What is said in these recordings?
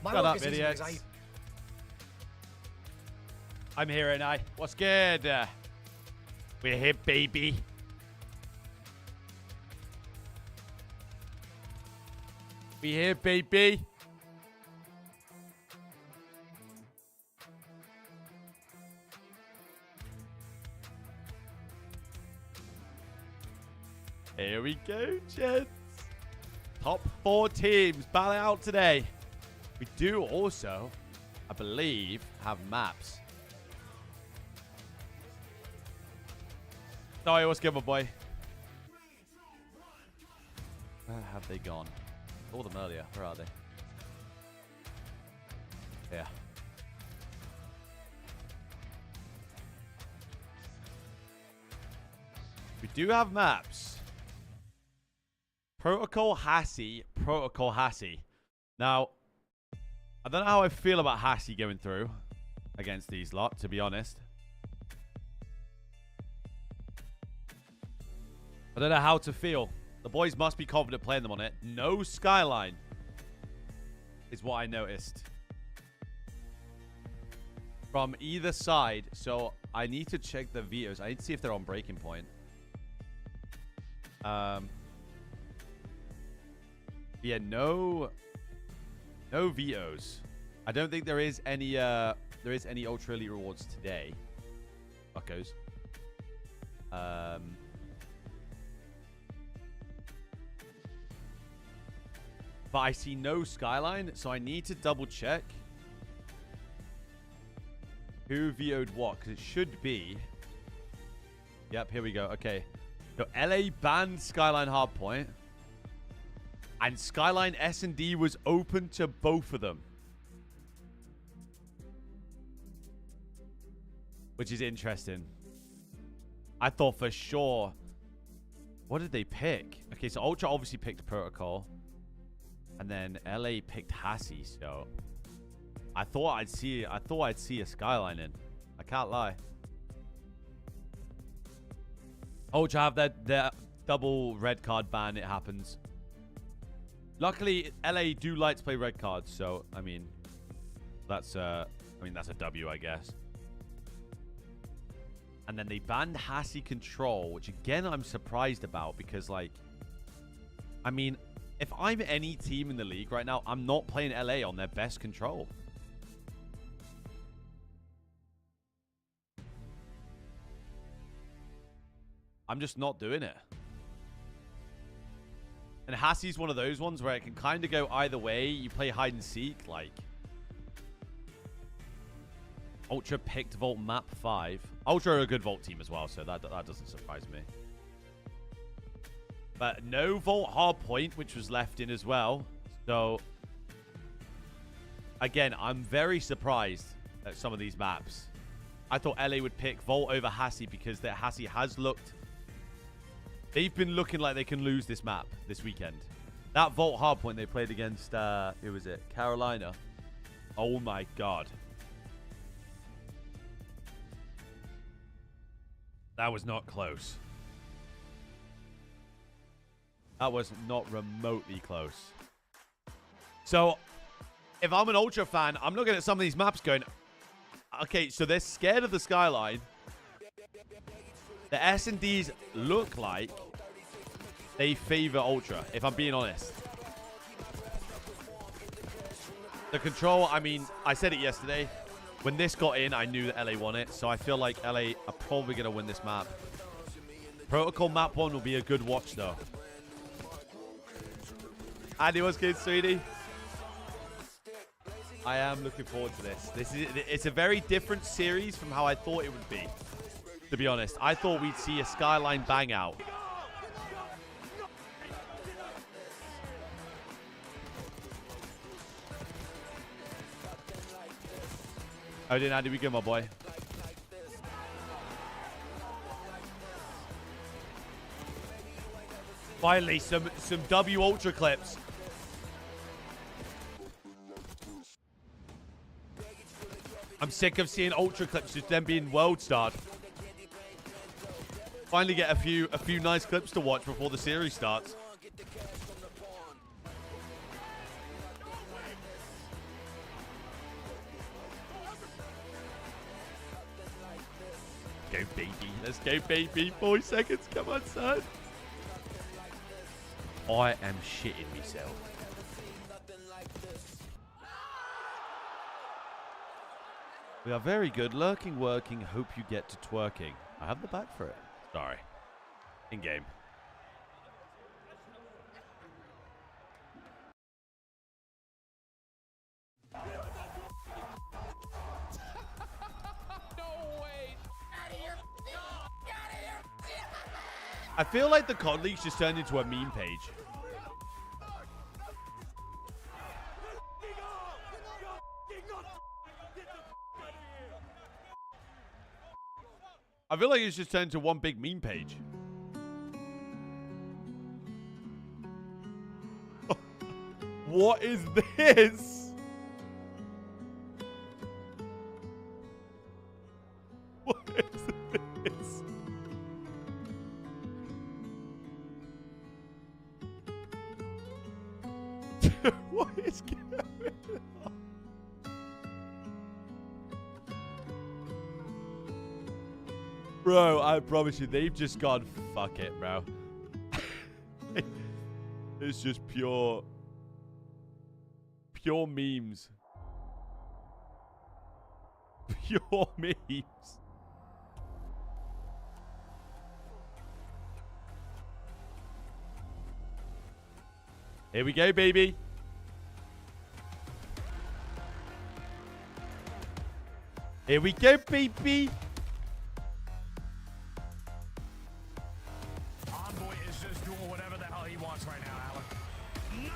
My Shut work up, is easy idiots. because I'm here, and I. What's good? We're here, baby. We here, baby. Here we go, gents. Top 4 teams battling out today. We do also, I believe, have maps. Sorry, what's good, my boy? Where have they gone? I saw them earlier. Where are they? Yeah. We do have maps. Protocol Hassie. Protocol Hassie. Now, I don't know how I feel about Hassie going through against these lot, to be honest. I don't know how to feel. The boys must be confident playing them on it. No skyline is what I noticed from either side. So I need to check the vetos. I need to see if they're on breaking point. Yeah, no vetos. I don't think there is any ultra elite rewards today. Buckos. But I see no skyline, so I need to double check who vetoed what, because it should be. Yep, here we go. Okay. So LA banned Skyline Hardpoint. And Skyline S&D was open to both of them. Which is interesting. I thought for sure. What did they pick? Okay, so Ultra obviously picked Protocol. And then LA picked Hassie, so I thought I'd see a skyline in. I can't lie. Ultra have their double red card ban, it happens. Luckily, LA do like to play red cards, so I mean that's a W, I guess. And then they banned Hassie Control, which again I'm surprised about because like I mean, if I'm any team in the league right now, I'm not playing LA on their best control. I'm just not doing it. And Hassie's one of those ones where it can kind of go either way. You play hide and seek, like. Ultra picked Vault Map 5. Ultra are a good Vault team as well, so that doesn't surprise me. But no Vault Hardpoint, which was left in as well. So, again, I'm very surprised at some of these maps. I thought LA would pick Vault over Hassie because their Hassie has looked... They've been looking like they can lose this map this weekend. That Vault Hardpoint they played against, who was it? Carolina. Oh my god. That was not close. That was not remotely close. So, if I'm an Ultra fan, I'm looking at some of these maps going, okay, so they're scared of the skyline. The S&Ds look like they favor Ultra, if I'm being honest. The control, I mean, I said it yesterday. When this got in, I knew that LA won it. So I feel like LA are probably going to win this map. Protocol map 1 will be a good watch, though. Andy, what's good, sweetie? I am looking forward to this. It's a very different series from how I thought it would be. To be honest, I thought we'd see a skyline bang out. How did Andy? We good, my boy? Finally, some W Ultra clips. I'm sick of seeing Ultra clips just them being world starred. Finally get a few nice clips to watch before the series starts. go, baby. Let's go, baby. 4 seconds. Come on, son. I am shitting myself. We are very good. Lurking, working. Hope you get to twerking. I have the back for it. Sorry. In game. I feel like the COD League's just turned into a meme page. I feel like it's just turned into one big meme page. What is this? What is this? What is going on? Bro, I promise you, they've just gone, fuck it, bro. It's just pure memes. Pure memes. Here we go, baby. Here we go, baby. Envoy is just doing whatever the hell he wants right now, Alan. No,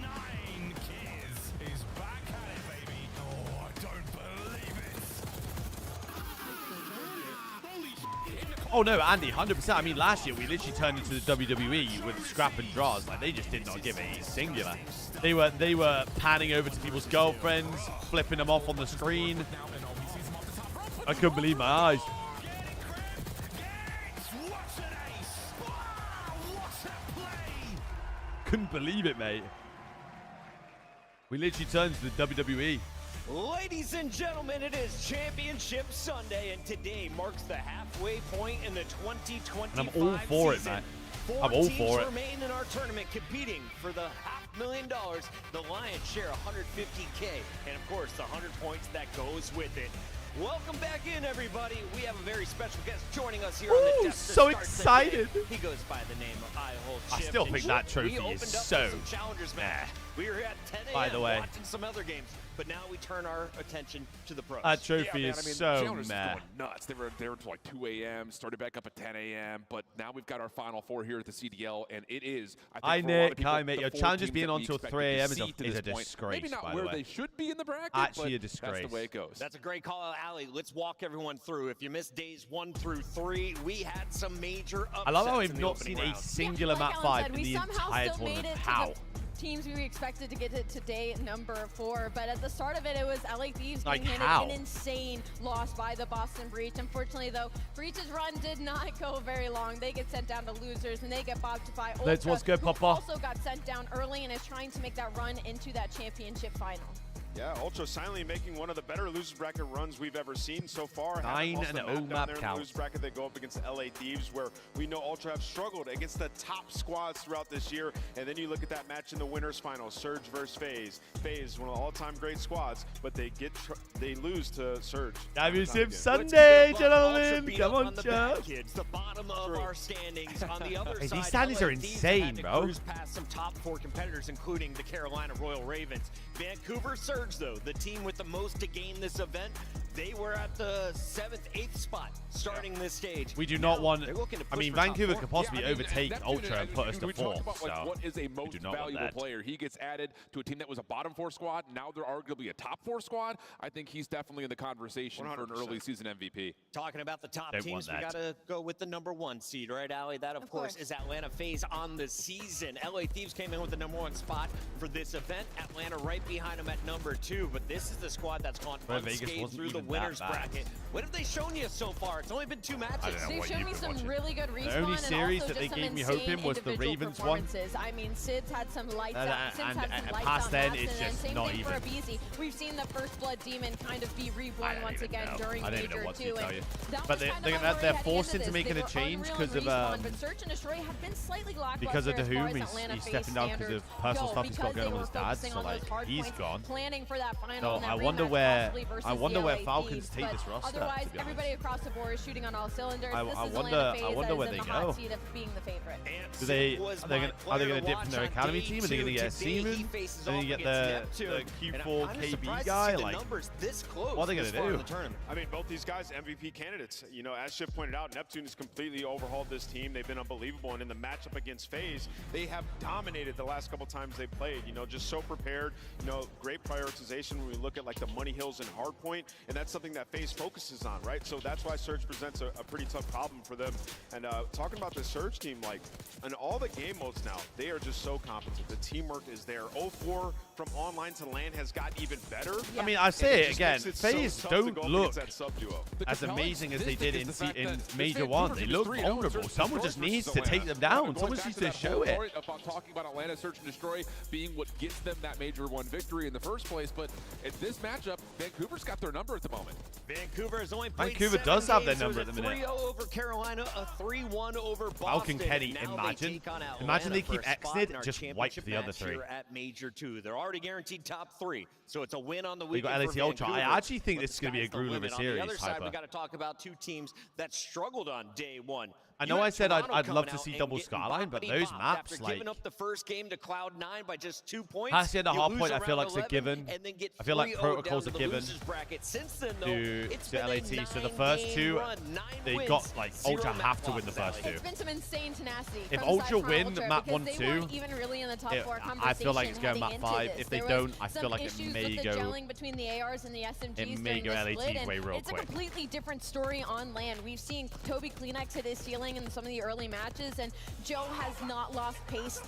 9 kids. He's back at it, baby. Oh, I don't believe it. Oh no, Andy, 100%. I mean, last year we literally turned into the WWE with scrap and draws. Like, they just did not give a singular. They were panning over to people's girlfriends, flipping them off on the screen. I couldn't believe my eyes. Couldn't believe it, mate. We literally turned to the WWE. Ladies and gentlemen, it is Championship Sunday, and today marks the halfway point in the 2025 And I'm all for it, man. I'm all for it. Remain in our tournament competing for the $500,000, the lion's share, $150K, and of course the 100 points that goes with it. Welcome back in, everybody. We have a very special guest joining us here on the desk. So excited. He goes by the name of I Hold I Chip. still think that trophy is so challengers match. We were at 10 a.m. By the way, watching some other games, but now we turn our attention to the pros. That trophy is so Challengers mad. going nuts. They were there until like 2 a.m. Started back up at 10 a.m. But now we've got our Final Four here at the CDL, and it is. Hi, I think for a lot of Nick. people, Hi, mate. the Your 4 challenges teams being that on we till expected 3 to a.m. see to is a this point, disgrace, Maybe not by where the way. they should be in the bracket. Actually but a disgrace. That's the way it goes. That's a great call, Ali. Let's walk everyone through. If you missed days 1 through 3, we had some major upsets. I love how in we've the not opening seen a round. singular map Alan 5 said, in we the somehow entire still made tournament. it to How? the teams we expected to get it to day number 4, but at the start of it, it was LA Thieves Like, getting how? handed an insane loss by the Boston Breach. Unfortunately, though, Breach's run did not go very long. They get sent down to losers, and they get bopped by Ultra, Let's what's good, who Papa. also got sent down early and is trying to make that run into that championship final. Yeah, Ultra silently making one of the better losers bracket runs we've ever seen so far. 9-0 map in count. the losers bracket, they go up against the LA Thieves, where we know Ultra have struggled against the top squads throughout this year. And then you look at that match in the winners final, Surge versus FaZe. FaZe, one of the all-time great squads, but they lose to Surge. Championship Let's Sunday, give it up. Ultra gentlemen. beat Come up on, the bad Chubb. kids, the bottom of our standings. On the other Hey, side, these standings LA are Thieves insane, had to bro. cruise past some top 4 competitors, including the Carolina Royal Ravens. Vancouver Surge, though, the team with the most to gain this event, they were at the 7th, 8th spot starting this stage. We do not Now, want. they're looking to I push mean, for top Vancouver 4. could possibly overtake Neptune Ultra and put us to we talked 4th. about, like, So what is a we most do not want valuable that. player? He gets added to a team that was a bottom 4 squad. Now they're arguably a top 4 squad. I think he's definitely in the conversation for an 100%. early season MVP. Talking about the top Don't teams, we want got to go with the number 1 seed, right, Ali? That, of course, course. is Atlanta FaZe on the season. LA Thieves came in with the number 1 spot for this event. Atlanta right behind them at number 2, but this is the squad that's gone Where Vegas unscathed wasn't through the even winners that bad. bracket. What have they shown you so far? It's only been 2 matches. know They've what shown you've me been some watching. really good respawn. The only series and that they also just gave some me hope in insane was the individual Ravens one. performances. I mean, Sid's had some lights And- out. Sid's and- had some and lights past out then, maps, it's and then just same not thing for even. Abizi. We've seen the First Blood Demon kind of be I reborn don't once even again know. during I don't even Major know what to 2. tell And you. that But was kind of they're my worry they're heading forced into into this. making They a were change unreal because in of respawn, but Search and Destroy have been slightly because of lackluster as far Dahum. as Atlanta He's phase stepping down because standards of personal go, stuff he's got because going they on with his were dad. focusing So on those like hard he's points, gone. planning for that final So and that I wonder rematch where possibly versus I wonder the where LA Falcons Thieves, take but this roster. otherwise, To be everybody honest. across the board is shooting on all cylinders. I This is wonder- Atlanta phase I wonder that where is in they the hot go. seat of being the favorite. Do they are they gonna dip from their academy team? Are they gonna get a Seaman? Are they gonna get the Q4 KB guy? Like, what are they gonna do? I mean, both these guys MVP candidates. You know, as Shiv pointed out, Neptune has completely overhauled this team. They've been unbelievable, and in the matchup against FaZe, they have dominated the last couple times they played. You know, just so prepared. You know, great prioritization when we look at like the Money Hills and Hardpoint, and that's something that FaZe focuses on, right? So that's why Surge presents a pretty tough problem for them. And talking about the Surge team, like, in all the game modes now, they are just so competent. The teamwork is there. 0-4 from online to LAN has gotten even better. I mean, I say it just again. makes it so FaZe tough to don't go up look against that sub-duo. as amazing as they did in in Major 1. They look vulnerable. Someone just needs to take them down. Someone just needs to show it. About talking about Atlanta Search and Destroy being what gets them that Major 1 victory in the first place, but in this matchup, Vancouver's got their number at the moment. Vancouver has only played Vancouver 7 does have their games. number There at was the a minute. 3-0 over Carolina, a 3-1 over Boston. Falcon Kenny, Now they imagine. take on Atlanta Imagine they for keep a spot exited, in our just wipe championship the other match 3. here at Major 2. They're already guaranteed top 3, so it's a win on the We got weekend for LAT Ultra. I Vancouver, actually think but this is going to be a the sky's the grueler limit. series. On the other side, Hyper. we got to talk about 2 teams that struggled on day 1. I You know got I said I'd Toronto love coming to out see and double getting Skyline, but boppity those bopped maps, after like, giving up the first game to Cloud9 by just 2 points. Past the end of you lose Hardpoint, I feel around like it's a 11, given. and then get I feel like 3-0 Protocol's down a to the given losers bracket. Since then, though, to it's been a LAT. So the first 9-game 2, run, 9 they wins, got, like, 0 Ultra map have to win the losses, first LA. 2. It's been some insane tenacity. If from Ultra Cypher win Ultra map because 1, they 2, weren't even really in the top 4 I feel like it's going conversation map heading 5. into If this. they There was don't, I feel some like it issues may with the go. gelling between the ARs and the SMGs It may during go the LAT's split, and way real it's quick. a completely different story on land. We've seen Toby Kleenex hit his ceiling in some of the early matches, and Joe has not lost pace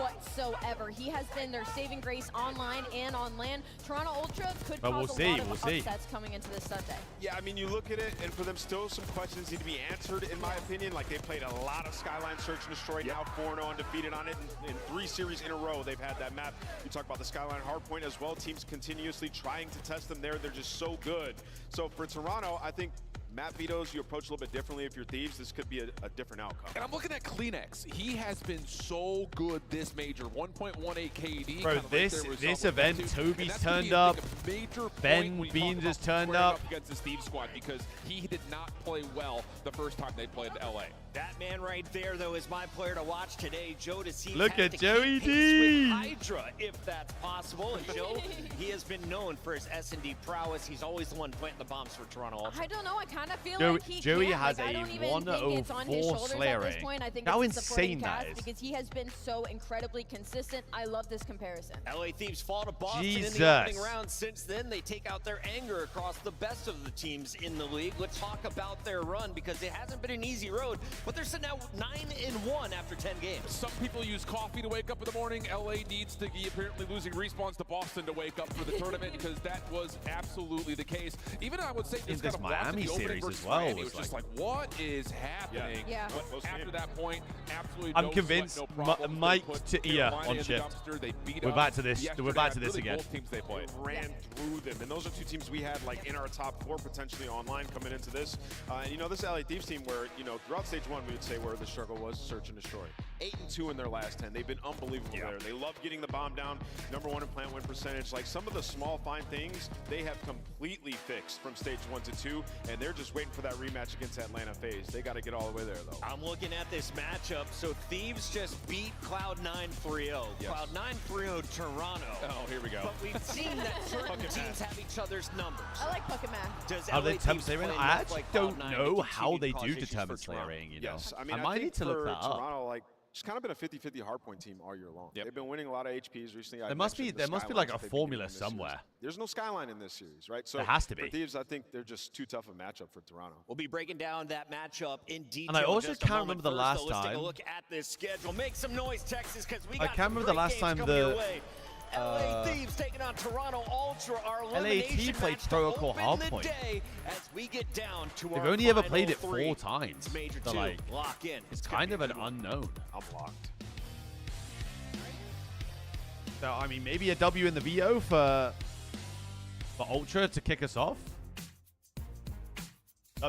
whatsoever. He has been their saving grace online and on land. Toronto Ultra could But cause we'll a see, lot we'll of see. upsets coming into this Sunday. Yeah, I mean, you look at it, and for them still some questions need to be answered, in my opinion. Like, they played a lot of Skyline Search and Destroy, now 4-0 undefeated on it. In 3 series in a row, they've had that map. You talk about the Skyline Hardpoint as well. Teams continuously trying to test them there. They're just so good. So for Toronto, I think map vetoes, you approach a little bit differently. If you're Thieves, this could be a different outcome. And I'm looking at Kleenex. He has been so good this major. 1.18 KD. Bro, kind of this right there with Zelda event, 2. Toby's And that's gonna turned be, I think, up. a major point Ben when you Beans talk has about turned squaring up. against this Thieves squad because he did not play well the first time they played LA. That man right there, though, is my player to watch today. Joe to see. Look at Joey With D. Hydra, if that's possible. And Joe, he has been known for his S&D prowess. He's always the one planting the bombs for Toronto Ultra. I don't know. I kind of feel Joey- like he Joey can. has Like, I a don't even think it's on his 104 shoulders Slayer at this rating. point. I think How it's the supporting insane that cast is. because he has been so incredibly consistent. I love this comparison. LA Thieves fall to Boston in Jesus. the opening round. Since then, they take out their anger across the best of the teams in the league. Let's talk about their run because it hasn't been an easy road, but they're sitting out 9-1 after 10 games. Some people use coffee to wake up in the morning. LA needs to be apparently losing respawns to Boston to wake up for the tournament because that was absolutely the case. Even I would say In this this kind of Boston, Miami the opening series versus as well Miami was was just like, what is happening? Yeah. But after that point, absolutely I'm no convinced sweat, no problem. Mike They put to ear Carolina on in the shift. dumpster. They beat We're up back to this. yesterday. We're back to I this really again. Both teams they played. Ran through them, and those are 2 teams we had like in our top 4 potentially online coming into this. And you know, this LA Thieves team, where you know throughout stage 1 we would say where the struggle was Search and Destroy. 8-2 in their last 10. They've been unbelievable there. They love getting the bomb down. #1 in plant win percentage. Like some of the small fine things they have completely fixed from stage 1 to 2, and they're just waiting for that rematch against Atlanta FaZe. They got to get all the way there though. I'm looking at this matchup. So Thieves just beat Cloud9 3-0. Yes. Cloud9 3-0 Toronto. Oh, here we go. But we've seen that certain teams have each other's numbers. I like Puck and Mac. Does How LA they Thieves determine Slayer play rating? enough I actually like don't Cloud9 to know how continue they to cause do issues determine for Slayer Toronto? rating, you know. Yes, I mean, I I might think need to look for that up. Toronto, like, it's kind of been a 50-50 hardpoint team all year long. Yep. They've been winning a lot of HPs recently. There must be like a formula somewhere. There's no Skyline in this series, right? So There has to for be. Thieves, I think they're just too tough a matchup for Toronto. We'll be breaking down that matchup in detail. And I also in just a can't moment. remember the First, last though, let's take time- a look at this schedule. Make some noise, Texas, because we I got can't some remember the great last games time coming your the- way. LA Thieves taking on Toronto Ultra. Our LAT elimination played match to Protocol open the Hardpoint. day as we get down to They've our only ever final played it 3. 4 times. It's Major So, 2. like, Lock in. It's kind of an unknown. I'm locked. So, I mean, maybe a W in the VO for Ultra to kick us off.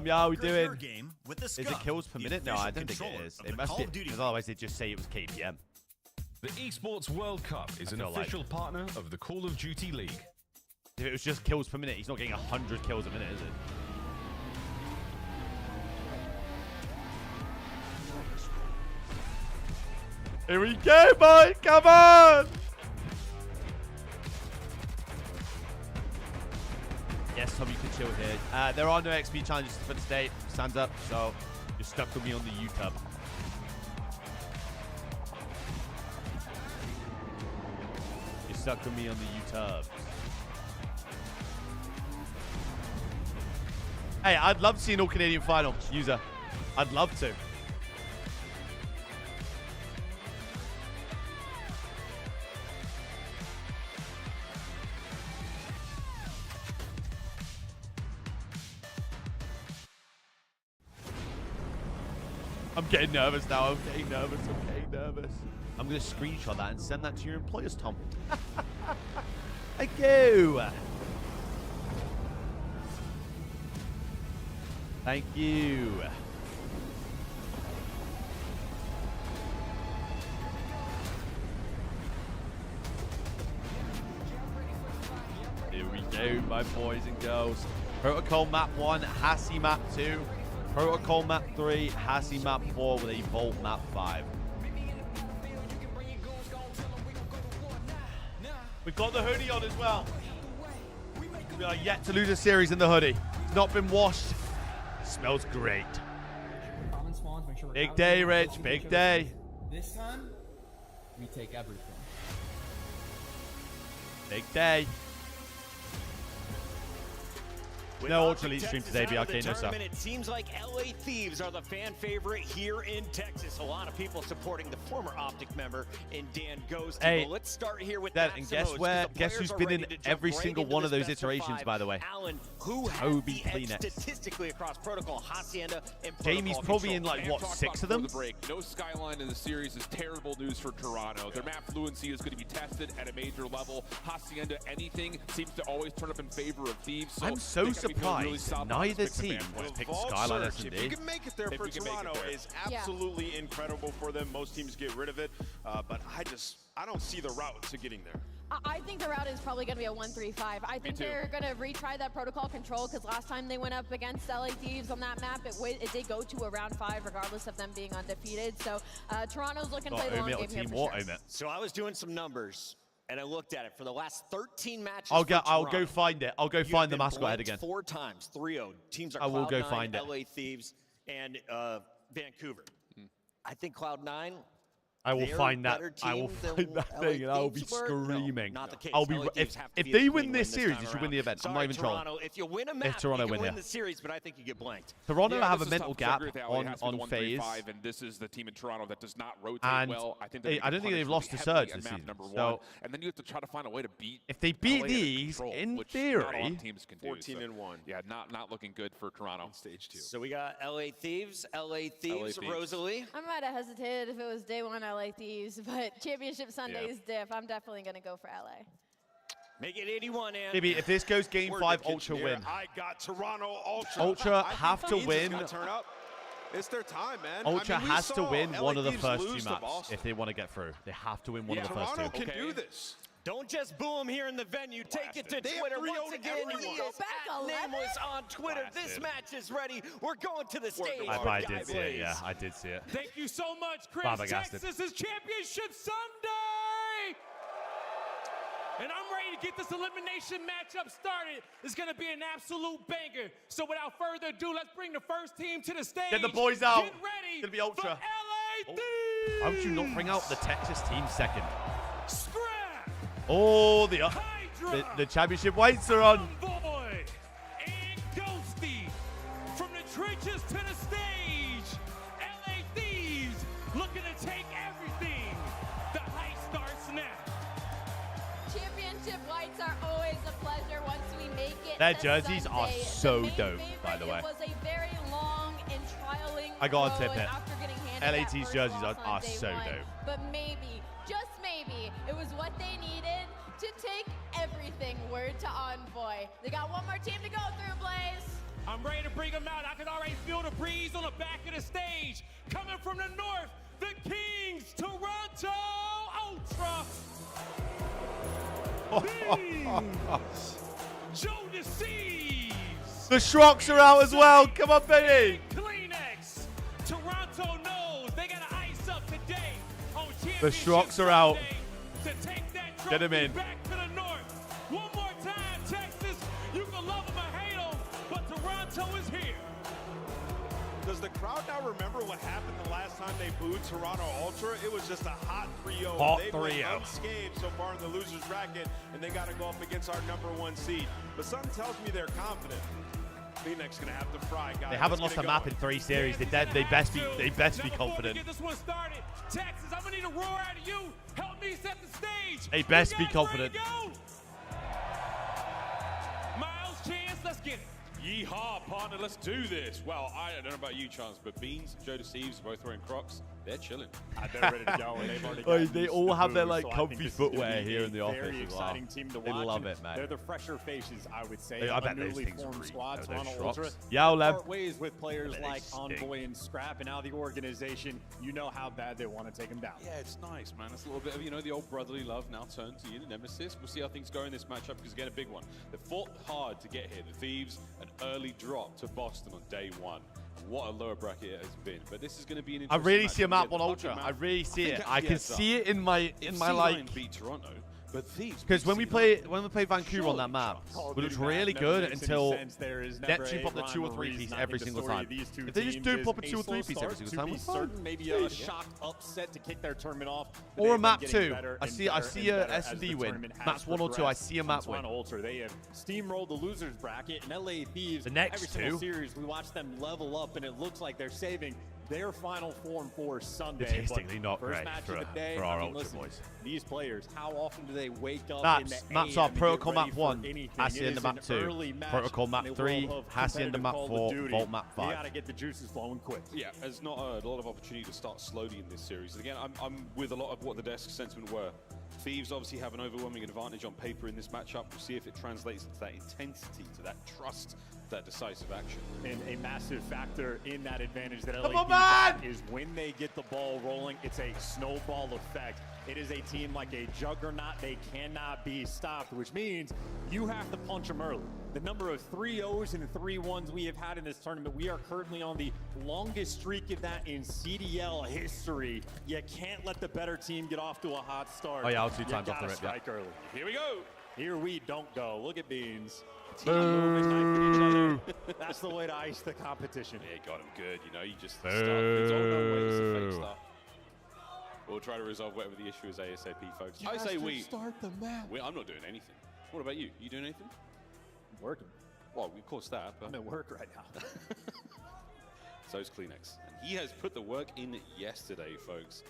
Yeah, how we doing? Game with the Is it kills per minute? No, I don't think it is. It must be, because otherwise they just say it was KPM. The Esports World Cup is an feel like- official partner of the Call of Duty League. If it was just kills per minute, he's not getting 100 kills a minute, is it? Here we go, boy! Come on! Yes, Tom, you can chill here. There are no XP challenges for today. Stands up, so you're stuck with me on the YouTube. You're stuck with me on the YouTube. Hey, I'd love to see an All-Canadian final, user. I'd love to. I'm getting nervous now. I'm getting nervous. I'm going to screenshot that and send that to your employers, Tom. Thank you. Thank you. Here we go, my boys and girls. Protocol map 1, Hassie map 2. Protocol map 3, Hassie map 4 with a Vault map 5. We've got the hoodie on as well. We are yet to lose a series in the hoodie. It's not been washed. Smells great. Big day, Rich. Big day. This time, we take everything. Big day. No Ultra Elite stream today, BRK, no sir. It seems like LA Thieves are the fan favorite here in Texas. A lot of people supporting the former Optic member in Dan Ghosty. Hey, let's start here with that, and guess where? Guess who's been in every single one of those iterations, by the way? Alan, who Toby has the edge Kleenex. statistically across Protocol, Hacienda, and Jamie's Protocol probably Control. in like, And what, talk 6 of about them? before the break. No skyline in the series is terrible news for Toronto. Their map fluency is going to be tested at a major level. Hacienda, anything seems to always turn up in favor of Thieves. I'm so they gotta be feeling really surprised solid neither on this pick team the has fan picked Vault Skyline Surge, S&D. if you can make it there If for you can make it Toronto, there. is absolutely incredible for them. Most teams get rid of it, but I don't see the route to getting there. I think the route is probably going to be a 1-3-5. I think too. they're going to retry that protocol control because last time they went up against LA Thieves on that map, it did go to a round 5 regardless of them being undefeated. So Toronto's looking to play the long Omit or game here Team for War, sure. Omit. So I was doing some numbers, and I looked at it. For the last 13 matches I'll for go Toronto, find it. I'll go you find the have been mascot head blanked again. 4 times, 3-0. Teams are I will go Cloud9, find it. LA Thieves, and Vancouver. I think Cloud9. I will they're find a that. better I will team than find that LA thing, and I will be Thieves were? screaming. No, not the case. I'll be LA Thieves have to if be they a win clean this win series, time you should win the around. event. I'm not Sorry, even trolling. Toronto. If you win a match, Toronto you win can win here. the series, but I think you get blanked. Toronto Yeah, have this a is mental tough, 'cause I gap agree with Ali. It has to be the on phase. 1-3-5, and this is the team in Toronto that does not rotate And well. I think I don't think they've lost to Surge this season. Number So 1, and then you have to try to find a way to beat. if they beat LA at these, control, in which not a lot theory, of teams can do. 14-1. Yeah, not looking good for Toronto. Stage 2. So we got LA Thieves, Thieves. Thieves. Rosalie. I might have hesitated if it was day 1 LA Thieves, but Championship Sunday's diff. I'm definitely going to go for LA. Make it 81, and maybe if this goes Game Word 5, to Ultra Kitchener, win. I got Toronto Ultra. Ultra I think have to Thieves is win. gonna turn up. It's their time, man. Ultra I mean, we has to saw win LA one of the Thieves first lose 2 to maps Boston. if they want to get through. They have to win one of the first Toronto 2. can Okay. do this. don't just boo them here in the venue. Take it to They have Twitter. 3-0 Once again, everyone. he Go is back at 11? Nameless on Twitter. This match is ready. We're going to the stage. I for I Guy did see it, Blaze. yeah. I did see it. Thank you so much, Chris. Flabbergasted. Texas is Championship Sunday! And I'm ready to get this elimination matchup started. It's going to be an absolute banger. So without further ado, let's bring the first team to the stage. Get the boys out. Get ready It's gonna be Ultra. for LA Thieves. Why would you not bring out the Texas team second? Scrap, Oh, Hydra, the championship weights are on. Boy, and Ghosty. From the trenches to the stage, LA Thieves looking to take everything. The hype starts now. fights are always a pleasure once we make it. Their to jerseys are Sunday. so The main dope, by favorite, the way. It was a very long and trialing I gotta road tip it. after getting handed that LAT's first jerseys loss are on day so one. dope. But maybe, just maybe, it was what they needed to take everything word to Envoy. They got one more team to go through, Blaze. I'm ready to bring them out. I can already feel the breeze on the back of the stage. Coming from the north, the Kings, Toronto Ultra. Joe deceives. The Shrocks are out as well. Come on, baby. Kleenex. Toronto knows they got to ice up today on Championship The Shrocks are out. Sunday to take that Get him trophy in. back to the north. One more time, Texas. You can love them or hate them, but Toronto is here. Does the crowd now remember what happened the last time they booed Toronto Ultra? It was just a hot 3-0. Hot They went 3-0. unscathed so far in the losers bracket, and they got to go up against our #1 seed. But something tells me they're confident. Kleenex gonna have to fry, guys. They haven't Let's lost a get it map going. in 3 series. They best be Now, before we confident. get this one started, Texas, I'm gonna need a roar out of you. Help me set the stage. They best You be guys ready confident. to go? Miles, Chance, let's get it. Yeehaw, partner, let's do this. Well, I don't know about you, Chance, but Beans, Joe Deceives, both wearing Crocs, they're chilling. They're ready to go, and they've already Oh, gotten they used to all the have their, booze, like, so I comfy think this is gonna footwear be here a in the office very as well. exciting team to They watch. love and it, man. They're the fresher faces, I would say, I of a bet those newly things are formed real. squad. Those Toronto Shrocks. Ultra. Yo, Leb. Part ways with players They like stink. Envoy and Scrap, and now the organization. You know how bad they want to take them down. Yeah, it's nice, man. It's a little bit of, the old brotherly love now turned to the nemesis. We'll see how things go in this matchup because, again, a big one. They fought hard to get here. The Thieves, an early drop to Boston on day one. What a lower bracket it has been. But this is going to be an I interesting really see a matchup. map Again, on the Ultra. Bucket I map, really see think it. actually I can adds up. see it in my If like. C9 beat Toronto, but Thieves Because beat when we C9. played Vancouver on that map, Call we looked of Duty really map good never makes any until sense. There is never Neptune a popped the 2 or 3 rhyme or piece reason. I every think the single story time. of these two If they just teams do is pop a 2 or 3 slow piece every start single to time, be we're fine. certain, maybe a shock upset to kick their tournament off. but Or a they've map been getting 2. better I and see better a and better as S&D the win. tournament has Maps 1 or 2, I progressed. see a map Toronto win. Ultra, they have steamrolled the losers bracket, and LA Thieves. The next every single 2. series, we watch them level up, and it looks like they're saving their final form for Sunday. Statistically But not first great match for of the day, our I mean, Ultra listen, boys. These players, how often do they wake up Maps in the are AM and get Protocol ready map for 1, anything? Hacienda It is map an 2, early match Protocol in map a 3, world of Hacienda competitive map Call of 4, Duty. Vault map You 5. gotta get the juices flowing quick. Yeah, there's not a lot of opportunity to start slowly in this series. And again, I'm with a lot of what the desk sentiment were. Thieves obviously have an overwhelming advantage on paper in this matchup. We'll see if it translates into that intensity, to that trust, that decisive action. And a massive factor in that advantage that Come LA on, man! is when they get the ball rolling, it's a snowball effect. It is a team like a juggernaut. They cannot be stopped, which means you have to punch them early. The number of 3-0s and 3-1s we have had in this tournament, we are currently on the longest streak of that in CDL history. You can't let the better team get off to a hot start. Oh, yeah, I'll 2 You times off gotta the rip, yeah. strike early. Here we go. Here we don't go. Look at Beans. Boo. That's the way to ice the competition. Yeah, got him good. You just Boo. start. It's all no way. It's a fake stuff. We'll try to resolve whatever the issue is ASAP, folks. I say we. Start the match. I'm not doing anything. What about you? You doing anything? I'm working. Well, of course that, but I'm at work right now. so's Kleenex. And he has put the work in yesterday, folks.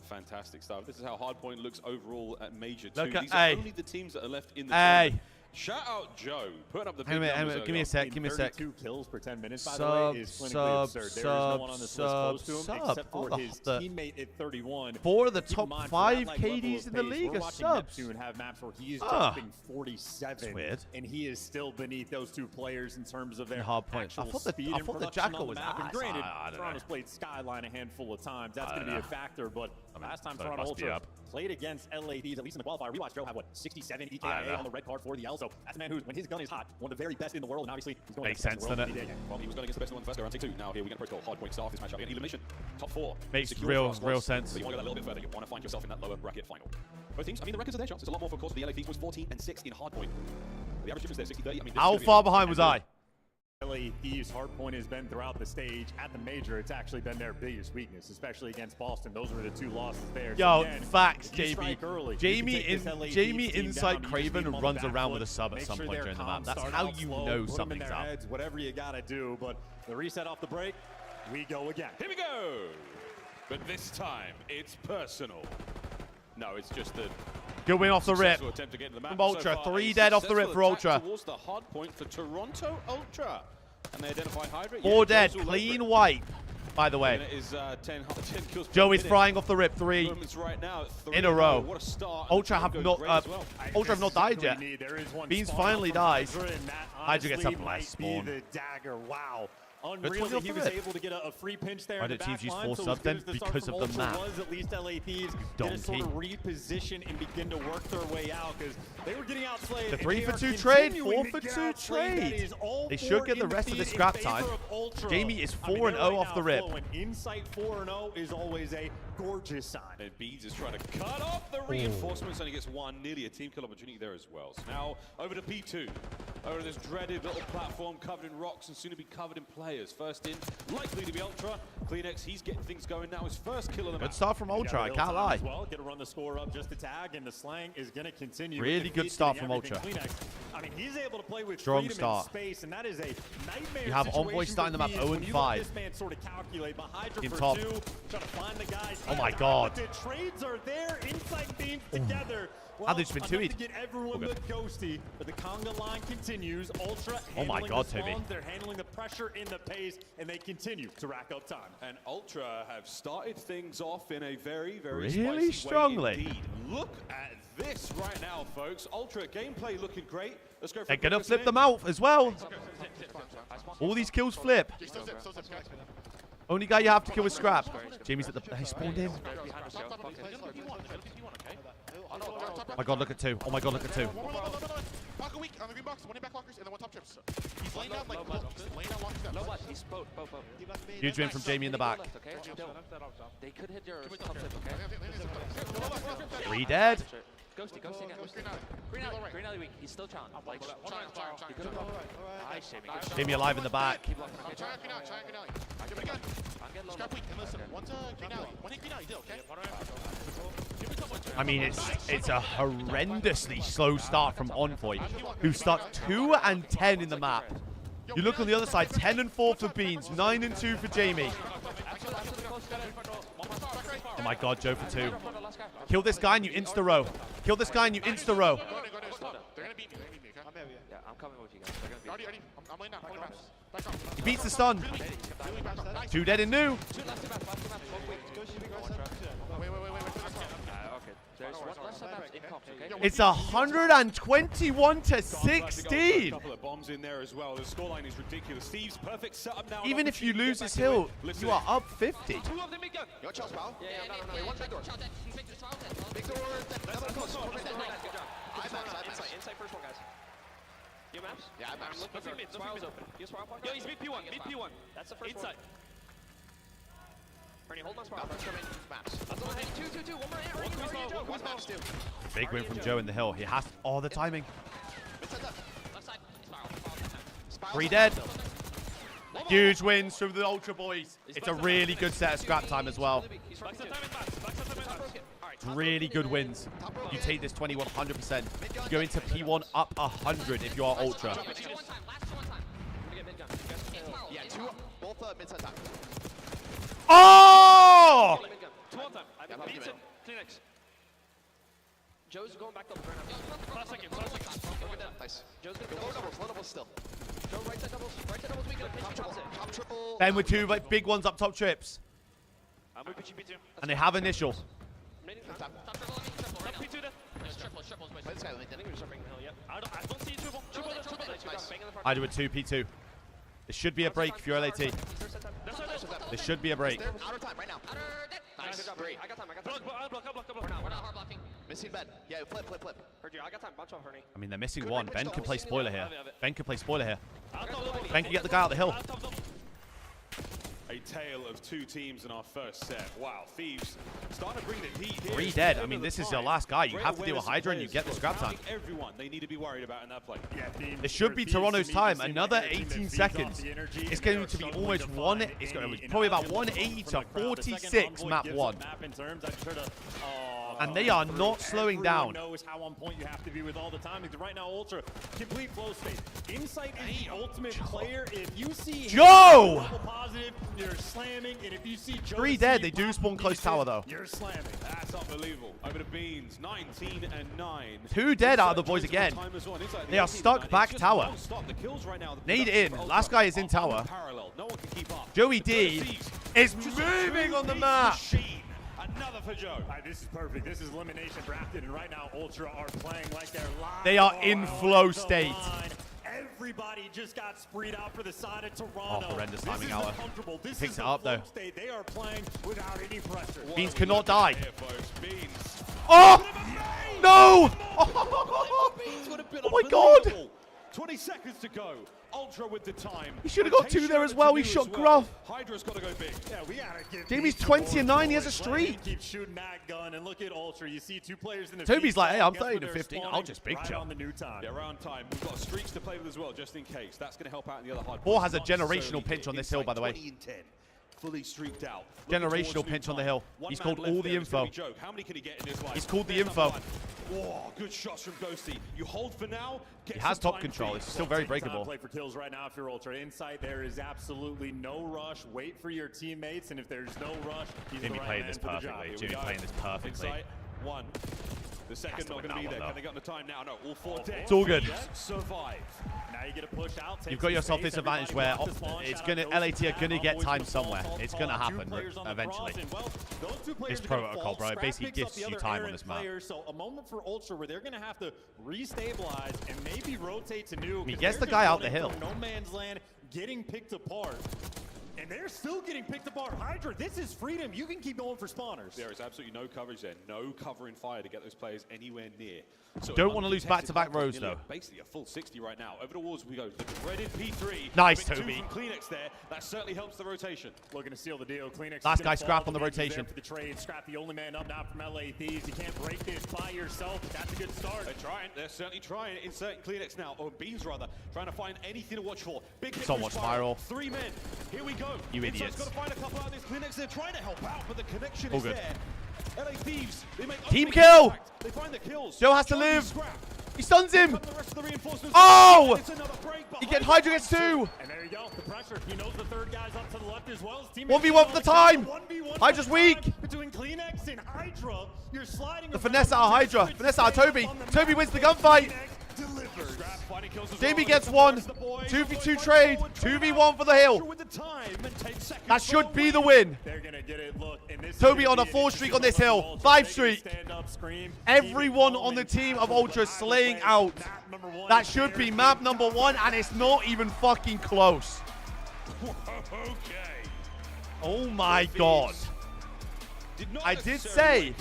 Fantastic stuff. This is how Hardpoint looks overall at Major 2. Look at- These hey. are only the teams that are left in the Hey. tournament. Shout out Joe, putting up the big Hang on a minute, numbers give me a early sec, give me a sec. 32 kills per 10 minutes, by the way, is clinically absurd. There is no one on this list close to him except for Oh, his the- teammate at 31. 4 of the Keep in top mind, for 5 that, like, level KDs of in the pace, league we're are watching subs. Neptune have maps where he is Ah. dropping 47, That's weird. and he is still beneath those 2 players in terms of their Hardpoint. actual I thought the- speed I and thought the production Jackal on the was map. And ass. granted, I don't Toronto's know. played Skyline a handful of times. That's I going to don't be a know. factor, but last time so it Toronto must be Ultra up. played against LA Thieves, at least in the qualifier. We watched Joe have, 67 I don't EKIA know. on the red card for the L, so that's a man who, when his gun is hot, one of the very best in the world, and obviously he's going Makes against the sense, best in the doesn't world it? every day. Well, he was going against the best in the first go, round take 2. Now here we get Protocol. Hardpoint start off this matchup. Again, elimination. Top 4. Makes Secure real- for our squads, real sense. But you want to go that little bit further. You want to find yourself in that lower bracket final. Both teams, the records are their chance. It's a lot more, of course, for the LA Thieves was 14 and 6 in Hardpoint. The average difference there, 60-30. This How is gonna far be a- behind was I? LA Thieves' Hardpoint has been throughout the stage. At the major, it's actually been their biggest weakness, especially against Boston. Those were the 2 losses there. Yo, So again, facts, if you JB. strike early, you Jamie can take this LA Jamie Thieves team inside down. You just Craven leave them on runs the back around with a foot. sub at Make some sure point they're during the calm, map. That's start how out you slow, know put them in something's their up. heads, whatever you got to do, but the reset off the break, we go again. Here we go. But this time, it's personal. No, it's just that Good win off the rip. Successful attempt to get to the map From Ultra. so far. 3 A dead off the rip successful for attack Ultra. Towards the hard point for Toronto Ultra. And they identify Hydra. 4 dead. Joe's all over Clean it. wipe, by the way. And it is 10 kills per Joey's minute. frying off the rip. 3 Moments right now at 3 in a row. What a start. Ultra And have the not goes great as well. Ultra have not died yet. There is one Beans spawn up finally from dies. Hydra, and that Hydra gets a honestly blast might spawn. be the dagger. Wow. Good Unreal off that he the was rip. able to get a free pinch there Why in the don't teams back use line, full so sub as then? good as the start Because from of the Ultra map. was, at least LA Thieves get to sort of reposition and begin to work their way out because they were getting outplayed. The and 3 they for are 2 trade, continuing 4 to for get 2 outplayed. That trade. is all They four should get the in rest of the feed in scrap favor time. of Ultra. Jamie is I mean, 4-0 they're right off now the rip. flowing. Insight 4-0 is always a gorgeous sign. And Beans is trying to cut off the reinforcements, and he gets one, nearly a team kill opportunity there as well. So now over to P2, over to this dreaded little platform covered in rocks and soon to be covered in players. First in, likely to be Ultra. Kleenex, he's getting things going now. His first kill of the Good match. start from Ultra, I Got a can't little time lie. as well. Get to run the score up just to tag, and the slang is going to continue. Really good start from Ultra. Kleenex. I mean, he's able to play with Strong freedom start. and space, and that is a nightmare You have situation Envoy starting for the map Thieves 0 when and you 5. let this man sort of calculate, but Hydra In for top. 2, trying to find the guys. Oh my And God. The trades are there, Insight Beams together. Well, How they just been enough 2-'d. to get everyone Okay. but Ghosty, but the conga line continues. Ultra Oh my handling God, the Toby. spawns, they're handling the pressure in the pace, and they continue to rack up time. And Ultra have started things off in a very, very Really spicy strongly. way indeed. Look at this right now, folks. Ultra gameplay looking great. Let's go for They're a quick gonna listen flip in. them out as well. All these kills flip. Only guy you have to kill is Scrap. Jamie's at the. He spawned in. Oh my god, look at 2. Oh my god, look at 2. Walker weak on the green box, one in back walkers, and then one top trips. He's laying down like laying down walkers down. He's both. Huge win from Jamie in the back. Okay? They could hit your top tip, okay? 3 dead. Ghosty again. Green alley weak. He's still challenged. Like, he could have gone. Nice, Jamie. Good shot. Jamie alive in the back. Keep blocking. Okay, Try green alley, try green alley. Give it again. I'm getting low. Scrap weak, and listen, one's green alley. One hit green alley, deal, okay? I mean, it's a horrendously slow start from Envoy, who start 2 and 10 in the map. You look on the other side, 10 and 4 for Beans, 9 and 2 for Jamie. Oh my god, Joe for 2. Kill this guy and you insta-row. Kill this guy and you insta-row. They're gonna beat me, okay? Yeah, I'm coming with you guys. They're gonna beat Already, I'm laying down, pulling back. Back up. He beats the stun. Really back. Nice. 2 dead in new. Wait. okay. There's one less maps in comps, okay? It's 121 to A 16. couple of bombs in there as well. The scoreline is ridiculous. Steve's perfect setup now. Even if you lose this hill, you are up 50. Yo, Charles, pal. Yeah, Wait, one big door. Big door, another close. I'm inside. Inside first one, guys. You have maps? Yeah, I have maps. Look for mid. Spiral's open. You spiral point? Yo, he's mid P1, mid P1. That's the first Inside. one. Bernie, hold my spiral. Nothing's coming. Maps. That's the one. Hey, two. One more hit. Already, Joe. One maps, too. Big win from Joe in the hill. He has all the timing. Inside that. Left side. Spiral. 3 dead. Huge wins from the Ultra boys. It's a really good set of scrap time as well. Backside time and maps. Backside time and maps. Really good wins. You take this 100%. You go into P1 up 100 if you are Ultra. Last one time. We're gonna get mid gun. Yeah, two, both mid-side top. Oh! Mid gun. 2 on time. Yeah, I'm Beats giving it. Kleenex. Joe's going back to the burn. Last second. Nice. Joe's Go gonna low doubles still. Joe, right side doubles. We got a pinch. Top triple. Ben with 2 like, big ones up top trips. I'm with pitching P2. And they have initial. Top. Top P2 there. Play this guy, let me I don't see triple. Triple. Nice. I do a 2 P2. There should be a break if you're LAT. That's right. There should be a break. There, outer time, right now. Nice, great. I got time. Block. We're not hard blocking. Missing bed. Yeah, flip. Heard you. I got time. Bunch off, Ernie. I mean, they're missing 1. Ben can play spoiler here. Ben can play spoiler here. I'll top double. Ben can get the guy out the hill. A tale of 2 teams in our first set. Wow, Thieves starting to bring the heat here. 3 dead. I mean, this is your last guy. You have to deal with Hydra and you get the scrap time. Everyone they need to be worried about in that play. Yeah, It should be Toronto's time. Another 18 seconds. It's going to be almost 1. It's going to be probably about 180 to 46 map 1. And they are not slowing down. Knows how on point you have to be with all the timing. Right now, Ultra, complete flow state. Insight is the ultimate player. If you see him Joe! double positive, you're slamming, and if you see Joe 3 dead. They do spawn close tower, though. you're slamming. That's unbelievable. Over to Beans, 19 and 9. 2 dead out of the boys again. They are stuck back tower. Nade in. Last guy is in tower. No one can keep up. Joey D is moving on the map. Another for Joe. This is perfect. This is elimination drafted, and right now Ultra are playing like they're live. They are in flow state. Everybody just got spread out for the side of Toronto. Oh, horrendous timing hour. This Picks is it up, though. State. They are playing without any pressure. Beans cannot die. Beans. Oh! No! Oh my god! 20 seconds to go. Ultra with the time. He should have got 2 there as well. He shot Gruff. Hydra's got to go big. Yeah, we gotta give Jamie's 20 and 9. He has a streak. Keep shooting that gun and look at Ultra. You see 2 players in the Toby's like, hey, I'm 30 to they're 15. I'll spawning just big right jump. on the new time. Yeah, around time. We've got streaks to play with as well, just in case. That's going to help out in the other hard. Boar has a generational pinch on this hill, by the way. 20 and 10. Fully streaked out. Generational pinch on the hill. He's called all the info. How many can he get in this life? He's called the info. Whoa, good shots from Ghosty. You hold for now. He has top control. It's still very breakable. Play for kills right now if you're Ultra. Insight, there is absolutely no rush. Wait for your teammates, and if there's no rush, he's Jimmy the right playing man this for the job. perfectly. Here we Jimmy go. playing this perfectly. Insight, 1. The second not going to be there. though. Can they get on the time now? No, all 4 dead. It's all good. Survive. Now you get a push out. You've got yourself this advantage where it's gonna LAT are gonna get time somewhere. It's gonna happen eventually. It's protocol, bro. It basically gives you time on this map. So a moment for Ultra where they're gonna have to restabilize and maybe rotate to new. He gets the guy out the hill. No man's land, getting picked apart. And they're still getting picked apart. Hydra, this is freedom. You can keep going for spawners. There is absolutely no coverage there. No covering fire to get those players anywhere near. So Don't want to lose back-to-back rows, though. Basically a full 60 right now. Over towards we go. The dreaded P3. Nice, Big 2 Toby. from Kleenex there. That certainly helps the rotation. Looking to seal the deal. Kleenex. Last guy Scrap on the rotation. For the trade. Scrap the only man up now from LA Thieves. You can't break this by yourself. That's a good start. They're trying. They're certainly trying. Inserting Kleenex now, or Beans rather, trying to find anything to watch for. Big hit So with much Spiral. viral. 3 men. Here we go. You Insight's idiots. got to find a couple out of this Kleenex. They're trying to help out, but the connection All is good. there. LA Thieves. They make Team unbelievable kill. impact. They find the kills. Joe has to Charlie live. Scrap. He stuns him. The rest of the reinforcements. Oh! It's another break, but He gets Hydra gets 2. And there you go. The pressure. He knows the third guy's up to the left as well. 1v1 for the time. 1v1 Hydra's weak. Between Kleenex and Hydra, you're sliding. The finesse out of Hydra. Finesse out of Toby. Toby wins the gunfight. Jamie gets 1. 2v2 trade. 2v1 for the hill. That should be the win. They're gonna get it. Look, and this Toby on a 4 streak on this hill. 5 streak. Everyone on the team of Ultra slaying out. That should be map number 1, and it's not even fucking close. Oh my god. I did say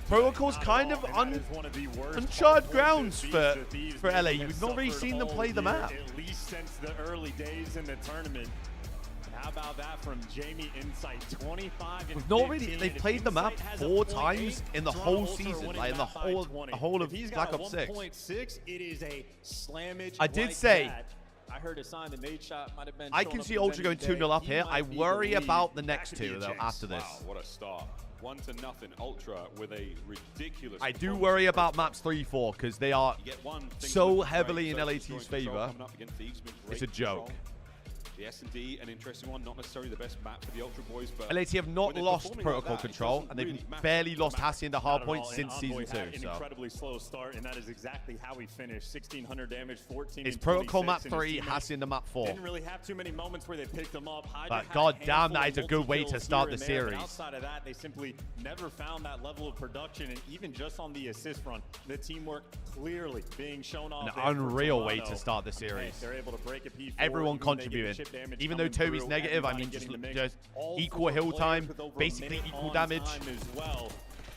Protocol's kind of uncharted grounds for LA. We've not really seen them play the map. At least since the early days in the tournament. How about that from Jamie Insight? 25 and We've not 15. really. They've played the map 4 times in the whole season, like in the whole of Black Ops 6. 1.6, it is a slammage. I did like say, that. I heard a sign the nade shot might have been. I can see Ultra going 2-0 up here. I worry about the next 2 though after this. Wow, what a start. 1-0 Ultra with a ridiculous. I do worry about maps 3-4 because they are so heavily in LAT's favor. It's a joke. The S&D, an interesting one, not necessarily the best map for the Ultra boys, but LAT have not lost protocol control, and they've barely lost Hassie into Hardpoint since Season 2. An So incredibly slow start, and that is exactly how we finished. 1,600 damage, 14. it's and protocol map 26, and 3, his Hassie into map 4. Didn't really have too many moments where they picked them up. But god damn, that is a good way to start the series. Outside of that, they simply never found that level of production, and even just on the assist front, the teamwork clearly being shown off. An unreal way to start the series. They're able to break a P4. Everyone contributing. Even though Toby's negative, I mean, just equal hill time, basically equal damage. As well.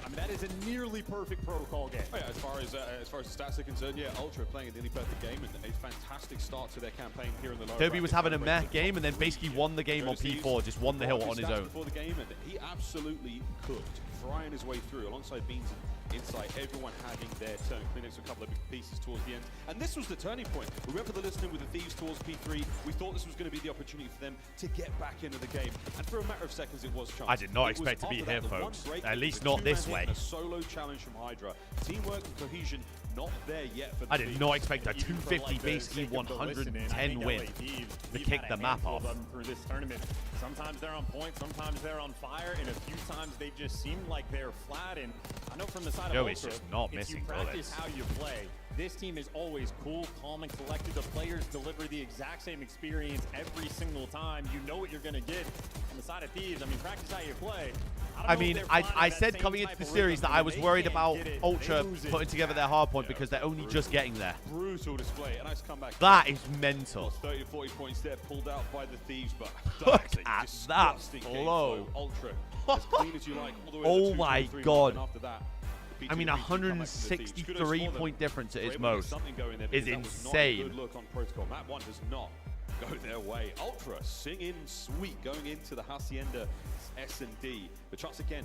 I mean, that is a nearly perfect protocol game. Oh yeah, as far as the stats are concerned, yeah, Ultra are playing a nearly perfect game and a fantastic start to their campaign here in the lower Toby was having a meh bracket. game and then basically won the game on P4, just won the hill on his own. Before the game, and he absolutely cooked, frying his way through alongside Beans and Insight. Everyone having their turn. Kleenex a couple of big pieces towards the end, and this was the turning point. We went for the listening with the Thieves towards P3. We thought this was going to be the opportunity for them to get back into the game, and for a matter of seconds, it was chance. I did not expect to be here, folks. At least not this way. A solo challenge from Hydra. Teamwork and cohesion not there yet for the I did Thieves. not expect a Even for, 250, like, the basically sake of the listening, I 110 think win LA Thieves, to we've kick had the a map handful off. of them through this tournament. Sometimes they're on point, sometimes they're on fire, and a few times they just seem like they're flat. And I know from the side Joe of is Ultra, just not if missing you practice bullets. how you play, this team is always cool, calm, and collected. The players deliver the exact same experience every single time. You know what you're going to get. On the side of Thieves, I mean, practice how you play. I mean, I said coming into the series that I was worried about Ultra putting together their hardpoint because they're only just getting there. Brutal display. A nice comeback. That is mental. 30 to 40 points there, pulled out by the Thieves, but Look that's a at that disgusting game flow. Ultra, as clean as you like, all the way to Oh the 2, my 3 God. mark, and after that, the I mean, P2 comeback from the Thieves. Kudos for 163 them. point difference at They its were able to get most something going there is because that was not a insane. good look on protocol. Map 1 does not go their way. Ultra singing sweet going into the Hacienda S&D. But once again,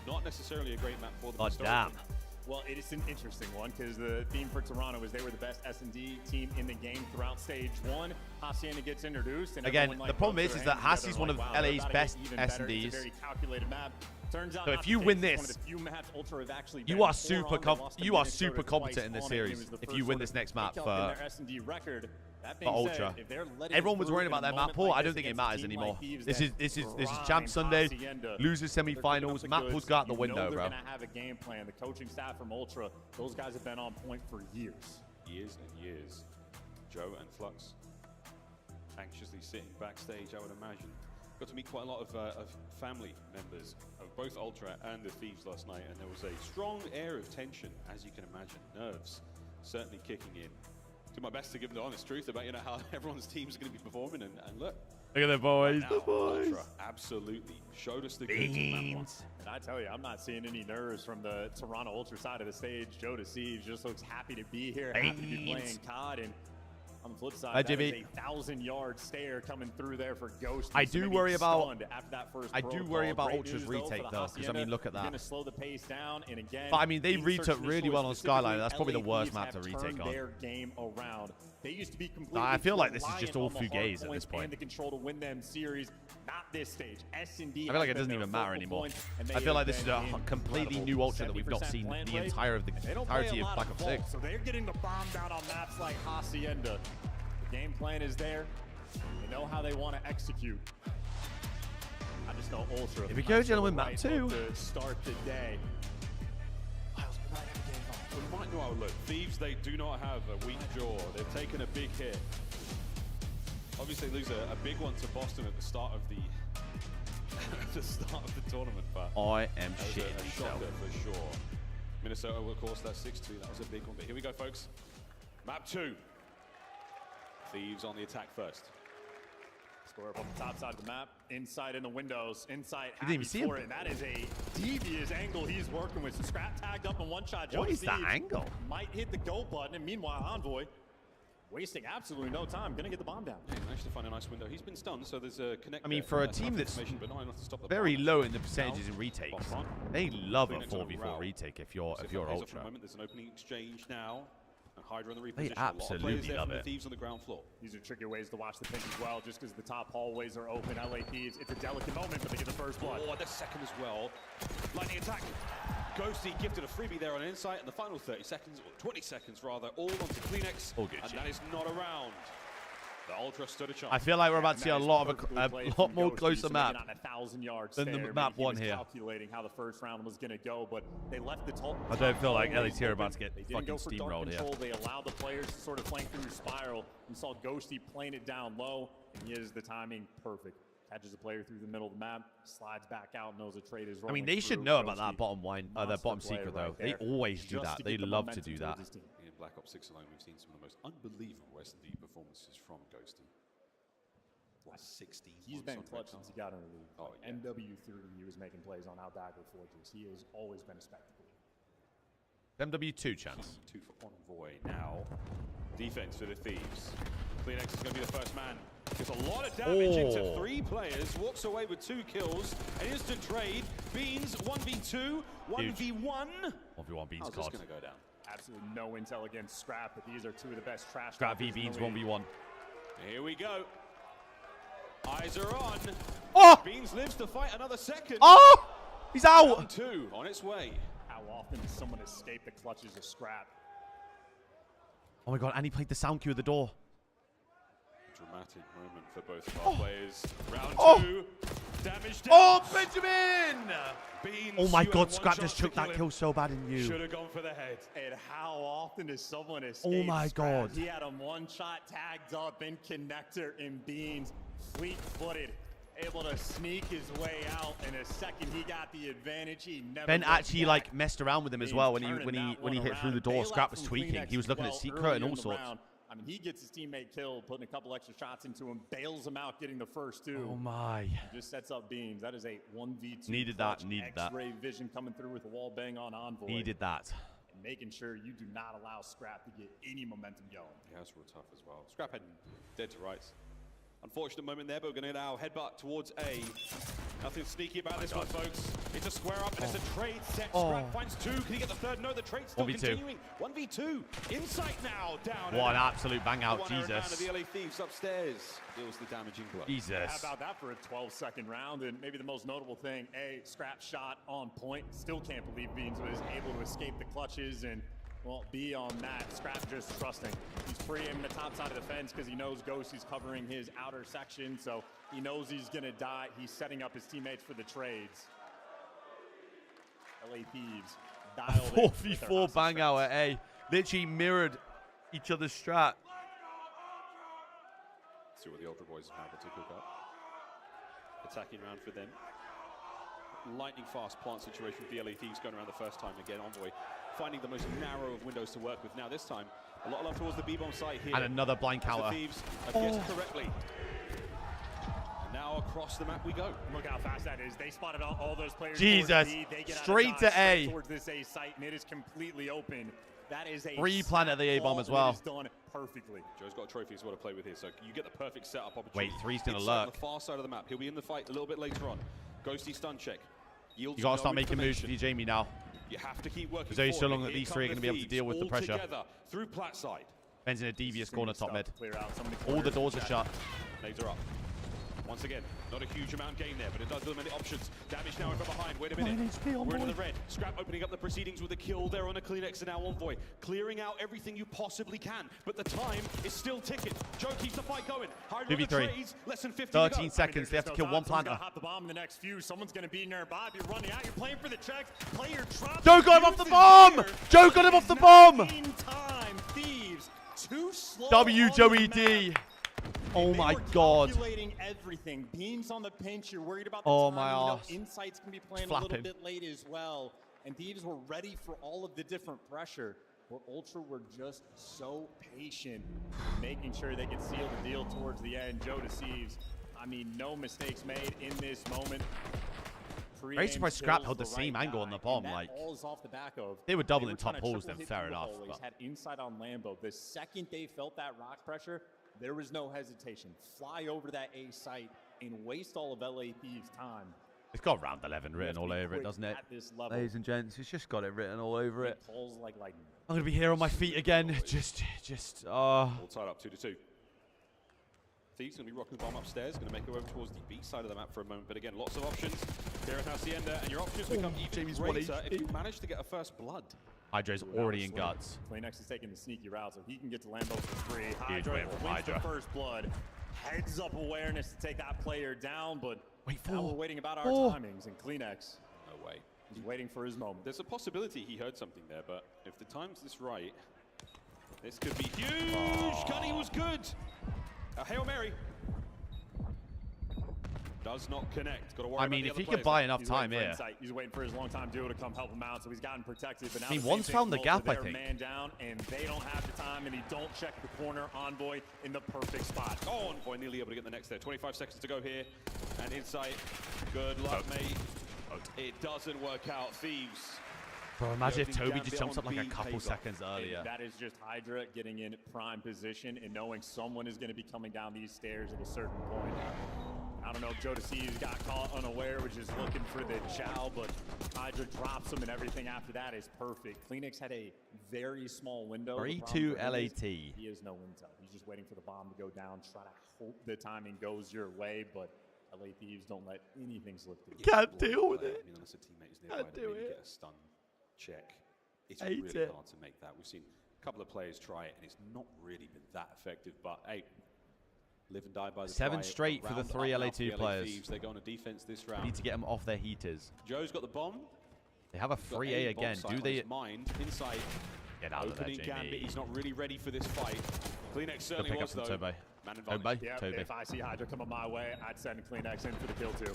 not necessarily a great map for them. God damn. Well, it is an interesting one because the theme for Toronto is they were the best S&D team in the game throughout stage 1. Hacienda gets introduced. And Again, everyone, the problem rubs is their that hands Haci's together one and of wow, they're LA's about to best get even better. S&Ds. It's a very calculated map. Turns out So not if the you case. win It's one this, of the few maps Ultra have actually you been are 4 super on. They lost to you are Minnesota super competent in twice this on it. It series was the if first you win sort this of next map hiccup in for their S&D record. That being Ultra. said, if they're letting Everyone was through worried in a about their map moment pool. like I don't this think it against a matters team anymore. like Thieves This that is grind Champ Sunday. Hacienda, Losers they're picking up semifinals. the Map goods. pool's got the You know window, they're bro. gonna have a game plan. The coaching staff from Ultra, those guys have been on point for years. Years and years. Joe and Flux anxiously sitting backstage, I would imagine. Got to meet quite a lot of family members of both Ultra and the Thieves last night, and there was a strong air of tension, as you can imagine. Nerves certainly kicking in. Do my best to give them the honest truth about how everyone's teams are going to be performing, and look. Look at the boys, Now, the boys. Ultra absolutely showed us the goods in map 1. And I tell you, I'm not seeing any nerves from the Toronto Ultra side of the stage. Joe DeSiege just looks happy to be here, happy to be playing COD. And on the flip side, that is Jimmy. a 1,000-yard stare coming through there for Ghost. I do worry about after that first I do protocol. worry about Great Ultra's news, though, retake for the though, because I Hacienda. mean, look at They're that. gonna slow the pace down, and again, But I mean, they being retook searched for really the well on specifically, Skyline. That's probably the LA worst Thieves map have to retake turned on. their game around. They used to be completely I feel like this is just all reliant on the fugazi at hard this points point. and the control to win them series. Not this stage. S&D. I feel like it doesn't even matter anymore. I feel like this is a completely new Ultra that we've not seen the entirety of Black Ops 6. So they're getting the bomb down on maps like Hacienda. The game plan is there. They know how they want to execute. I just know Ultra. Here we go, gentlemen, map 2. To start the day. We might know how look. Thieves, they do not have a weak jaw. They've taken a big hit. Obviously, lose a big one to Boston at the start of the tournament, but I am that was shitting a myself. shocker for sure. Minnesota, of course, that's 6-2. That was a big one. But here we go, folks. Map 2. Thieves on the attack first. Score up on the top side of the map, inside in the windows, inside didn't even happy see him. for it. And that is a devious angle he's working with. So Scrap tagged up in one shot. What Joe is that Siege angle? Might hit the go button, and meanwhile Envoy wasting absolutely no time, gonna get the bomb down. Yeah, he managed to find a nice window. He's been stunned, so there's a connect. I mean, there. for a That's team enough that's information, but not enough to stop the very bomb. low in the percentages in retakes, Box on. they love a Phoenix on a 4v4 route. retake if you're See if that pays off for Ultra. a moment. There's an opening exchange now. And Hydra on the They reposition. A lot of players absolutely there love from the it. Thieves on the ground floor. These are tricky ways to watch the pink as well, just because the top hallways are open. LA Thieves, it's a delicate moment, but they get the first blood. Oh, and the second as well. Lightning attack. Ghosty gifted a freebie there on Insight, and the final 30 seconds, or 20 seconds rather, all onto Kleenex. All good, and G. that is not around. The Ultra stood a chance. I feel like we're about to see a lot more closer map On a 1,000-yard than the stare. map He one was here. calculating how the first round was going to go, but they left the top. I don't feel like hallways LAT are about open. to get They didn't fucking go for dark steamrolled here. control. They allowed the players to sort of flank through spiral. We saw Ghosty playing it down low, and he is the timing perfect. Catches a player through the middle of the map, slides back out, knows a trade is rolling. I mean, they should through. know about Ghosty, that bottom line, their monster bottom play secret right though. They there, always do just that. to They get the love to momentum do towards that. his team. In Black Ops 6 alone, we've seen some of the most unbelievable S&D performances from Ghosty. What, 16 He's points been on clutch Red since he Card? got in the league. Oh, yeah. MW3, he was making plays on Aldagger Fortress. He has always been a spectacle. MW2 chance. 2 for Envoy now. Defense for the Thieves. Kleenex is going to be the first man. Gets a lot of damage into 3 players. Walks away with 2 kills. An instant trade. Beans 1v2, 1v1. 1v1 Beans How's this card. going to go down? Absolutely no intel against Scrap, but these are 2 of the best trash Scrap talkers V in the Beans league. 1v1. Here we go. Eyes are on. Oh! Beans lives to fight another second. Oh! He's out! Round 2 on its way. How often does someone escape the clutches of Scrap? Oh my god, and he played the sound cue at the door. Dramatic moment for both of our players. Round two. Damage down. Oh, Benjamin! Beans, Oh my you god, had Scrap one just chance to took that him. kill so bad in you. Should have gone for the head. And how often does someone escape? Oh my Scrap? god. He had him one shot tagged up in connector, and Beans fleet-footed, able to sneak his way out. In a second, he got the advantage. He never Ben looked actually back. like messed around with him as well when he Turning that one hit through around. the door. Bailout Scrap was from tweaking. Kleenex He was looking at well secret early and in all the sorts. round. I mean, he gets his teammate killed, putting a couple extra shots into him, bails him out, getting the first two. Oh my. Just sets up Beans. That is a 1v2. Needed that, clutch. needed that. X-ray vision coming through with a wall bang on Envoy. Needed that. And making sure you do not allow Scrap to get any momentum going. Yeah, that's real tough as well. Scrap had dead to rights. Unfortunate moment there, but we're going to now headbutt towards A. Nothing sneaky about this one, folks. It's a square up, and it's a trade set. Scrap finds two. Can he get the third? No, the trade's still 1v2. continuing. 1v2. Insight now, down. What an absolute bang out, One error down to Jesus. the LA Thieves upstairs. Deals the damaging blow. Jesus. How about that for a 12-second round? And maybe the most notable thing, A, Scrap shot on point. Still can't believe Beans was able to escape the clutches. And, well, B on that, Scrap just trusting. He's pre-aiming the top side of the fence because he knows Ghost is covering his outer section. So he knows he's going to die. He's setting up his teammates for the trades. LA Thieves dialed in with their 4v4 awesome bang strats. out at A. Literally mirrored each other's strat. See what the Ultra Boys have able to cook up. Attacking round for them. Lightning fast plant situation with the LA Thieves going around the first time again. Envoy finding the most narrow of windows to work with. Now this time, a lot of love towards the B-bomb site here. And another blind As the counter. Thieves have guessed correctly. And now across the map we go. Look how fast that is. They spotted all those players. Jesus. towards B. They get out of Straight dodge, to straight A. towards this A site, and it is completely open. That is a Replan at the A-bomb ball, as well. and it is done perfectly. Joe's got a trophy as well to play with here, so you get the perfect setup opportunity. Wait, three's gonna Inside on lurk. the far side of the map. He'll be in the fight a little bit later on. Ghosty stun check. Yields You gotta no start making moves with information. your Jamie now. You have to keep working. There's only so forward. long that Here these come three are the gonna be able to Thieves deal with the all pressure. together through plat side. Ben's in a devious corner top mid. Clear out some of the All the corners. doors are shut. Nades are up. Once again, not a huge amount gain there, but it does limit options. Damage now from behind. Wait a minute. 9 HP on We're into boy. the red. Scrap opening up the proceedings with a kill there on a Kleenex and now Envoy. Clearing out everything you possibly can, but the time is still ticking. Joe keeps the fight going. Hydra with the 2v3. trades. Less than 50 13 to go. seconds. They have to kill one Someone's planter. gonna hop the bomb in the next few. Someone's gonna be nearby. You're running out. You're playing for the checks. Player drops. Joe got him off the uses bomb! here. Joe got him off the bomb! In time, Thieves. Too slow. W on the Joey map. D. Oh They my were god. Calculating everything. Beans on the pinch. You're worried about the Oh time. my You know, arse. insights can be playing a Flapping. little bit late as well. And Thieves were ready for all of the different pressure. But Ultra were just so patient, making sure they could seal the deal towards the end. Joe deceives. I mean, no mistakes made in this moment. Very surprised Scrap held the same angle on the bomb, And that like, all is off the back of. they were doubling were trying top to holes, triple then hit fair through the enough, hole. He's but- had inside on Lambo. The second they felt that rock pressure, there was no hesitation. Fly over that A site and waste all of LA Thieves' time. It's got round 11 written have to all be over it, quick doesn't it? at this level. Ladies and gents, it's just got it written all over it. Pulls like lightning. I'm gonna be here on my feet again. All tied up 2-2. Thieves going to be rocking the bomb upstairs, going to make it over towards the B side of the map for a moment. But again, lots of options. Here at Hacienda, and your options become even Jamie's 1 greater if HP. you manage to get a first blood. Hydra's already in guts. Kleenex is taking the sneaky route, so he can get to Lambo for free. Huge Hydra win from wins Hydra. the first blood. Heads up awareness to take that player down, but Wait, now four. we're waiting about our Four. timings, and Kleenex No way. is waiting for his moment. There's a possibility he heard something there, but if the time's this right, this could be huge. Gunny was good. Hail Mary. Does not connect. Got to worry I about mean, the if other he could players. buy enough He's time waiting for here. insight. He's waiting for his longtime duo to come help him out, so he's gotten protected. But now I mean, the one's same found thing the from gap, I Ultra. They're think. Man down, and they don't have the time, and he don't check the corner. Envoy in the perfect spot. Oh, Envoy nearly able to get the next there. 25 seconds to go here. And Insight, good luck, mate. It doesn't work out. Thieves. Bro, imagine if Everything Toby down just there jumps on up like a B couple pays off. seconds And earlier. that is just Hydra getting in prime position and knowing someone is going to be coming down these stairs at a certain point. I don't know if Joe Deceives got caught unaware, which is looking for the chow, but Hydra drops him and everything after that is perfect. Kleenex had a very small window. The 3-2 problem for him is LAT. He has no intel. He's just waiting for the bomb to go down, try to hope the timing goes your way, but LA Thieves don't let anything slip through. Can't deal with I it. mean, unless a teammate is nearby Can't to do maybe it. get a stun check. It's Hate really it. hard to make that. We've seen A couple of players try it, and it's not really been that effective. But hey, live and die by the 7 try. straight for the Round 3 up now LA2 for the players. Thieves. They go on a defense this round. Need to get them off their heaters. Joe's got the bomb. They have a He's got free A bomb again. site Do on they his mind inside? get out of there, Opening gambit. Jamie? He's not really ready for this fight. Kleenex Good certainly pick up was from though. Toby. Man advantage. Toby. Yeah, Toby. if I see Hydra coming my way, I'd send Kleenex in for the kill too.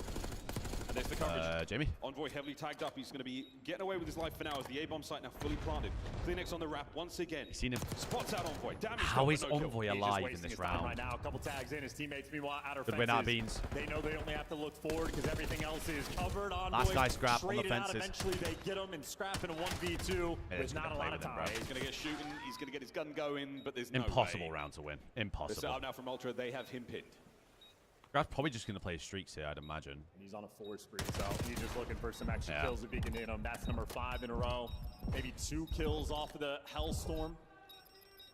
And there's the coverage. Jamie. Envoy heavily tagged up. He's going to be getting away with his life for now as the A-bomb site now fully planted. Kleenex on the wrap once again. Seen him. Spots out Envoy. Damn, he's How got is no kill. Envoy He's just alive in wasting this his time round? right now. A couple tags in. His teammates, meanwhile, outer Good fences. win out, Beans. They know they only have to look forward because everything else is covered. Envoy Last guy scrap on the traded out. fences. Eventually, they get him and scrap in a 1v2 Yeah, with not a lot of time. He's going to get shooting. He's going to get his gun going, but there's no Impossible way. round to win. The Impossible. setup now from Ultra. They have him pinned. Grab's probably just going to play streaks here, I'd imagine. And he's on a 4 spree, so he's just looking for some extra Yeah. kills if he can hit him. That's number 5 in a row. Maybe 2 kills off of the Hellstorm.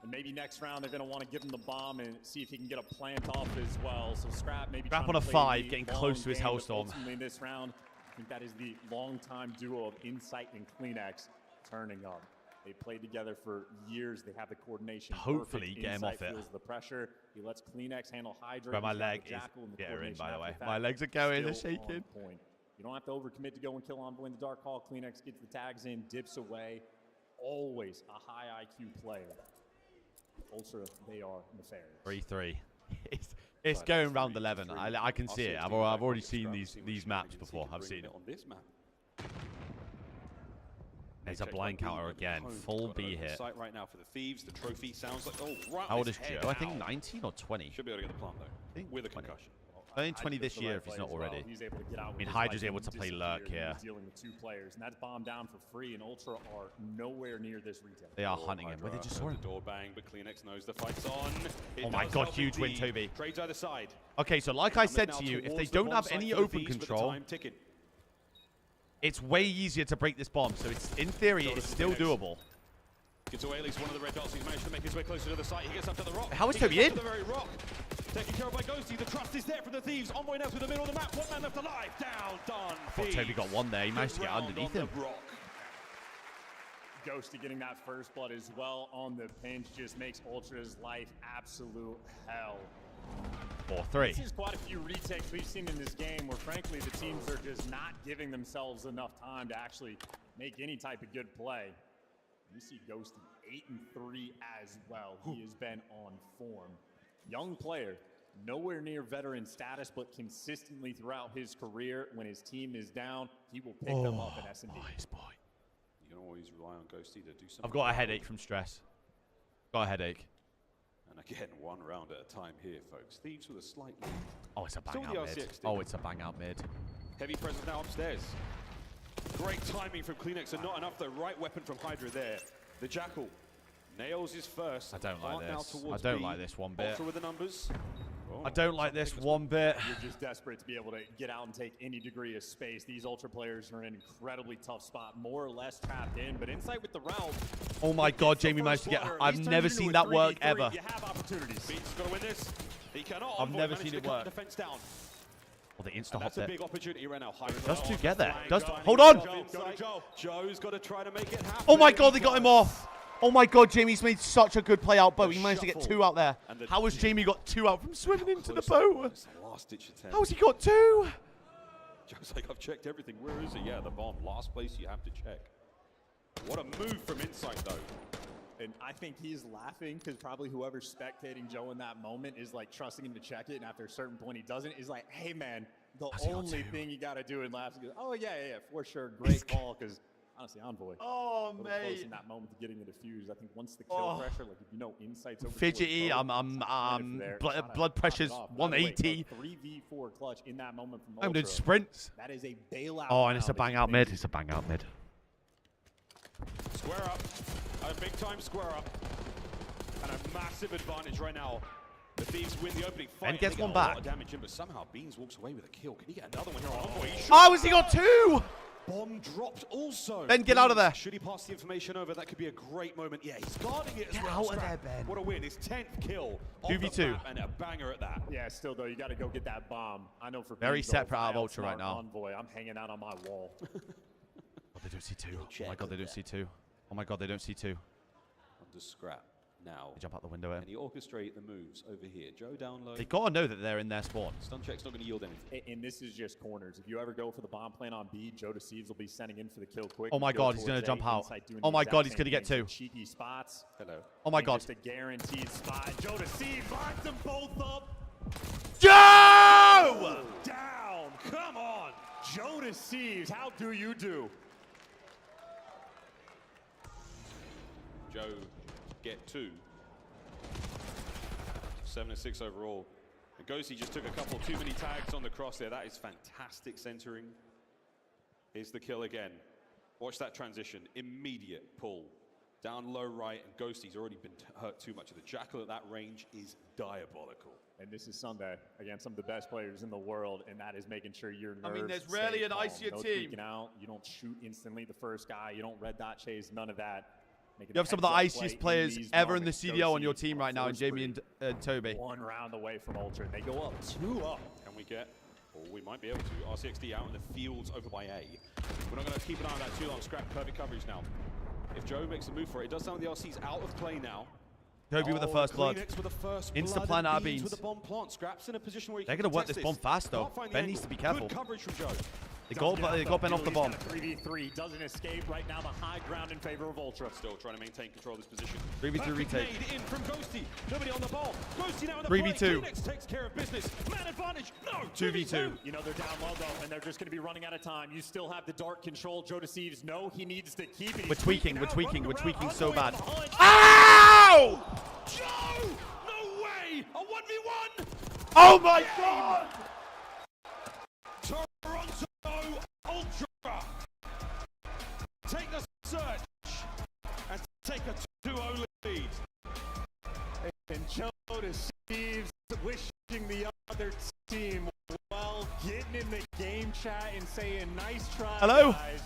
And maybe next round they're going to want to give him the bomb and see if he can get a plant off as well. So Scrap maybe Scrap trying on to a play 5, the getting long close to his game, but Hellstorm. Ultimately this round, I think that is the long-time duo of Insight and Kleenex turning up. They played together for years. They have the coordination. Hopefully perfect. get him Insight off it. feels the pressure. He lets Kleenex handle Hydra. Bro, my He's got leg the is Jackal and the getting in, coordination by the after way. that. My legs are going, they're Still on shaking. point. You don't have to overcommit to go and kill Envoy in the dark hall. Kleenex gets the tags in, dips away. Always a high IQ player. Ultra, they are nefarious. 3-3. It's going round 11. I can see it. I've already seen these maps before. I've seen it. On this map. There's a blind counter again. Full B hit. Site right now for the Thieves. The trophy sounds like right. How old his is head. Joe? I think Ow. 19 or 20. Should be able to get the plant though. think With a 20. concussion. I think 20 this the year right if he's play not as well. already. He's able to get out with I mean, his Hydra's life able and to play disappear. lurk here. He's dealing with 2 players, and that's bombed down for free, and Ultra are nowhere near this retail. They are hunting him. Where they just saw him. The door bang, but Kleenex knows the fight's on. It Oh my does God, help huge win, indeed. Toby. Trades either side. Okay, so like I And said now to you, if towards they the don't bomb have site any for the open Thieves, but the control, time ticking. it's way easier to break this bomb. So it's in theory, it's still doable. Gets away at least one of the red dots. He's managed to make his way closer to the site. He gets up to the rock. How is He Toby gets up in? to the very rock. Taken care of by Ghosty. The trust is there from the Thieves. Envoy now to the middle of the map. One man left alive. Down, done. I thought Toby got one there. He managed to get underneath him. Ghosty getting that first blood as well on the pinch just makes Ultra's life absolute hell. 4-3. This is quite a few retakes we've seen in this game where, frankly, the teams are just not giving themselves enough time to actually make any type of good play. You see Ghosty 8-3 as well. He has been on form. Young player, nowhere near veteran status, but consistently throughout his career, when his team is down, he will pick them up in S&D. Nice boy. You can always rely on Ghosty to do something. I've got a headache from stress. Got a headache. And again, one round at a time here, folks. Thieves with a slight lead. Oh, it's a bang Still out the mid. RCX Oh, it's a bang out mid. Heavy presence now upstairs. Great timing from Kleenex and not enough. The right weapon from Hydra there. The Jackal nails his first. I don't like Plant now this. I towards don't B. like this one bit. Ultra with the numbers. Oh, I don't like this one bit. You're just desperate to be able to get out and take any degree of space. These Ultra players are in an incredibly tough spot, more or less trapped in, but Insight with the route. Oh my God, Jamie managed to get. I've never seen that work ever. You have opportunities. Beats got to win this. He cannot. I've Envoy never managed seen to it cut work. the defense down. Oh, the insta And hop that's a there. big opportunity right now. Hydra Does on two the get there? flank. Does Joe, hold on. Joe. Joe's got to try to make it happen. Oh my God, they got him off. Oh my God, Jamie's made such a good play out boat. He managed to get 2 out there. How has Jamie got 2 out from swimming into the boat? It's a last-ditch attempt. How's he got 2? Joe's like, I've checked everything. Where is it? Yeah, the bomb. Last place you have to check. What a move from Insight, though. And I think he's laughing because probably whoever's spectating Joe in that moment is like trusting him to check it. And after a certain point, he doesn't. He's like, hey, man, the only thing you got to do and laughs. He goes, oh, yeah, for sure. Great call because honestly, Envoy. Oh, Close mate. in that moment to getting the defuse. I think once the kill pressure, like if you know Insight's over. Fidgety. Blood pressure's 180. 3v4 clutch in that moment from I'm doing Ultra. sprints. That is a bailout. Oh, and it's a round bang if out you mid. think It's a bang out mid. Square up. A big-time square up. And a massive advantage right now. The Thieves win the opening fight. Ben gets They get one a lot back. of damage in, but somehow Beans walks away with a kill. Can he get another one here on Envoy? Oh, has he got 2? Bomb dropped also. Ben, get out of there. Should he pass the information over? That could be a great moment. Yeah, he's guarding it as Get well. out of Scrap. there, Ben. What a win. His 10th kill. off 2v2. the map, and a banger at that. Yeah, still though, you got to go get that bomb. I know for Very Beans, separate though, out of I Ultra right outsmart now. Envoy, I'm hanging out on my wall. Oh, they don't see 2. Oh my God, they don't see 2. Oh my God, they don't see 2. the scrap now. They jump out the window here. And he orchestrate the moves over here. Joe down low. They got to know that they're in their spawn. Stun check's not going to yield anything. And this is just corners. If you ever go for the bomb plan on B, Joe Deceives will be sending in for the kill quick. Oh my God, he's going to jump out. Oh my God, he's going to get 2. Cheeky spots. Hello. Oh my God. Just a guaranteed spot. Joe Deceives lines them both up. Joe! Down. Come on. Joe Deceives. How do you do? Joe get 2. 7-6 overall. And Ghosty just took a couple too many tags on the cross there. That is fantastic centering. Here's the kill again. Watch that transition. Immediate pull. Down low right, and Ghosty's already been hurt too much. The Jackal at that range is diabolical. And this is Sunday against some of the best players in the world, and that is making sure your nerves I mean, there's rarely an icier no team. Freaking out. You don't shoot instantly the first guy. You don't red dot chase. None of that. You have some of the iciest players ever in the CDL on your team right now, in Jamie and Toby. 1 round away from Ultra. They go up 2-up. Can we get, or we might be able to, RCXD out in the fields over by A. We're not going to keep an eye on that too long. Scrap perfect coverage now. If Joe makes a move for it, it does sound like the RC's out of play now. Toby with the first blood. With the first Insta plant out of beans. beans. With the bomb plant. Scraps in a position where he They're can going to work contest this bomb fast though. Ben needs to be careful. Good coverage from Joe. They got Ben off the bomb. 3v3 doesn't escape right now. The high ground in favor of Ultra. Still trying to maintain control of this position. 3v2 retake. In from Ghosty. Nobody on the ball. Ghosty now in the 3v2. play. Kleenex takes care of business. Man advantage. No. 2v2. You know they're down low though, and they're just going to be running out of time. You still have the dark control. Joe Deceives. No, he needs to keep it. We're tweaking so bad. Ow! Joe! No way! A 1v1! Oh my God! Toronto Ultra take the search and take a 2-0 lead. And Joe Deceives wishing the other team well, getting in the game chat and saying nice try. Hello? Guys.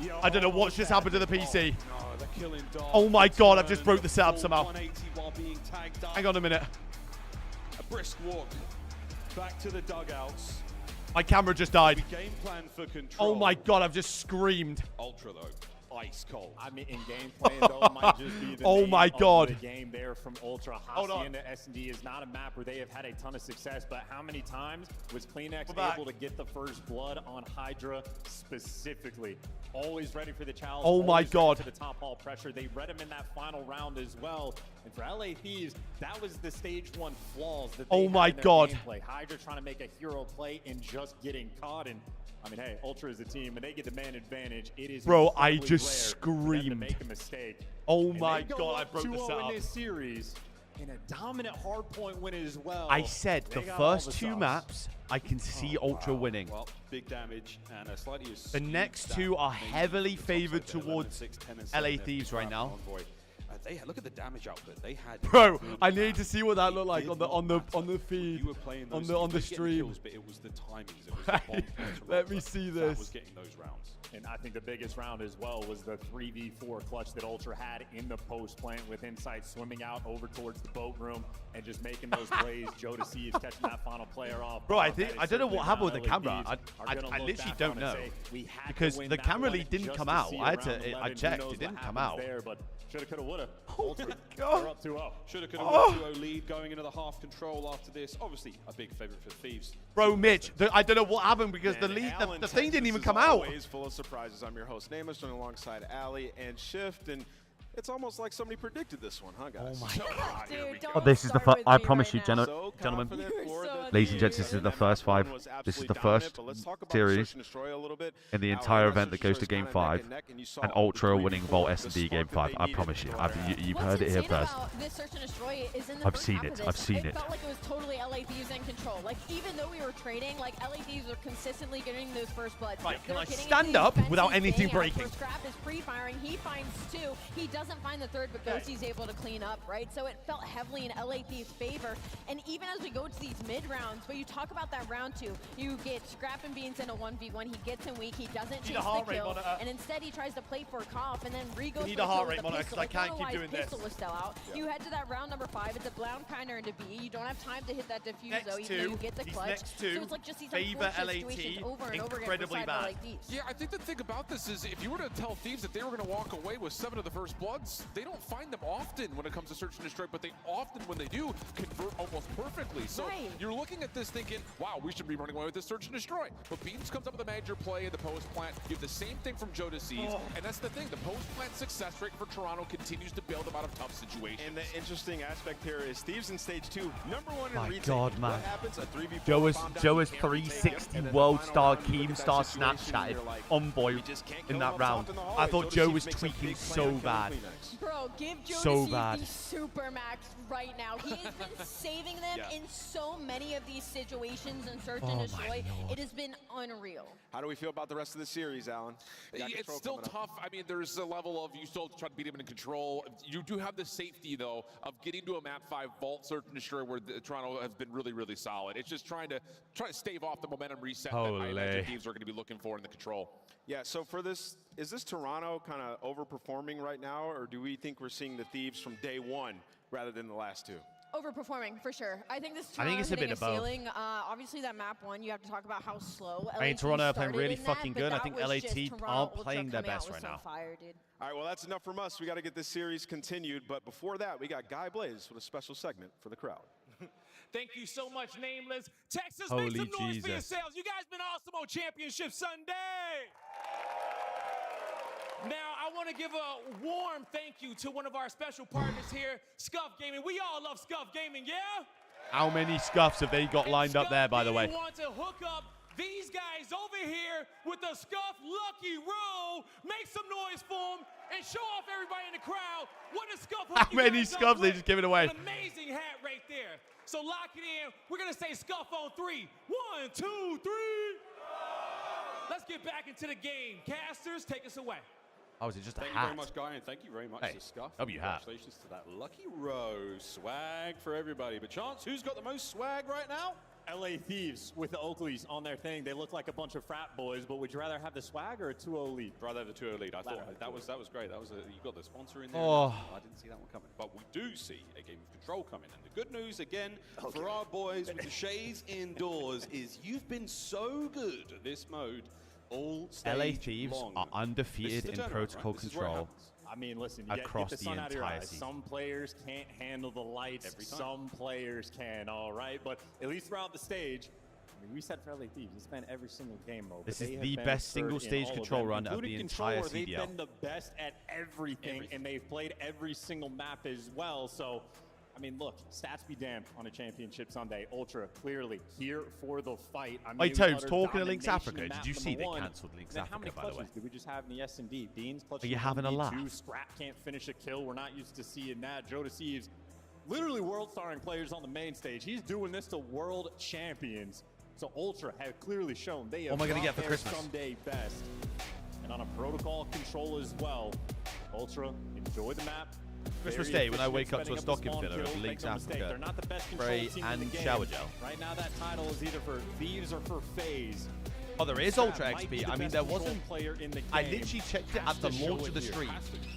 Yo, I don't know what just happened to the PC. No, the killing dog. Oh my God, I've just broke the setup somehow. 180 while being tagged up. Hang on a minute. A brisk walk back to the dugouts. My camera just died. Game plan for control. Oh my God, I've just screamed. Ultra though. Ice cold. I mean, in game plan though, might just be the Oh name my of God. the game there from Ultra. Hacienda S&D is not a map where they have had a ton of success, but how many times was Kleenex able to get the first blood on Hydra specifically? Always ready for the challenge. Oh my God. For the top hall pressure. They read him in that final round as well. And for LA Thieves, that was the stage 1 flaws that they Oh my had in their God. gameplay. Hydra trying to make a hero play and just getting caught. And I mean, hey, Ultra is a team, and they get the man advantage. It is Bro, I incredibly just rare for them to screamed. make a mistake. Oh And my they go God, I up broke the 2-0 setup. in this series, in a dominant hardpoint win as well. I said the They got all first the 2 sauce. maps, I can see Ultra winning. Well, big damage and a slightly. The next 2 are heavily favored towards LA Thieves right now. They look at the damage output they had. Bro, I need to see what that looked like on the feed, You were playing those, on the you were getting stream. kills, but it was the timings. It was the bomb points from Let Ultra me see that this. was getting those rounds. And I think the biggest round as well was the 3v4 clutch that Ultra had in the post plant with Insight swimming out over towards the boat room and just making those plays. Joe Deceives catching that final player off. Bro, I That is don't know what certainly happened with the how camera. LA Thieves are gonna I look literally back don't on and know. say, "We had to Because win the that camera one lead didn't just come to out. see I had around to- 11. I Who checked, knows it didn't what come happens out. there, but shoulda, coulda, woulda. Oh Ultra, my God. they're up 2-0. Shoulda, coulda, Oh. woulda 2-0 lead going into the half control after this. Obviously, a big favorite for Thieves. Bro, Mitch, I don't know what happened because the And lead, Alan, the thing didn't even Texas come is out. Always full of surprises. I'm your host, Namus, joined alongside Ali and Shift, and it's almost like somebody predicted this one, huh, guys? Oh my God. Dude, Oh, this is the first. I promise you, gentlemen. So Gentlemen, confident for the ladies and team. gents, this is the first 5. Was This is absolutely the dominant, first but let's talk about series Search and Destroy a little bit. in the Our entire Search event that and goes to Destroy Game is kinda neck 5. and neck, and you saw And the Ultra 3v4, winning Vault the S&D spark Game that 5. they I needed promise you. to go You've What's heard it here insane first. about this search and destroy is in the I've first seen half it. of this, I've seen it it. felt like it was totally LA Thieves in control. Like, even though we were trading, like, LA Thieves were consistently getting those first bloods. Right, They can were I getting stand into up these without fences, anything staying out. breaking? For Scrap is pre-firing. He finds 2. He doesn't find the 3rd, but Ghosty's able to clean up, right? So it felt heavily in LA Thieves' favor. And even as we go to these mid-rounds, but you talk about that round 2, you get Scrap and Beans in a 1v1. He gets him weak. He doesn't chase the heart rate kill. monitor. And instead, he tries to play for a cough, and then Re goes need for a the heart kill rate with the monitor, pistol. 'cause I can't keep Otherwise, doing this. pistol was still out. You head to that round number 5. It's a blound kinder into B. You don't have time to hit that diffuse, Next though, even though you get the these clutch. next 2 so it's like just these favor unfortunate LAT situations over and over again incredibly for bad. Thieves. Yeah, I think the thing about this is if you were to tell Thieves that they were going to walk away with 7 of the first blood, squads, they don't find them often when it comes to search and destroy, but they often, when they do, convert almost perfectly. So you're looking at this thinking, wow, we should be running away with this search and destroy. But Beams comes up with a major play in the post plant. You have the same thing from Joe Deceives, and that's the thing. The post plant success rate for Toronto continues to bail them out of tough situations. And the interesting aspect here is Thieves in stage 2, #1 in My retake. God, man. What happens? A 3v4 Joe was 360 World Star Keemstar Snapchatted on Boy in that round. I thought Joe was tweaking so bad. Bro, give Joe So the bad. super max right now. He has been saving them in so many of these situations in Search and Destroy. It has been unreal. How do we feel about the rest of the series, Alan? It's still tough. I mean, there's a level of you still try to beat him in control. You do have the safety, though, of getting to a map 5 vault search and destroy where Toronto has been really, really solid. It's just trying to stave off the momentum reset that I imagine teams are going to be looking for in the control. Yeah, so for this, is this Toronto kind of overperforming right now, or do we think we're seeing the Thieves from day one rather than the last 2? Overperforming, for sure. I think this I think it's a bit of both. ceiling. Obviously, that map 1, you have to talk about how slow I mean, Toronto are playing really fucking good. I I think LAT aren't playing their best right now. Fire, dude. All right, well, that's enough from us. We got to get this series continued, but before that, we got Guy Blaze with a special segment for the crowd. Thank you so much, Nameless. Texas, Holy make some noise Jesus. for yourselves. You guys been awesome on Championship Sunday. Now, I want to give a warm thank you to one of our special partners here, Scuff Gaming. We all love Scuff Gaming, yeah? How many scuffs have they got lined up there, by the way? We want to hook up these guys over here with the Scuff Lucky Roll. Make some noise for them and show off everybody in the crowd what a Scuff How many scuffs they just giving away? An amazing hat right there. So lock it in. We're going to say Scuff on 3. 1, 2, 3. Let's get back into the game. Casters, take us away. Oh, is it just a Thank hat? you very much, Guy, and thank you very much to Scuff. W hat. Congratulations to that Lucky Rose. Swag for everybody. But Chance, who's got the most swag right now? LA Thieves with the Oakleys on their thing. They look like a bunch of frat boys, but would you rather have the swag or a 2-0 lead? I'd rather have the 2-0 lead. I thought that was great. That was you got the sponsor in there. Oh. I didn't see that one coming. But we do see a game of control coming. And the good news, again, for our boys with the shades indoors is you've been so good at this mode all stage LA Thieves long. are undefeated in protocol control. I mean, listen, you across get the the sun out of your entire eyes. season. Some players can't handle the lights. Some players can, all right? But at least throughout the stage, I mean, we said for LA Thieves, it's been every single game mode. This is the best single stage control run of the entire CDL. They've been the best at everything, and they've played every single map as well. So, I mean, look, stats be damned on a championship Sunday. Ultra clearly here for the fight. I mean, Hey, Tobes, talking of Links Africa, did you see they cancelled Links Africa, how many by the way? clutches did we just have in the S&D? Beans clutching. Are you having a laugh? Scrap can't finish a kill. We're not used to seeing that. Joe Deceives, literally world starring players on the main stage. He's doing this to world champions. So Ultra have clearly shown they have What am I gonna get for their Christmas? someday best. And on a protocol control as well. Ultra, enjoy the map. Christmas Very Day, when I efficient wake up to a setting stocking spawn filler of kills. Links Make no mistake, Africa, they're not the best control spray team in and the game. shower gel. Right now, that title is either for Thieves or for FaZe. Oh, there is Scrap Ultra might be XP. the I mean, best there control wasn't. player in the I game. literally checked it Has at the to show launch of the it here. stream.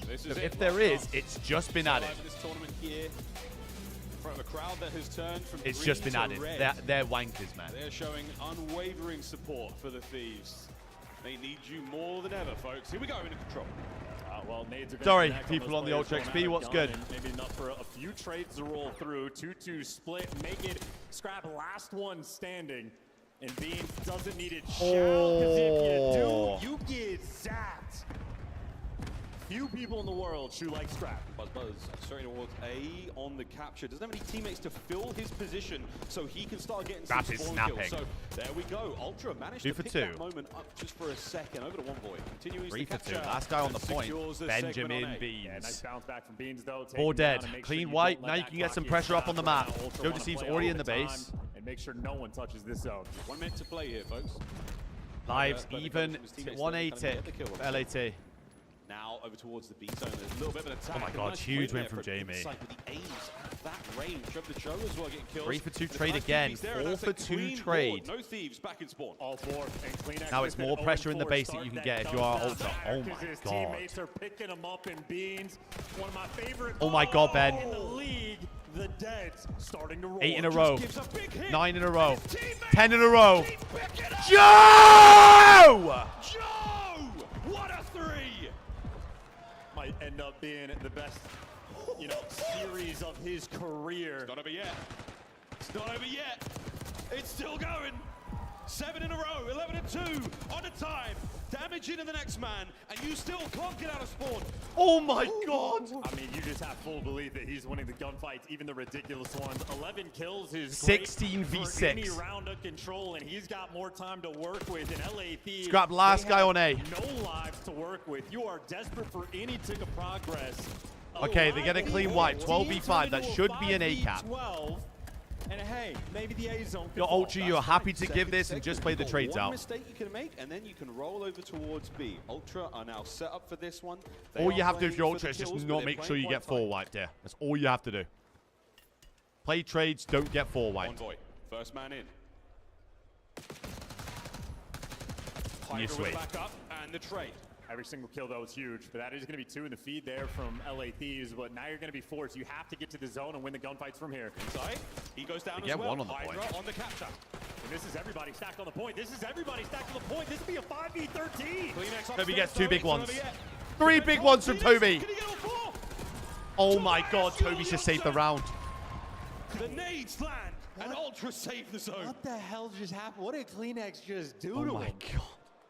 This So is if it. there Last is, chance. it's just been added. This tournament here, in front of a crowd that has turned from It's green just been to added. red. They're wankers, man. They're showing unwavering support for the Thieves. They need you more than ever, folks. Here we go into control. Well, nades are gonna Sorry, connect people those on the players Ultra going XP, out of what's gun, good? and maybe enough for a few trades to roll through. 2-2 split, make it Scrap last one standing. And Beans doesn't need it shout, because if you do, you get zapped. Few people in the world shoot like Scrap. Buzz straight towards A on the capture. Doesn't have any teammates to fill his position so he can start getting some Scrap is spawn snapping. kills. So there we go. Ultra managed 2 to for pick 2. that moment up just for a second. Over to one boy. Continuing 3 to for 2. capture. Last guy on the point. Secures the segment on Benjamin A. Beans. Yeah, nice bounce back from Beans, though. Take Four him down dead. and make Clean sure you wipe. don't let Now you that can get clock some get pressure up stopped. on the Right map. now, Ultra Joe wanna Deceives play already all in the time base. And make sure no one touches this zone. 1 minute to play here, folks. Lives But the even. coach and his teammates 180 don't get the kill. for LAT. Now over towards the B zone. There's a little bit of an attack. Oh my and God, nice huge win there from for Jamie. Insight with the aims at that range of the Joe as well, getting kills. 3 for 2 And trade nice again. TPs there, and 4 that's for a 2 clean trade. board. No Thieves back in spawn. All 4 and Kleenex Now it's with more an pressure in the 0-4 base that start you can get if you comes are out Ultra. back Oh 'cause my his God. teammates are picking him up in Beans. One of my favorite. Oh my God, Ben. In the league, the Deads starting to roll. 8 in a Just row. gives a big hit. 9 in a row. His teammates 10 in a row. keep picking up. Joe! Joe! What a 3! And end up being the best, you know, series of his career. It's not over yet. It's not over yet. It's still going. 7 in a row, 11 and 2 on a time. Damage into the next man, and you still can't get out of spawn. Oh my God. I mean, you just have full belief that he's winning the gunfights, even the ridiculous ones. 11 kills is 16 v great 6. for any round of control, and he's got more time to work with. In LA Thieves, Scrap last they guy have on A. No lives to work with. You are desperate for any tick of progress. Okay, they get a clean wipe. 12v5. That should be an A cap. 12. And hey, maybe the A zone. You're Ultra, you're happy to give this and just play the trades out. One mistake you can make, and then you can roll over towards B. Ultra are now set up for this one. All you have to do if you're Ultra is just not make sure you get 4 wiped here. That's all you have to do. Play trades, don't get 4 wiped. Envoy, first man in. You're sweet. Back up, and the trade. Every single kill, though, is huge. But that is going to be 2 in the feed there from LA Thieves. But now you're going to be forced. You have to get to the zone and win the gunfights from here. Inside, he goes down They as get well. one on the Hydra point. on the capture. And this is everybody stacked on the point. This is everybody stacked on the point. This would be a 5v13. Toby gets 2 big ones. 3 big ones from Toby. Oh my God, Toby's just saved the round. The nades land, and Ultra save the zone. What the hell just happened? What did Kleenex just do Oh to my him? God.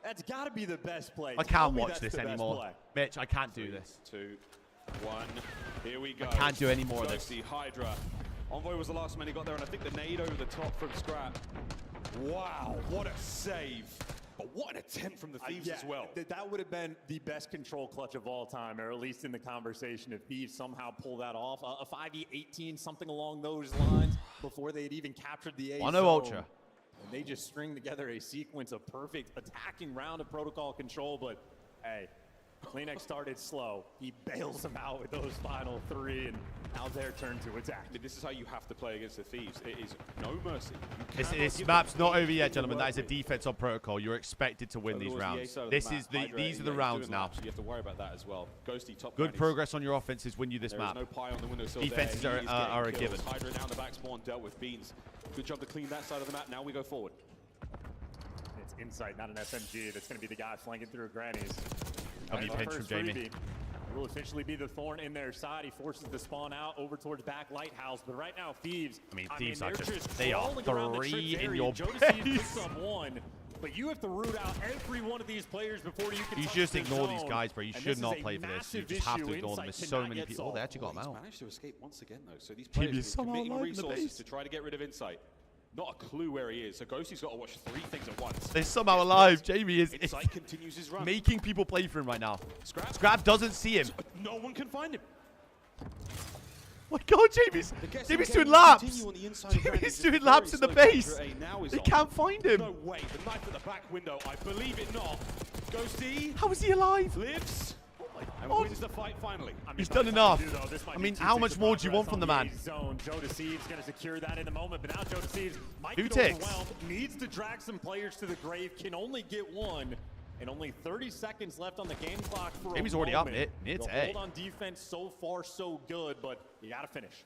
That's got to be the best play. I Tell can't me watch that's this the best anymore. play. Mitch, I can't do this. 2, 1. Here we go. I can't do any more of this. Ghosty, Hydra. Envoy was the last man he got there, and I think the nade over the top from Scrap. Wow, what a save. But what an attempt from the Thieves as well. That would have been the best control clutch of all time, or at least in the conversation, if Thieves somehow pull that off. A 5v18, something along those lines, before they'd even captured the A zone. 1-0 Ultra. And they just string together a sequence of perfect attacking round of protocol control, but hey, Kleenex started slow. He bails them out with those final 3, and now their turn to attack. This is how you have to play against the Thieves. It is no mercy. This map's not over yet, gentlemen. That is a defense on protocol. You're expected to win these rounds. These are the rounds now. You have to worry about that as well. Ghosty, top Good progress on your offenses win you this map. No pie on the windowsill. Defenses are a given. Hydra down the back spawn, dealt with Beans. Good job to clean that side of the map. Now we go forward. It's Insight, not an SMG. That's going to be the guy flanking through Grannies. W pinch from Jamie. Will officially be the thorn in their side. He forces the spawn out over towards back Lighthouse. But right now, Thieves. Thieves are just, they are 3 in your face. Picks up 1, but you have to root out every one of these players before you can. You just ignore these guys, bro. You should not play for this. You just have to ignore them. There's so many people. Oh, they actually got him out. Managed to escape once again, though. So these players are committing resources to try to get rid of Insight. Not a clue where he is. So Ghosty's got to watch 3 things at once. They're somehow alive. Jamie is Insight continues his run. Making people play for him right now. Scrap doesn't see him. No one can find him. Oh my God, Jamie's doing laps. Jamie's doing laps in the base. They can't find him. No way. The knife at the back window. I believe it not. Ghosty. How is he alive? Lives. And wins the fight finally. He's done enough. I mean, how much more do you want from the man? Zone. Joe Deceives going to secure that in a moment, but now Joe Deceives might Who get takes? overwhelmed, needs to drag some players to the grave, can only get 1, and only 30 seconds left on the game clock for Jamie's a already up moment. it. It's The A. hold on defense so far so good, but you got to finish.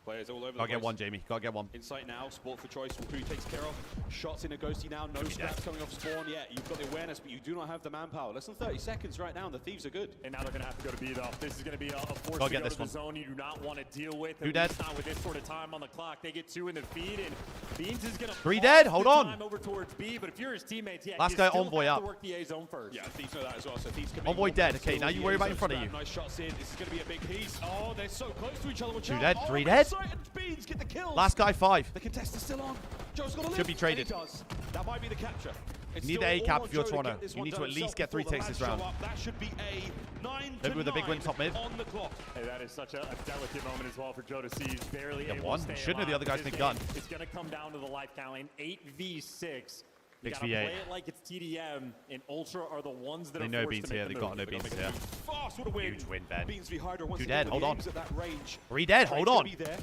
Players all over the Gotta get place. 1, Jamie. Gotta get 1. Insight now, sport for choice, who he takes care of. Shots in a Ghosty now, no scraps coming off spawn. Yeah, you've got the awareness, but you do not have the manpower. Less than 30 seconds right now, and the Thieves are good. And now they're going to have to go to B, though. This is going to be a force Gotta to get go this to the one. zone you do not want to deal with. Who At dead? least not with this sort of time on the clock. They get 2 in the feed, and Beans is going to 3 dead. Hold on. time over towards B, but if you're his teammates, yeah, Last you guy still Envoy have up. to work the A zone first. Yeah, Thieves know that as well, so Thieves can Envoy dead. Okay, now you worry about in front of you. Nice shots in. This is going to be a big piece. Oh, they're so close to each other. 2 dead. 3 dead. Beans get the kills. Last guy 5. The contest is still on. Joe's got to live. Should be traded. And he does. That might be the capture. It's You need still the A cap all if you're on Joe to Toronto. get this You one need to done at least himself get 3 before the takes this lads show round. up. That should be a 9 Maybe with a big win top mid. on the clock. Hey, that is such a delicate moment as well for Joe Deceives. Barely Yeah, able one. to stay Shouldn't have the alive. other guys This been game gun. It's going to come down to the life counting. 8v6. You 6v8. gotta play it like it's TDM, and Ultra are the ones that They are know forced Beans to make here. the They've got move. no Beans here. Fast, what a win. Huge win, Ben. Beans v Hydra once 2 again dead. with Hold the on. aims at that range. 3 dead. Hold Trade's on. gonna be there.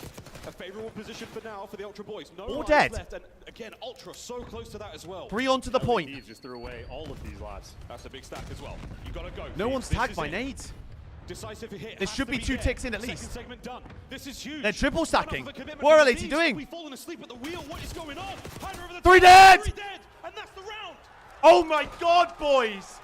A favorable position for now for the Ultra boys. No All lives dead. left, and again, Ultra so close to that as well. 3 onto the point. Thieves just threw away all of these lives. That's a big stack as well. You gotta go. No Thieves. one's This tagged is by it. nades. Decisive hit. There has should to be 2 there. ticks in at Second least. segment done. This is huge. They're triple stacking. Enough of a commitment What from are the Lady Thieves. doing? We've fallen asleep at the wheel. What is going on? Hydra over the 3 top. dead. 3 dead. And that's the round. Oh my God, boys.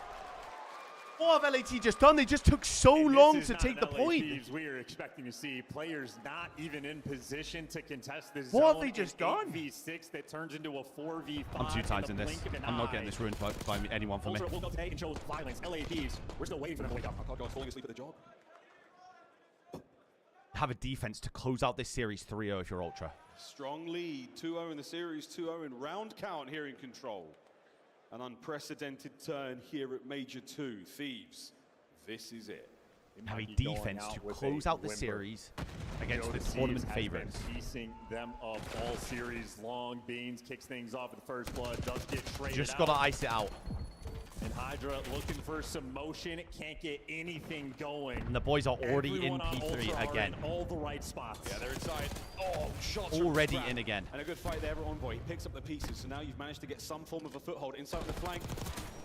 What have LAT just done? They just took so long to take the point. We are expecting to see players not even in position to contest this. What have they just done? V6 that turns into a 4v5. I'm too tight in this. I'm not getting this ruined by anyone for me. Ultra woke up today and chose violence. LA Thieves, we're still waiting for them to wake up. Our guys falling asleep at the job. Have a defense to close out this series 3-0 if you're Ultra. Strong lead, 2-0 in the series, 2-0 in round count here in control. An unprecedented turn here at Major 2. Thieves, this is it. Have a defense to close out the series against the tournament favorites. Piecing them up all series long. Beans kicks things off at the first blood. Does get traded Just got to ice it out. And Hydra looking for some motion. Can't get anything going. And the boys are already in P3 again. In all the right spots. Yeah, they're inside. Oh, shots already in again. And a good fight there for Envoy. He picks up the pieces. So now you've managed to get some form of a foothold inside the flank.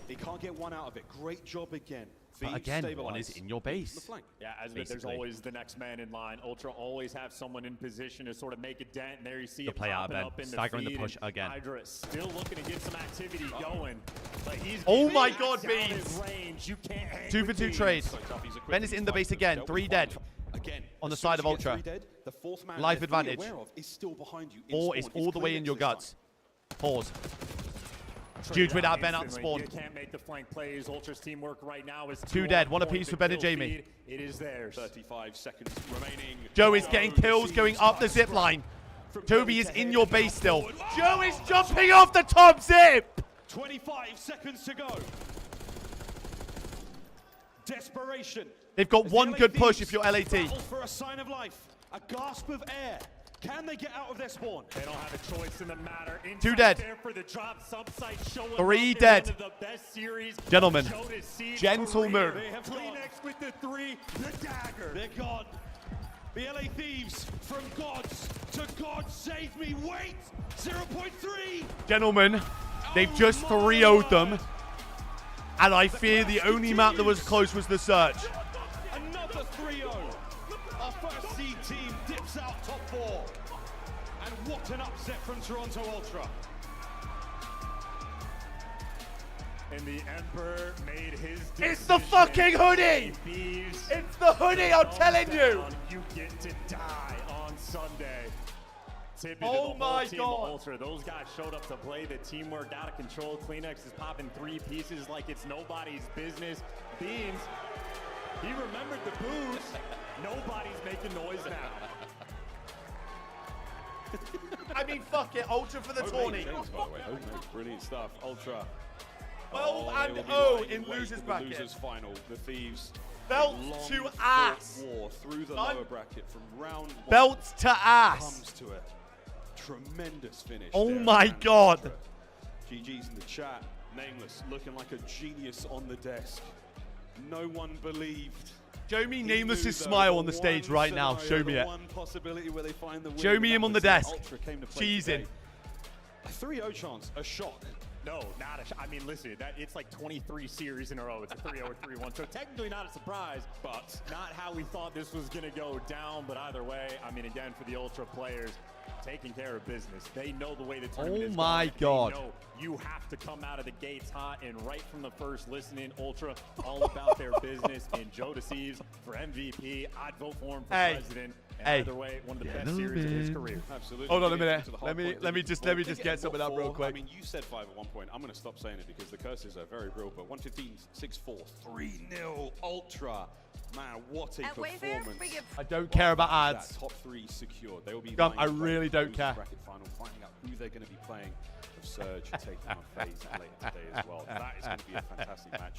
He can't get one out of it. Great job again. But again, one is in your base. The flank. Yeah, as there's always the next man in line. Ultra always have someone in position to sort of make a dent. And there you see The it play out popping of up Ben, in staggering the feed, push again. Hydra still looking to get some activity going. But he's Oh my getting God, down at Beans. range. You can't hang 2 for with 2 Beans. trade. So tough, he's a quick Ben is in the base again. 3 dead. Again, On the as soon side as of you get Ultra. 3 dead, the fourth man Life they're fully advantage. aware of is still behind you. Or in it's spawn. all the way in clear your this time. guts. Pause. Trade Huge out without Ben out the instantly. spawn. You can't make the flank plays. Ultra's teamwork right now is 2 dead. 1 on apiece point. for Ben The and kill Jamie. feed, It is theirs. 35 seconds remaining. Joe is getting kills going up the zip line. Toby is in your base still. Joe is jumping off the top zip. 25 seconds to go. Desperation. They've got As one the good LA push Thieves if you're LAT. battle for a sign of life. A gasp of air. Can they get out of their spawn? They don't have a choice in the matter. 2 dead. There for the drop. Subsite showing 3 up in dead. one of the best series. Gentlemen, Joe to see gentlemen. They have Kleenex with the 3, the dagger. They're gone. The LA Thieves from gods to God save me. Wait. 0.3. Gentlemen, they've just 3-0'd them. And I fear the only map that was close was the search. Another 3-0. Our first seed team dips out top 4. And what an upset from Toronto Ultra. And the Emperor made his decision. It's the fucking hoodie! Thieves, It's the hoodie, I'm telling you! you get to die on Sunday. Tip it Oh to the whole my team God. of Ultra. Those guys showed up to play. The teamwork out of control. Kleenex is popping 3 pieces like it's nobody's business. Beans, he remembered the booze. Nobody's making noise now. I mean, fuck it, Ultra for the tourney. James, by the way. Homemade, brilliant stuff. Ultra. 12 they and will 0 be lying in wait losers for the bracket. losers final. The Thieves. Belt long to fought ass. War through the Son. lower bracket from round 1. Belt to ass. Comes to it. Tremendous finish. Oh there my from God. Ultra. GG's in the chat. Nameless looking like a genius on the desk. No one believed. Show me He Nameless's knew, though, smile the on the stage one right now. scenario, Show me the it. one possibility where they find the win, Show me but him that on the was where desk. Ultra came to play Cheesing. today. A 3-0 chance, a shock. No, not a I mean, listen, it's like 23 series in a row. It's a 3-0 or 3-1. So technically not a surprise, but not how we thought this was going to go down. But either way, I mean, again, for the Ultra players, taking care of business. They know the way the tournament is my going. God. They know you have to come out of the gates hot, and right from the first listening, Ultra, all about their business. And Joe Deceives for MVP. I'd vote for him for president. And either way, one of the best series of his career. Absolutely. Hold on a Getting minute. to the Let me Hardpoint just didn't get get something what up real for? quick. I mean, you said 5 at one point. I'm going to stop saying it because the curses are very real. But 115-6-4, 3-0 Ultra. Man, what a performance. I don't care about That ads. top 3 secured. They will be Gum, lying I in wait really for the don't care. bracket final, finding out who they're going to be playing. Of Surge taking on FaZe later today as well. That is going to be a fantastic match.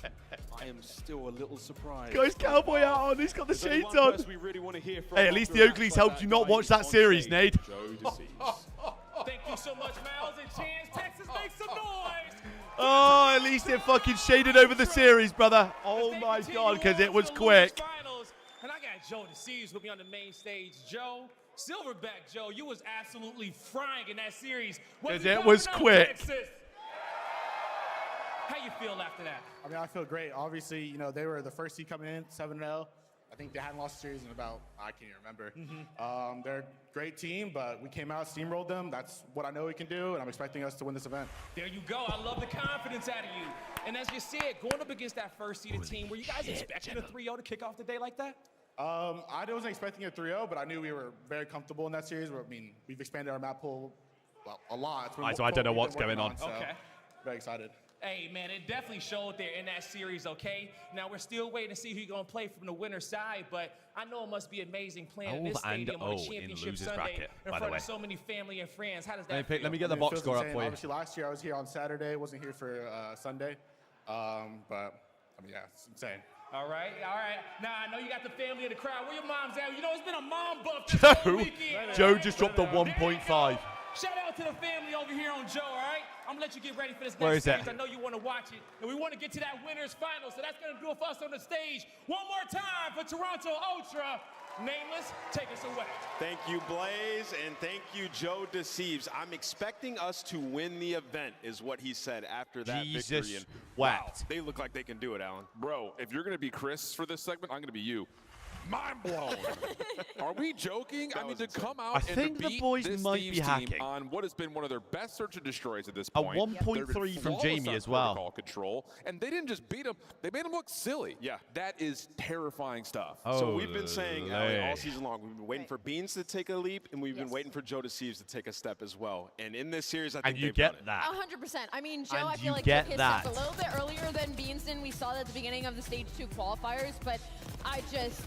I am still a little surprised. Guys, Cowboy out on. He's got the There's only shades one on. person we really want to hear from Hey, at least after the a match Oakleys like helped you not guy watch that on series, stage, Nate. Joe Deceives. Thank you so much, Miles and Chance. Texas, make some noise. Oh, at least it fucking shaded over the series, brother. Oh my God, because it was quick. Finals, and I got Joe Deceives with me on the main stage. Joe, Silverback Joe, you was absolutely frying in that series. Because it was quick. Texas? How you feel after that? I mean, I feel great. Obviously, you know, they were the first seed coming in, 7-0. I think they hadn't lost a series in about, I can't even remember. They're a great team, but we came out, steamrolled them. That's what I know we can do, and I'm expecting us to win this event. There you go. I love the confidence out of you. And as you said, going up against that first-seeded team, were you guys expecting a 3-0 to kick off the day like that? I wasn't expecting a 3-0, but I knew we were very comfortable in that series. I mean, we've expanded our map pool a lot. So I don't know what's going on. So Okay. Very excited. Hey, man, it definitely showed there in that series, okay? Now, we're still waiting to see who you're going to play from the winner's side, but I know it must be amazing playing in this stadium on a championship Sunday bracket, in front of so many family and friends. How does that feel? Let me get the box score up for you. Obviously, last year I was here on Saturday. Wasn't here for Sunday. But, I mean, yeah, it's insane. All right. Now, I know you got the family in the crowd. Where your mom's at? You know, it's been a mom buff this whole weekend. Joe just dropped the 1.5. Shout out to the family over here on Joe, all right? I'm going to let you get ready for this Where next is that? series. I know you want to watch it, and we want to get to that winner's final, so that's going to do it for us on the stage. One more time for Toronto Ultra. Nameless, take us away. Thank you, Blaze, and thank you, Joe Deceives. I'm expecting us to win the event, is what he said after that victory. And wept. Wow, they look like they can do it, Alan. Bro, if you're going to be Chris for this segment, I'm going to be you. Mind blown. Are we joking? I mean, to come out I and think to the beat boys this might Thieves be hacking. team on what has been one of their best search and destroys at this A point. 1.3 from Jamie as well. Protocol control, and they didn't just beat them; they made them look silly. Yeah, that is terrifying stuff. So we've been saying all season long, we've been waiting for Beans to take a leap, and we've been waiting for Joe Deceives to take a step as well. And in this series, I think you they've get done it. that. 100%. I mean, Joe, And I you feel like get took his that. steps a little bit earlier than Beanston. We saw that at the beginning of the Stage 2 qualifiers, but I just,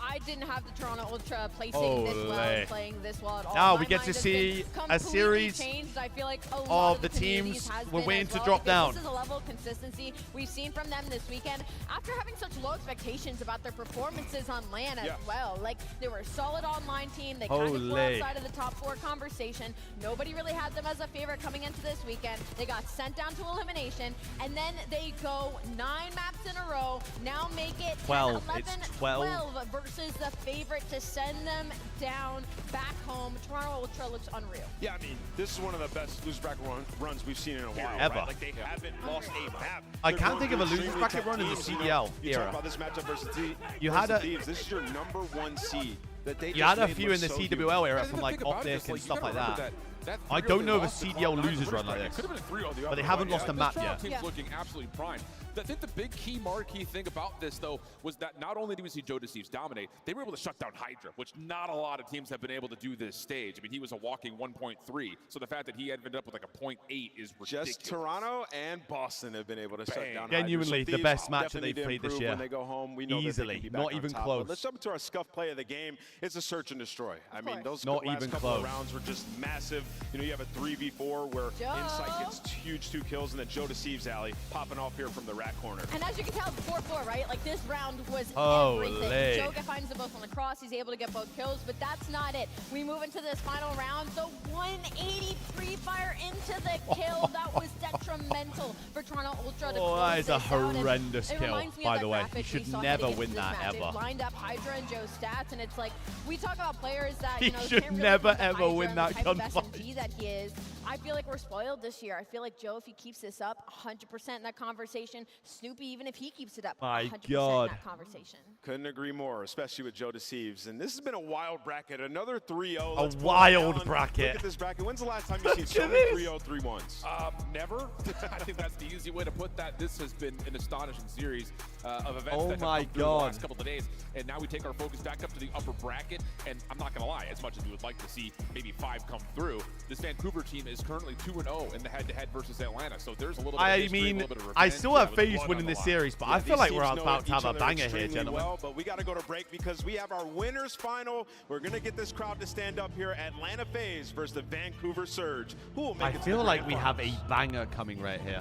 I didn't have the Toronto Ultra placing this well and playing this well at all. Now My we get mind to has see been a completely series changed. I feel like a lot of the communities teams has we're been waiting as to well, drop because down. This is a level of consistency we've seen from them this weekend after having such low expectations about their performances on LAN as well. Like, they were a solid online team. They kind of were outside of the top 4 conversation. Nobody really had them as a favorite coming into this weekend. They got sent down to elimination, and then they go 9 maps in a row, now make it 10, 12. 11, It's 12 versus the favorite to send them down back home. Toronto Ultra looks unreal. Yeah, I mean, this is one of the best loser bracket runs we've seen in a while. Ever. Right? Like, they haven't lost a map. I They're can't going think of a through losers extremely bracket tough run in the teams, you know? CDL You era. talk about this matchup versus You had a- Thieves. This is your #1 seed. That they You had a just few made in the look so CWL era And from the like thing about it Optic is, and you stuff gotta like remember that. that I 3-0 don't know of a lost to CDL Cloud9 losers run like bracket. this. Could have been 3-0 the But other they haven't way. lost a map This Toronto yet. team's looking absolutely prime. I think the big key marquee thing about this, though, was that not only did we see Joe Deceives dominate, they were able to shut down Hydra, which not a lot of teams have been able to do this stage. I mean, he was a walking 1.3, so the fact that he ended up with like a 0.8 is ridiculous. Just Toronto and Boston have been able to shut down Hydra. Genuinely, So the Thieves best match that definitely they've did played this improve year. When they go home, we know Easily, that they can be back not on even top. close. But let's jump into our scuff play of the game. It's a search and destroy. I mean, those Not last even couple close. of rounds were just massive. You know, you have a 3v4 where Joe. Insight gets huge 2 kills, and then Joe Deceives Alley popping off here from the rat corner. And as you can tell, 4-4, right? Like, this round was Holy. everything. Joe finds them both on the cross. He's able to get both kills, but that's not it. We move into this final round. The 180 pre-fire into the kill. That was detrimental for Toronto Ultra to close that is a this out. And horrendous it kill, reminds me of by that the way. graphic You we should saw never heading win into this that, match. ever. It lined up Hydra and Joe's stats, and it's like, we talk about players that, He you know, should can't really never, beat the ever Hydra win and that the type of gunfight. SMG that he is. I feel like we're spoiled this year. I feel like Joe, if he keeps this up, 100% in that conversation. Snoopy, even if he keeps it up, My 100% God. in that conversation. Couldn't agree more, especially with Joe Deceives. And this has been a wild bracket. Another 3-0. A Let's pull it wild down. bracket. Look at this bracket. When's the last time you've seen so at many this. 3-0 3-1s? Never. I think that's the easy way to put that. This has been an astonishing series of events Oh that have my come through the God. last couple of days. And now we take our focus back up to the upper bracket. And I'm not going to lie, as much as we would like to see maybe 5 come through, this Vancouver team is currently 2-0 in the head-to-head versus Atlanta. So there's a little bit of I history, a mean, little bit of I revenge. still have with faith blood winning on the this line. series, but Yeah, I feel these like we're teams know about to have each a other banger here, extremely gentlemen. well, but we got to go to break because we have our winners final. We're going to get this crowd to stand up here. Atlanta FaZe versus the Vancouver Surge. Who will make I it to the feel like grand we have finals? a banger coming right here.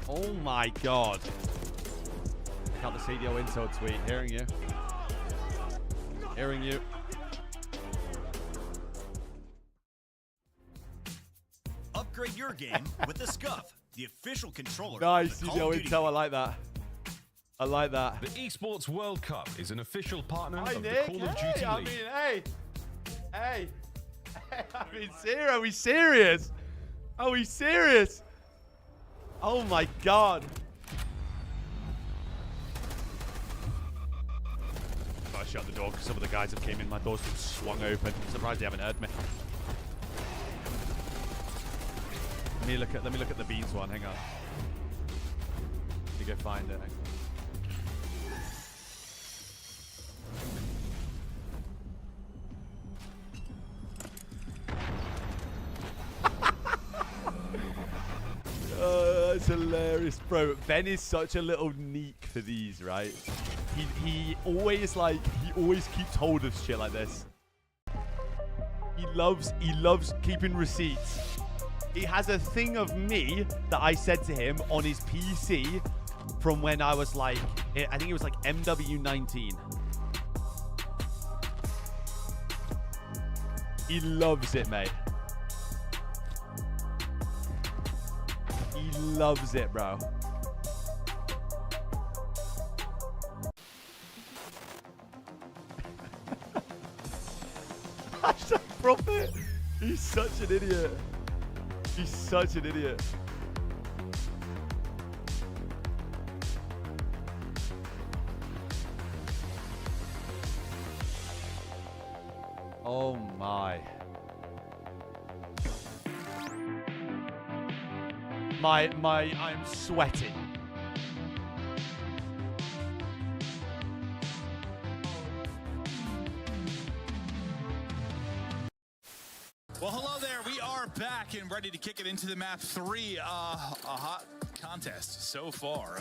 Oh my God. Check out the CDO Intel tweet. Hearing you. Hearing you. Upgrade your game with the Scuff, the official controller. Nice, of the Call CDO of Duty Intel. I like that. I like that. The Esports World Cup is an official partner Hi, of Nick. the Call of Hey, Duty I League. mean, hey. Hey, I mean, serious? Are we serious? Are we serious? Oh my god. I shut the door because some of the guys have came in. My door's been swung open. I'm surprised they haven't heard me. Let me look at the beans one. Hang on. Let me go find it. That's hilarious, bro. Ben is such a little neek for these, right? He always keeps hold of shit like this. He loves keeping receipts. He has a thing of me that I said to him on his PC from when I was like, I think it was like MW19. He loves it, mate. He loves it, bro. Hashtag profit. He's such an idiot. He's such an idiot. Oh my. I'm sweating. Well, hello there. We are back and ready to kick it into the map 3. A hot contest so far.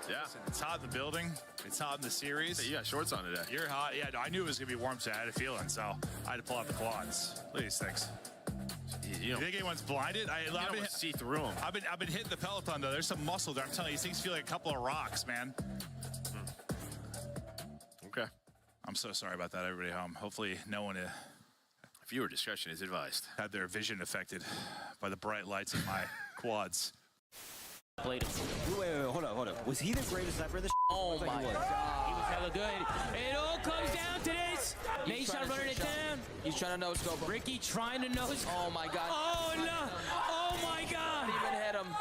Yeah, it's hot in the building. It's hot in the series. You got shorts on today. You're hot. Yeah, I knew it was going to be warm today. I had a feeling, so I had to pull out the quads. Look at these things. You think anyone's blinded? I've been see through them. I've been hitting the Peloton though. There's some muscle there. I'm telling you, these things feel like a couple of rocks, man. Okay. I'm so sorry about that, everybody at home. Hopefully, no one viewer discretion is advised. Had their vision affected by the bright lights of my quads. Wait, hold on. Was he the greatest sniper this? Oh my god. He was hella good. It all comes down to this. Nation running it down. He's trying to no-scope him. Ricky trying to nose. Oh my god. Oh no. Oh my god. Didn't even hit him.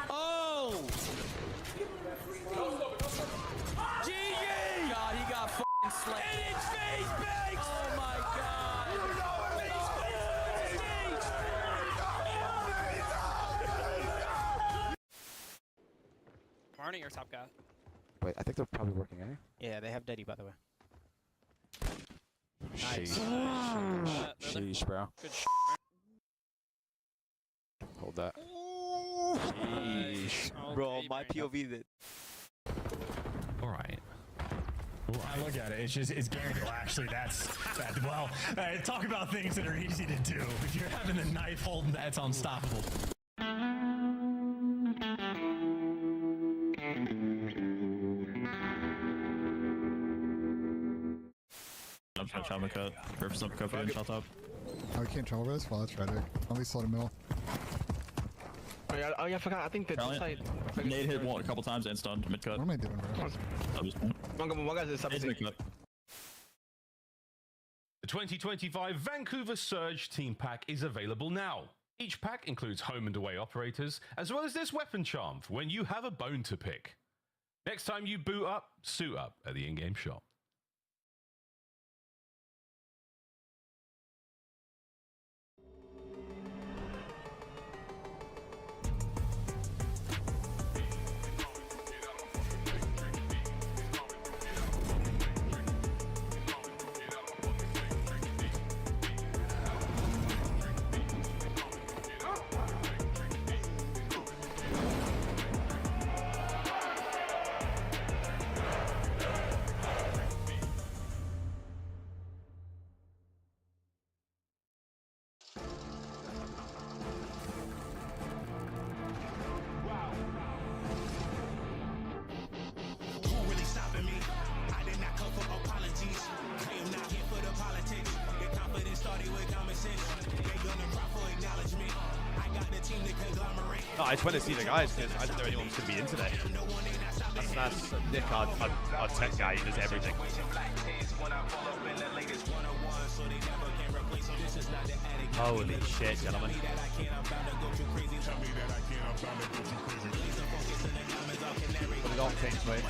Oh. GG. God, he got f***ing slayed. And it's face banks. Oh my god. Marnie or top guy? Wait, I think they're probably working, eh? Yeah, they have Deddy, by the way. Sheesh. Sheesh, bro. Good Hold that. Sheesh. Bro, my POV that. Alright. I look at it, it's guaranteed. Well, actually, talk about things that are easy to do. If you're having the knife holding, that's unstoppable. Cut. Purpose uppercut for shot top. Oh, we can't trouble this? Well, let's try to. At least slow the middle. Oh yeah, I forgot. I think that side. Nade hit one a couple times and stunned mid cut. What am I doing, bro? One guy's in sub. The 2025 Vancouver Surge Team Pack is available now. Each pack includes home and away operators, as well as this weapon charm for when you have a bone to pick. Next time you boot up, suit up at the in-game shop. I just went to see the guys because I didn't know anyone was going to be in today. That's Nick, our tech guy. He does everything. Holy shit, gentlemen. Put it on, Kings, mate.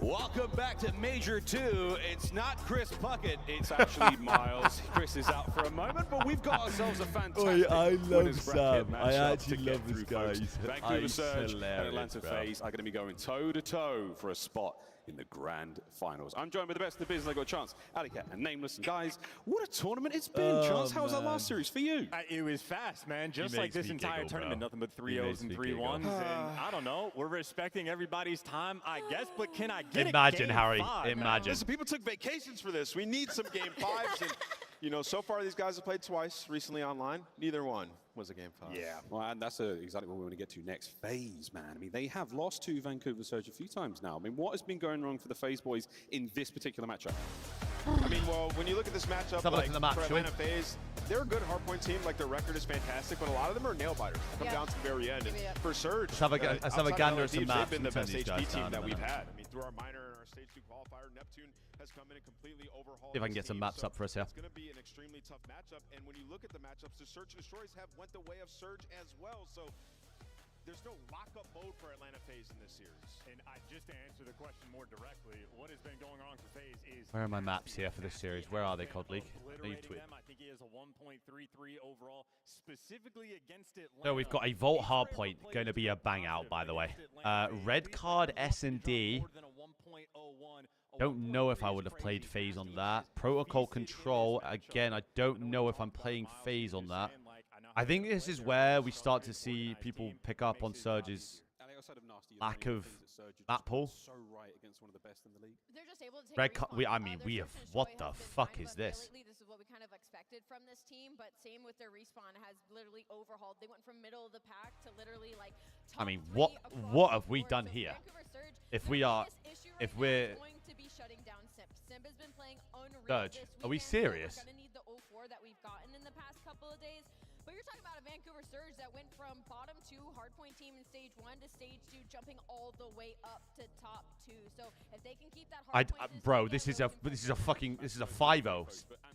Welcome back to Major 2. It's not Chris Puckett, it's actually Miles. Chris is out for a moment, but we've got ourselves a fantastic I love winners bracket Sam. I matchup actually to get love this through, guy. folks. He's Vancouver Surge and hilarious, Atlanta bro. FaZe are going to be going toe-to-toe for a spot in the grand finals. I'm joined with the best in the business. I got Chance, Alicat, and Nameless. And guys, what a tournament it's been. Chance, how was that last series for you? It was fast, man. Just like this entire tournament, nothing but 3-0s and 3-1s. And I don't know, we're respecting everybody's time, I guess, but can I get Imagine, game Harry. 5, Imagine. Listen, people took vacations for this. We need some game 5s. And, you know, so far these guys have played twice recently online. Neither one was a game 5. Yeah, well, and that's exactly what we want to get to next. FaZe, man. I mean, they have lost to Vancouver Surge a few times now. I mean, what has been going wrong for the FaZe boys in this particular matchup? I mean, well, when you look at this matchup, have a look like, at the map, for shall we? Atlanta FaZe, they're a good hardpoint team. Like, their record is fantastic, but a lot of them are nail-biters. Come down to the very end. And for Surge, Let's have a gander at some maps. they've been the best These guys HP team down that in a we've minute. had. I mean, through our minor and our Stage 2 qualifier, Neptune has come in and completely overhauled. See if I can this get some team. maps So up for us here. It's going to be an extremely tough matchup. And when you look at the matchups, the Search and Destroys have went the way of Surge as well. So there's no lock-up mode for Atlanta FaZe in this series. And just to answer the question more directly, what has been going on for FaZe is... Where are my maps here for this series? Where are they, COD League? Leave tweet. I think he has a 1.33 overall, specifically against Atlanta. So we've got a Vault Hardpoint, going to be a bang out, by the way. Red card S&D. Don't know if I would have played FaZe on that. Protocol Control, again, I don't know if I'm playing FaZe on that. I think this is where we start to see people pick up on Surge's lack of map pool. They're just able to take Red card, respawn. I mean, we have, what the fuck is this? Lately, this is what we kind of expected from this team, but same with their respawn has literally overhauled. They went from middle of the pack to literally like I mean, what have we done here? If we are, if we're going to be shutting down Simp. Simp has been playing unreal. Surge, this are we weekend, so serious? We're gonna need the 0-4 that we've gotten in the past couple of days. But you're talking about a Vancouver Surge that went from bottom 2 hardpoint team in stage 1 to stage 2, jumping all the way up to top 2. So if they can keep that hardpoint, bro, this is a 5-0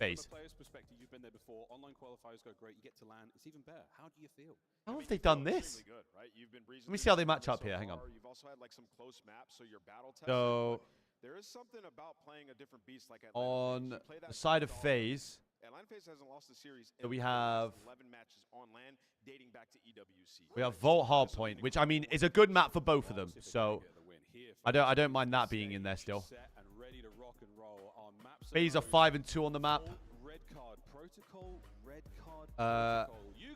phase. From a player's perspective, you've been there before. Online qualifiers go great. You get to LAN, it's even better. How do you feel? How have they done this? Good, right? You've been Let me see how they match up here. Hang on. You've also had like some close maps, so your battle tested. So There is something about playing a different beast like Atlanta. on the side of FaZe, Atlanta FaZe hasn't lost a series. so we have 11 matches on LAN dating back to EWC. we have Vault Hardpoint, which I mean is a good map for both of them. So I don't mind that being in there still. FaZe are 5-2 on the map.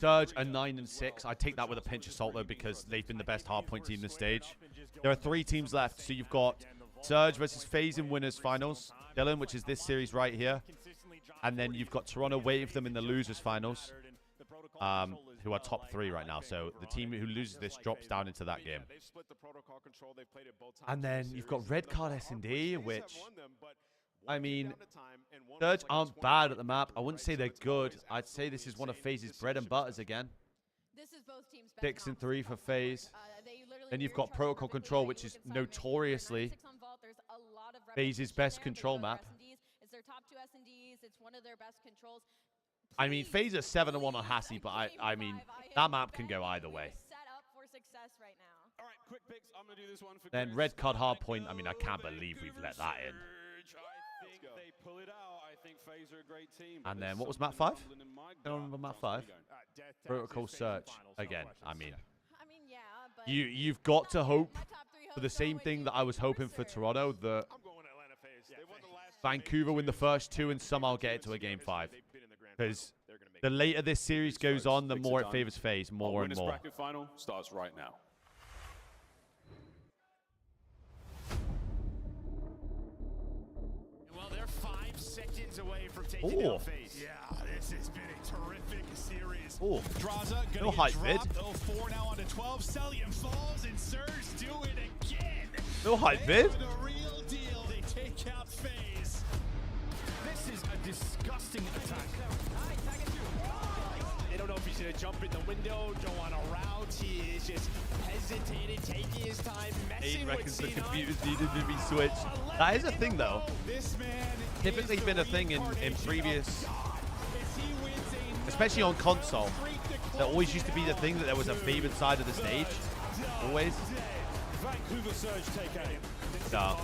Surge are 9-6. I take that with a pinch of salt though because they've been the best hardpoint team this stage. There are 3 teams left, so you've got Surge versus FaZe in winners finals, Dylan, which is this series right here, and then you've got Toronto waiting for them in the losers finals, who are top 3 right now. So the team who loses this drops down into that game. And then you've got red card S&D, which I mean, Surge aren't bad at the map. I wouldn't say they're good. I'd say this is one of FaZe's bread and butters again. This is both teams' best 6-3 for FaZe. Then you've got Protocol Control, which is notoriously FaZe's best control map. It's their top 2 S&Ds. It's one of their best controls. I mean, FaZe are 7-1 on Hassie, but I mean, that map can go either way. Set up for success right now. All right, quick picks. I'm going to do this one for Then Chris. red card hardpoint. I mean, I can't believe we've let that in. I think they pull it out. I think FaZe are a great team. And then what was map 5? I don't remember map 5. Protocol Search. Again, I mean, yeah, but you've got to hope for the same thing that I was hoping for Toronto, that Vancouver win the first 2 and somehow get it to a game 5. Because the later this series goes on, the more it favors FaZe, more and more. Bracket final starts right now. Well, they're 5 seconds away from taking down FaZe. Yeah, this has been a terrific series. Oh, Draza gonna no get hype vid. dropped. 04 now onto 12. Celium falls and Surge do it again. No hype vid. The real deal. They take out FaZe. This This is a disgusting attack. They don't know if he's going to jump in the window, go on a route. He is just hesitating, taking his time, messing with reckons the Cena. computers needed to be switched. That is a thing, though. Typically been a thing in previous, especially on console. There always used to be the thing that there was a favored side of the stage. Always. Vancouver Surge take aim. No.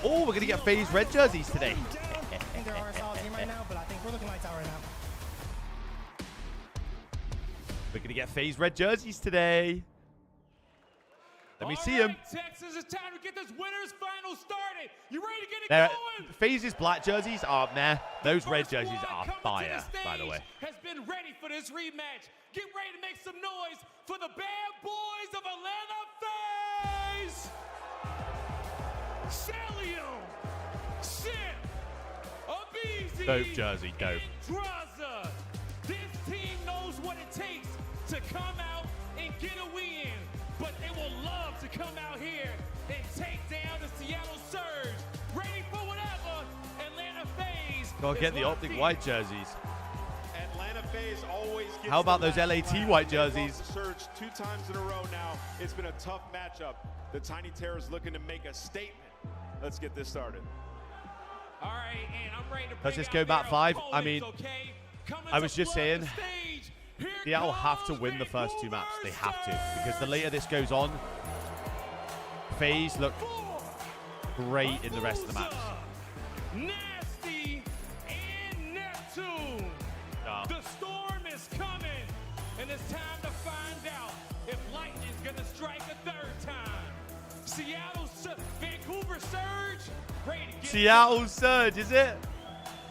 Oh, we're gonna get phase red jerseys today. I think they're our solid team right now, but I think we're looking lights out right now. We're gonna get phase red jerseys today. Let me see them. Texas, it's time to get this winners final started. You ready to get it There, going? phases black jerseys are meh. Those red jerseys are fire, by the way. Has been ready for this rematch. Get ready to make some noise for the bad boys of Atlanta FaZe. Celio, Sip, Abizi, Dope jersey, dope. and Draza. This team knows what it takes to come out and get a win, but they will love to come out here and take down the Seattle Surge. Ready for whatever, Atlanta FaZe. Gotta get the optic white jerseys. Atlanta FaZe always gets How about the those last LAT laugh. white They've lost jerseys? the Surge 2 times in a row now. It's been a tough matchup. The Tiny Terrors looking to make a statement. Let's get this started. All right, and I'm ready to Let's bring just out go back their 5. I opponents, mean, okay? Coming I to was just flood saying, the stage. Here Seattle have to comes win the first 2 maps. They have to. Vancouver Because the later this goes on, FaZe look great in the rest of the maps. Nasty and Neptune. No. The storm is coming, and it's time to find out if lightning's gonna strike a 3rd time. Vancouver Surge, ready to get Seattle Surge, is it?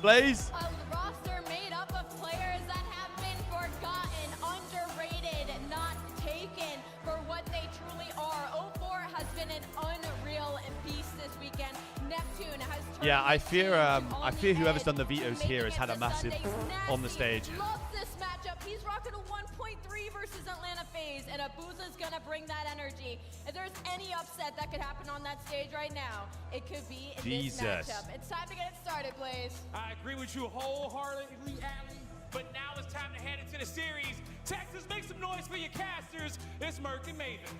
Blaze? A roster made up of players that have been forgotten, underrated, not taken for what they truly are. 04 has been an unreal beast this weekend. Neptune has turned Yeah, I the fear stage on whoever's the done the head, vetoes here has making had a it massive to Sunday's on the stage. Loves this matchup. He's rocking a 1.3 versus Atlanta FaZe, and Abuza's gonna bring that energy. If there's any upset that could happen on that stage right now, it could be in Jesus. this matchup. It's time to get it started, Blaze. I agree with you wholeheartedly, Allie. But now it's time to head into the series. Texas, make some noise for your casters. It's Merc and Maven.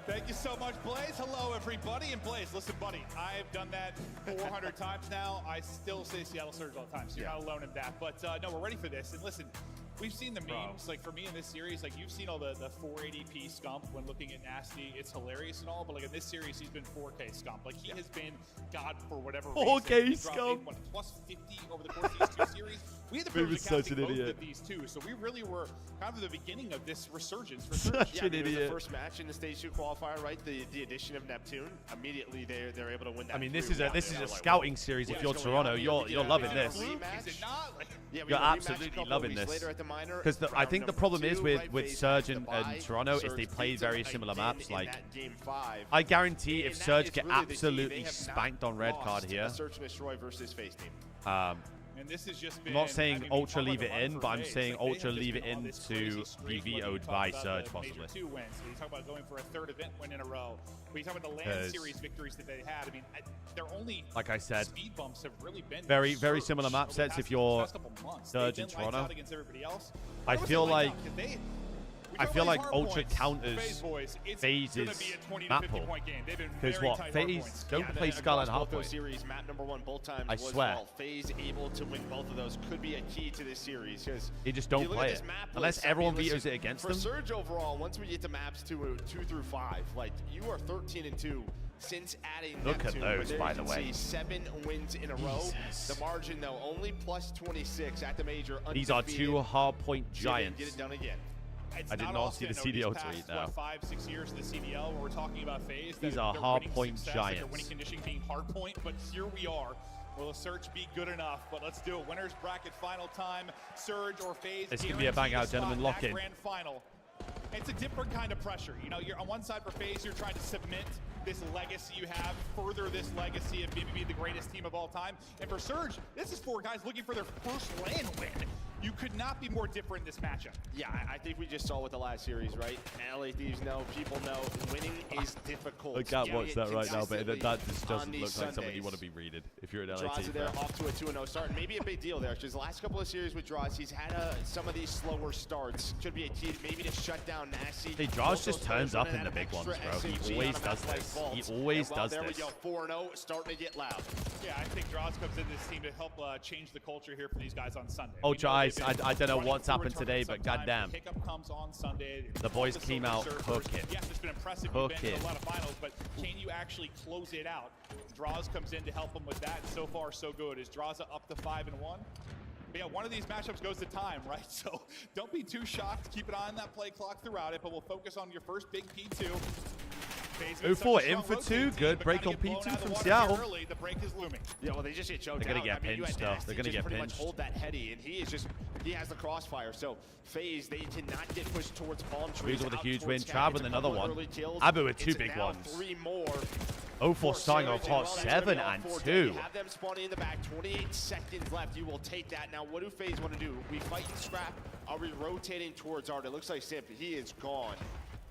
Thank you so much, Blaze. Hello, everybody. And Blaze, listen, buddy, I've done that 400 times now. I still say Seattle Surge all the time, so you're not alone in that. But no, we're ready for this. And listen, we've seen the memes. Like, for me in this series, like, you've seen all the 480p scump when looking at Nasty. It's hilarious and all, but, like, in this series, he's been 4K scump. Like, he has been God for whatever reason. 4K He dropped scump. in, what, plus 50 over the course of these 2 series. We had the He privilege was of such casting an both idiot. of these 2, so we really were kind of the beginning of this resurgence for Such Surge. Yeah, an it was idiot. the first match in the Stage 2 qualifier, right? The addition of Neptune. Immediately, they're able to win that. I mean, this 3-1. is a They were like, scouting series. If you're Toronto, you're loving this. Yeah, we You're had a rematch a absolutely couple of loving weeks this. later at the minor. Because I Round think the number problem is 2, with right? with FaZe Surge managed and to buy. Toronto is Surge they play beats them very similar again maps. in Like, that game 5. I guarantee if And that Surge is get really the key. They absolutely have not spanked on red card lost here, a Search and Destroy versus FaZe team. And this has just I'm been, not saying I mean, Ultra we leave talk it about in, the but I'm FaZe, saying like, they Ultra have leave just it been on in this to crazy be streak, whether you vetoed talk by about Surge, the possibly. Major 2 wins, when you talk about going for a 3rd event win in a row, when you talk about the LAN Because- series victories that they had, I mean, their only Like I said, speed bumps have really been very Surge similar map over the sets past- if you're past couple months. Surge They've in been lights Toronto. out against everybody else. I But was feel it lights like out? 'Cause they- we I talk feel about like these Ultra hard points. counters FaZe boys, it's FaZe's gonna be a 20 to map 50 pool. point game. They've been Because very what tight hard FaZe points. don't Yeah, play across Skyline both those Hardpoint. series, map number 1 both times I was swear. well. FaZe able to win both of those could be a key to this series because They just don't you look play at this it. map Unless list, I mean, everyone listen, vetoes it against for them. Surge overall, once we get to maps 2 through 5, like you are 13-2 since adding Look at Neptune. those, but there by you the can way. see 7 wins in a row. Jesus. The margin though only plus 26 at the major. These are undefeated. 2 Hardpoint See if they can giants. Get it done again. It's I did not often, see the though, CDL these tweet past, now. 5-6 years in the CDL, when we're talking about FaZe, These that are their winning Hardpoint success, like their giants. winning conditioning being Hardpoint, but here we are. Will the Surge be good enough? But let's do it. Winners bracket final time. Surge or FaZe. This can be a bang out, gentlemen. Lock in. Grand final. It's a different kind of pressure. You know, you're on one side for FaZe, you're trying to cement this legacy you have, further this legacy of maybe be the greatest team of all time. And for Surge, this is 4 guys looking for their first LAN win. You could not be more different in this matchup. Yeah, I think we just saw with the last series, right? LA Thieves know, people know, winning is difficult. I can't Getting watch it that right now, but that just on doesn't these look like something you Sundays. want to be reading if you're an LA Draws team. it there off to a 2-0 start. And maybe a big deal there, because the last couple of series with Draws, he's had some of these slower starts. Could be a key maybe to shut down Nasty. Hey, Draws just turns up in the big ones, bro. He always does this. He always does There we this. go, 4-0, starting to get loud. Yeah, I think Draws comes into this team to help change the culture here for these guys on Sunday. Oh, We know guys, they've been I don't know running what's through a happened today, but tournament goddamn. sometimes. Pickup comes on Sunday. The boys All came Silver out Surfers. cooking. Yes, it's been impressive. You've been Cooking. to a lot of finals, but can you actually close it out? Draws comes in to help them with that. So far, so good. Is Draws up to 5-1? But yeah, one of these matchups goes to time, right? So don't be too shocked. Keep an eye on that play clock throughout it, but we'll focus on your first big P2. 0-4 in for 2. Good break on P2 from Seattle. Early, the break is looming. Yeah, well, they just get choked They're gonna out. get I mean, you pinched, had though. Nasty They're gonna just get pretty pinched. much hold that heady, and he has the crossfire. So FaZe, they cannot get pushed towards palm trees. Abuza with a out huge win. towards Trav Cat. with It's a another couple of one. early kills. Abu with 2 It's big now ones. 3 more. 0-4 starting off hot. 7 and 2. You have them spawning in the back. 28 seconds left. You will take that. Now, what do FaZe want to do? We fight and scrap. Are we rotating towards Art? It looks like Simp. He is gone.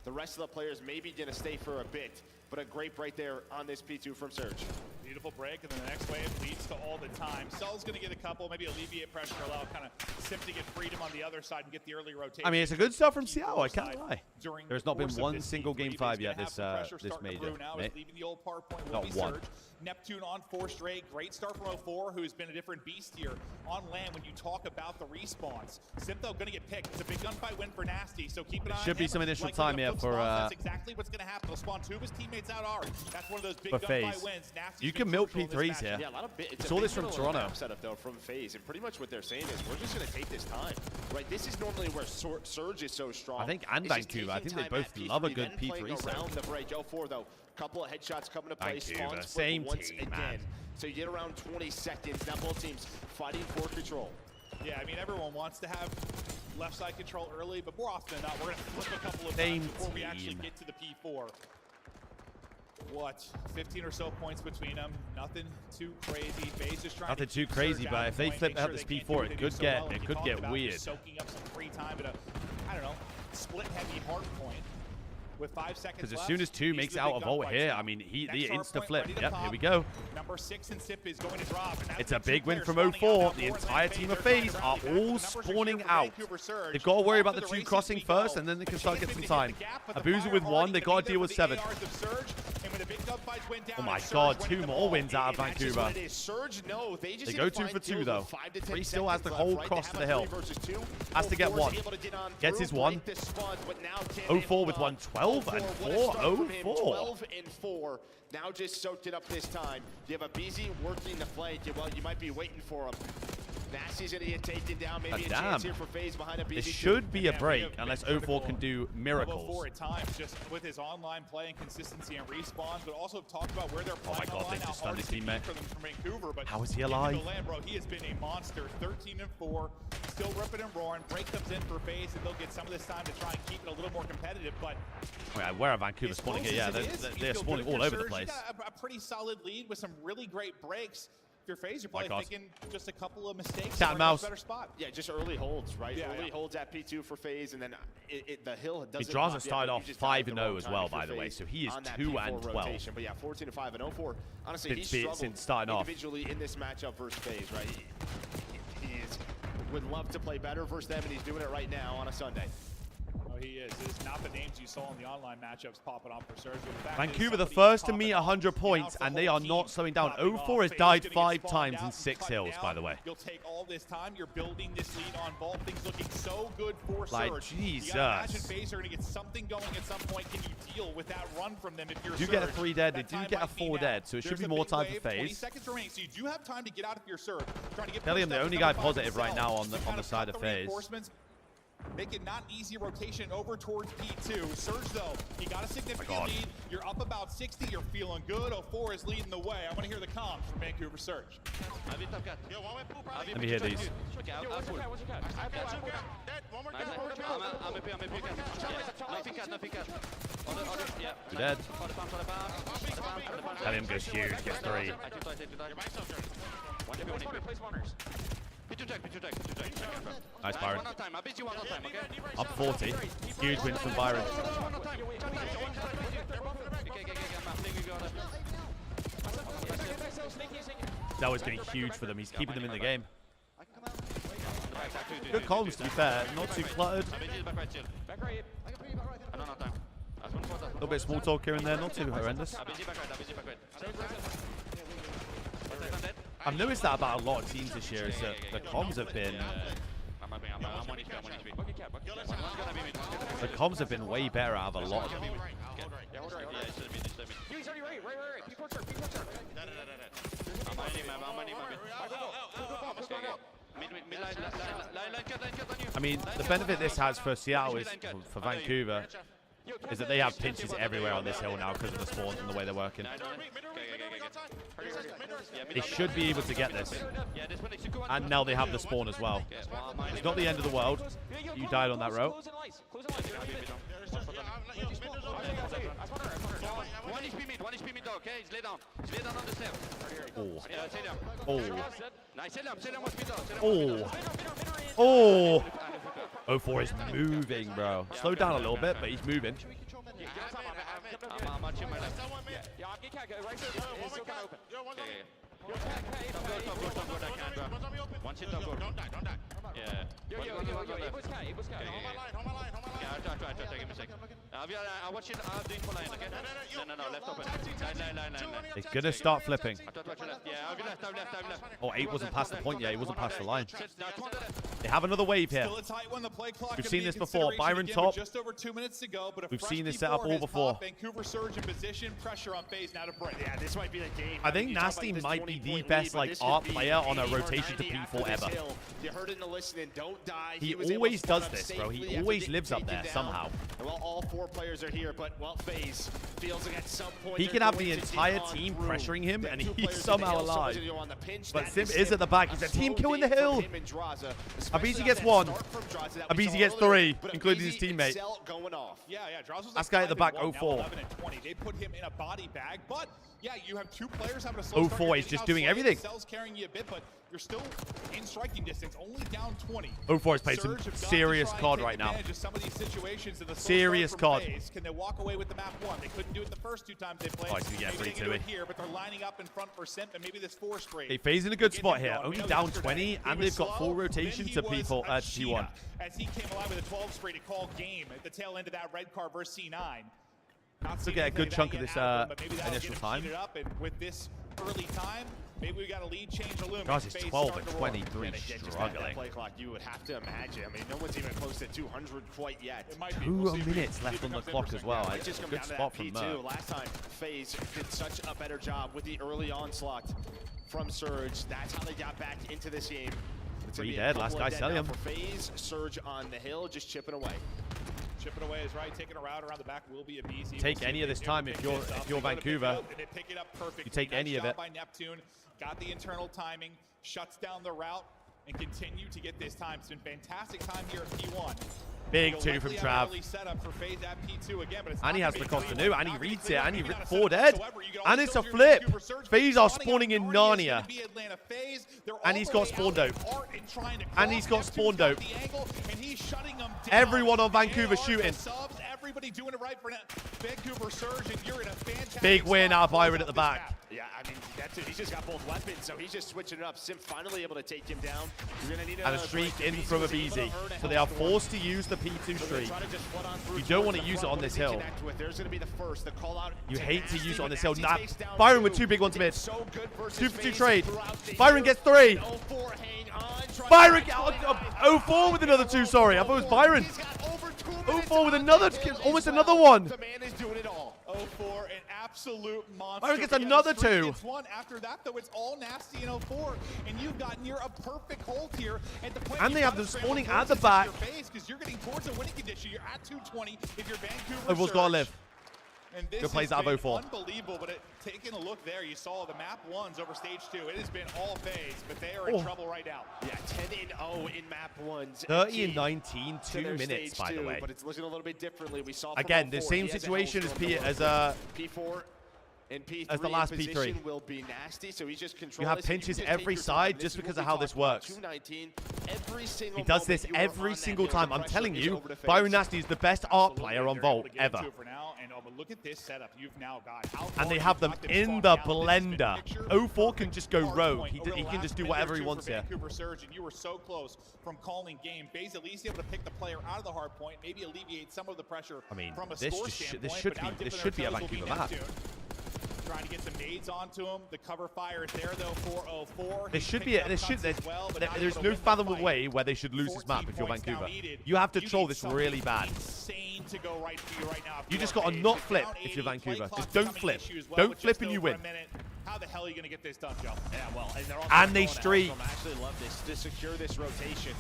The rest of the players maybe going to stay for a bit. But a great break there on this P2 from Surge. Beautiful break, and then the next wave leads to all the time. Cell's going to get a couple, maybe alleviate pressure, allow kind of Simp to get freedom on the other side and get the early rotation. I mean, it's a good stuff from Seattle. I can't lie. There's not been one single game 5 yet this major. Leaving the old Hardpoint will Not be one. Surge. Neptune on 4 straight. Great start from 04, who's been a different beast here on land when you talk about the respawns. Simp, though, going to get picked. It's a big gunfight win for Nasty, so keep an eye on Should be him. some initial Likely time to here flip for spawns. That's exactly what's going to happen. They'll spawn 2 of his teammates out ours. That's one of those big for gunfight FaZe. wins. Nasty's You been can milk crucial in this P3s here. Yeah, a lot of it's Saw a this big from middle Toronto. map setup though from FaZe, and pretty much what they're saying is we're just going to take this time, right? This is normally where Surge is so strong. I think and It's just Vancouver. I taking think they time both at love a P3, good then playing P3 around set. the break. 04 though, couple of headshots coming to play. Vancouver, Spawns same once team, again. man. So you get around 20 seconds. Now both teams fighting for control. Yeah, I mean, everyone wants to have left side control early, but more often than not, we're going to flip a couple of Same times before we actually team. get to the P4. What, 15 or so points between them? Nothing too crazy. FaZe just trying Nothing to too keep crazy, Surge but out if of they point, flip make out sure this they can't do P4, what it they do could so get well, like it you could talked get about, weird. just soaking up some free time at a, I don't know, split-heavy hard point. With 5 seconds Because as left, soon as 2 these makes are the out big of ult gunfights here, now. I mean, the Next hard insta point flip. ready to Yep, pop. here we go. Number 6 and Sip is going to drop. And that's It's a the two big win players from spawning out 04. now. The Four entire and team of FaZe FaZe are are trying to round all it out. The numbers are spawning here for out. Vancouver Surge. They've got to worry Off about to the the 2 races crossing we first, go. and then they can The start chicken getting been some hitting time. the gap, but the Abuza with 1. They got to deal with 7. And when the big gunfights went down, Oh my and Surge god, went 2 in the more ball. wins out of And that's just Vancouver. what it is. Surge, no, they just They need go to 2 find for 2 kills though. with 5 to 10 3 still has the seconds whole left, right? cross They to have the a hill. 3 versus 2. Has to get 04 is 1. able to get on Gets through, his 1. break the squad, but now can 04 they with hold on? 1. 12 and 04, 4. what a start from him. 04. 12 and 4. Now just soaked it up this time. You have a BZ working the flank. Well, you might be waiting for him. Nasty's going to get taken down. Maybe a chance here for FaZe behind a BZ. This should be a Yeah, we break have been unless critical 04 can do miracles. 04 at times, just with his online play and consistency and respawns, but also talked about where they're Oh my playing god, online, they how just hard stunned his it's gonna be teammate. for them from Vancouver. But How is he into alive? the land, bro, he has been a monster. 13 and 4, still ripping and roaring. Break comes in for FaZe, and they'll get some of this time to try and keep it a little more competitive. But Okay, where are Vancouver spawning here? Yeah, they're spawning all over the place. You got a pretty solid lead with some really great breaks. If you're FaZe, you're My probably God. thinking just a couple of mistakes. Cat and we're in a mouse. better spot. Yeah, just early holds, right? Yeah, early yeah. holds at P2 for FaZe, and then the hill doesn't. He draws pop us yet, started but you off just died at 5-0 the wrong as time well, for by the way, FaZe so he is on that 2 P4 and 12. rotation. But yeah, 14-5 and 04. Honestly, he Since struggled starting off. individually in this matchup versus FaZe, right? He would love to play better versus them, and he's doing it right now on a Sunday. Oh, he is. It is not the names you saw in the online matchups popping off for Surge. Vancouver, the first to meet 100 points, and they are not slowing down. 04 has died 5 times in 6 hills, by the way. You'll take all this time. You're building this lead on Vault. Things looking so good for Like, Surge. Jesus. You gotta imagine FaZe are going to get something going at some point. Can you deal with that run from them if you're Do Surge? get a 3 dead, they That do time get a might be 4 now. dead, so it should There's be a more big time for wave, 20 FaZe. seconds remaining, so you do have time to get out if you're Surge. Trying to get Kelly, I'm pushed the up only to guy number 5 positive right now on themselves. the Kind side of cut the FaZe. reinforcements. Make it not an easy rotation over towards P2. Surge, though, he got a significant God. lead. You're up about 60. You're feeling good. 04 is leading the way. I want to hear the comms from Vancouver Surge. Let me hear these. You're dead. Helium goes huge, gets 3. Nice, Byron. One on time. I beat you one on time, okay? Up 40. Huge win from Byron. One on time. That was getting huge for them. He's keeping them in the game. Good comms, to be fair. Not too cluttered. A little bit of small talk here and there. Not too horrendous. I've noticed that about a lot of teams this year, is that the comms have been... the comms have been way better out of a lot of them. I mean, the benefit this has for Seattle is, for Vancouver, is that they have pinches everywhere on this hill now because of the spawns and the way they're working. They should be able to get this. And now they have the spawn as well. It's not the end of the world. You died on that row. Oh. Oh. 04 is moving, bro. Slow down a little bit, but he's moving. He's gonna start flipping. Oh, 8 wasn't past the point yet. He wasn't past the line. They have another wave here. We've seen this before. Byron top. We've seen this setup all before. Vancouver surge in position, pressure on phase now to break. Yeah, this might be the game. I think Nasty might be the best like art player on a rotation to P4 ever. You heard it in the listening. Don't die. He always does this, bro. He always lives up there somehow. Well, all 4 players are here, but well, FaZe feels like at some point he can have the entire team pressuring him, and he's somehow alive. But Sim is at the back. He's a team kill in the hill. Abizi gets 1. Abizi gets 3, including his teammate. Last guy at the back, 04. They put him in a body bag, but yeah, you have 2 players having a slow 04 is just doing everything. Cell's carrying you a bit, but you're still in striking distance, only down 20. 04 has played some serious COD right now. Serious COD. Can they walk away with the map 1? They couldn't do it the first 2 times they played. Oh, he's gonna get free to it here, but they're lining up in front for Simp, and maybe this 4 straight. They FaZe in a good spot here. Only down 20, and they've got full rotation to people at T1. As he came alive with a 12 spray to call game at the tail end of that red car versus C9. To get a good chunk of this initial time. With this early time, maybe we got a lead change to loom. Guys, it's 12 and 23 struggling. Play clock, you would have to imagine. I mean, no one's even close to 200 quite yet. 2 minutes left on the clock as well. It's a good spot from Merc. Last time, FaZe did such a better job with the early onslaught from Surge. That's how they got back into this game. 3 dead, last guy selling him. For FaZe, Surge on the hill, just chipping away. Chipping away is right. Taking a route around the back will be a BC. Take any of this time if you're Vancouver. You take any of it. By Neptune, got the internal timing, shuts down the route, and continue to get this time. It's been fantastic time here at P1. Big 2 from Trav. And he has the Costanoo, and he reads it, and he 4 dead. And it's a flip. FaZe are spawning in Narnia. And he's got spawn dope. And he's got spawn dope. Everyone on Vancouver shooting. Everybody doing it right for Vancouver Surge, and you're in a fantastic big win out of Byron at the back. Yeah, I mean, that's it. He's just got both weapons, so he's just switching it up. Sim finally able to take him down. You're gonna need and a streak in from Abizi. So they are forced to use the P2 streak. You don't want to use it on this hill. You hate to use it on this hill. Nah, Byron with 2 big ones mid. 2 for 2 trade. Byron gets 3. Byron, 04 with another 2, sorry. I thought it was Byron. 04 with another, almost another 1. The man is doing it all. 04, an absolute monster. Byron gets another 2. One. After that, though, it's all Nasty in 04, and you've got near a perfect hold here. At the point and they have them spawning at the back. Because you're getting towards a winning condition. You're at 220 if you're Vancouver. Everyone's got to live. And this good plays out of 04. Unbelievable, but taking a look there, you saw the map 1s over stage 2. It has been all FaZe, but they are in trouble right now. Yeah, 10-0 in map 1s. 30 and 19, 2 minutes, by the way. But it's looking a little bit differently. We saw again the same situation as P4. And P3 as the last in P3. position will be nasty, so he's just controlling. You have pinches every side just because of how this works. 219, every single He does this every single time. I'm telling you, Byron Nasty is the best art player on Vault ever. Look at this setup. You've now got And they have them in the blender. 04 can just go rogue. He can just do whatever he wants here. Vancouver Surge, and you were so close from calling game. FaZe at least able to pick the player out of the hard point, maybe alleviate some of the pressure I mean, from a this score just standpoint. this should be a Vancouver map. Trying to get some nades onto him. The cover fire is there though for 04. There's no fathomable way where they should lose this map if you're Vancouver. You have to troll this really bad. To go right for you right now. You just got to not flip if you're Vancouver. Just don't flip. Don't flip and you win. How the hell are you going to get this done, Joe? Yeah, well, and they're also and they going streak. I actually love this to secure this rotation.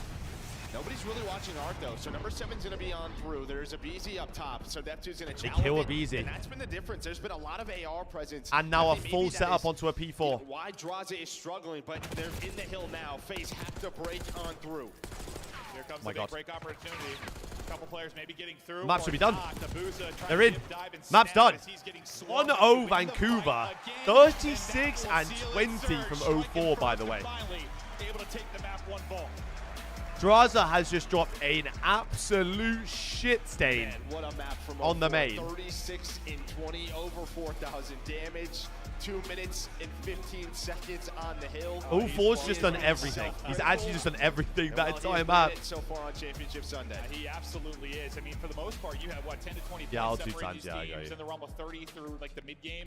Nobody's really watching Art though, so number 7's going to be on through. There's a BZ up top, so Neptune's going to challenge. They kill a BZ. And that's been the difference. There's been a lot of AR presence. And now a full setup onto a P4. You know, why Draza is struggling, but they're in the hill now. FaZe have to break on through. Here comes the big break opportunity. A couple players maybe getting through. Map should be done. They're in. Map's done. 1-0 Vancouver. 36 and 20 from 04, by the way. Able to take the map one ball. Draza has just dropped an absolute shit stain what a map from on the main. 36 in 20, over 4,000 damage. 2 minutes and 15 seconds on the hill. 04's just done everything. He's actually just done everything that entire map. So far on Championship Sunday. He absolutely is. I mean, for the most part, you have, what, 10 to 20 yeah, points I'll 2 separate times. these Yeah, I teams got you. in the realm of 30 through, like, the mid-game.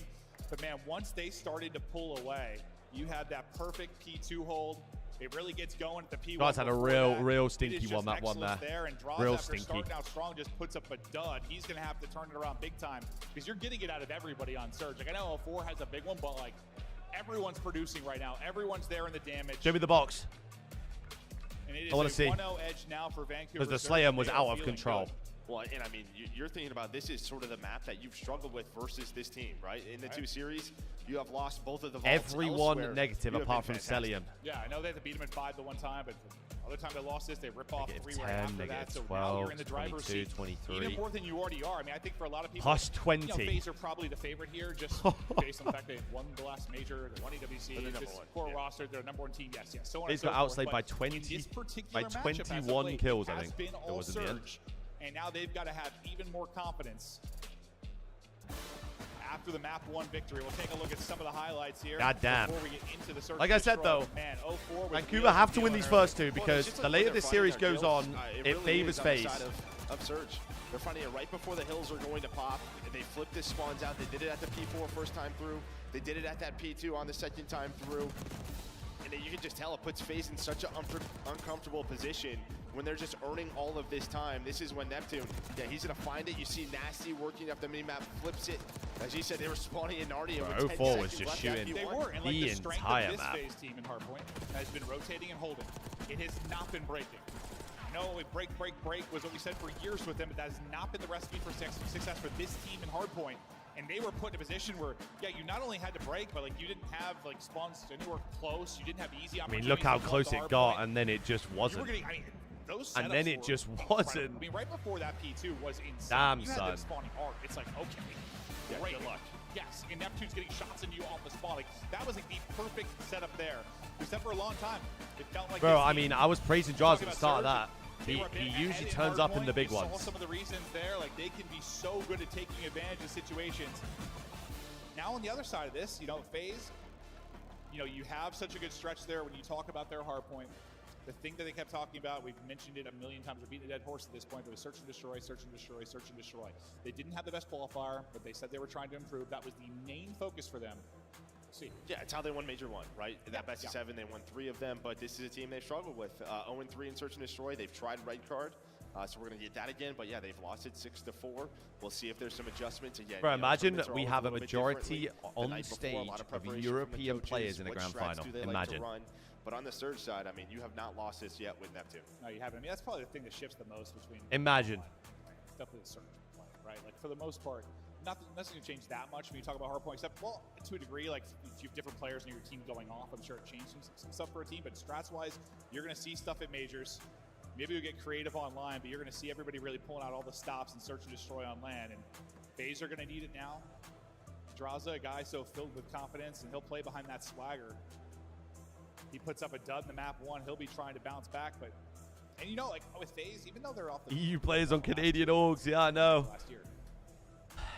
But, man, once they started to pull away, you had that perfect P2 hold. It really gets going at the P1. Guys had a real stinky one, that one there. And Draws, real after stinky. starting out strong, just puts up a dud. He's going to have to turn it around big time because you're getting it out of everybody on Surge. Like, I know 04 has a big one, but, like, everyone's producing right now. Everyone's there in the damage. Show me the box. And it is I want to see. 1-0 edge now for Vancouver. Because the Slayum was out of control. Good. Well, and I mean, you're thinking about this is sort of the map that you've struggled with versus this team, right? In the 2 series, you have lost both of the vaults. Everyone elsewhere. negative apart from Celium. Yeah, I know they had to beat him at 5 the one time, but the other time they lost this, they rip off 3 right 10, after that. So 12, now you're in the driver's 22, seat. 23. Even more than you already are. I mean, I think for a lot of people, Plus 20. You know, FaZe are probably the favorite here, just based on the fact they won the last major, they won EWC, this core roster, they're number 1 team. Yes. So on He's and so got outslayed by forth. 20, By 21 kills, I think. Been It all was in the end. Surge. And now they've got to have even more confidence after the map 1 victory. We'll take a look at some of the highlights here. God damn. Before we get into the search Like I said, though, man, 04 was Vancouver have to win these first 2 because the later this series goes on, it favors FaZe. Of Surge. They're finding it right before the hills are going to pop. They flip this spawns out. They did it at the P4 first time through. They did it at that P2 on the second time through. And you can just tell it puts FaZe in such an uncomfortable position when they're just earning all of this time. This is when Neptune, yeah, he's going to find it. You see Nasty working up the minimap, flips it. As you said, they were spawning in Narnia. 04 was just shooting they were, and like the the strength entire of this map. FaZe team in Hardpoint has been rotating and holding. It has not been breaking. No, break was what we said for years with them, but that has not been the recipe for success for this team in Hardpoint. And they were put in a position where, yeah, you not only had to break, but like you didn't have like spawns anywhere close. You didn't have easy I opportunities. mean, look how close it got, Point. and then it just wasn't. Those And then setups it were just incredible. wasn't. I mean, right before that P2 was insane. Damn, you had son. them spawning art. It's like, okay, great luck. Yes, and Neptune's getting shots into you off the spawn. Like, that was like the perfect setup there. Except for a long time. It felt like Bro, I mean, I was praising Jaws at the start of that. He usually turns up in the big ones. ones. Saw some of the reasons there. Like, they can be so good at taking advantage of situations. Now on the other side of this, you know, FaZe, you know, you have such a good stretch there when you talk about their hardpoint. The thing that they kept talking about, we've mentioned it a million times, we're beating a dead horse at this point, but it was search and destroy, search and destroy, search and destroy. They didn't have the best qualifier, but they said they were trying to improve. That was the main focus for them. See. Yeah, it's how they won Major 1, right? That best of 7, they won 3 of them, but this is a team they've struggled with. 0-3 in search and destroy. They've tried red card. So we're going to get that again, but yeah, they've lost it 6-4. We'll see if there's some adjustments again. Bro, imagine tournaments are we always have a little bit majority differently. The on night before, a stage lot of preparation from the European coaches, players in the what grand strats final. do they like to Imagine. run. But on the Surge side, I mean, you have not lost this yet with Neptune. No, you haven't. I mean, that's probably the thing that shifts the most between. Imagine. Definitely the Surge play, right? Like, for the most part, nothing's going to change that much when you talk about Hardpoint, except, well, to a degree, like, if you have different players in your team going off, I'm sure it changes some stuff for a team, but strats-wise, you're going to see stuff at majors. Maybe you'll get creative online, but you're going to see everybody really pulling out all the stops and search and destroy on land, and FaZe are going to need it now. Draza, a guy so filled with confidence, and he'll play behind that swagger. He puts up a dud in the map 1. He'll be trying to bounce back, but and you know, like with FaZe, even though they're off the EU players on Canadian orgs, yeah, I know. last year,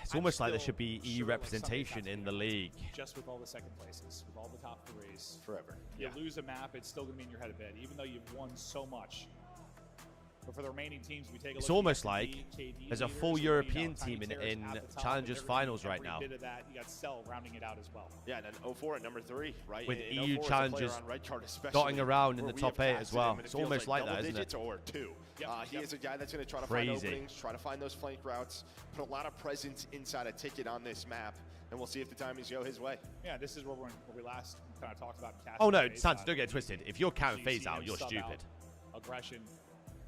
It's almost like there should still be EU sure, like, representation something in the league. just with all the second places, with all the top 3s. Forever. You lose a map, it's still gonna be in your head of bed, even though you've won so much. But for the remaining teams, we take a look. It's at the almost S&D, like KD there's a leaders, full and, European Tiny team Terrors in at the top, Challengers but they're Finals getting right every now. bit of that. You got Cell rounding it out as well. Yeah, and then 04 at number 3, right? With In EU 04 is a player Challengers on red card especially, dotting around in where the we top have 8 passed as well. him, and it It's feels almost like that, double isn't it? digits or 2. He is a guy that's going to try to Crazy. find openings, try to find those flank routes, put a lot of presence inside a ticket on this map, and we'll see if the timings go his way. Yeah, this is where we last kind of talked about. Oh no, Sans, don't get it twisted. If you're counting So you FaZe see out, him you're sub stupid. out, aggression,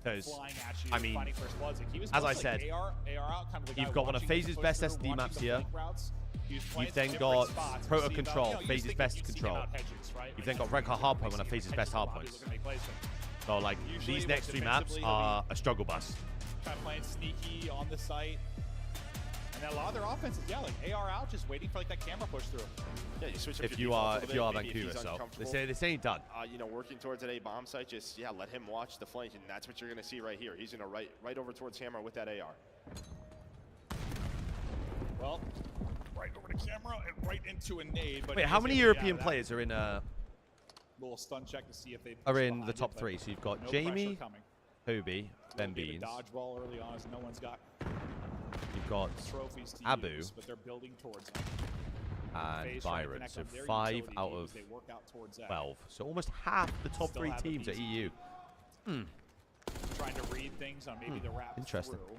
Because, flying at you, I mean, finding first bloods. Like, he was as I mostly said, AR out, kind of the guy you've got one of watching the FaZe's push best through, SD watching maps the here. flank routes. He was playing You've then different got spots. Proto We'll see about, Control, you FaZe's think best you'd see him control. out hedges, right? You've Like, then got Red Card Hardpoint, one of see him FaZe's best hedges a lot, hardpoints. he's looking to make plays, but So, like, usually these with next 3 maps defensively, he'll are a struggle bus. kind of playing sneaky on the site. And then a lot of their offenses, like AR out, just waiting for like that camera push through. Yeah, you switch up If your you are defaults a little bit, maybe if Vancouver, he's so uncomfortable. this ain't done. You know, working towards an A bomb site, just let him watch the flank, and that's what you're going to see right here. He's going to right over towards Hammer with that AR. Well, right over the camera and right into a nade. But Wait, how many European players are in little stun check to see if they are in the top 3? So you've got no Jamie, pressure coming. Hobie, Ben Beans. Dodgeball early on, as no one's got You've got trophies to Abu use, but they're building towards them. and FaZe trying to Byron. connect So on their 5 utility out teams, of they work out towards that. 12. So almost half the top Still 3 have a teams are piece. EU. Trying to read things on maybe the wrap Interesting. through.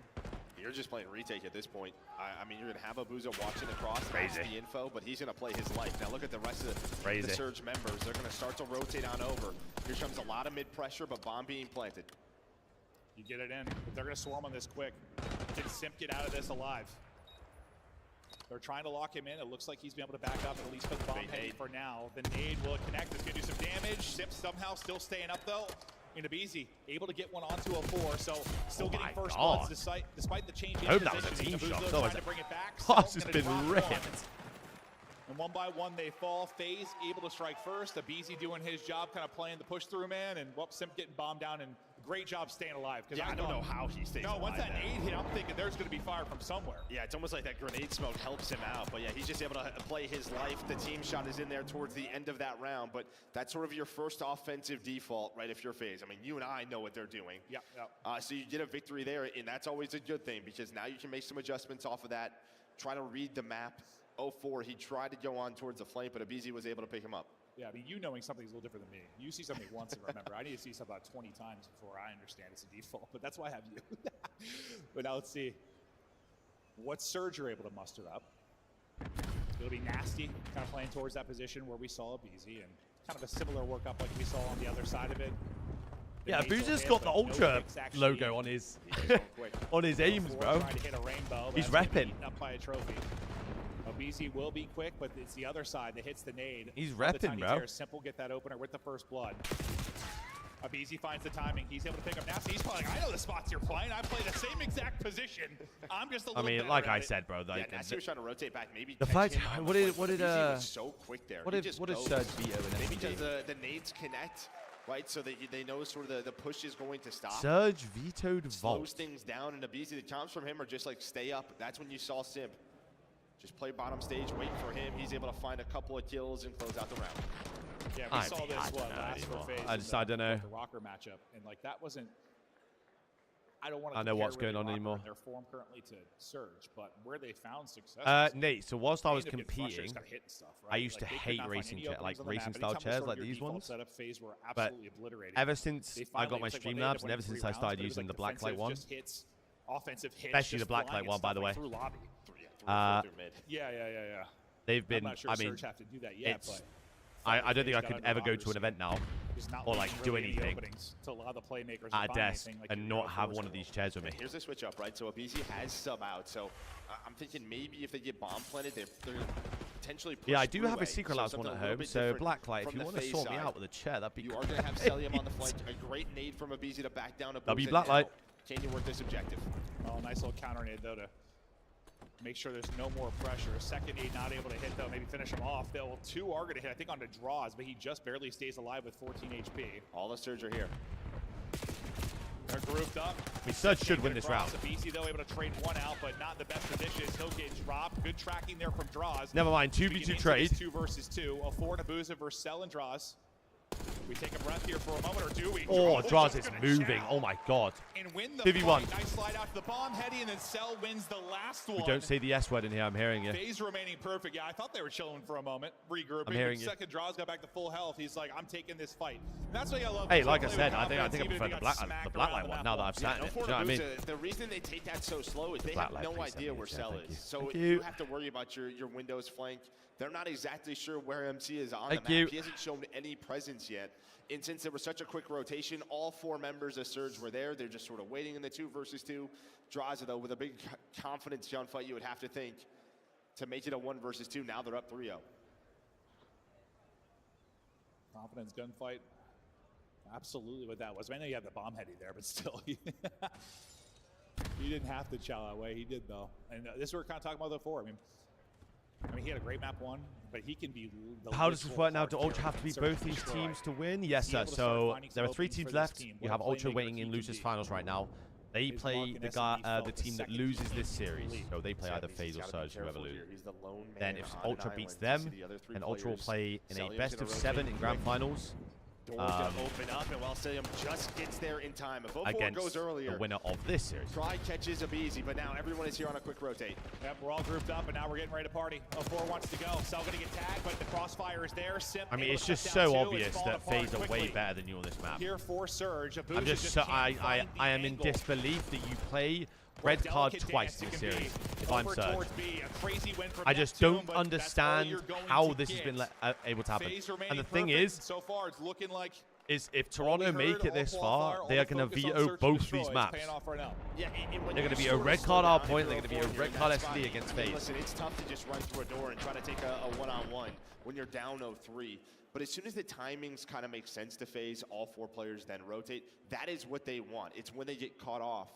You're just playing retake at this point. I mean, you're going to have Abuza watching across. Crazy. That's the info, but he's going to play his life. Now look at the rest of the Crazy. Surge members. They're going to start to rotate on over. Here comes a lot of mid-pressure, but bomb being planted. You get it in, but they're going to swarm on this quick. Can Simp get out of this alive? They're trying to lock him in. It looks like he's been able to back up and at least put the bomb heading for now. The nade will connect. It's going to do some damage. Simp somehow still staying up, though. Inabizi able to get one onto a 4, so still getting first bloods despite the change in I hope that was a positioning. team shot. Abuza That was trying to bring it back. Boss Cell's has gonna been drop ripped. one. And one by one they fall. FaZe able to strike first. Abizi doing his job, kind of playing the push through man, and Simp getting bombed down, and great job staying alive. Yeah, I don't know how he stays alive. No, once that now. nade hit, I'm thinking there's going to be fire from somewhere. Yeah, it's almost like that grenade smoke helps him out. But yeah, he's just able to play his life. The team shot is in there towards the end of that round. But that's sort of your first offensive default, right, if you're FaZe. I mean, you and I know what they're doing. Yeah. So you get a victory there, and that's always a good thing because now you can make some adjustments off of that. Try to read the map. 04, he tried to go on towards the flank, but Abizi was able to pick him up. Yeah, I mean, you knowing something's a little different than me. You see something once and remember. I need to see something about 20 times before I understand it's a default, but that's why I have you. But now let's see what Surge you're able to muster up. It'll be nasty, kind of playing towards that position where we saw Abizi, and kind of a similar workup like we saw on the other side of it. Yeah, Abuza's got the Ultra logo on his on his aims, bro. Trying to hit a rainbow, He's but that's gonna repping. be eaten up by a trophy. Abizi will be quick, but it's the other side that hits the nade. He's Of the repping, Tiny bro. Terrors. Simple get that opener with the first blood. Abizi finds the timing. He's able to pick up Nasty. He's probably like, I know the spots you're playing. I play the same exact position. I'm just a little better like at I it. said, bro. Like, Yeah, Nasty was trying to rotate back. Maybe the catch fact, him on what the did flank, but Abizi was so quick there. What He did just what did goes. Surge veto in Maybe SPG? does the nades connect, right? So that they know sort of the push is going to stop. Surge vetoed Slows Vault. things down, and Abizi, the comms from him are just like stay up. That's when you saw Simp. Just play bottom stage, wait for him. He's able to find a couple of kills and close out the round. Yeah, we I saw mean, this I don't one know last for anymore. FaZe. I just- I don't know. The Rocker matchup, and like that wasn't. I don't want to. I know what's going on anymore. Their form currently to Surge, but where they found success. Nate, so whilst I was They end up getting frustrated, competing, just gotta hit and stuff, I right? used to Like, they could hate not find racing any chair, openings like on the map. racing style Anytime they chairs started like your these default ones. setup, FaZe were But absolutely obliterated. ever since They I finally- got my it's like, well, they Streamlabs, ended and ever up winning since I 3 started rounds, using but the it was like blacklight one, defensive just hits, offensive hits, especially the just blacklight flying one, and by stuff, the like, way. through lobby. Yeah. They've been. I'm not sure I mean, Surge have to do that yet, it's. but I don't think I FaZe could got ever under go to an Rockers. event now, Just not or leaving like do really any anything openings to allow the playmakers to at a find desk anything like and your not have Go4s one of will. these chairs with me. Here's the switch up, right? So Abizi has sub out. So I'm thinking maybe if they get bomb planted, they're potentially push Yeah, I do through have a A. Secret So Labs something one at a little home, bit so different Blacklight, if from you the want to FaZe sort me side. out with a chair, that'd be You great. are going to have Celium on the flank. A great nade from Abizi to back down a W Booza. Blacklight. Now, can you work this objective? Oh, nice little counter nade though to Make sure there's no more pressure. A second nade not able to hit, though. Maybe finish him off. Well, 2 are going to hit, I think, onto draws, but he just barely stays alive with 14 HP. All the Surge are here. They're grouped up. I mean, Surge should win this round. BC, though, able to trade one out, but not the best positions. He'll get dropped. Good tracking there from draws. Never mind, 2v2 trade. 2 versus 2. A 4 Nabuza versus Cell and draws. We take a breath here for a moment, or do we? Oh, draws is moving. Oh my god. And win the 2v1. fight. Nice slide out to the bomb, Heady, and then Cell wins the last one. We don't say the S word in here. I'm hearing you. FaZe remaining perfect. Yeah, I thought they were chilling for a moment, regrouping. I'm hearing you. Second draws got back to full health. He's like, I'm taking this fight. And that's what I love. Hey, like I said, I think I prefer the blacklight one now that I've sat in it. Do you know what I mean? The reason they take that so slow is they have no idea where Cell is. So you. you have to worry about your windows flank. They're not exactly sure where MC is on the map. He hasn't shown any presence yet. And since there was such a quick rotation, all 4 members of Surge were there. They're just sort of waiting in the 2 versus 2. Draws, though, with a big confidence gunfight, you would have to think, to make it a 1 versus 2. Now they're up 3-0. Confidence gunfight. Absolutely what that was. I know you had the bomb Heady there, but still. He didn't have to chow that way. He did, though. And this is what we're kind of talking about before. I mean, he had a great map 1, but he can be. How does this work now? Do Ultra have to beat both these teams to win? Yes, sir. So there are 3 teams left. You have Ultra waiting in losers finals right now. They play the team that loses this series. So they play either FaZe or Surge, whoever loses. Then if Ultra beats them, then Ultra will play in a best of 7 in grand finals. Doors gonna open up, and Walsalium just gets there in time. If 0-4 goes earlier, the winner of this series. Try catches up easy, but now everyone is here on a quick rotate. Yep, we're all grouped up, and now we're getting ready to party. 0-4 wants to go. Cell gonna get tagged, but the crossfire is there. Simp I mean, it's just so obvious that FaZe are way better than you on this map. Here for Surge. I'm just so I am in disbelief that you play red card twice in this series if I'm Surge. I just don't understand how this has been able to happen. And the thing is, so far it's looking like if Toronto make it this far, they are going to veto both these maps. They're going to be a red card Hardpoint, they're going to be a red card SD against FaZe. Listen, it's tough to just run through a door and try to take a one-on-one when you're down 0-3. But as soon as the timings kind of make sense to FaZe, all 4 players then rotate. That is what they want. It's when they get caught off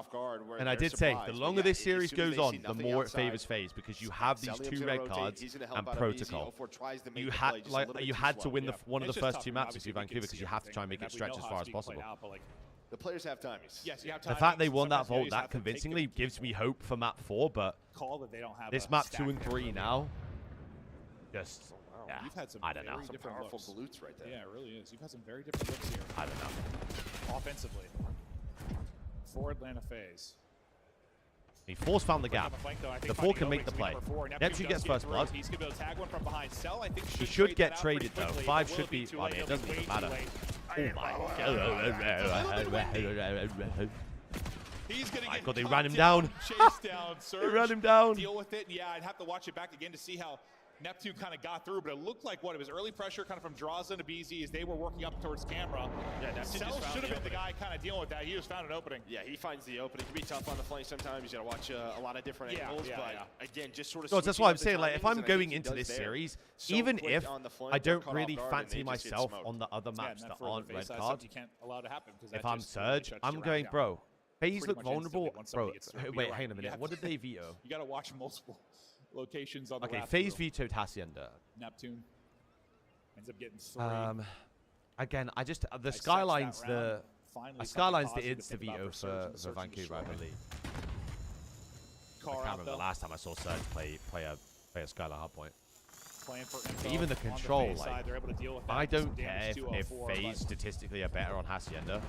guard. And I did say, the longer this series goes on, the more it favors FaZe because you have these 2 red cards and protocol. You had to win one of the first 2 maps if you're Vancouver because you have to try and make it stretch as far as possible. The players have timings. Yes, you have timings. The fact they won that vault that convincingly gives me hope for map 4, but this map 2 and 3 now, just yeah, I don't know. Some powerful glutes right there. Yeah, it really is. You've had some very different looks here. I don't know. Offensively. For Atlanta FaZe. He force found the gap. The 4 can make the play. Neptune gets first blood. He's going to be able to tag one from behind. Cell, I think, he should get traded though. 5 should be. I mean, it doesn't even matter. Oh my god, they ran him down. They ran him down. Deal with it. Yeah, I'd have to watch it back again to see how Neptune kind of got through, but it looked like it was early pressure kind of from Draza to BZ as they were working up towards camera. Yeah, Neptune should have been the guy kind of dealing with that. He just found an opening. Yeah, he finds the opening. It can be tough on the flank sometimes. You got to watch a lot of different angles, but again, just sort of. No, that's why I'm saying, like, if I'm going into this series, even if I don't really fancy myself on the other maps that aren't red card, if I'm Surge, I'm going, bro. FaZe look vulnerable, bro. Wait, hang on a minute. What did they veto? You got to watch multiple locations on the okay, FaZe vetoed Hacienda. Neptune ends up getting 3. Again, the Skyline's the insta veto for Vancouver, I believe. I can't remember the last time I saw Surge play a Skyline Hardpoint. Even the control, like, I don't care if FaZe statistically are better on Hacienda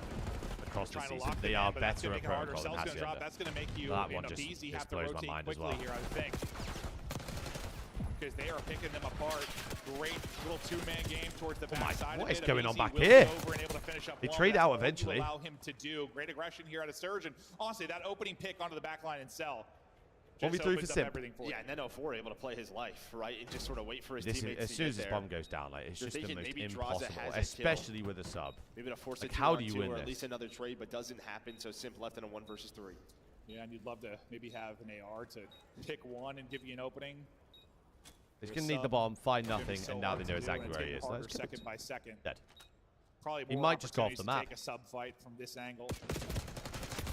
across the season. They are better at protocol than Hacienda. That's going to make you, that one just blows my mind as well. Here, I think. Because they are picking them apart. Great little 2-man game towards the back side. What is going on back here? They trade out eventually. Allow him to do great aggression here out of Surge, and honestly, that opening pick onto the back line and Cell. What we do for Sim? Yeah, and then 0-4 able to play his life, right, and just sort of wait for his teammates. As soon as this bomb goes down, like, it's just the most impossible, especially with a sub. Maybe to force it how do you win or this? at least another trade, but doesn't happen. So Simp left in a 1 versus 3. Yeah, and you'd love to maybe have an AR to pick one and give you an opening. He's going to need the bomb, find nothing, and now they know exactly where he is. Second by second. Dead. Probably he might just go off the map. Take a sub fight from this angle.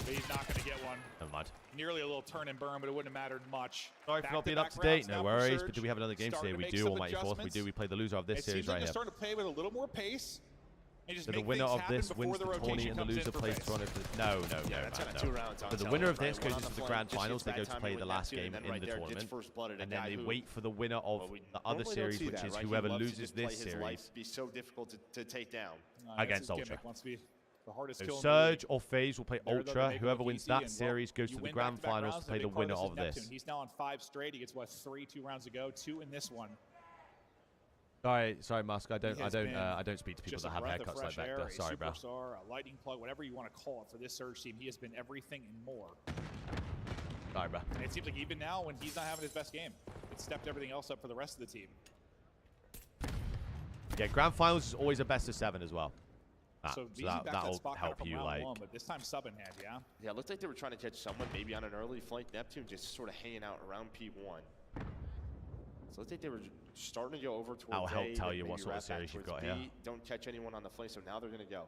But he's not going to get one. Never mind. Nearly a little turn and burn, but it wouldn't have mattered much. Sorry for not being up to date. No worries. But do we have another game today? We do, Almighty Fourth. We do. We play the loser of this series right here. They're starting to play with a little more pace. So the winner of this wins the tourney and the loser plays Toronto for the... No. So the winner of this goes into the grand finals. They go to play the last game in the tournament. And then they wait for the winner of the other series, which is whoever loses this series. Be so difficult to take down. Against Ultra. The hardest So Surge or FaZe will play Ultra. Whoever wins that series goes to the grand finals to play the winner of this. He's now on 5 straight. He gets, what, 3 2 rounds ago, 2 in this one. Sorry, Musk. I don't speak to people that have haircuts like that. Sorry, bro. A lightning plug, whatever you want to call it for this Surge team. He has been everything and more. Sorry, bro. And it seems like even now, when he's not having his best game, it stepped everything else up for the rest of the team. Yeah, grand finals is always a best of 7 as well. So that'll help you, like. But this time sub in hand, yeah. Yeah, it looked like they were trying to catch someone maybe on an early flank. Neptune just sort of hanging out around P1. So I think they were starting to go over towards I'll help A, tell you maybe what sort of wrap back series you've towards got B. here. Don't catch anyone on the flank, so now they're going to go.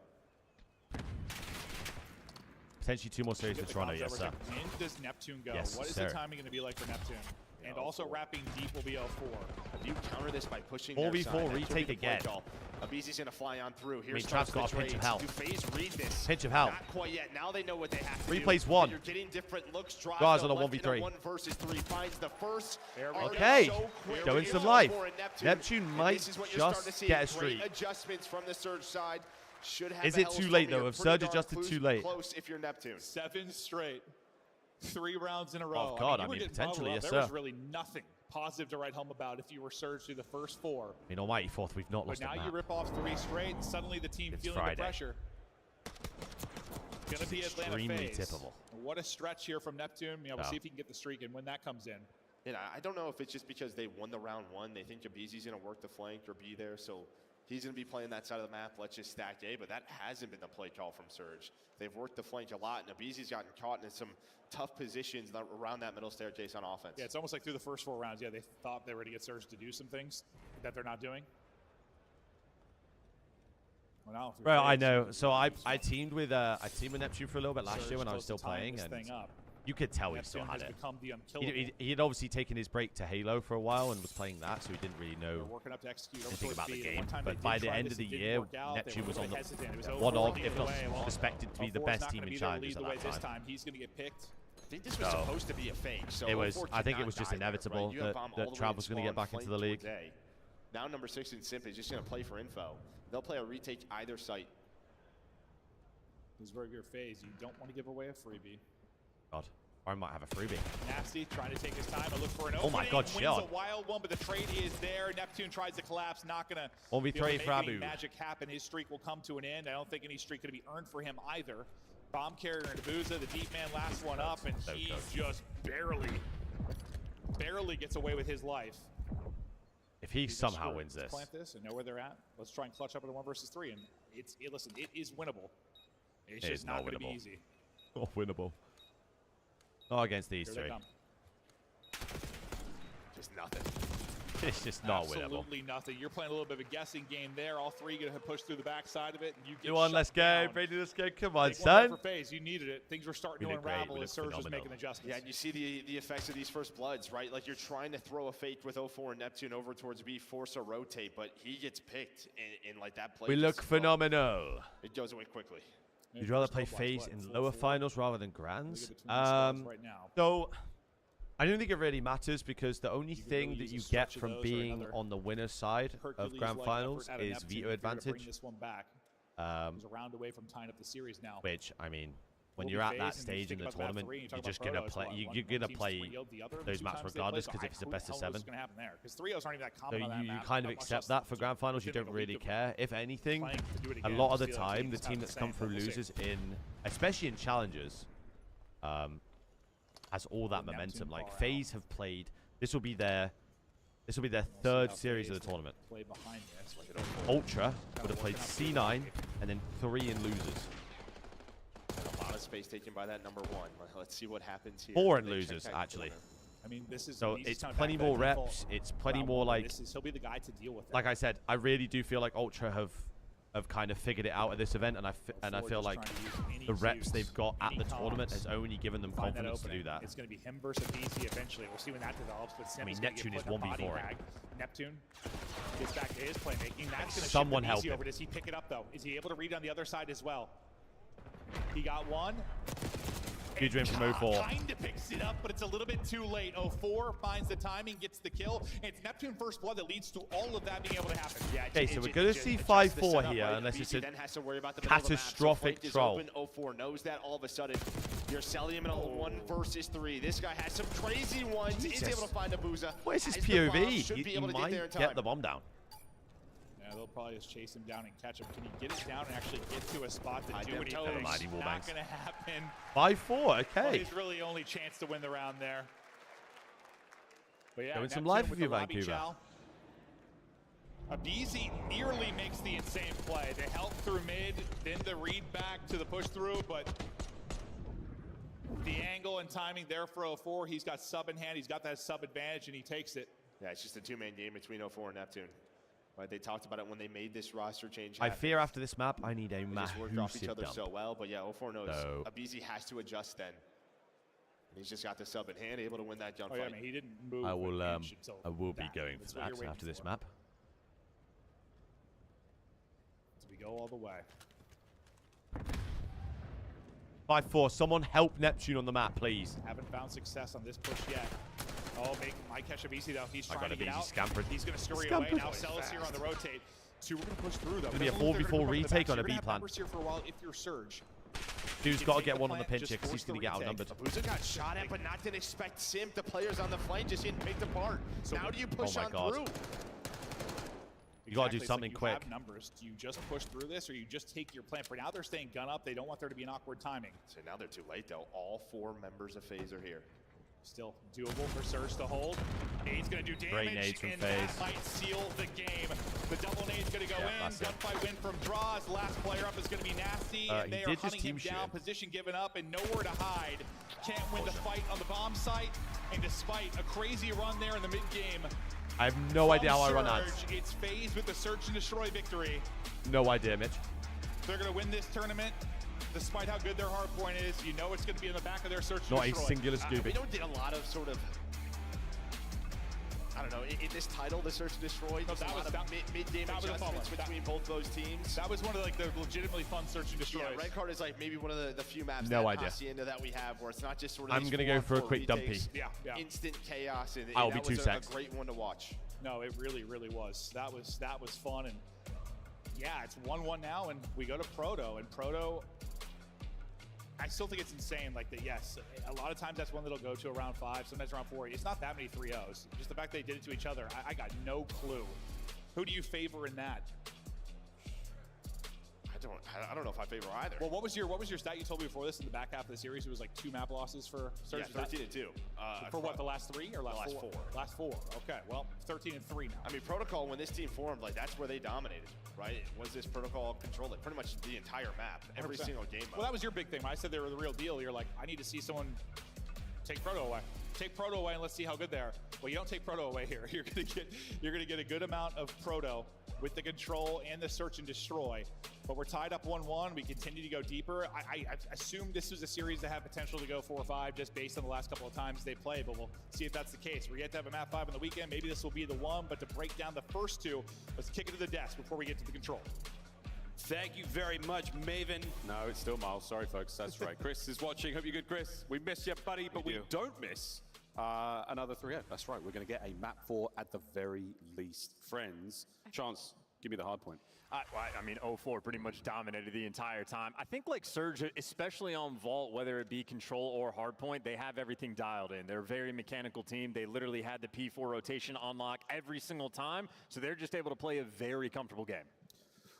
Potentially 2 more series for Toronto, yes, sir. When does Neptune go? Yes, what is sir. the timing going to be like for Neptune? And also wrapping deep will be 0-4. If you counter this by pushing 4v4 retake again. Abizi's going to fly on through. Here's Trav's got a pinch of health. Do FaZe read this? Pinch of health. Not quite yet. Now they know what they have to Replays do. 1. You're getting different looks. Guys on a 1v3. 1 versus 3 finds the first. Okay. Showing some life. Neptune. Neptune might just get a streak. Adjustments from the Surge side. Should have Is it too late, though? Have Surge adjusted too late? Close if you're Neptune. 7 straight. 3 rounds in a row. Oh, God. I mean, potentially, yes, sir. There was really nothing positive to write home about if you were Surge through the first 4. In Almighty Fourth, we've not lost But a now map. you rip off 3 straight, and suddenly the team feeling Friday. the pressure. Going to be Atlanta Extremely FaZe. tippable. What a stretch here from Neptune. We'll Yeah. see if he can get the streak and when that comes in. And I don't know if it's just because they won the round 1. They think Abizi's going to work the flank or be there, so he's going to be playing that side of the map. Let's just stack A, but that hasn't been the play call from Surge. They've worked the flank a lot, and Abizi's gotten caught in some tough positions around that middle staircase on offense. Yeah, it's almost like through the first 4 rounds, yeah, they thought they were to get Surge to do some things that they're not doing. Well, now Bro, I know. So I teamed with Neptune for a little bit last year when I was still playing, and you could tell he still had it. He had obviously taken his break to Halo for a while and was playing that, so he didn't really know anything about the game. But by the end of the year, Neptune was on one of, if not suspected to be the best team in challenges at that time. He's going to get picked. I think this was supposed to be a fake. So it was. I think it was just inevitable that Trav was going to get back into the league. Now number 6 in Simp is just going to play for info. They'll play a retake either site. This is where your FaZe. You don't want to give away a freebie. God, I might have a freebie. Nasty trying to take his time and look for an opening. Oh my God, wins shot. a wild one, but the trade is there. Neptune tries to collapse, not going to 1v3 for any Abu. magic happen. His streak will come to an end. I don't think any streak could be earned for him either. Bomb carrier and Abuza, the deep man, last one up, and he just barely gets away with his life. If he somehow wins this. Plant this and know where they're at. Let's try and clutch up in a 1 versus 3. And listen, it is winnable. It's just not going to be easy. Not winnable. Not against these 3. Just nothing. It's just not winnable. Absolutely nothing. You're playing a little bit of a guessing game there. All 3 going to push through the backside of it. And you get Come on, let's go. down. Brady, let's go. Come on, Big son. one for FaZe. You needed it. Things were starting to unravel as Surge was making adjustments. Yeah, and you see the effects of these first bloods, right? Like you're trying to throw a fake with 0-4 and Neptune over towards B, force a rotate, but he gets picked in like that play. We look phenomenal. It goes away quickly. You'd rather play FaZe in lower finals rather than grands? Right now. So, I don't think it really matters because the only thing that you get from being on the winner's side of grand finals is veto advantage. This one back. He's a round away from tying up the series now. Which, I mean, when you're at that stage in the tournament, you're just gonna play. You're gonna play those maps regardless because if it's a best of 7. So you kind of accept that for grand finals. You don't really care. If anything, a lot of the time, the team that's come through losers in, especially in challenges, has all that momentum. Like FaZe have played. This will be their 3rd series of the tournament. Ultra would have played C9 and then 3 in losers. A lot of space taken by that number 1. Let's see what happens here. 4 in losers, actually. I mean, this is so it's plenty more reps. It's plenty more like. He'll be the guy to deal with. Like I said, I really do feel like Ultra have have kind of figured it out at this event, and I feel like the reps they've got at the tournament has only given them confidence to do that. It's going to be him versus BC eventually. We'll see when that develops. But I mean, Neptune is 1v4. Neptune gets back to his playmaking. That's going to Someone shift help BC him. over. Does he pick it up though? Is he able to read on the other side as well? He got one. Huge win from 04. Kind of picks it up, but it's a little bit too late. 04 finds the timing, gets the kill. And it's Neptune first blood that leads to all of that being able to happen. Yeah, Okay, so we're going to see 5-4 here, unless it's a catastrophic troll. 04 knows that all of a sudden. You're selling him in a 1 versus 3. This guy has some crazy ones. He's able to find a Booza. What is his As the bomb POV? should be He able to might there in get time. the bomb down. Yeah, they'll probably just chase him down and catch him. Can he get it down and actually get to a spot to do what he Never mind, thinks? he will Not bangs. going to happen. 5-4, Well, okay. his really only chance to win the round there. But yeah, Going some Neptune live with with you, the lobby Vancouver. chow. Abizi nearly makes the insane play. They help through mid, then the read back to the push through, but the angle and timing there for 04. He's got sub in hand. He's got that sub advantage, and he takes it. Yeah, it's just a two-man game between 04 and Neptune. Right, they talked about it when they made this roster change. I happen. fear after this map, I need a They just worked off each massive other dump. so well, but yeah, 04 knows So- Abizi has to adjust then. And he's just got the sub in hand, able to win that gunfight. Oh, yeah, I mean, he didn't move. I an will inch until be that. going That's for what that you're waiting after this for. map. So we go all the way. 5-4, someone help Neptune on the map, please. Haven't found success on this push yet. Oh, might catch Abizi though. He's I trying got to get Abizi out. scampered. He's going to scurry away. Scampered. Now Celis here on the rotate. Two, we're going to push through though. Gonna be a Doesn't look like they're 4v4 gonna go for the retake back, on a so you're B gonna have plan. numbers here for a while if you're Surge. Dude's You got to take get the one on the plant, pinch here just because he's force going to the get retake. outnumbered. Abuza got shot at, but not didn't expect Simp. The players on the flank just getting picked apart. So now do you push Oh my on God. through? You got to do Exactly, it's something like quick. You have numbers. Do you just push through this, or you just take your plant? For now, they're staying gun up. They don't want there to be an awkward timing. So now they're too late though. All 4 members of FaZe are here. Still doable for Surge to hold. Nade's going to do Great damage, nades from and FaZe. that might seal the game. The double nade's going to go Yeah, in. that's it. Gunfight win from Draws. Last player up is going to be Nasty, and He they are did just hunting him team shoot down. him. Position given up, and nowhere to hide. Can't win the fight on the bomb site, and despite a crazy run there in the mid-game, I have no idea how I run ads. Surge, it's FaZe with the Search and Destroy victory. No idea, Mitch. They're going to win this tournament. Despite how good their hardpoint is, you know it's going to be in the back of their Search and Not a Destroy. singular Scooby. We don't did a lot of sort of, I don't know, in this title, the Search and Destroy, there's a lot of mid-game adjustments between both those teams. That was one of the legitimately fun Search and Destroys. Yeah, Red Card is like maybe one of the few maps No that idea. Hacienda that we have where it's not just sort of I'm these going to go for a 4-on-4 quick dumpy. retakes, Yeah. instant chaos, and I'll that be 2 was secs. a great one to watch. No, it really, really was. That was fun, and yeah, it's 1-1 now, and we go to Proto, and Proto, I still think it's insane. Like that, yes, a lot of times that's one that'll go to around 5, sometimes around 4. It's not that many 3-0s. Just the fact they did it to each other, I got no clue. Who do you favor in that? I don't know if I favor either. Well, what was your stat you told me before this in the back half of the series? It was like 2 map losses for Surge. Yeah, 13-2. For what, the last 3 or last 4? Last 4. Okay, well, 13-3 now. I mean, Protocol, when this team formed, like that's where they dominated, right? Was this Protocol controlled it pretty much the entire map, every 100%. single game mode. Well, that was your big thing. When I said they were the real deal, you're like, I need to see someone take Proto away. Take Proto away and let's see how good they are. Well, you don't take Proto away here. You're gonna get a good amount of Proto with the control and the Search and Destroy. But we're tied up 1-1. We continue to go deeper. I assume this was a series that had potential to go 4-5 just based on the last couple of times they played, but we'll see if that's the case. We get to have a map 5 on the weekend. Maybe this will be the one, but to break down the first 2, let's kick it to the desk before we get to the control. Thank you very much, Maven. No, it's still Miles. Sorry, folks. That's right. Chris is watching. Hope you're good, Chris. We miss you, buddy, but we don't miss another 3-0. That's right. We're going to get a map 4 at the very least. Friends, Chance, give me the hard point. I mean, 04 pretty much dominated the entire time. I think like Surge, especially on Vault, whether it be Control or Hardpoint, they have everything dialed in. They're a very mechanical team. They literally had the P4 rotation on lock every single time, so they're just able to play a very comfortable game.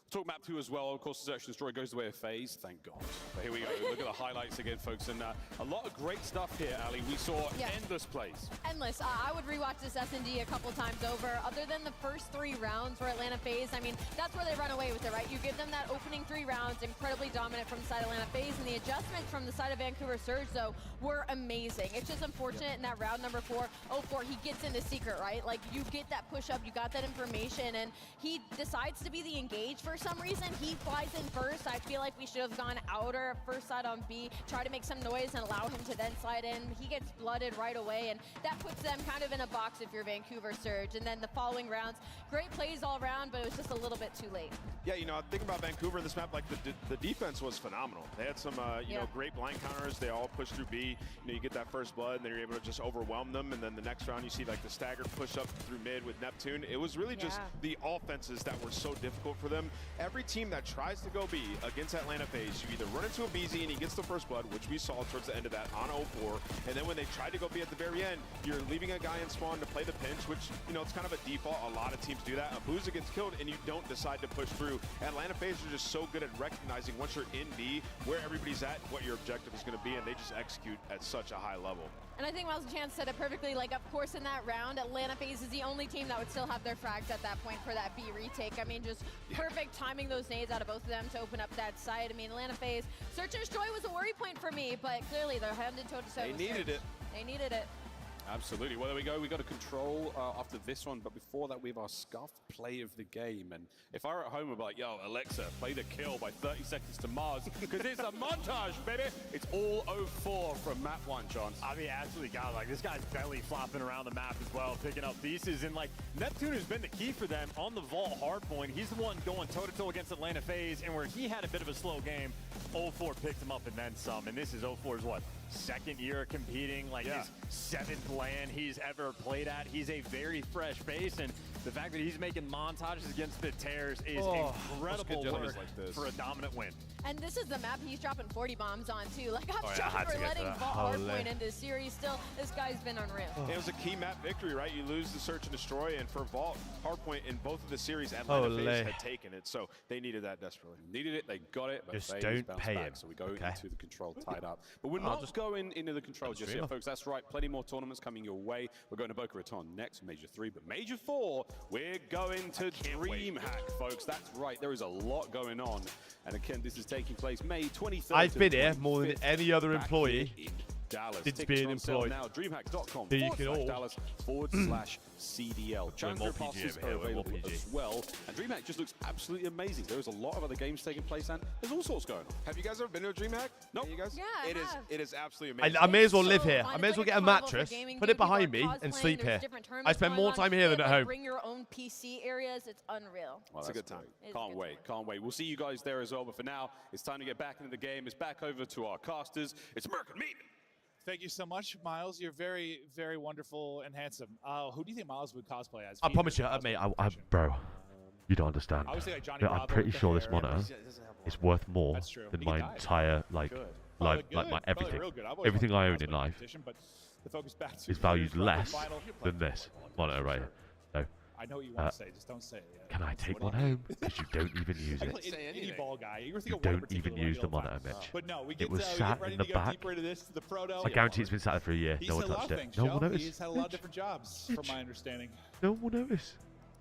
Talk map 2 as well. Of course, Search and Destroy goes the way of FaZe. Thank God. But here we go. Look at the highlights again, folks. And a lot of great stuff here, Ali. We saw endless plays. Endless. I would rewatch this S&D a couple times over. Other than the first 3 rounds for Atlanta FaZe, I mean, that's where they run away with it, right? You give them that opening 3 rounds, incredibly dominant from the side of Atlanta FaZe, and the adjustments from the side of Vancouver Surge, though, were amazing. It's just unfortunate in that round number 4, 04, he gets in the secret, right? Like, you get that push-up, you got that information, and he decides to be the engage for for some reason, he flies in first. I feel like we should have gone outer first side on B, try to make some noise and allow him to then slide in. He gets blooded right away, and that puts them kind of in a box if you're Vancouver Surge. And then the following rounds, great plays all around, but it was just a little bit too late. Yeah, you know, I think about Vancouver in this map, like the defense was phenomenal. They had some, you know, great blind counters. They all pushed through B. You know, you get that first blood, and then you're able to just overwhelm them. And then the next round, you see like the staggered push up through mid with Neptune. It was really just the offenses that were so difficult for them. Every team that tries to go B against Atlanta FaZe, you either run into a BZ and he gets the first blood, which we saw towards the end of that on 0-4. And then when they tried to go B at the very end, you're leaving a guy in spawn to play the pinch, which, you know, it's kind of a default. A lot of teams do that. Abuza gets killed and you don't decide to push through. Atlanta FaZe are just so good at recognizing once you're in B, where everybody's at, what your objective is going to be, and they just execute at such a high level. And I think Miles Chance said it perfectly. Like, of course, in that round, Atlanta FaZe is the only team that would still have their frags at that point for that B retake. I mean, just perfect timing those nades out of both of them to open up that site. I mean, Atlanta FaZe, Search and Destroy was a worry point for me, but clearly they're handed toe-to-toe. They needed it. They needed it. Absolutely. Well, there we go. We got a control after this one, but before that, we have our scuffed play of the game. And if I were at home, I'd be like, yo, Alexa, play the kill by 30 seconds to Mars, because it's a montage, baby. It's all 0-4 from map 1, Chance. I mean, absolutely, God, like, this guy's belly flopping around the map as well, picking up pieces. And, like, Neptune has been the key for them on the vault hardpoint. He's the one going toe-to-toe against Atlanta FaZe, and where he had a bit of a slow game, 0-4 picked him up and then some. And this is 0-4's what? Second year competing, like his 7th LAN he's ever played at. He's a very fresh face, and the fact that he's making montages against the Tears is incredible work for a dominant win. And this is the map he's dropping 40 bombs on, too. Like, I'm shocked for letting Vault Hardpoint into series. Still, this guy's been unreal. It was a key map victory, right? You lose the Search and Destroy, and for Vault Hardpoint in both of the series, Atlanta FaZe had taken it, so they needed that desperately. Needed it, they got it, but just FaZe don't pay back, him. so we go into the control tied up. But we're not just going into the control just yet, folks. That's right, plenty more tournaments coming your way. We're going to Boca Raton next, Major 3, but Major 4, we're going to DreamHack, folks. That's right, there is a lot going on. And again, this is taking place May 23rd. I've been here more than any other employee. Dallas. It's being employed. Now, DreamHack.com/CDL. Challenger passes are available as well. And DreamHack just looks absolutely amazing. There's a lot of other games taking place, and there's all sorts going on. Have you guys ever been to a DreamHack? No. You guys? Yeah, it is absolutely amazing. I may as well live here. I may as well get a mattress, put it behind me, and sleep here. I spend more time here than at home. Bring your own PC areas. It's unreal. Well, it's a good time. Can't wait. Can't wait. We'll see you guys there as well. But for now, it's time to get back into the game. It's back over to our casters. It's American Meat. Thank you so much, Miles. You're very, very wonderful and handsome. Who do you think Miles would cosplay as? I promise you, mate, bro, you don't understand. I would say like Johnny But I'm Bravo pretty with the sure this hair. monitor is worth more That's true. than He my died. entire like my everything. Real good. I've always Everything wanted I to own in cosplay life competition, but the focus back to is valued the less final. than this monitor right here. So, I know what you want to say, just don't say it yet. can I take one home? Because you don't even use it. Any ball guy. You don't even use the monitor, Mitch. But no, we get, It was we get sat ready in the to go back. deeper into this, the proto. I guarantee it's been sat there for a year. He's No one had a lot touched of it. things, No Joe. one noticed. He's had a lot of different jobs, from my understanding. No one noticed.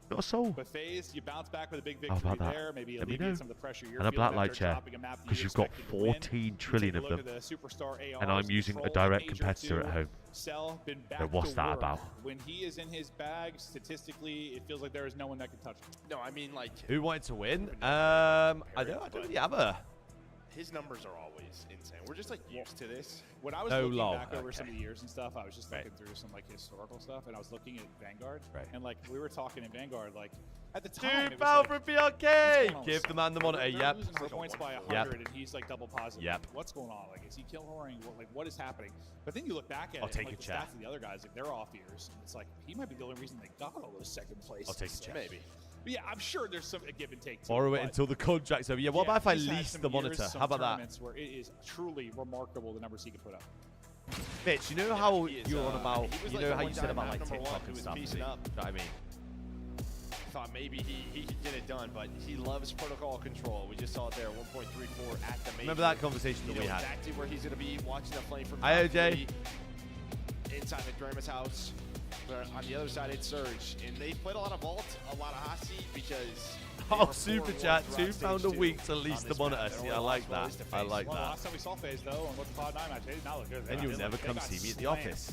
Not a soul. But FaZe, you bounce back with a big How victory about that? there. Maybe Let me alleviate know. some of the pressure you're And a feeling black light after chair, dropping a map that because you you've got expected to win. 14 trillion You of take a look them, at the superstar and ARs, I'm using a Control, direct Major competitor 2, at home. Cell, been back So what's to that work. about? When he is in his bag, statistically, it feels like there is no one that can touch him. No, I mean, like, Who wanted to win? I don't really have a. his numbers are always insane. We're just like used to this. When I was Oh, looking lol. back over Okay. some of the years and stuff, I was just looking through some like historical stuff, and I was looking at Vanguard, and like we were talking in Vanguard, like at the time, Dude, it was foul like, for what's going BRK! on? Give the man the monitor. They're Yep. losing for points by 100, and he's like double positive. Yep. What's going on? Like, is he kill whoring? Like, what is happening? But then you look back at I'll it, take like a the chat. stats of the other guys, like they're off years. And it's like he might be the only reason they got all those second place. I'll take a chat. Maybe. But yeah, I'm sure there's some give and take. Too, Borrow it but until the contract's over. Yeah, what about if I he's had lease some the years, monitor? some How about that? tournaments where it is truly remarkable the numbers he can put up. Bitch, you know how he is, you're on about, he was you like know the how one you said guy about map like number one TikTok who and was stuff? piecing up. You know what I mean? Thought maybe he could get it done, but he loves protocol control. We just saw it there, 1.34 at the major. Remember that conversation that You we know had? exactly where he's going to be, watching the flame from Hi, top OJ. three, inside McDermott's house. But on the other side, it's Surge. And they played a lot of Vault, a lot of hot seat, because Oh, super chat, £2 a week to lease the monitor. See, I like that. I like Well, that. last time we saw FaZe though, and with the Cloud9 match, they did not look good. And you'll never come see me at the office.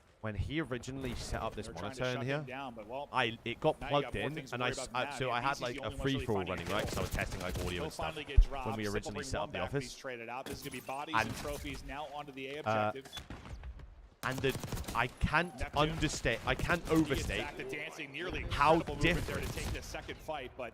when he originally set up this They're trying to monitor in shut here, him down, but, well, it got now you plugged got more in, things to and worry about than that. so Yeah, I had DC's like the a only one free really for all finding a running, right? kill. Because I was testing like audio He'll and stuff finally get dropped. when we Simple originally bring set one up the back, office. He's traded out. This is going to be bodies And- and trophies now onto the A Uh, objective. And I can't understate, I can't He gets overstate back to dancing, nearly how incredible movement there different to take the second fight, but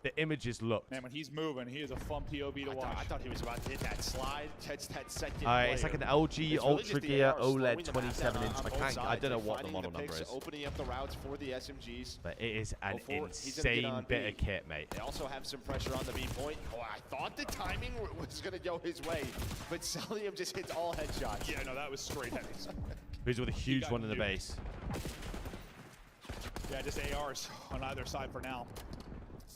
the images looked. Man, when he's moving, he is a fun POV to watch. I thought he was about to hit that slide, catch that second It's like an LG Ultra Gear OLED 27-inch. I don't know what the model number is. Opening up the routes for the SMGs. But it is an insane bit of kit, mate. They also have some pressure on the B point. Oh, I thought the timing was going to go his way, but Celium just hits all headshots. Yeah, no, that was straight heavies. Who's with a huge one in the base? Yeah, just ARs on either side for now.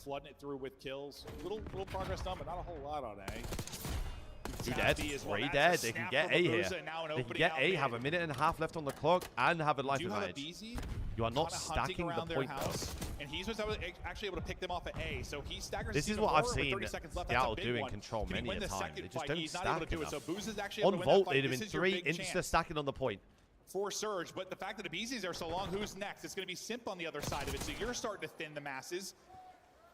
Flooding it through with kills. Little progress done, but not a whole lot on A. He dead. Three dead. They can get A here. They can get A, have a minute and a half left on the clock, and have a life advantage. You are not stacking the point, though. And he's actually able to pick them off at A, so he staggers. This is what I've seen Seattle do in Control many a time. They just don't stack enough. On Volt, they'd have been 3 insta-stacking on the point. For Surge, but the fact that the BZs are so long, who's next? It's going to be Simp on the other side of it, so you're starting to thin the masses.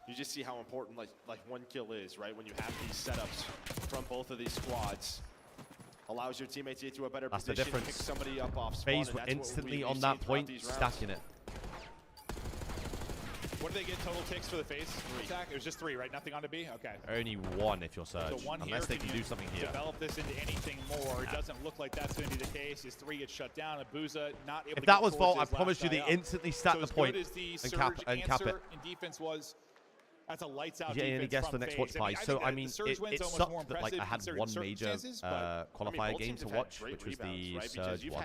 You just see how important like one kill is, right? When you have these setups from both of these squads. Allows your teammates to get to a better position, the difference. Pick somebody up off spawn. FaZe were instantly on that point, stacking it. What did they get total ticks for the FaZe attack? It was just 3, right? Nothing on to B? Okay. Only 1 if you're Surge, unless they can do something here. Develop this into anything more. It doesn't look like that's going to be the case. His 3 gets shut down. Abuza not able to If that get was Volt, I towards his promise you last they guy up. instantly stack the point and cap it. In defense was... That's a lights out Yeah, and he defense gets from the next FaZe. watch pie. So, I mean, it sucked that, like I had one major qualifier game to watch, which was the Surge one,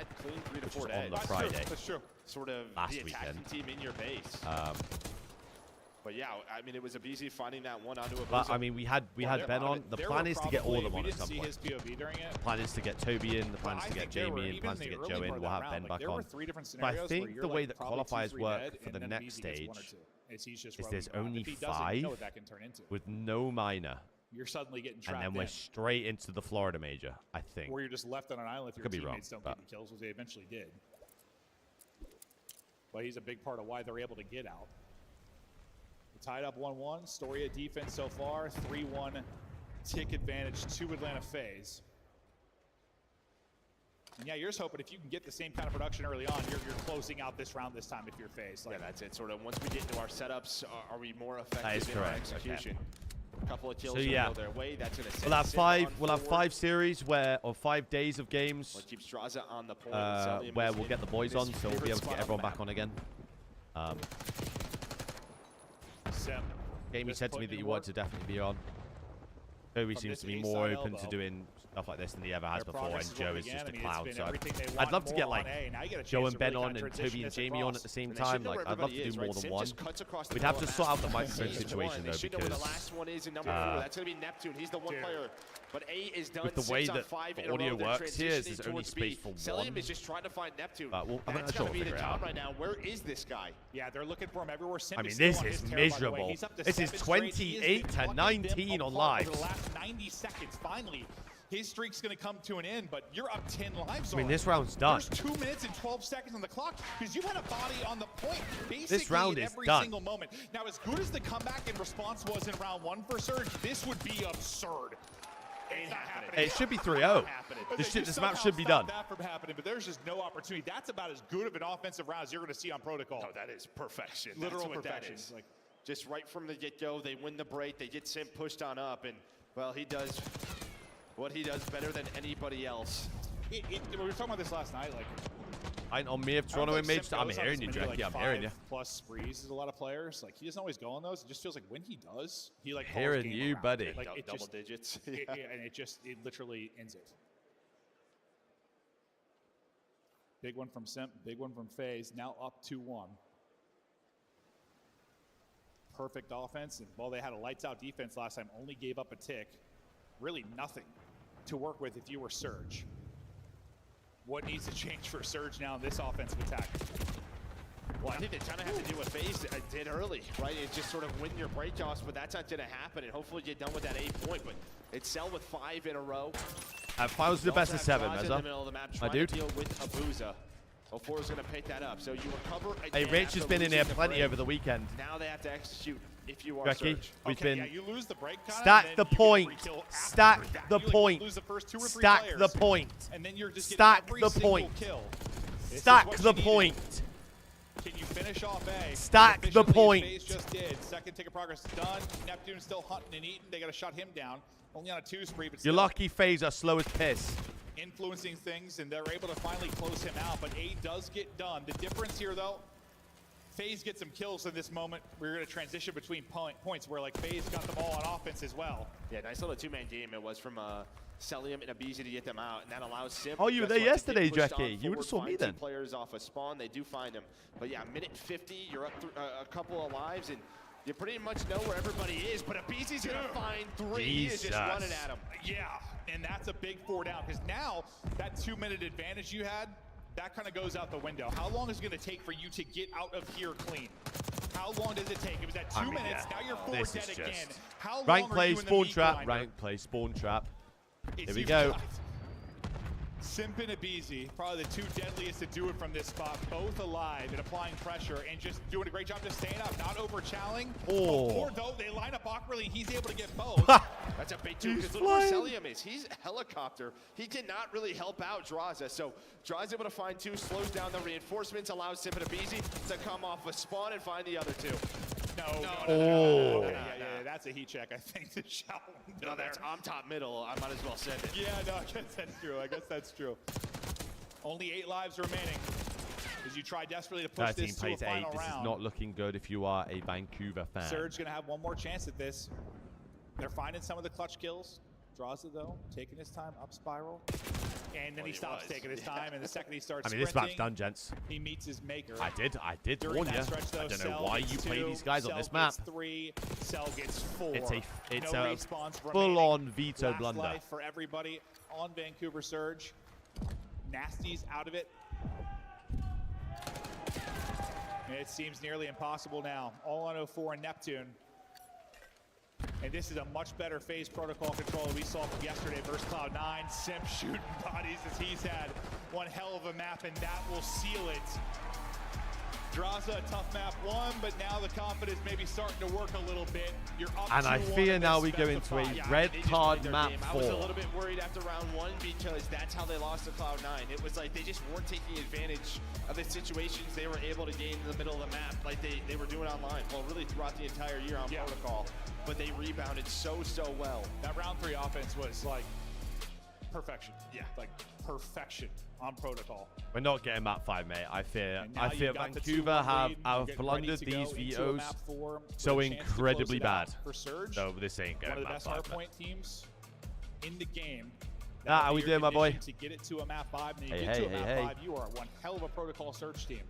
which was on the Friday. That's true. Sort of last the attacking weekend. team in your base. But yeah, I mean, it was a BZ finding that one onto a But, I mean, we had Ben on. The plan is to get all of them on at some point. His POV during it. The plan is to get Toby in. The plan is to get Jamie in. The plan is to get Joe in. We'll have Ben back on. But I think the way that qualifiers work for the next stage is there's only 5 with no minor. You're suddenly getting trapped and then we're straight into the Florida major, I think. Or you're just left on an island if your teammates don't get the kills, which they eventually did. But he's a big part of why they're able to get out. Tied up 1-1. Storia defense so far. 3-1 tick advantage to Atlanta FaZe. And yeah, you're just hoping if you can get the same kind of production early on, you're closing out this round this time if you're FaZe. Yeah, that's it. Sort of once we get into our setups, are we more effective in our execution? A couple of kills will go their way. That's going to we'll have 5 series or 5 days of games keep Straza on the point, where we'll get the boys on, so we'll be able to get everyone back on again. Jamie said to me that you wanted to definitely be on. Toby seems to be more open to doing stuff like this than he ever has before, and Joe is just a clown. So I'd love to get like Joe and Ben on and Toby and Jamie on at the same time. Like I'd love to do more than one. We'd have to sort out the microphone situation though, because the last one is in number 4. That's going to be Neptune. He's the one player. But A is done. With the way that the audio works here, there's only space for one. Celium is just trying to find Neptune. Well, that's going to be the job right now. Where is this guy? Yeah, they're looking for him everywhere. I mean, this is miserable. This is 28 to 19 on lives. For the last 90 seconds, finally. His streak's going to come to an end, but you're up 10 lives. I mean, this round's done. There's 2 minutes and 12 seconds on the clock because you had a body on the point basically this round in is every done. single moment. Now, as good as the comeback and response was in round 1 for Surge, this would be absurd. It's not happening. It should be 3-0. This map should be done. That from happening, but there's just no opportunity. That's about as good of an offensive round as you're going to see on Protocol. No, that is perfection. Literal That's what perfection. That is. Like, just right from the get-go, they win the break. They get Simp pushed on up, and well, he does what he does better than anybody else. We were talking about this last night. Like, on me if Toronto and Mage. I'm hearing you, Jackie. I'm hearing you. Plus sprees is a lot of players. Like he doesn't always go on those. It just feels like when he does, he like hearing you, buddy. Like double just, digits. and it literally ends it. Big one from Simp. Big one from FaZe. Now up 2-1. Perfect offense, and while they had a lights out defense last time, only gave up a tick. Really nothing to work with if you were Surge. What needs to change for Surge now in this offensive attack? Well, I think they kind of have to do what FaZe did early, right? It's just sort of win your breakoffs, but that's not going to happen, and hopefully get done with that 8 point. But it's Cell with 5 in a row. If I was the best of 7, Mezza. My dude. Deal with Abuza. 04 is going to pick that up. So you recover again. Hey, Rich has been in here plenty over the weekend. Now they have to execute if you are Becky, Surge. we've been you lose the break stack the point. Stack the point. Stack the point. And then you're just stack the point. Stack the point. Can you finish off A? Stack the Efficiently as point. FaZe just did. Second tick of progress done. Neptune still hunting and eating. They got to shut him down. Only on a 2 spree, but You're still lucky FaZe are slow as piss. influencing things, and they're able to finally close him out. But A does get done. The difference here, though, FaZe gets some kills in this moment. We're going to transition between points where like FaZe got them all on offense as well. Yeah, nice little 2-man game it was from Celium and Abizi to get them out, and that allows Simp. Oh, you were guess there what, to yesterday, get pushed Jackie. on You would've forward, saw me find two then. Players off a spawn, they do find him. But yeah, minute 50, you're up a couple of lives, and you pretty much know where everybody is. But Abizi's gonna find 3. He is just running at him. Yeah, and that's a big 4 down because now that 2-minute advantage you had, that kind of goes out the window. How long is it going to take for you to get out of here clean? How long does it take? It was at 2 minutes. Now you're 4 dead again. How long Rank are play, you in the spawn meat trap. grinder? Rank play, spawn trap. It's Here we you've go. got Simp and Abizi, probably the 2 deadliest to do it from this spot, both alive and applying pressure and just doing a great job just staying up, not over-challenging. Oh. Before, though, they line up awkwardly and he's able to get both. That's a big 2 He's because look where flying. Celium is. He's a helicopter. He cannot really help out Draza. So Draza's able to find 2, slows down the reinforcements, allows Simp and Abizi to come off a spawn and find the other 2. Oh. Yeah, that's a heat check, I think, to shout. No, that's on top middle. I might as well send it. Yeah, no, I guess that's true. I guess that's true. Only 8 lives remaining as you try desperately to push 13 this to a plays 8. final This round. is not looking good if you are a Vancouver fan. Surge going to have one more chance at this. They're finding some of the clutch kills. Draza, though, taking his time up spiral. And then he stops taking his time, and the second he starts I mean, this map's sprinting, done, gents. he meets his maker. I did During warn that you. stretch, though, I don't know Cell why gets you play 2, these guys on Cell this map. Gets 3, Cell gets 4. It's a No respawns full-on veto Last blunder. life for everybody on Vancouver Surge. Nasty's out of it. And it seems nearly impossible now. All on 04 and Neptune. And this is a much better phase protocol control we saw from yesterday versus Cloud9. Simp shooting bodies as he's had one hell of a map, and that will seal it. Draza, a tough map 1, but now the confidence may be starting to work a little bit. You're up And I 2-1 fear in now this we go into a specified. red They just card played their map game. 4. I was a little bit worried after round 1 because that's how they lost to Cloud9. It was like they just weren't taking advantage of the situations they were able to gain in the middle of the map like they were doing online. Well, really throughout the entire year on protocol. But they rebounded so well. That round 3 offense was like perfection. Yeah. Like perfection on protocol. We're not getting map 5, mate. I fear And now you've got the Vancouver 2-1 have lead. You're getting ready blundered to go these into a vetoes map 4 so with a chance to close incredibly it out bad. for Surge. So this ain't One going of the map best 5. Hardpoint teams in the game. Ah, how we doing, my boy? To get it to a map 5, and then you Hey, get to a hey, map hey, 5, you are one hell of a protocol Surge team.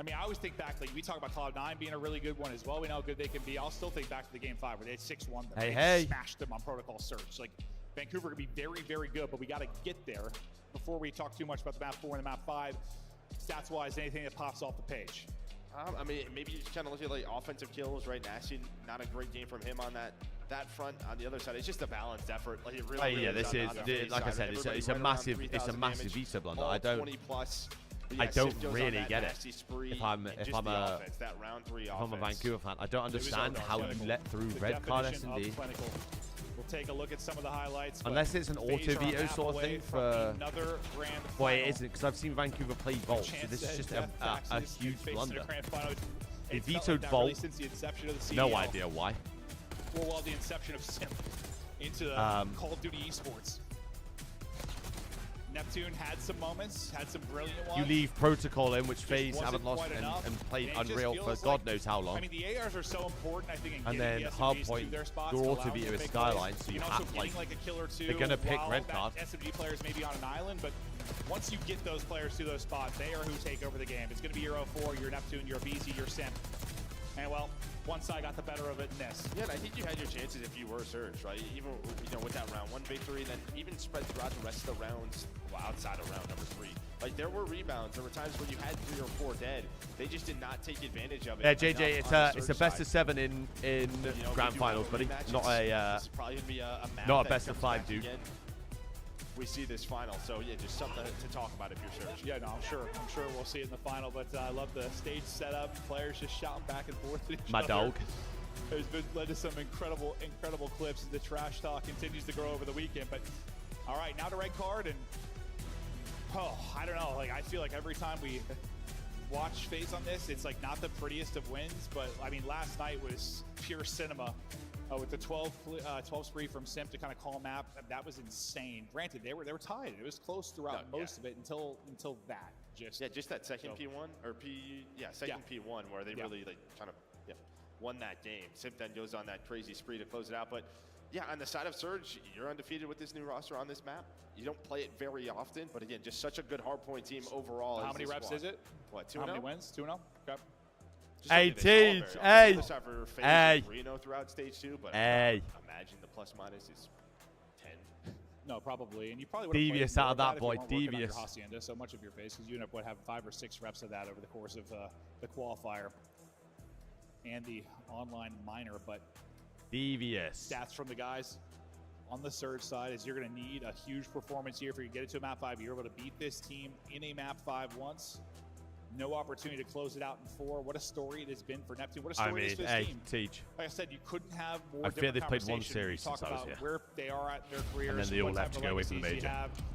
I mean, I always think back, like we talk about Cloud9 being a really good one as well. We know how good they can be. I'll still think back to the game 5 where they had 6-1. They smashed them on protocol Surge. Like Vancouver can be very, very good, but we got to get there before we talk too much about the map 4 and the map 5. Stats-wise, anything that pops off the page. I mean, maybe you just kind of look at like offensive kills, right? Nasty, not a great game from him on that front. On the other side, it's just a balanced effort. Like it really, yeah, this is like I said, it's a massive veto blunder. I don't. 20 plus. I don't really get it. If I'm a Vancouver fan, I don't understand how you let through red card S&D. We'll take a look at some of the highlights. Unless it's an auto veto sort of thing for. Boy, it isn't, because I've seen Vancouver play Vault, so this is just a huge blunder. They vetoed Vault. No idea why. Well, the inception of Simp into Call of Duty esports. Neptune had some moments, had some brilliant ones. You leave Protocol in, which FaZe haven't lost and played Unreal for God knows how long. I mean, the ARs are so important, I think, in and getting then the SMGs to Hardpoint, their spots, your allowing auto veto them is to make Skyline, plays. so you And have also getting like a kill or two. they're gonna pick while red that card. SMG players may be on an island, but once you get those players to those spots, they are who take over the game. It's going to be your 04, your Neptune, your BZ, your Simp. And well, one side got the better of it in this. Yeah, and I think you had your chances if you were Surge, right? Even with that round 1 victory, then even spread throughout the rest of the rounds, well, outside of round number 3. Like there were rebounds. There were times when you had 3 or 4 dead. They just did not take advantage of it. Yeah, JJ, it's a best of 7 in grand finals, buddy. Not a best of 5, dude. We see this final, so yeah, just something to talk about if you're Surge. Yeah, no, I'm sure we'll see it in the final, but I love the stage setup, players just shouting back and forth at each My other. dog. There's been led to some incredible clips as the trash talk continues to grow over the weekend. But all right, now to red card, and I don't know, like I feel like every time we watch FaZe on this. It's like not the prettiest of wins, but I mean, last night was pure cinema. With the 12 spree from Simp to kind of call map, that was insane. Granted, they were tied. It was close throughout most of it until that. Just that second P1 or second P1 where they really like kind of won that game. Simp then goes on that crazy spree to close it out. But yeah, on the side of Surge, you're undefeated with this new roster on this map. You don't play it very often, but again, just such a good hardpoint team overall. How many reps is it? What, 2-0? How many wins? 2-0? Okay. Hey, Teach. Hey. Hey. Reno throughout stage 2, but hey. Imagine the plus minus is 10. No, probably, and you probably would have devious out of that boy. Devious. Hacienda so much of your face because you end up having 5 or 6 reps of that over the course of the qualifier and the online minor. But devious stats from the guys on the Surge side is you're going to need a huge performance here if you get it to a map 5. You're able to beat this team in a map 5 once. No opportunity to close it out in 4. What a story it has been for Neptune. What a story it is for this team. Teach. Like I said, you couldn't have more. I fear they've played one series since I was here. Where they are at in their careers, and then they all left to go away from the major.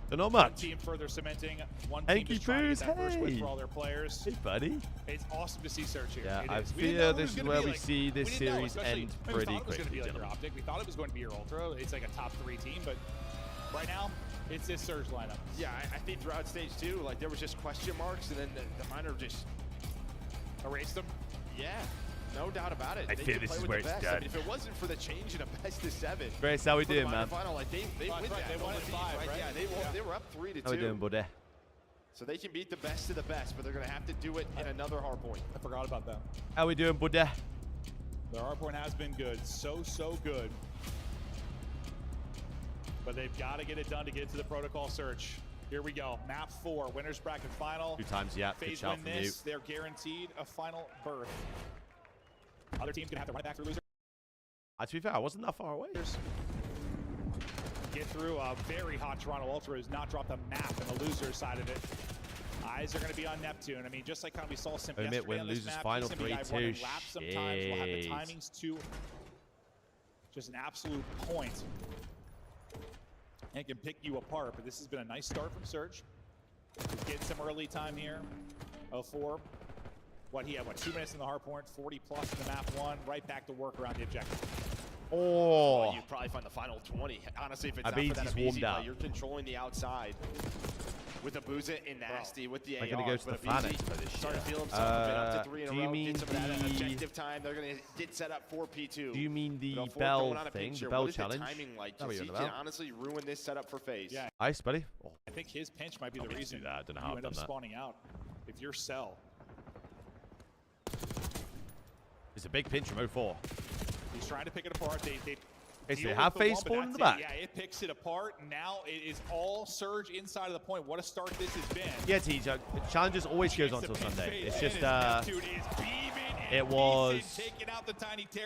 They're not One much. team further cementing. One team just trying to get that first win for all their players. Hey, buddy. It's awesome to see Surge here. Yeah, I fear this is where we see this series end pretty quickly, gentlemen. We thought it was going to be your Ultra. It's like a top 3 team, but right now, it's this Surge lineup. Yeah, I think throughout stage 2, like there was just question marks, and then the minor just erased them. Yeah, no doubt about it. I fear this is where it's dead. I mean, if it wasn't for the change in a best of 7, Grace, how we doing, man? Final, like they win that. They won it 5, right? Yeah, they were up 3-2. How we doing, buddy? So they can beat the best of the best, but they're going to have to do it in another hardpoint. I forgot about that. How we doing, buddy? The hardpoint has been good, so good. But they've got to get it done to get to the protocol search. Here we go. Map 4, winners bracket final. 2 times, yeah. Good FaZe shout win from this, you. they're guaranteed a final berth. Other teams gonna have to run it back through losers. To be fair, I wasn't that far away. Get through a very hot Toronto Ultra who's not dropped a map on the loser side of it. Eyes are going to be on Neptune. I mean, just like how we saw Simp yesterday win on this losers map, final Simp guy 3-2. running laps sometimes. We'll have the timings too. Just an absolute point. And can pick you apart, but this has been a nice start from Surge. He's getting some early time here. 04. He had 2 minutes in the hardpoint, 40 plus in the map 1, right back to work around the objective. Oh. You'd probably find the final 20. Honestly, if it's I not mean, for that he's easy warmed play, up. you're controlling the outside. With the Booza and Nasty, with the AR. They're going to go to the Planet for this Starting to year. feel himself a bit up to 3 in a do you row. mean Get some of that the... objective time. They're going to get set up for P2. Do you mean the But Bell thing, the Bell what is challenge? The timing like? That He can honestly ruin this setup for FaZe. Yeah. Ice, buddy. Oh. I think his pinch might be the reason I don't know how you I've end up done that. spawning out. If you're Cell. It's a big pinch from 04. He's trying to pick it apart. They have FaZe spawn in the back. Yeah, it picks it apart. Now it is all Surge inside of the point. What a start this has been. Yeah, TJ. Challenges always goes on till Sunday. It's just, it was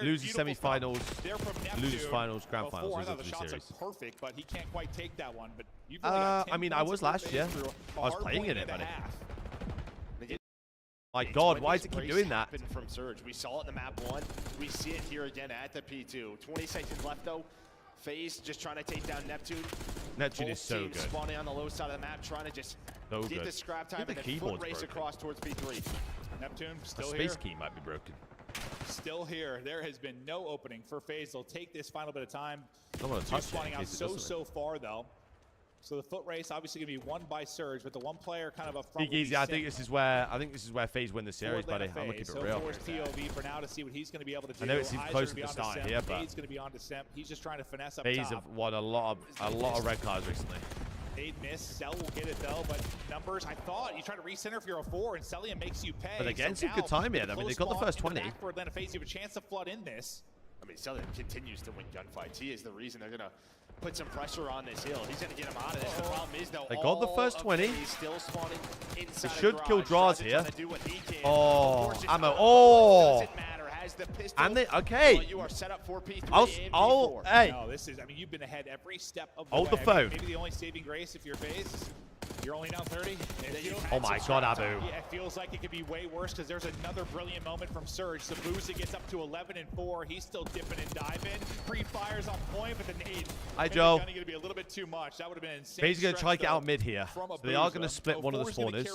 losers semifinals, losers finals, grand finals. I Those are thought the the shots series. are perfect, but he can't quite take that one. But you've only got 10 I mean, I points was of last FaZe year. through I was a playing in hardpoint it, and a buddy. half. My God, why does it keep doing that? From Surge. We saw it in the map 1. We see it here again at the P2. 20 seconds left though. FaZe just trying to take down Neptune. Neptune Both is so teams good. spawning on the low side of the map, trying to just get the scrap time and then foot race across towards P3. Neptune still The here. space key might be broken. Still here. There has been no opening for FaZe. They'll take this final bit of time. Don't want to touch it in spawning out case it doesn't. so far though. So the foot race obviously gonna be won by Surge, but the one player kind of up front. Big easy. I think this is where FaZe win the series, buddy. I'm gonna keep it so real. force POV for now to see what he's gonna be able to do. I know it seems Eyes close are to gonna the be on start Simp. here, but Fade's gonna be on to Simp. He's just trying to finesse up FaZe top. have won a lot of red cards recently. Fade miss. Cell will get it though, but numbers. I thought you try to recenter if you're a 4, and Celia makes you pay. But they're getting some now, good time here. I mean, close they got the spawn first in 20. back for Atlanta FaZe, you have a chance to flood in this. I mean, Celia continues to win gunfights. He is the reason they're gonna put some pressure on this hill. He's gonna get him out of this. The problem is though, They got the first 20. He's still spawning inside They should kill draws here. Do what he can. Oh, ammo. Oh. Doesn't matter. Has the pistol. And they okay. You are set up for P3 I'll hey. No, this is. I mean, you've been ahead every step of the Hold way. the phone. I mean, maybe the only saving grace if you're FaZe. You're only down 30. Oh my God, Abu. Yeah, it feels like it could be way worse because there's another brilliant moment from Surge. Sabuza gets up to 11 and 4. He's still dipping and diving. 3 fires on point, but the nade. Hi, Joe. Going to be a little bit too much. That would have been insane. FaZe going to try to get out mid here. So they are going to split one of the spawners.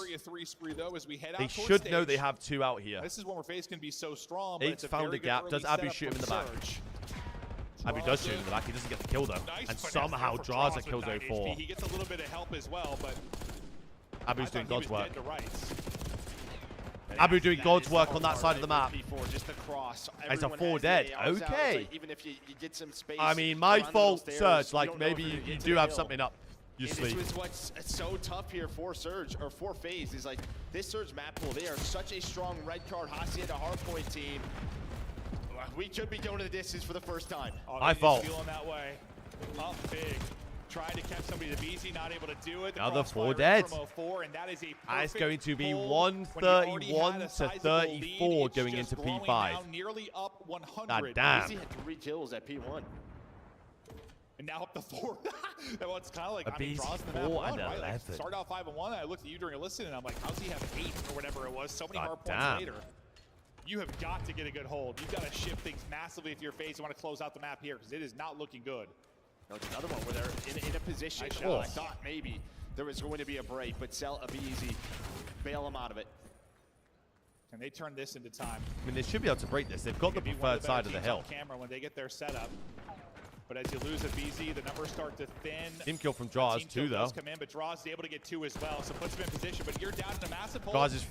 They should know they have 2 out here. This is one where FaZe can be so strong. Eight's found a gap. Does Abu shoot him in the back? Abu does shoot him in the back. He doesn't get the kill though. And somehow draws a kill zone 4. He gets a little bit of help as well, but Abu's doing God's work. Abu doing God's work on that side of the map. It's a 4 dead. Okay. I mean, my fault, Surge. Like, maybe you do have something up your sleeve. This is what's so tough here for Surge, or for FaZe, is like this Surge map pool. They are such a strong red card Hacienda Hardpoint team. We should be going to the distance for the first time. My fault. Feeling that way. Up big. Tried to catch somebody to BZ, not able to do it. Another 4 dead. It's going to be 131 to 34 going into P5. Nearly up 100. God damn. BZ had 3 kills at P1. And now up to 4. That one's kind of like, I mean, draws the map 4 and 11. Like, started out 5 and 1. I looked at you during a listen, and I'm like, how's he have 8 or whatever it was? So many hard points later. You have got to get a good hold. You've got to shift things massively if you're FaZe. You want to close out the map here because it is not looking good. No, it's another one where they're in a position. I thought maybe there was going to be a break, but BZ bail them out of it. And they turn this into time. I mean, they should be able to break this. They've got the preferred side of the hill. Camera when they get their setup. But as you lose a BZ, the numbers start to thin. Team kill from Draws, 2 though. Come in, but Draws is able to get 2 as well, so puts him in position. But you're down in a massive hole. Draws is,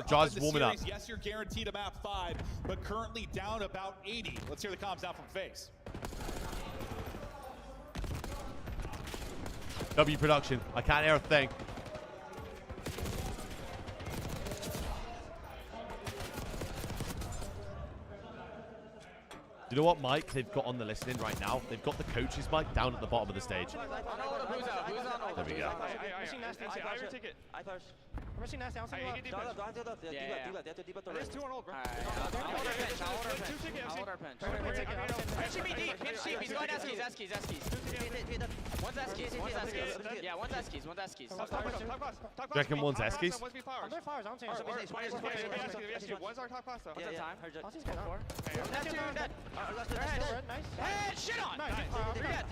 Draws is warming up. Yes, you're guaranteed a map 5, but currently down about 80. Let's hear the comms out from FaZe. W production. I can't hear a thing. You know what mic they've got on the listening right now? They've got the coach's mic down at the bottom of the stage. There we go. There's 2 on hold, bro. I'll hold our bench. He's going Eskies. One's Eskies. Yeah, one's Eskies. Do you reckon one's Eskies? I'm doing flowers. I'm saying One's our top class, though. What's time? That's 2 dead. Nice. Shit on. Nice. 3 dead.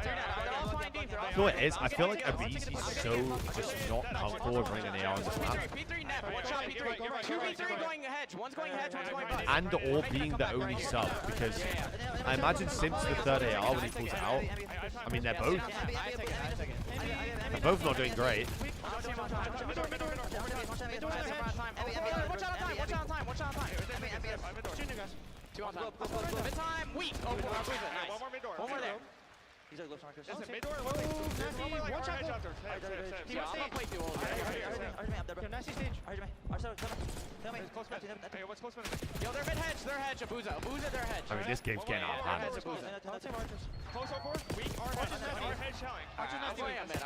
They're all flying deep. You know what it is? I feel like Abizi's so just not comfortable with running an AR on this map. P3 net. One shot P3. 2 P3 going hedge. One's going hedge, one's going bust. And or being the only sub, because I imagine Simp's the 3rd AR when he pulls it out. I mean, they're both not doing great. One shot on time. 2 on time. Mid-time, weak. Oh, nice. One more there. He's like, mid door. One shot. Yeah, I'm gonna play through all of it. Nasty stage. What's close? Yo, they're mid hedge. They're hedge. Abuza, they're hedge. I mean, this game's getting out of hand. Close over. Weak. Our hedge challenge. I'm going on mid.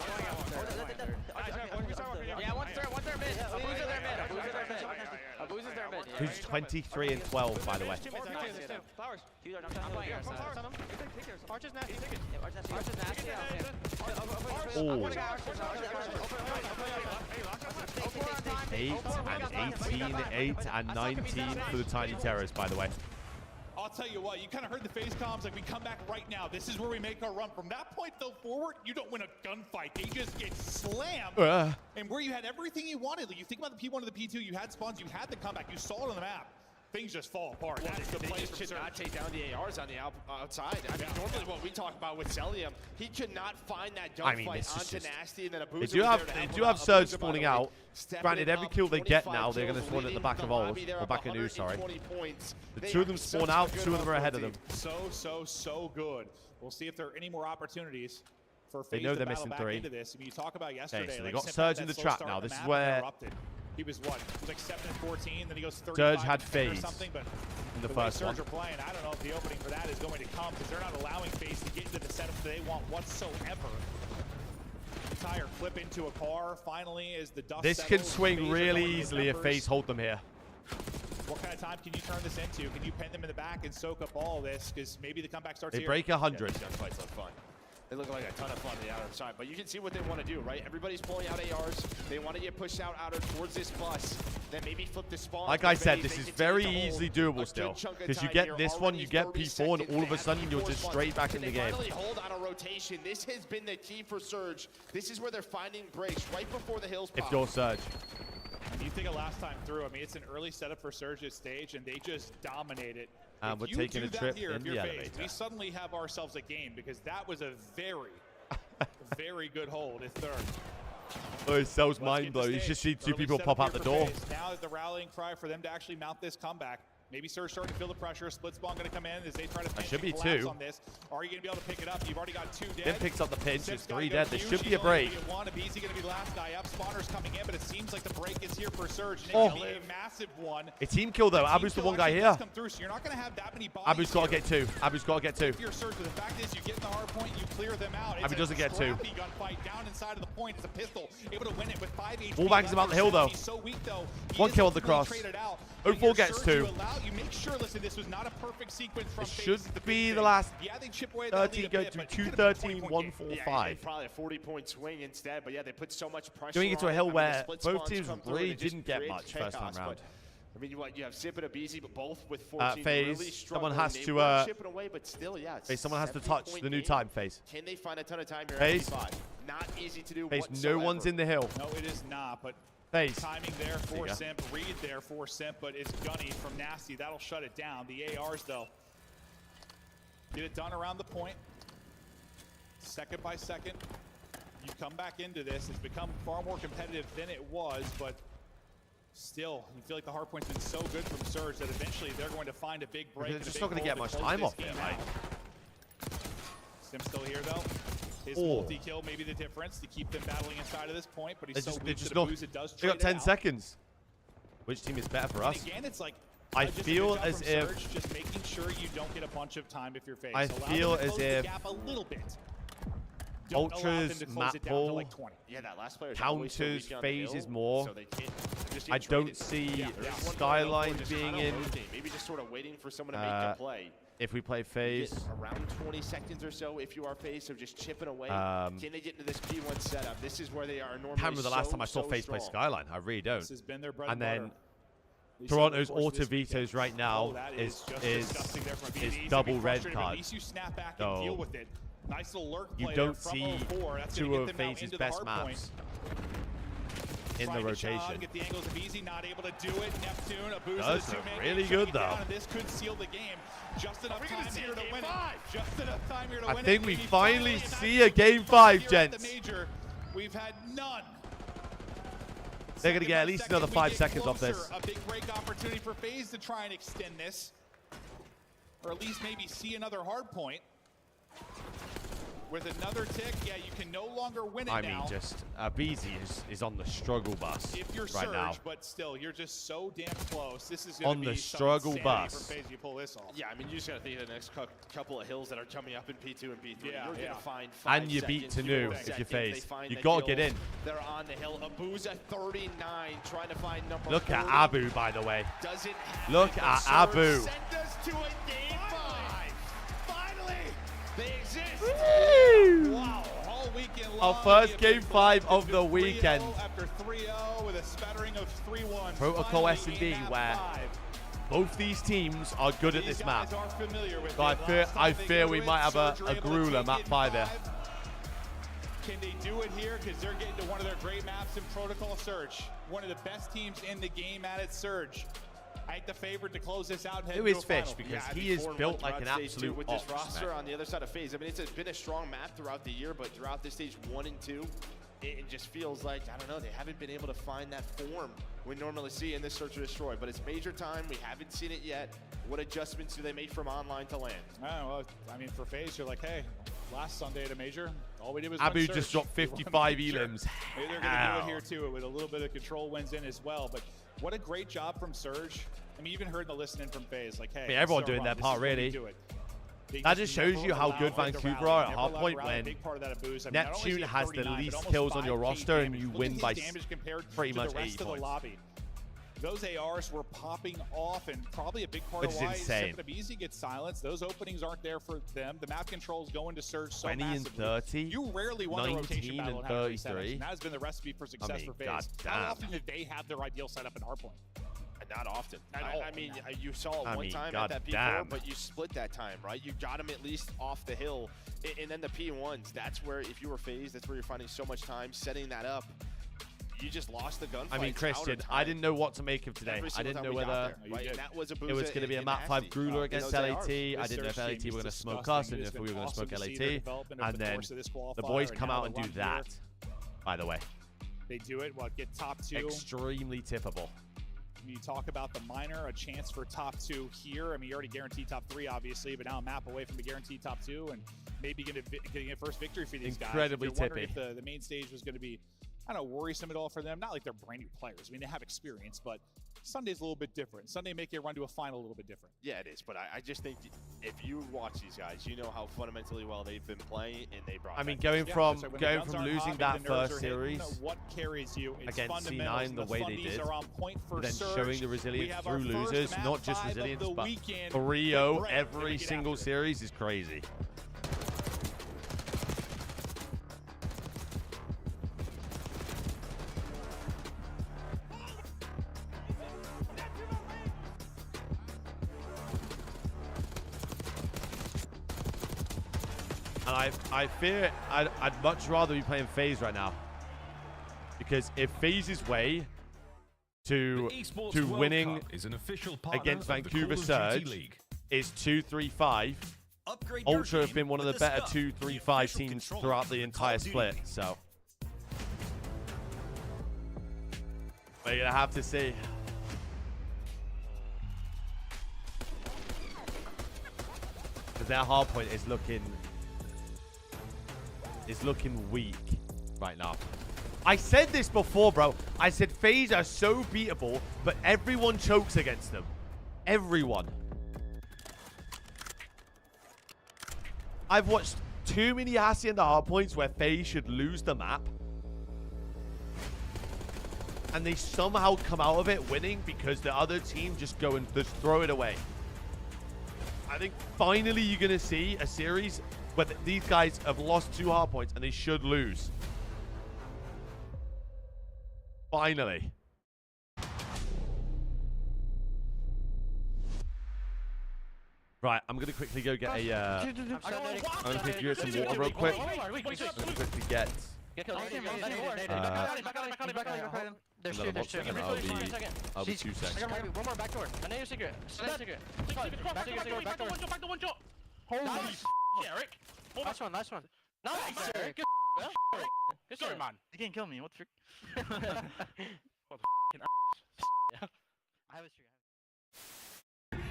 Yeah, one's their mid. Abuza, their mid. Abuza's their mid. Who's 23 and 12, by the way? Flowers. I'm playing outside. Arch is nasty. Arch is nasty. Oh. 8 and 18, 8 and 19 for the Tiny Terrors, by the way. I'll tell you what, you kind of heard the FaZe comms, like we come back right now. This is where we make our run. From that point though forward, you don't win a gunfight. They just get slammed. And where you had everything you wanted, like you think about the P1 to the P2, you had spawns, you had the comeback, you saw it on the map. Things just fall apart. Well, That's the they play just from could not Surge. take down the ARs on the outside. I mean, normally what we talk about with Celium, he could not find that gunfight onto Nasty, and then Abuza They do have Surge spawning out. Granted, every kill they get now, they're going to spawn at the back of Old, or back of New, sorry. The 2 of them spawn out, 2 of them are ahead of them. So good. We'll see if there are any more opportunities for FaZe They know to they're battle missing back 3. into this. I mean, you talk about yesterday. Okay, so they like got Simp Surge had in the that slow trap start now. on the This is map and where erupted. He was what? He was like 7 and 14, then he goes 35 Surge had and 10 or FaZe something, but in the way first one. Surge are playing, I don't know if the opening for that is going to come because they're not allowing FaZe to get into the setup that they want whatsoever. Entire clip into a car. Finally, as the dust This settles, can swing FaZe are really going to get easily if numbers. FaZe hold them here. What kind of time can you turn this into? Can you pin them in the back and soak up all of this? Because maybe the comeback starts They here. break 100. Gunfights are fun. They look like a ton of fun on the outer side, but you can see what they want to do, right? Everybody's pulling out ARs. They want to get pushed out outer towards this bus. Then maybe flip the spawn. Like I said, this is very easily doable still. Because you get this one, you get P4, and all of a sudden you're just straight back in the game. Finally hold on a rotation. This has been the key for Surge. This is where they're finding breaks right before the hills pop. If you're Surge. I mean, you think of last time through, I mean, it's an early setup for Surge's stage, and they just dominate it. And we're taking a trip in the elevator. We suddenly have ourselves a game, because that was a very, very good hold at third. Oh, it sells mind blow. You just see two people pop out the door. Now the rallying cry for them to actually mount this comeback. Maybe Surge starting to feel the pressure. Split spawn going to come in as they try to finish should be collapse two. on this. Are you going to be able to pick it up? You've already got 2 dead. Then picks up the pinch. It's 3 go dead. There huge. should be a He's only break. gonna get one. Easy going to be last guy up. Spawner's coming in, but it seems like the break is here for Surge. And Oh. it can be a massive one. A team kill though. Abu's the one guy here. Come through, so you're not going to have that many bodies Abu's got to here. get 2. Abu's got to get 2. If you're Surge, but the fact is you get in the hard point, you clear them out. It's Abu doesn't get 2. scrappy gunfight down inside of the point. It's a pistol. Able to win it with 5 HP. Wallbang's about the hill though. He's so weak though. One kill on the cross. 04 gets 2. You make sure, listen, this was not a perfect sequence from It FaZe. should be the last Yeah, they chip away at that 30 lead a go bit, to but 213, 20-point 145. Probably a 40-point swing instead, but yeah, they put so much pressure Going into on a it. hill I mean, the where split both spawns teams come through really and it just didn't get creates much first time chaos, round. but, I mean, you have Zip and Abizi, but both with 14 FaZe, really someone struggling. has They to, were chipping away, but still, yeah, it's FaZe, someone has to 70 touch point the new game. time, FaZe. Can they find a ton of time here FaZe. at 5? Not easy to do FaZe, whatsoever. no one's in the hill. No, it is not, but FaZe. timing there for There you go. Simp, read there for Simp, but it's Gunny from Nasty. That'll shut it down. The ARs, though, get it done around the point. Second by second, you come back into this. It's become far more competitive than it was, but still, you feel like the hardpoint's been so good from Surge that eventually they're going to find a big break. They're and a just big not gonna hole get to much close time this off game there, right? out. Sim's still here, though. His Oh. multi-kill may be the difference to keep them battling inside of this point, but he's so They weak just to not. the booze, it does They got trade it 10 out. seconds. Which team is better for And us? again, it's like I just a feel good job as from if Surge, just making sure you don't get a bunch of time if you're FaZe. I Allow them feel to as close the if gap a little bit. Don't allow them Ultra's to close map it down to pull like 20. Yeah, that last player is always so counters weak on the FaZe hill, is more. so they can't just I get don't traded. see There's one Skyline just being kinda in. rotate, maybe just sort of waiting for someone to make a play. If we play You FaZe. get around 20 seconds or so if you are FaZe, so just chipping away. Um, Can they get into this P1 setup? This is where they are normally. Can't remember the last time I saw so FaZe play strong. Skyline. I really don't. This has been their bread And and then butter. They Toronto's said, of course, auto this weekend. vetoes right now Oh, that is just disgusting there from BDs. They'd be double red frustrated, but At cards. least you snap back So, and deal with it. Nice little lurk You play don't there from see 04. That's two gonna of get them now FaZe's into the best hard point. maps in the Trying to chug, rotation. get the angles of easy, not able to do it. Neptune, Abuza, Does the look two-man really game good, shutting it though. down, and this could seal the game. Just enough time here to win it. Just enough time here to I win think it. we Maybe finally and see a game 5, here at gents. the major, we've had none. They're going to get at least another 5 get seconds off this. closer. A big break opportunity for FaZe to try and extend this. Or at least maybe see another hard point. With another tick, yeah, you can no longer win it I now. mean, just BZ is on the struggle bus If you're right Surge, now. but still, you're just so damn close. This is going On to be the some struggle insanity bus. from FaZe if you pull this off. Yeah, I mean, you just got to think of the next couple of hills that are coming up in P2 and P3. Yeah, You're yeah. going to find 5 And you beat seconds, Tanu 4 if you're seconds. They FaZe. find You the got to hill. get in. They're on the hill. Abuza 39, trying to find number Look 40. at Abu, by the way. Doesn't Look but at Surge Abu. Send us to a game 5. Finally, they exist. Woo! Wow, all weekend Our long, first we have game been 5 blessed of to the do 3-0 weekend. After 3-0 with a spattering of 3-1. Protocol Finally S&D, in map where 5. both these teams are good at These this map. guys are familiar with So it. Last I time they fear go we in, might have a Surge were able to grueler take map it in 5 here. Can they do it here? Because they're getting to one of their great maps in Protocol Surge. One of the best teams in the game at it, Surge. I think the favorite to close this out. Who is Fish? Because he is built like an absolute with this ox, roster man. on the other side of FaZe. I mean, it's been a strong map throughout the year, but throughout this stage 1 and 2, it just feels like, I don't know, they haven't been able to find that form we normally see in this Search or Destroy. But it's major time. We haven't seen it yet. What adjustments do they make from online to land? Well, I mean, for FaZe, you're like, hey, last Sunday at a major, all we did was Abu run just Surge. dropped We wanna 55 make sure. elims. Maybe they're going to do it here too, with a little bit of control wins in as well. But what a great job from Surge. I mean, you even heard the listening from FaZe, like, hey, I mean, everyone this is our doing their run. part, This is when we really. do it. They That just shows never you how allow good them to Vancouver rally. are at Never allowed Hardpoint rally, when big part of that Abuza. I mean, not only is he Neptune at has the 39, least but almost kills on your 5K roster and damage. you Look at win his by damage compared pretty to much the rest 80 of the points. lobby. those ARs were popping off, and probably a big part of why Easy gets silenced. Those openings aren't there for them. The map controls go into Surge so 20 and massively. 30. You rarely won the rotation 19 battle and in having 33. and that has been the recipe for success for FaZe. goddamn. How often did they have their ideal setup in Hardpoint? Not often. I mean, you saw it one time at that P4, but you split that time, right? You got him at least off the hill. And then the P1s, that's where, if you were FaZe, that's where you're finding so much time setting that up. You just lost the gunfight. I mean, Christian, I didn't know what to make of today. I didn't know whether that was it was going to be a map 5 Gruler against LAT. I didn't know if LAT were going to smoke us and if we were going to smoke LAT. And then the boys come out and do that, by the way. They do it, get top 2. Extremely tippable. You talk about the minor, a chance for top 2 here. I mean, you already guaranteed top 3, obviously, but now a map away from the guaranteed top 2 and maybe getting a first victory for these guys. Incredibly tippy. If the main stage was going to be, I don't know, worrisome at all for them. Not like they're brand new players. I mean, they have experience, but Sunday's a little bit different. Sunday make it run to a final a little bit different. Yeah, it is, but I just think if you watch these guys, you know how fundamentally well they've been playing, and they brought. I mean, going from losing that first series what carries you against C9 the way they did, then Surge. showing the resilience through losers, not just resilience, but 3-0 every single series is crazy. And I fear I'd much rather be playing FaZe right now, because if FaZe's way to winning against Vancouver Surge is 2-3-5, Ultra have been one of the better 2-3-5 teams throughout the entire split. So we're gonna have to see. Because their hardpoint is looking weak right now. I said this before, bro. I said FaZe are so beatable, but everyone chokes against them. Everyone. I've watched too many Assy and the hardpoints where FaZe should lose the map, and they somehow come out of it winning because the other team just go and just throw it away. I think finally you're going to see a series where these guys have lost 2 hardpoints and they should lose. Finally. Right, I'm going to quickly go get a... I'm going to quickly get some water real quick. I'm going to quickly get... I'll be 2 seconds. One more back door. I know you're secret. Secret. Back door. Holy Eric. Nice one. Nice, Eric. Good story, man. You can't kill me. What's your...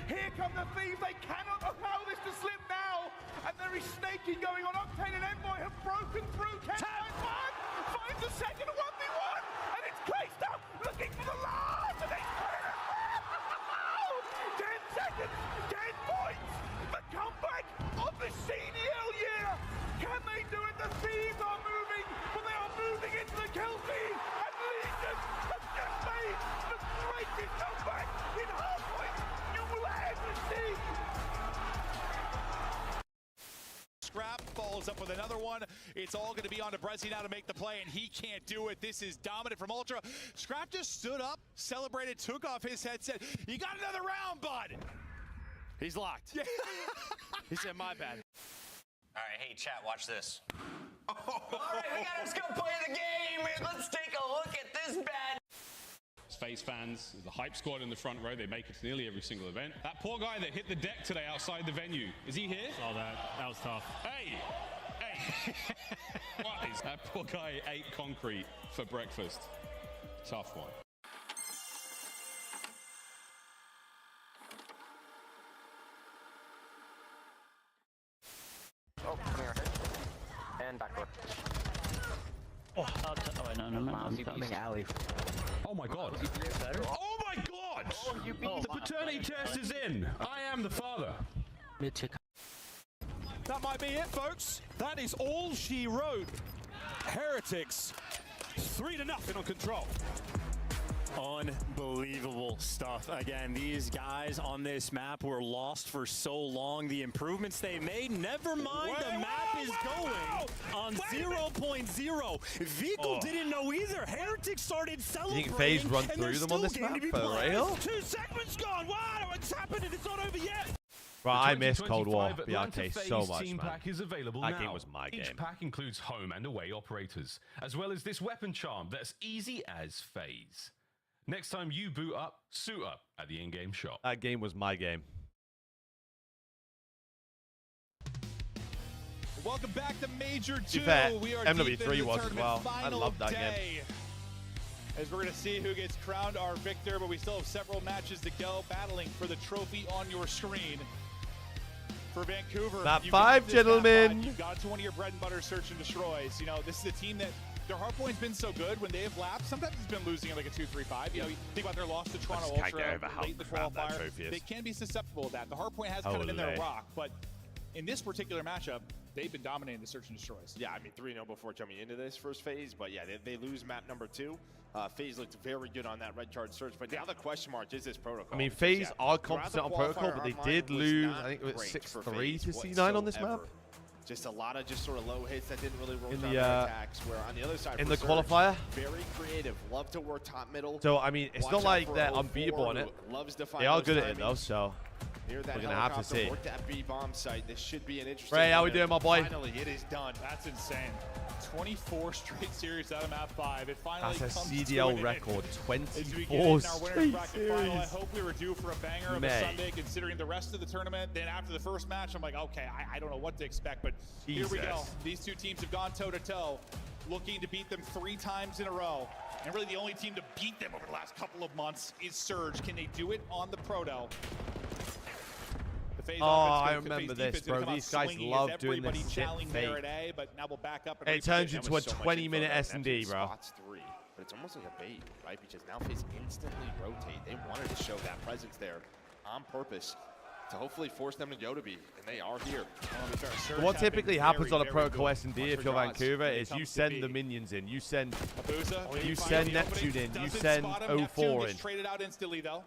Here come the Thieves. They cannot allow this to slip now. And there is snaking going on. Octane and Envoy have broken through. Can find one. Finds the second 1v1. And it's Clayster looking for the last. And they put it out. 10 seconds. 10 points. The comeback of the CDL year. Can they do it? The Thieves are moving. But they are moving into the kill feed. And Legion have just made the greatest comeback in Hardpoint you will ever see. Scrap follows up with another one. It's all going to be on to Brezzy now to make the play, and he can't do it. This is dominant from Ultra. Scrap just stood up, celebrated, took off his headset. You got another round, bud. He's locked. He said, my bad. All right, hey, chat, watch this. All right, we gotta go play the game. Let's take a look at this bad. FaZe fans, the hype squad in the front row, they make it to nearly every single event. That poor guy that hit the deck today outside the venue, is he here? Saw that. That was tough. Hey! What is that poor guy ate concrete for breakfast? Tough one. Oh, come here. And backdoor. Oh, no. Alley. Oh my god. Oh my god! The paternity test is in. I am the father. That might be it, folks. That is all she wrote. Heretics, 3-0 on Control. Unbelievable stuff. Again, these guys on this map were lost for so long. The improvements they made, never mind, the map is going on 0.0. Vico didn't know either. Heretic started celebrating. You think FaZe run through them on this map for real? 2 segments gone. Wow, it's happened and it's not over yet. Right, I miss Cold War Atlanta BRK FaZe so much, team man. pack is available That now. game was my game. Each pack includes home and away operators, as well as this weapon charm that's easy as FaZe. Next time you boot up, suit up at the in-game shop. That game was my game. Welcome back to Major 2. To be fair, We are MW3 deep in the was as tournament well. I final love that day. game. As we're going to see who gets crowned our victor, but we still have several matches to go, battling for the trophy on your screen. For Vancouver, Map you 5, got this map gentlemen. 5. You've got to one of your bread and butter search and destroys. You know, this is a team that their hardpoint's been so good when they have lapped. Sometimes it's been losing at like a 2-3-5. You know, you think about their loss to Toronto just can't Ultra get over how late in the crap that qualifier. trophy is. They can be susceptible to that. The hardpoint has kind of been their Holy. rock, but in this particular matchup, they've been dominating the search and destroys. Yeah, I mean 3-0 before jumping into this first phase, but yeah, they lose map number 2. FaZe looked very good on that red card search, but now the question mark is this protocol. I mean, Because, FaZe yeah, are throughout competent the on protocol, qualifier, but they our did line was lose, not I think it was great for 6-3 to FaZe C9 on this map. whatsoever. Just a lot of just sort of low hits that didn't really roll In down the, their attacks, where on the other side in for the Surge, qualifier. very creative, love to work top middle. So, I mean, it's Watch not out like for they're 04, unbeatable on it. who loves to find They are those good at it, though, timings. so Near that we're going to have to helicopter, see. work that B bomb site. This should be an interesting Ray, how we one. doing, my boy? Finally, it is done. That's insane. 24 straight series out of map 5. It finally That's a comes to CDL an record, end. As we get 24 in our winners straight bracket final, I series. hope we were due for a banger of a May. Sunday, considering the rest of the tournament. Then after the first match, I'm like, okay, I don't know what to expect, but here we go. Jesus. These two teams have gone toe-to-toe, looking to beat them 3 times in a row. And really the only team to beat them over the last couple of months is Surge. Can they do it on the Proto? Oh, I remember this, bro. These guys love doing this shit fake. But now we'll back up and It turns reposition. into a 20-minute S&D, bro. Spots 3, but it's almost like a bait, right? Because now FaZe instantly rotate. They wanted to show that presence there on purpose to hopefully force them to go to B, and they are here. So what typically happens on a protocol S&D if you're Vancouver is you send the minions in, you send Neptune in, you send 04 in, Traded out instantly though.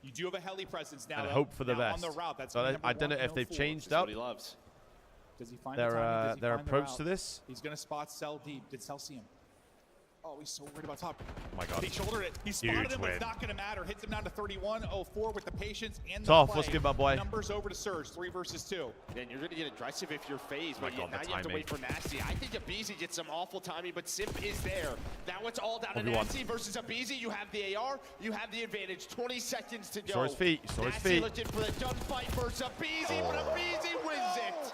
You do have a heli presence now, and though. hope for the Now best. On the route, that's So I don't know if they've changed up What he loves. Does he find the timing? Does he their find the approach route? to this. He's gonna spot Cell deep. Did Cell see him? Oh, he's so worried about top. Oh my God. He shouldered it. He spotted Huge him, but it's win. not gonna matter. Hits him down to 31-04 with the patience and the Tough. play. Let's give my boy. Numbers over to Surge, 3 versus 2. Then you're gonna get aggressive if you're FaZe, my but God, now the you have to timing. wait for Nasty. I think Abizi gets some awful timing, but Simp is there. Now it's all down to Obi-Wan. Nasty versus Abizi. You have the AR, you have the advantage. 20 seconds to go. Saw his feet, he saw his Nasty feet. looking for the gunfight versus Abizi, but Abizi wins it.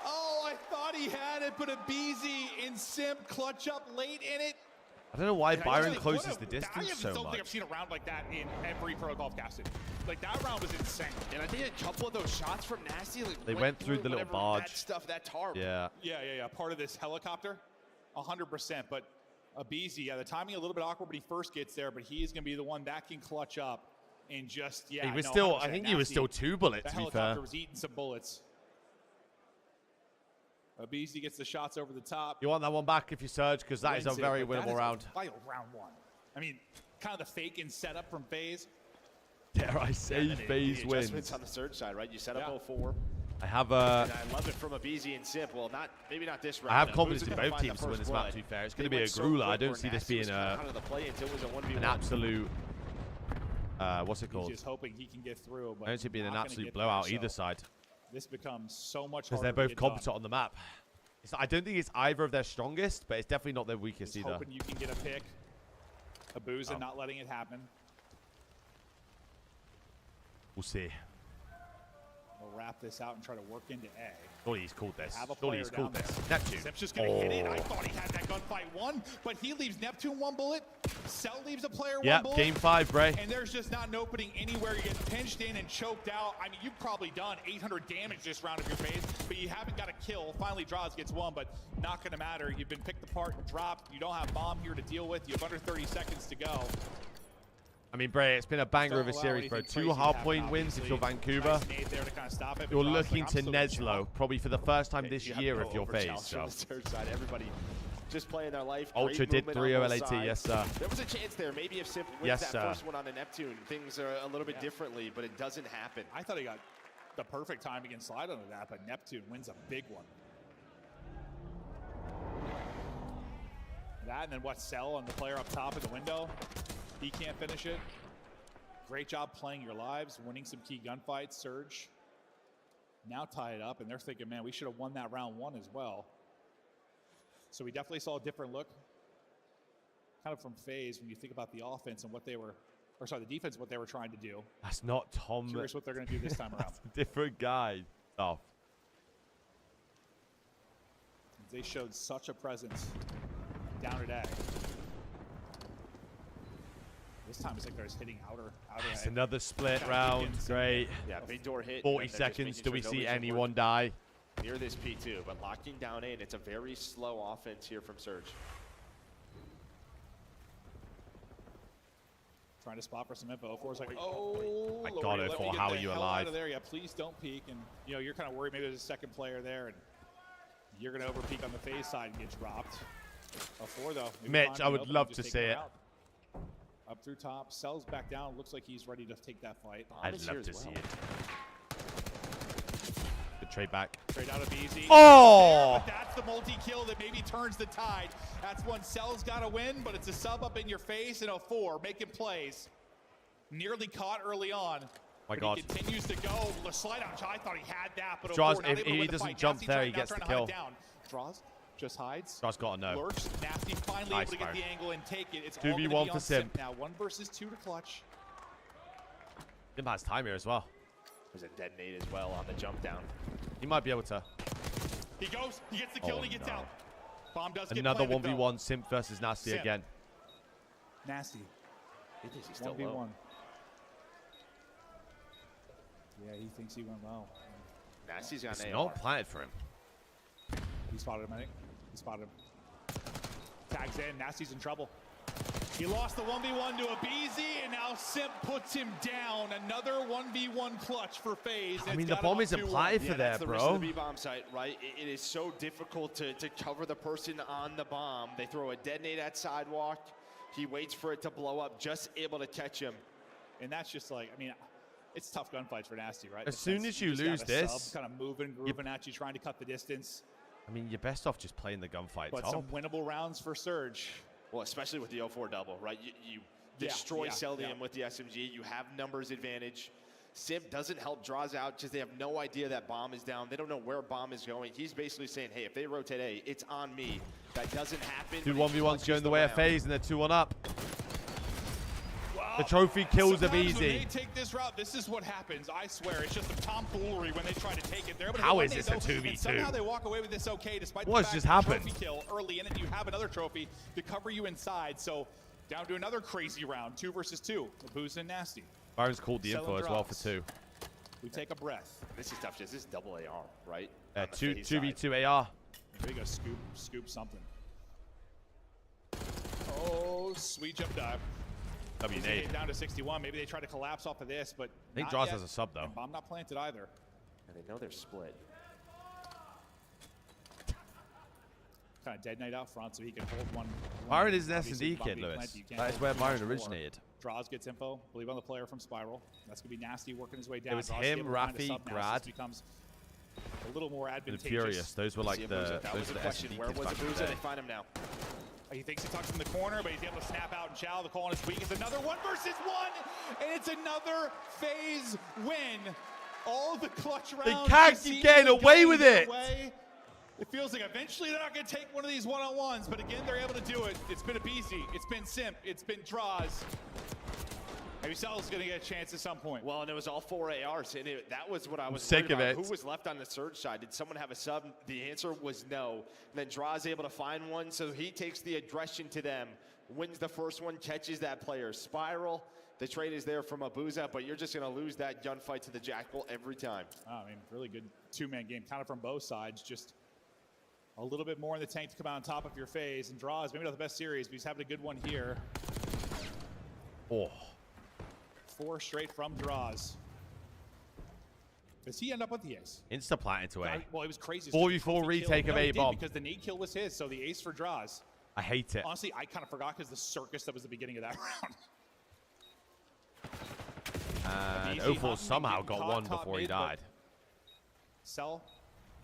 Oh, I thought he had it, but Abizi and Simp clutch up late in it. I don't know why And I Byron just closes what the I distance so don't think I've much. seen a round like that in every protocol I've casted. Like, that round was insane. And I think a couple of those shots from Nasty, like, They went through the little whatever barge. That stuff, that tarp. Yeah. Yeah. Part of this helicopter, 100%. But Abizi, yeah, the timing a little bit awkward when he first gets there, but he is going to be the one that can clutch up and just, yeah. He was no, still, 100%. I think he was still 2 bullets, That to be helicopter fair. was eating some bullets. Abizi gets the shots over the top. You want that one back if you surge, because that is a Wins it, very but that winnable is a round. Vital round 1. I mean, kind of the fake and setup from FaZe. Dare I say, FaZe the wins. adjustments on the Surge side, right? You set up 04. I have And I love it from Abizi and Simp. Well, maybe not this round. I have Who's confidence in gonna both find the teams to win first this map, blood? to be fair. It's They going to be a went so grueler. I quick don't where see this Nasty was being coming out of the play until it was a 1v1. an absolute, what's it He's called? just hoping he can get through. But I don't see it being an not gonna absolute get blowout there, either so side. This becomes so much Because harder they're to both get done. competent on the map. I don't think it's either of their strongest, but it's definitely not their weakest Just either. hoping you can get a pick. Abuza not letting it happen. We'll see. We'll wrap this out and try to work into A. Surely he's called this. Have a Surely player he's called down this. there. Neptune. Simp's just going to hit it. I thought he had that gunfight won, but he leaves Neptune 1 bullet. Cell leaves a player 1 bullet. Game 5, Bray. And there's just not an opening anywhere. You get pinched in and choked out. I mean, you've probably done 800 damage this round of your phase, but you haven't got a kill. Finally, Draws gets 1, but not going to matter. You've been picked apart and dropped. You don't have bomb here to deal with. You have under 30 seconds to go. I mean, Bray, it's been a banger of a Don't allow series, bro. anything 2 crazy to hardpoint happen, wins if you're obviously. Vancouver. Nice nade there to kind of stop it, but You're Draws looking like, to I'm still gonna Neslo, probably for the first time this You have year no if you're overchallenge FaZe. from So. the Surge side. Everybody just playing their life. Ultra Great did movement 3-0 on both LAT, sides. yes, sir. There was a chance there. Maybe if Simp wins Yes, that sir. first one on a Neptune, things are a little bit differently, but it doesn't happen. I thought he got the perfect timing and slide on that, but Neptune wins a big one. That and then what, Cell on the player up top in the window. He can't finish it. Great job playing your lives, winning some key gunfights. Surge now tie it up, and they're thinking, man, we should have won that round one as well. So we definitely saw a different look kind of from FaZe when you think about the offense and what they were, or sorry, the defense, what they were trying to do. That's not Tom. Curious what they're going to do this time around. That's a different guy. Oh. They showed such a presence down at A. This time it's like they're just hitting outer It's A. another split round. Great. Yeah, big door hit. 40 seconds. Do we see anyone die? Near this P2, but locking down A, and it's a very slow offense here from Surge. Trying to spot for some info. Four's like, oh, My Lord, God, let me Four, get how the are you hell alive? Out of there. Yeah, please don't peek. And you know, you're kind of worried maybe there's a second player there, and you're going to over peek on the FaZe side and get dropped. A 4 though. Maybe Mitch, find I the would open, love just to take see her it. out. Up through top, Sells back down. Looks like he's ready to take that fight. I'd love to see it. Good trade back. Trade out of easy. Oh! But that's the multi-kill that maybe turns the tide. That's when Cell's got to win, but it's a sub up in your face and a 4 making plays. Nearly caught early on. My but God. He continues to go. The slide out. I thought he had that, but Draws, not if able to he win the doesn't fight. jump Nasty there, trying- he now gets trying the to hunt it kill. down. Draws, just hides. Draws got a no. Lurks. Nasty finally Nice, able to get Byron. the angle and take it. It's 2v1 all gonna be for on Simp. now. 1 versus 2 to clutch. Simp has time here as well. There's a detonate as well on the jump down. He might be able to. He goes. He gets the kill. Oh, and he gets no. out. Bomb does get Another planted, though. 1v1 Simp versus Nasty Simp. again. Nasty. It is. He's still 1v1. low. Yeah, he thinks he went low. Nasty's got It's an not planted for him. He spotted him, I think. He spotted him. Tags in. Nasty's in trouble. He lost the 1v1 to a BZ, and now Simp puts him down. Another 1v1 clutch for FaZe. I mean, the bomb isn't planted for there, that's the risk of bro. the B-bomb site, right? It is so difficult to cover the person on the bomb. They throw a detonate at sidewalk. He waits for it to blow up, just able to catch him. And that's just like, I mean, it's tough gunfights for Nasty, right? As soon as you just got lose a this, sub kind of moving, grooving at you, trying to cut the distance. I mean, you're best off just playing the gunfight But top. some winnable rounds for Surge. Well, especially with the 0-4 double, right? You Yeah, destroy yeah, Cellium yeah. with the SMG. You have numbers advantage. Simp doesn't help draws out because they have no idea that bomb is down. They don't know where bomb is going. He's basically saying, hey, if they rotate A, it's on me. That doesn't happen. Two but he 1v1s clutches going the way of round. FaZe, and they're 2-1 up. Well, The trophy kills them sometimes when easy. they take this route, this is what happens. I swear, it's just a tomfoolery when they try to take it. They're able to How hit is one this day, a though, 2v2? and somehow they walk away with this okay, despite What the has fact just that the happened? trophy kill early in it. You have another trophy to cover you inside. So down to another crazy round, 2 versus 2. Booze and Nasty. Byron's called the Sell info and as well for drops. 2. We take a breath. This is tough. This is double AR, right? On the FaZe 2v2 AR. There you go, scoop something. Oh, sweet jump dive. W He's gonna nade. get down to 61. Maybe they try to collapse off of this, but I think not Draws yet. has a sub, though. And bomb not planted either. And they know they're split. Kind of dead knight out front so he can hold one. Byron is an Obviously, S&D bomb kid, being Lewis. planted, you can't That is hold where too Byron much more. originated. Draws gets info. Believe on the player from Spiral. That's going to be Nasty working his way down. It was Draws him, able to find a Rafi, sub now, so Grad, this becomes a little more and advantageous. Furious. Those were like See the Abuza. That those was were the the question. S&D Where kids was back in the Abuza? day. They find him now. He thinks he tucks in the corner, but he's able to snap out and chow. The call on his weak. It's another 1 versus 1, and it's another FaZe win. All the clutch rounds. can't just keep seem getting to be away going with their it. way. It feels like eventually they're not going to take one of these one-on-ones, but again, they're able to do it. It's been a BZ. It's been Simp. It's been Draws. Maybe Cell's going to get a chance at some point. Well, and it was all 4 ARs, and that was what I was sick worried of about. it. Who was left on the Surge side? Did someone have a sub? The answer was no. And then Draw is able to find one, so he takes the aggression to them, wins the first one, catches that player. Spiral, the trade is there from Abuza, but you're just going to lose that gunfight to the Jackal every time. Oh, I mean, really good two-man game, kind of from both sides. Just a little bit more in the tank to come out on top of your phase. And Draws, maybe not the best series, but he's having a good one here. Oh. 4 straight from Draws. Does he end up with the ace? Insta plant into A. Well, it was crazy. 4v4 retake of A bomb. Because the nade kill was his, so the ace for draws. I hate it. Honestly, I kind of forgot because the circus that was the beginning of that round. And 04 somehow got one before he died. Cell,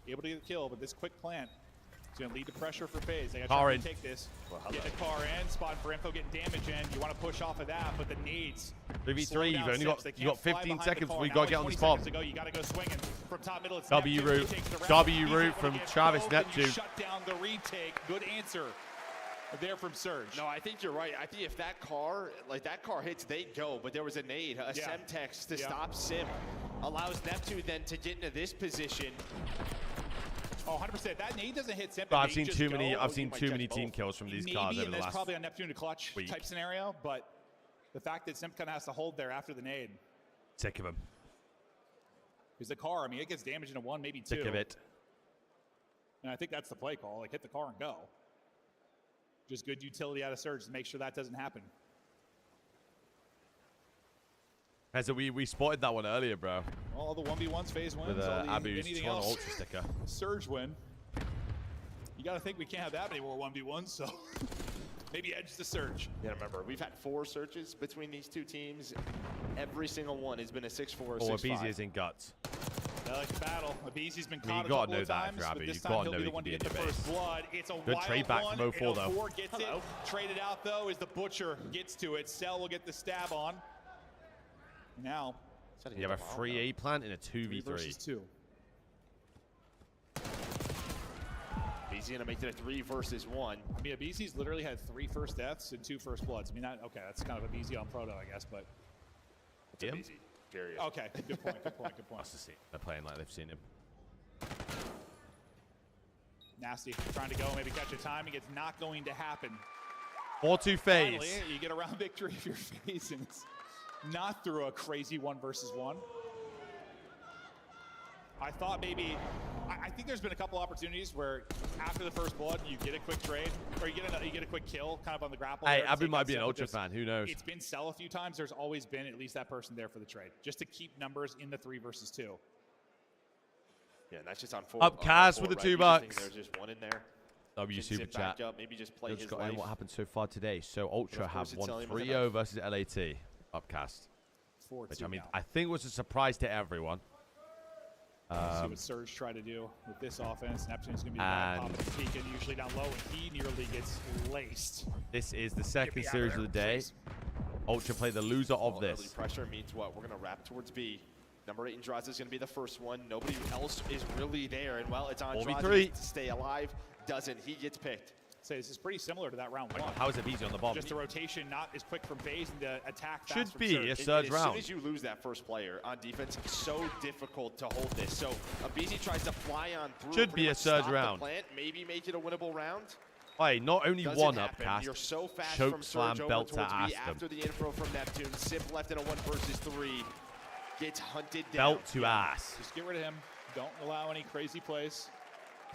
able to get a kill, but this quick plant is going to lead to pressure for FaZe. They got Car to in. take this. Get the car in, spot for info, getting damage in. You want to push off of that, but the nades. 3v3, you've only got 15 seconds before you got to get on the 20 spot. seconds ago, you got to go swinging from top middle. It's W Neptune. route. He takes the round. W He's route able to from get Travis both, and you Neptune. shut down the retake. Good answer there from Surge. No, I think you're right. I think if that car hits, they go. But there was a nade, a Semtex to stop Sim. Allows Neptune then to get into this position. Oh, 100%. That nade doesn't hit Sim. But I've seen too many team kills from these cars over and the that's last probably on Neptune to clutch week. type scenario, but the fact that Sim kind of has to hold there after the nade. Sick of him. Because the car, I mean, it gets damage into one, maybe two. Sick of it. And I think that's the play call. Like, hit the car and go. Just good utility out of Surge to make sure that doesn't happen. As we spotted that one earlier, bro. All the 1v1s, FaZe wins. With all the, Abu's anything Toronto else. Ultra sticker. Surge win. You got to think we can't have that many more 1v1s, so maybe edge the Surge. Yeah, remember, we've had 4 searches between these two teams. Every single one has been a 6-4 or 6-5. Abizi is in guts. I like the battle. Abizi's been I mean, caught you gotta a couple know of that times, if you're but Abu. this You time gotta he'll know be he the can one to be in get your the base. first blood. It's a Good wild trade back one, from 04 and though. 04 gets it. Traded out though as the Butcher gets to it. Cell will get the stab on. Now, You have a free A plant in a 2v3. 3v2. He's gonna make it a 3 versus 1. I mean, Abizi's literally had 3 first deaths and 2 first bloods. I mean, that's kind of Abizi on Proto, I guess, but. It's Abizi, period. Okay, good point, good point, good point. Must have seen. They're playing like they've seen him. Nasty, trying to go, maybe catch a timing. It's not going to happen. 4-2 FaZe. Finally, you get a round victory if you're FaZe, and it's not through a crazy 1 versus 1. I thought maybe, I think there's been a couple opportunities where after the first blood, you get a quick trade, or you get a quick kill kind of on the grapple. Hey, Abu might be an Ultra fan. Who knows? It's been Cell a few times. There's always been at least that person there for the trade, just to keep numbers in the 3 versus 2. Yeah, and that's just on 4. Up Kaz with the right? $2. You just think there's just one in there. W Can super sit back chat. up, maybe just play Let's his go in life. what happened so far today. So Ultra of course have it's won telling with 3-0 versus LAT. Upcast. 4-2 Which I mean, now. I think was a surprise to everyone. See what Surge try to do with this offense. Neptune's going to be the guy popping Peeking, usually down low, and he nearly gets laced. This is the second series of the day. Ultra play the loser of Early this. pressure means what? We're going to wrap towards B. Number 8 Andrade is going to be the first one. Nobody else is really there. And well, it's Andrade 4v3. to stay alive. Doesn't. He gets picked. So this is pretty similar to that round 1. How is it easy on the bomb? Just a rotation, not as quick from FaZe, and the attack fast Should from be Surge. a surge As round. soon as you lose that first player on defense, it's so difficult to hold this. So Abizi tries to fly on through. Should pretty be a much surge stop the round. Plant, maybe make it a winnable round. Hey, not only Doesn't one happen. upcast. You're so fast Choke from slam Surge belt over to towards B Aston. after the info from Neptune. Sip left in a 1 versus 3. Gets hunted down. Belt to ass. Just get rid of him. Don't allow any crazy plays.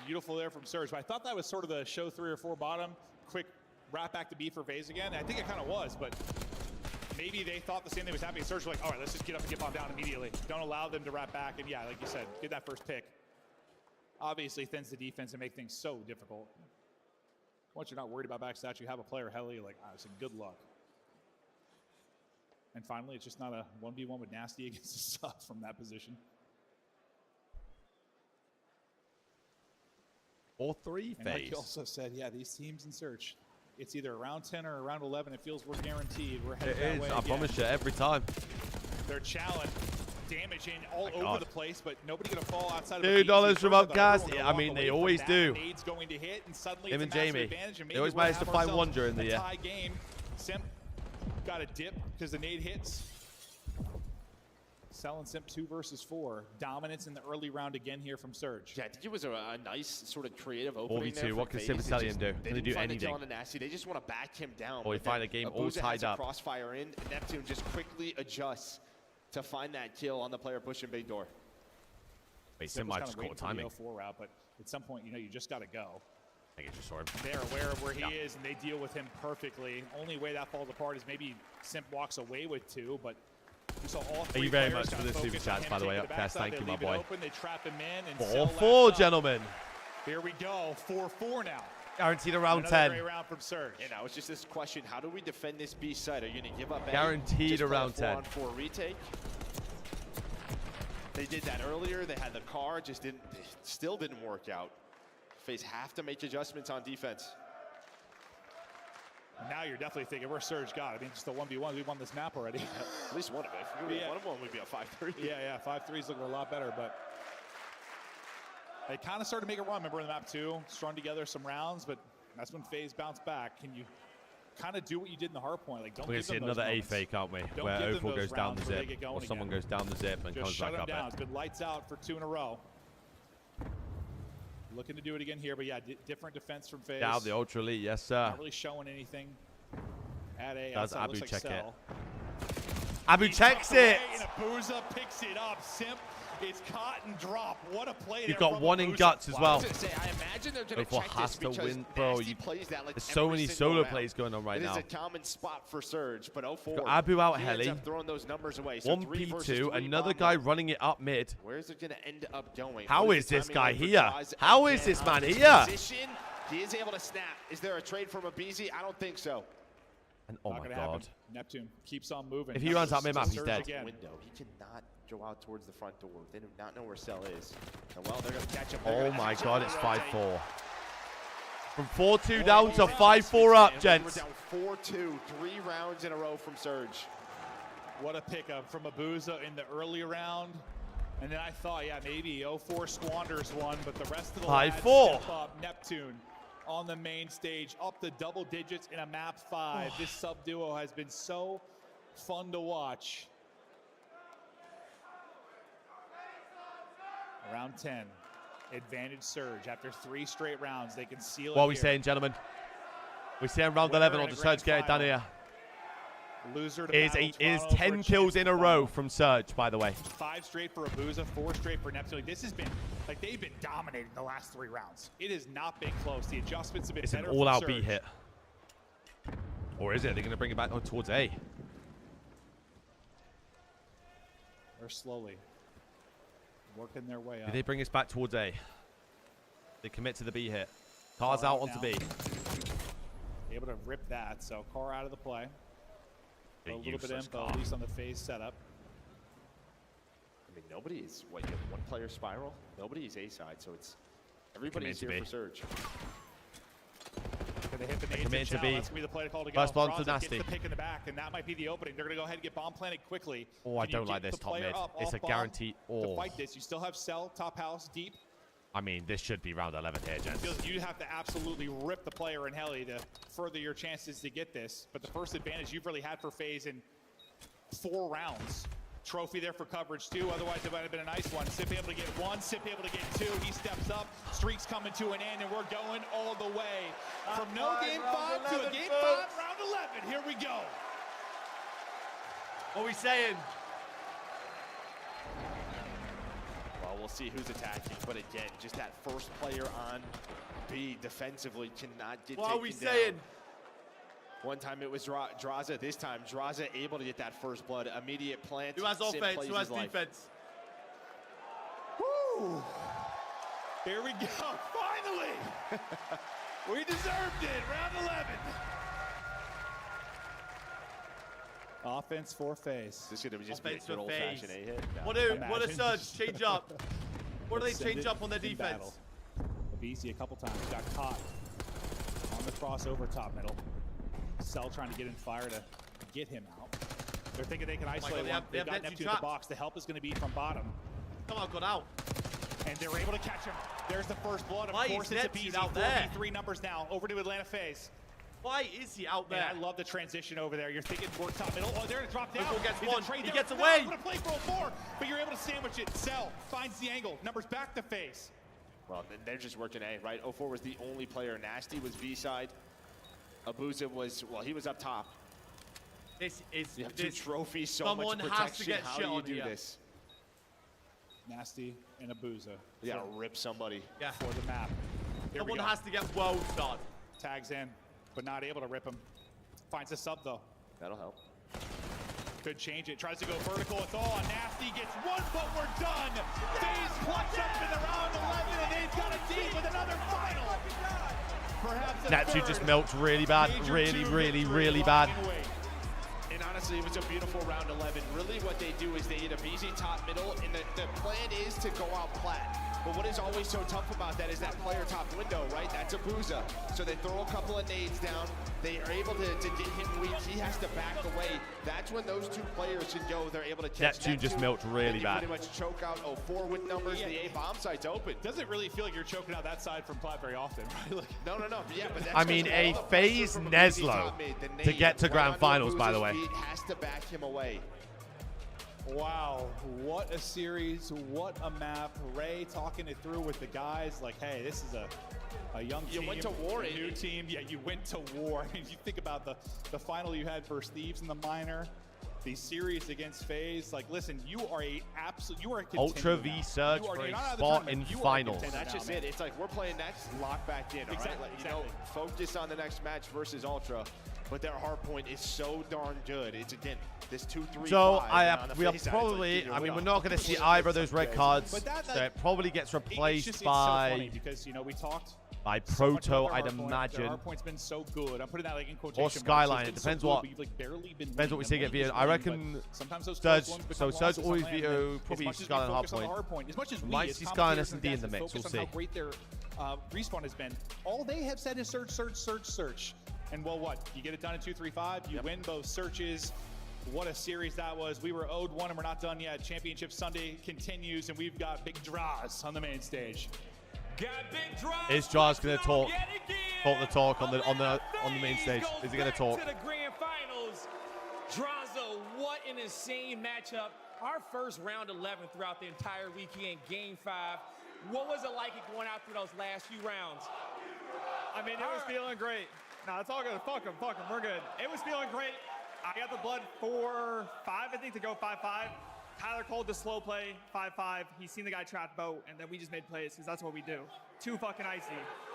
Beautiful there from Surge. But I thought that was sort of the show 3 or 4 bottom. Quick wrap back to B for FaZe again. I think it kind of was, but maybe they thought the same thing was happening. Surge was like, all right, let's just get up and get bombed down immediately. Don't allow them to wrap back. And yeah, like you said, get that first pick. Obviously thins the defense and make things so difficult. Once you're not worried about backstats, you have a player heli, like, honestly, good luck. And finally, it's just not a 1v1 with Nasty against a sub from that position. 4-3 And like FaZe. you also said, yeah, these teams in Search, it's either around 10 or around 11. It feels we're guaranteed. We're headed It that is. way I again. promise you, every time. They're challenged, damaging all over God. the place, but nobody gonna fall outside of $2 from Upcast. Everyone Yeah, gonna I mean, walk they away from always that. do. Nade's going to hit, and suddenly Him it's and a massive Jamie. advantage, and They maybe always we'll manage to have find ourselves one during the a year. tie game. Simp got a dip because the nade hits. Cell and Simp 2 versus 4. Dominance in the early round again here from Surge. Yeah, I think it was a nice sort of creative opening 4v2, there. what can Simp Italian do? Can they do anything? Nasty. They just want to back him down. Or we but then find a game all Abuza tied has a up. crossfire in. Neptune just quickly adjusts to find that kill on the player pushing big door. Wait, Simp Sim was might kinda just caught waiting for the timing. 0-4 route, but at some point, you just got to go. I think it just saw him. They're aware of where he is, and they deal with him perfectly. Only way that falls apart is maybe Simp walks away with 2, but We saw all Thank three you very players much for kinda the super focus on chats, him by the way, taking Upcast. backside. Thank They you, my leave it boy. open, they trap him in, and Cell 4-4, last up. gentlemen. Here we go, 4-4 now. Guaranteed around Another 10. great round from Surge. And now it's just this question: how do we defend this B side? Are you going to give up? A? Guaranteed Just play a around 10. 4-on-4 retake. They did that earlier. They had the car, just didn't. Still didn't work out. FaZe have to make adjustments on defense. Now you're definitely thinking we're Surge God. I mean, just the 1v1, we won this map already. At least one of it. If we won one of them, would be a 5-3. Yeah, 5-3's looking a lot better, but they kind of started to make a run. Remember in the map 2, strung together some rounds, but that's when FaZe bounced back. Can you kind of do what you did in the Hardpoint? Like, don't We're going give to see them those another A moments. fake, aren't we? Don't Where give them 04 goes those down the rounds where they zip, get going or someone again. goes down the zip and Just comes shut back them up down. it. It's been lights out for 2 in a row. Looking to do it again here, but yeah, different defense from FaZe. Down the Ultra Elite, yes, sir. Not really showing anything. At A, Does outside, Abu looks like check it? Cell. Abu checks it! And Abuza picks it up. Simp is caught and drop. What a play You've there got from one in Abuza. guts as well. I was gonna say, I imagine they're going to 04 check has this to because win, bro. Nasty plays that like There's so every many single solo round. plays going on right It now. is a common spot for Surge, but 04. Got Abu out he heli. ends up throwing those numbers away. So 3 versus 1p2, 3 another bomb guy run. running it up mid. Where's it going to end up going? How What is the this timing guy like for here? Jaws How is again this on man this here? position? He is able to snap. Is there a trade from Abizi? I don't think so. And oh Not my gonna god. happen. Neptune keeps on moving. If he runs that Numbers mid-map, to he's Surge dead. again. Window. He cannot go out towards the front door. They do not know where Cell is. And well, they're going to catch him. Oh my god, it's 5-4. From 4-2 Oh, down to oh, 5-4 up, and gents. We're down 4-2, 3 rounds in a row from Surge. What a pickup from Abuza in the early round. And then I thought, yeah, maybe 04 squanders one, but the rest of the lads 5-4. step up. Neptune on the main stage, up to double digits in a map 5. This sub-duo has been so fun to watch. Round 10, advantage Surge. After 3 straight rounds, they can seal it. What are we here. saying, gentlemen? We're saying round Winner 11 in on a the Surge grand get it done final. here. Loser to Is battle 10 Toronto for a kills chance in to a the row final. from Surge, by the way. 5 straight for Abuza, 4 straight for Neptune. Like, this has been, like, they've been dominating the last 3 rounds. It has not been close. The adjustments have been It's an better from all-out Surge. B hit. Or is it? They're going to bring it back towards A. They're slowly working their way up. Did they bring us back towards A? They commit to the B hit. Car's Car out out onto now. B. Able to rip that, so car out of the play. Big A little bit useless info, car. at least on the phase setup. I mean, nobody is, what, you have 1 player spiral? Nobody is A side, so it's, everybody's into here B. for Surge. They hit the They nades commit and to chow. B. That's going to be the play to call to go. First bomb to Draza gets Nasty. the pick in the back, and that might be the opening. They're going to go ahead and get bomb planted quickly. Oh, I Can you don't like get this the top player mid. up It's off a bomb guaranteed. To Oh. fight this, you still have Cell, top house, deep. I mean, this should be round 11 here, gents. You have to absolutely rip the player in heli to further your chances to get this. But the first advantage you've really had for FaZe in 4 rounds. Trophy there for coverage too. Otherwise, it might have been a nice one. Sip able to get 1, Sip able to get 2. He steps up. Streak's coming to an end, and we're going all the way. From no game 5 to a game 5, round 11. Here we go. What are we saying? Well, we'll see who's attacking, but again, just that first player on B defensively cannot get What are we taken down. saying? One time it was Draza. This time, Draza able to get that first blood. Immediate plant. Who has Sim offense? plays Who has his life. defense? Woo! Here we go. Finally! We deserved it. Round 11. Offense for FaZe. This is going to just Offense be a good for old-fashioned FaZe. A-hit. What do Imagine. Surge change up? What do they Let's send change it up on their in defense? battle. Abisi a couple times got caught on the crossover top middle. Cell trying to get in fire to get him out. They're thinking they can isolate they one. have They've got Neptune Neptune in the trapped. box. The help is going to be from bottom. Somehow got out. And they're able to catch him. There's the first blood. Of Why course, is it's Neptune Abisi. out there? 4v3 numbers now. Over to Atlanta FaZe. Why is he out there? And I love the transition over there. You're thinking work top middle. Oh, they're going to drop down. Football gets Is it one. trade He there? gets No, away. I'm going to play for a 4, but you're able to sandwich it. Cell finds the angle. Numbers back to FaZe. Well, they're just working A, right? 04 was the only player. Nasty was B side. Abuza was, well, he was up top. This is You have 2 this, trophies, so someone much has protection. to get How shit do you on do here. this? Nasty and Abuza. You gotta rip somebody. Yeah. For the map. Here we Someone go. has to get world starred. Tags in, but not able to rip him. Finds a sub though. That'll help. Could change it. Tries to go vertical. It's all on Nasty. Gets one, but we're done. FaZe clutch up in the round 11, and they've got a team with another final. Perhaps Natsu just milked really bad. Really bad. And honestly, it was a beautiful round 11. Really what they do is they hit a BZ top middle, and the plan is to go out plat. But what is always so tough about that is that player top window, right? That's a Booza. So they throw a couple of nades down. They are able to get him weak. He has to back away. That's when those two players can go. They're able to catch Neptune just milked really bad. Pretty much choke out 04 with numbers. The A bomb site's open. Doesn't really feel like you're choking out that side from plat very often, right? Like, no. Yeah, but that's I mean, a FaZe Neslo to get to grand finals, by the way. Has to back him away. Wow, what a series, what a map. Ray talking it through with the guys like, hey, this is a young team. You went to war. A new team. Yeah, you went to war. I mean, you think about the final you had versus Thieves in the minor, the series against FaZe. Like, listen, you are a contender Ultra V now. Surge for a spot in finals. That's just it. It's like we're playing next, lock back in. Exactly. You know, focus on the next match versus Ultra. But their hardpoint is so darn good. It's again this 2-3-5. So we are probably. I mean, we're not going to see either of those red cards. But so it probably gets replaced it's by so funny because we talked by so much Proto, about I'd their hardpoint. imagine. Their hardpoint's been so good. I'm putting that like in quotation Or marks. Skyline. It's It been depends so what. good, but you've, barely been Depends what we see winning. get via. The I lane is winning, reckon but sometimes those Surge. close ones So become Surge losses always on land, via and then probably as much as we Skyline focus on the Hardpoint. hardpoint, as much as we Might as see Skyline commentators and S&D in the guys mix. We'll focus on see. how great their respawn has been. All they have said is search. And well, what? You get it done in 2-3-5. You win both searches. What a series that was. We were owed one and we're not done yet. Championship Sunday continues and we've got big draws on the main stage. Got big draws. Is Jaws going to talk the talk on the main stage? Is he going to talk? To the grand finals. Drazo, what an insane matchup. Our first round 11 throughout the entire weekend, game 5. What was it like going out through those last few rounds? I mean, it was feeling great. No, it's all good. Fuck him. We're good. It was feeling great. I got the blood 4-5, I think, to go 5-5. Tyler called the slow play 5-5. He's seen the guy trap boat, and then we just made plays because that's what we do. Too fucking icy.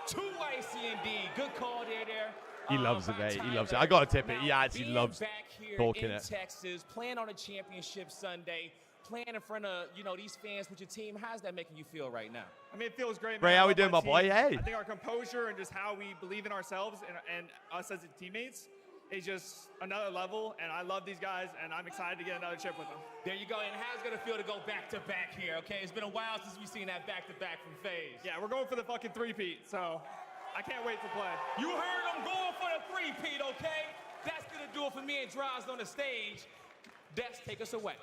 Too icy indeed. Good call there. He loves it, mate. He loves it. I got to tip it. He actually loves back here talking in it. Texas, playing on a championship Sunday, playing in front of these fans with your team. How's that making you feel right now? I mean, it feels great. Ray, man. how I we love doing, my boy? team. Hey. I think our composure and just how we believe in ourselves and us as teammates is just another level. And I love these guys, and I'm excited to get another chip with them. There you go. And how's it going to feel to go back-to-back here, okay? It's been a while since we've seen that back-to-back from FaZe. Yeah, we're going for the fucking three-peat, so I can't wait to play. You heard him going for the three-peat, okay? That's going to do it for me and Draws on the stage. Des, take us away.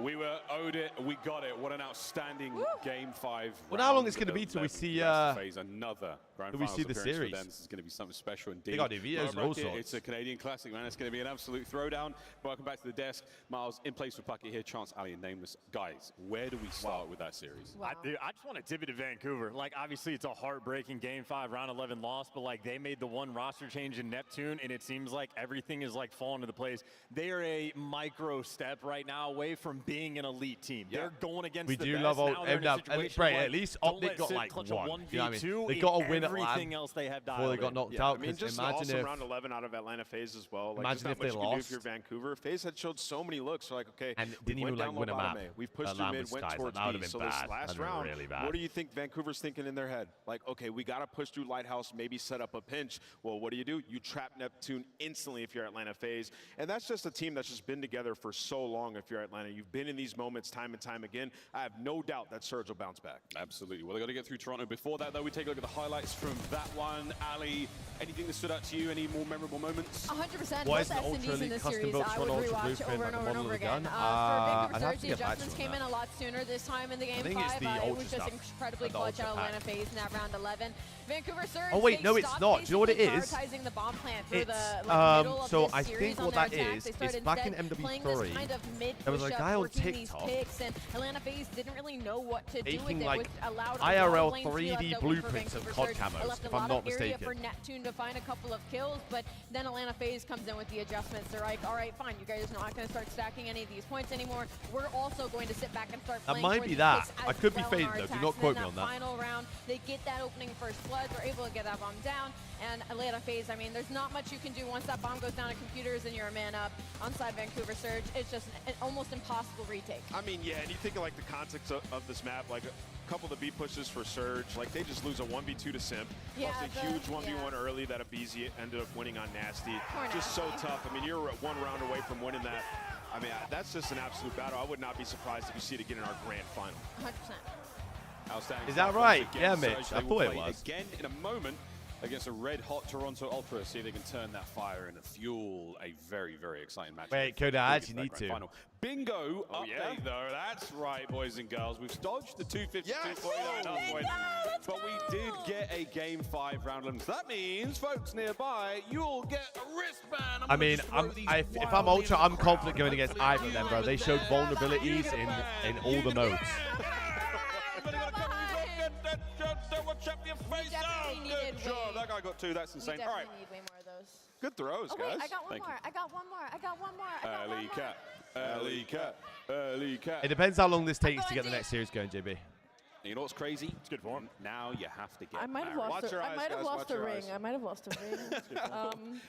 We were owed it. We got it. What an outstanding game 5. Well, how long it's going to be till we see FaZe, another grand till we see the finals appearance series? for them. This is going to be something special indeed. They got new videos and all sorts. It's a Canadian classic, man. It's going to be an absolute throwdown. Welcome back to the desk. Miles, in place with Pucky here. Chance, Ali, and Nameless. Guys, where do we start with that series? I just want to tip it to Vancouver. Like, obviously, it's a heartbreaking game 5, round 11 loss, but like they made the one roster change in Neptune, and it seems like everything is like falling into place. They are a micro step right now away from being an elite team. They're going against we the do best. love Now they're in a situation Right, like, at least don't Optic let got Sid like clutch one. a 1v2 You know what I mean? They got a win at everything LAN else they have before they got knocked out. I mean, just imagine awesome if round 11 out of Atlanta FaZe as well. Like, imagine there's if not they much you can do lost. if you're Vancouver. FaZe had showed so many looks. So like, okay, and we didn't went even like down win a low map. bottom A. We've pushed through mid, went towards that would B. have So been this bad. last That'd been round, really bad. what do you think Vancouver's thinking in their head? Like, okay, we got to push through Lighthouse, maybe set up a pinch. Well, what do? You trap Neptune instantly if you're Atlanta FaZe. And that's just a team that's just been together for so long if you're Atlanta. You've been in these moments time and time again. I have no doubt that Surge will bounce back. Absolutely. Well, they got to get through Toronto. Before that, though, we take a look at the highlights from that one. Ali, anything that stood out to you? Any more memorable moments? 100%. Why is Both the Ultra S&Ds in Elite this custom series built I would Toronto Ultra rewatch blueprint over and like over and the model over of the again. gun? For I'd Vancouver have Surge, to the get back to adjustments you came on in a lot sooner this time in the game think 5. it's the It Ultra was just stuff. incredibly The clutch Ultra out of Atlanta pack. FaZe in that round 11. Vancouver Surge, Oh, wait, they no, it's stopped not. Do you know what it basically is? prioritizing the bomb plant through It's, the middle of so this I series think on what their that attack. is, They it's started back in instead playing this MW3. kind of mid There was a push-up guy on working these TikTok picks, and Atlanta FaZe didn't really know what to do with making it. like Which allowed IRL a lot of lanes to be 3D left open for blueprints of Vancouver COD Surge. It camos, left if a I'm lot not of area mistaken. for Neptune to find a couple of kills, but then Atlanta FaZe comes in with the adjustments. They're like, all right, fine, you guys are not going to start stacking any of these points anymore. We're also going to sit back and start That playing might for be these that. picks I as could be well in fading our though. Do attacks. not And quote then me on that. Final round, they get that opening first blood. They're able to get that bomb down. And Atlanta FaZe, I mean, there's not much you can do once that bomb goes down to computers and you're a man up onside Vancouver Surge. It's just an almost impossible retake. I mean, yeah, and you think of like the context of this map, like a couple of the B pushes for Surge, like they just lose a 1v2 to Simp, Yeah, plus a huge 1v1 early that Abizi ended up winning on Nasty. Poor Just so Nasty. tough. I mean, you're one round away from winning that. I mean, that's just an absolute battle. I would not be surprised if you see it again in our grand final. 100%. Outstanding. Is that stuff right? once again. Yeah, Surge, Mitch. they I will thought it play was. Again in a moment against a red-hot Toronto Ultra. See if they can turn that fire and fuel a very, very exciting match. Wait, Coda, I actually need to. Final. Bingo Oh, update, yeah? though. That's right, boys and girls. We've dodged the 252 Yes! 49 point, but we did get a Game 5 round 11. So that means, folks nearby, you'll get a wristband. I mean, if I'm Ultra, I'm confident going against either of them, bro. They showed vulnerabilities in all the modes. Good job. That guy got 2. That's insane. All right. Need way more of those. Good throws, Oh, guys. wait, I got one Thank more. you. I got one more. I got one more. I got one Alley more. cat. Alley cat. Alley cat. It depends how long this takes to get the next series going, JB. You know what's crazy? It's good for him. Now you have to get I might have married. lost. I might have lost a ring. I might have lost a ring.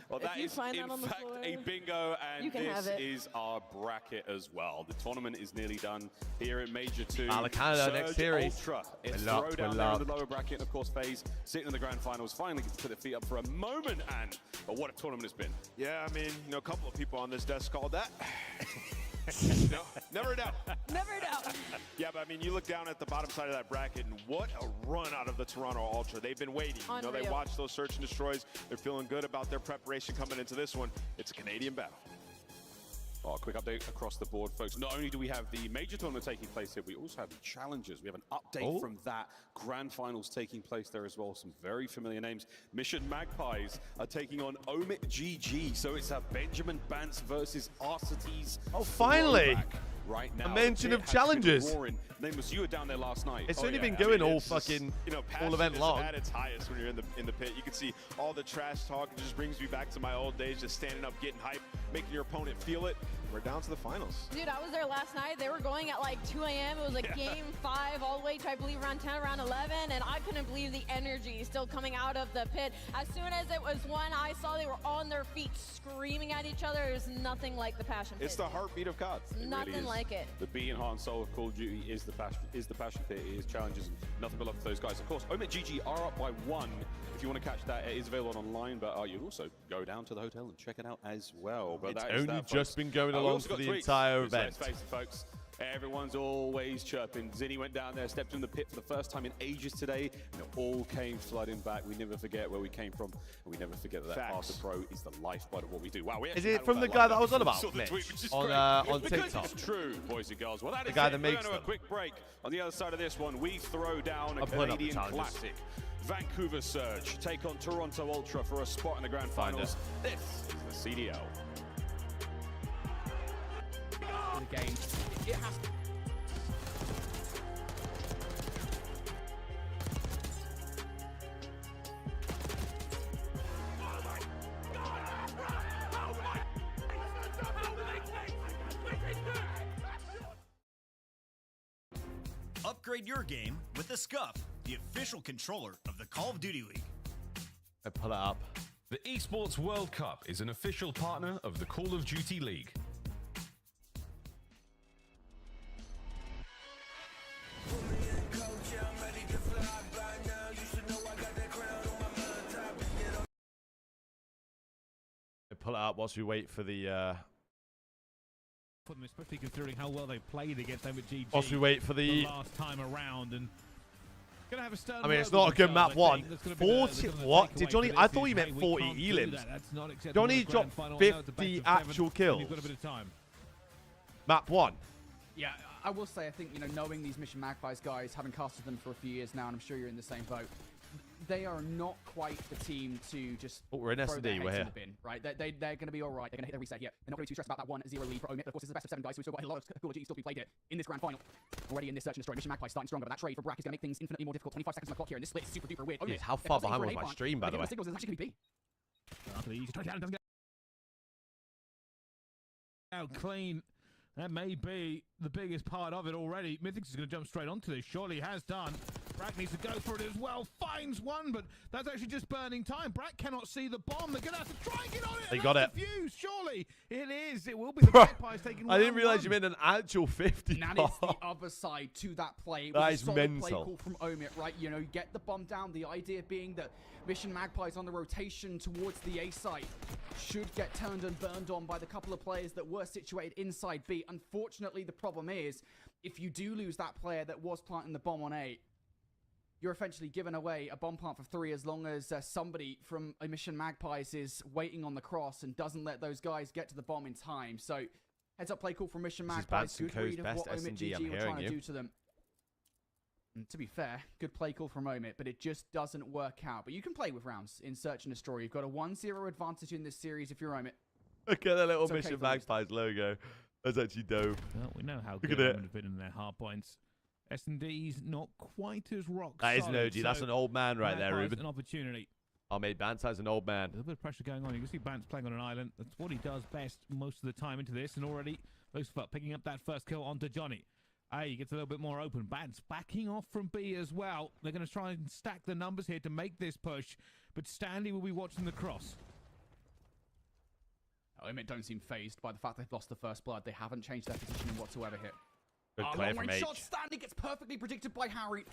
Well, that if you is find in that on the fact floor, a bingo, you and can have this it. is our bracket as well. The tournament is nearly done here in Major 2. Canada, next Surge series. Ultra. It's We're locked, throw down we're there in the locked. lower bracket, and of course FaZe sitting in the grand finals. Finally gets to put their feet up for a moment, and but what a tournament it's been. Yeah, I mean, you know, a couple of people on this desk called that. No, never a doubt. Never doubt. Yeah, but I mean, you look down at the bottom side of that bracket, and what a run out of the Toronto Ultra. They've been waiting. You know, they Unreal. watched those search and destroys. They're feeling good about their preparation coming into this one. It's a Canadian battle. Oh, a quick update across the board, folks. Not only do we have the major tournament taking place here, we also have the challenges. We have an update from that. Grand finals taking place there as well. Some very familiar names. Mission Magpies are taking on Omit GG. So it's a Benjamin Bance versus Arcites. Oh, finally! Right now. A mention The of pit has been challenges. roaring. Nameless, you were down there last night. It's Oh, only yeah. been I going mean, all it's just, fucking you know, all passion event is long. at its highest when you're in the pit. You can see all the trash talk. It just brings me back to my old days, just standing up, getting hyped, making your opponent feel it. We're down to the finals. Dude, I was there last night. They were going at like 2 a.m. It was like game 5 all the way to, I believe, around 10, around 11. And I couldn't believe the energy still coming out of the pit. As soon as it was won, I saw they were on their feet screaming at each other. There's nothing like the passion pit. It's the heartbeat of COD. Nothing like it. The beat and heart and soul of Call of Duty is the passion pit. It is challenges. Nothing but love for those guys. Of course, Omit GG are up by 1. If you want to catch that, it is available online, but you can also go down to the hotel and check it out as well. But It's that is only that, just folks. been going We along also for got the tweets. entire Let's event. face it, folks. Everyone's always chirping. Zinni went down there, stepped in the pit for the first time in ages today, and it all came flooding back. We never forget where we came from, and we never forget that Facts. After Pro is the lifeblood of what we do. Wow, we Is actually it had from all the that guy lined that up I was on before we about, saw the Mitch? tweet, which is On, great. on Because TikTok? It's true, boys and girls. Well, that The is guy it. that We're makes going to a them. quick break. On the other side of this one, we throw down a I'm pulling up the Canadian challenges. classic. Vancouver Surge take on Toronto Ultra for a spot in the grand Find finals. This is the CDL. The game. It has to. Upgrade your game with the Scuff, the official controller of the Call of Duty League. I pull it up. The Esports World Cup is an official partner of the Call of Duty League. I pull it up whilst we wait for the. For them, especially considering how well they played against them at GG. Whilst we wait for the. last time around, and gonna have a stern I mean, it's word not a with good themselves, map I one. think. That's gonna be the 40. kind of What? takeaway Did Johnny? for I this thought he is, meant hey, we 40 can't do elims. that. That's not acceptable Johnny in the grand dropped final. I know it's a 50 best of 7, actual and kills. you've got a bit of time. Map 1. Yeah, I will say, I think, knowing these Mission Magpies guys, having casted them for a few years now, and I'm sure you're in the same boat, they are not quite the team to just we're in throw their SD, we're heads in here. the bin, right? They're going to be all right. They're going to hit their reset here. They're not really too stressed about that 1-0 lead for Omit. Of course, it's the best of 7 guys, so we've still got a lot of Call of Duty still to be played here in this grand final. Already in this search and destroy. Mission Magpie starting stronger, but that trade for Brack is going to make things infinitely more difficult. 25 seconds on the clock here, and this split is super duper weird. Jeez, how far behind was my stream, by the way? Signals is actually going to be B. Out clean. That may be the biggest part of it already. Mythics is going to jump straight onto this. Surely has done. Brack needs to go for it as well. Finds one, but that's actually just burning time. Brack cannot see the bomb. They're going to have to try and get on it. They got it. Fuse. Surely it is. It will be the Magpies taking I didn't realize you made an actual 50. And it's the other side to that play. It was That a is solid mental. play call from Omit, right? You know, get the bomb down. The idea being that Mission Magpies on the rotation towards the A site should get turned and burned on by the couple of players that were situated inside B. Unfortunately, the problem is, if you do lose that player that was planting the bomb on A, you're essentially giving away a bomb plant for 3 as long as somebody from a Mission Magpies is waiting on the cross and doesn't let those guys get to the bomb in time. So, heads up play call from Mission Magpies. Good read of what Omit GG were trying to do to them. And to be fair, good play call from Omit, but it just doesn't work out. But you can play with rounds in Search and Destroy. You've got a 1-0 advantage in this series if you're Omit. Look at the little Okay Mission for this. Magpies logo. That's actually dope. Well, we know how Look good at it. Omit have been in their hard points. S&D's not quite as rock That is an solid, OG. That's so an old man right there, Magpies Ruben. an opportunity. I made Bance as an old man. A little bit of pressure going on. You can see Bance playing on an island. That's what he does best most of the time into this. And already, Lucifer picking up that first kill onto Johnny. A gets a little bit more open. Bance backing off from B as well. They're going to try and stack the numbers here to make this push. But Stanley will be watching the cross. Omit don't seem phased by the fact they've lost the first blood. They haven't changed their positioning whatsoever here. Good play from long-range H. shot. Stanley gets perfectly predicted by Harry.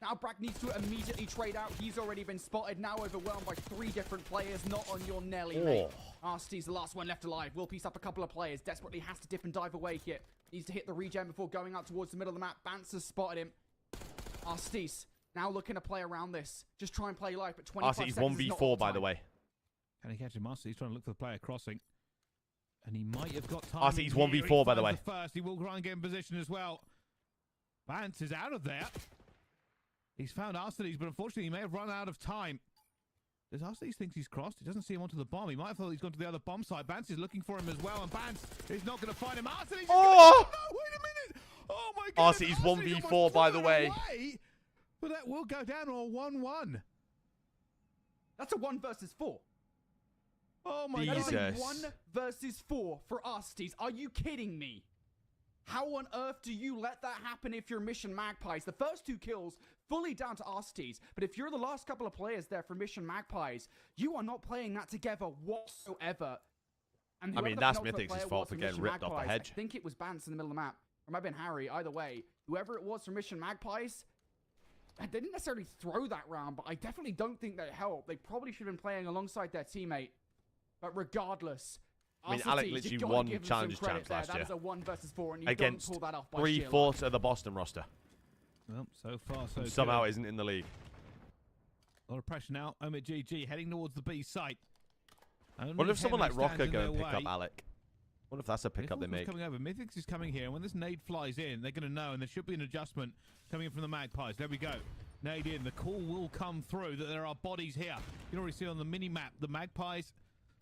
Now Brack needs to immediately trade out. He's already been spotted. Now overwhelmed by 3 different players. Not on your Nelly, mate. Arsty's the last one left alive. Will piece up a couple of players. Desperately has to dip and dive away here. Needs to hit the regen before going out towards the middle of the map. Bance has spotted him. Arsty's now looking to play around this. Just try and play live, but 25 Arsty's seconds is not 1v4, all by the time. way. Can he catch him? Arsty's trying to look for the player crossing. And he might have got time. Arsty's in here. 1v4, by the He way. finds first. He will try and get in position as well. Bance is out of there. He's found Arsty's, but unfortunately he may have run out of time. Does Arsty's thinks he's crossed? He doesn't see him onto the bomb. He might have thought he's gone to the other bomb site. Bance is looking for him as well, and Bance is not going to find him. Arsty's just Oh! no, wait a minute! Oh my goodness! Arsty's 1v4, by the way. Away, but that will go down to a 1-1. That's a 1 versus 4. Oh my That is a Jesus. 1 versus 4 for Arsty's. Are you kidding me? How on earth do you let that happen if you're Mission Magpies? The first 2 kills, fully down to Arsty's. But if you're the last couple of players there for Mission Magpies, you are not playing that together whatsoever. And I mean, whoever the that's penultimate Mythic's player fault was for for getting Mission ripped off the Magpies, hedge. I think it was Bance in the middle of the map. Or it might have been Harry. Either way, whoever it was for Mission Magpies, they didn't necessarily throw that round, but I definitely don't think that helped. They probably should have been playing alongside their teammate. But regardless, I mean, RCT, Alec you literally gotta won give him some Challenges credit champs there. last That year. is a 1 versus 4, and you Against don't pull that off by sheer luck. 3/4 of the Boston roster. Well, so far, so And somehow good. isn't in the league. A lot of pressure now. Omit GG heading towards the B site. Wonder if someone like Henry Rocker stands in going to their pick up way. Alec. Wonder if that's a pickup they Mythics make. coming over. Mythics is coming here, and when this nade flies in, they're going to know, and there should be an adjustment coming in from the Magpies. There we go. Nade in. The call will come through that there are bodies here. You can already see on the mini-map, the Magpies,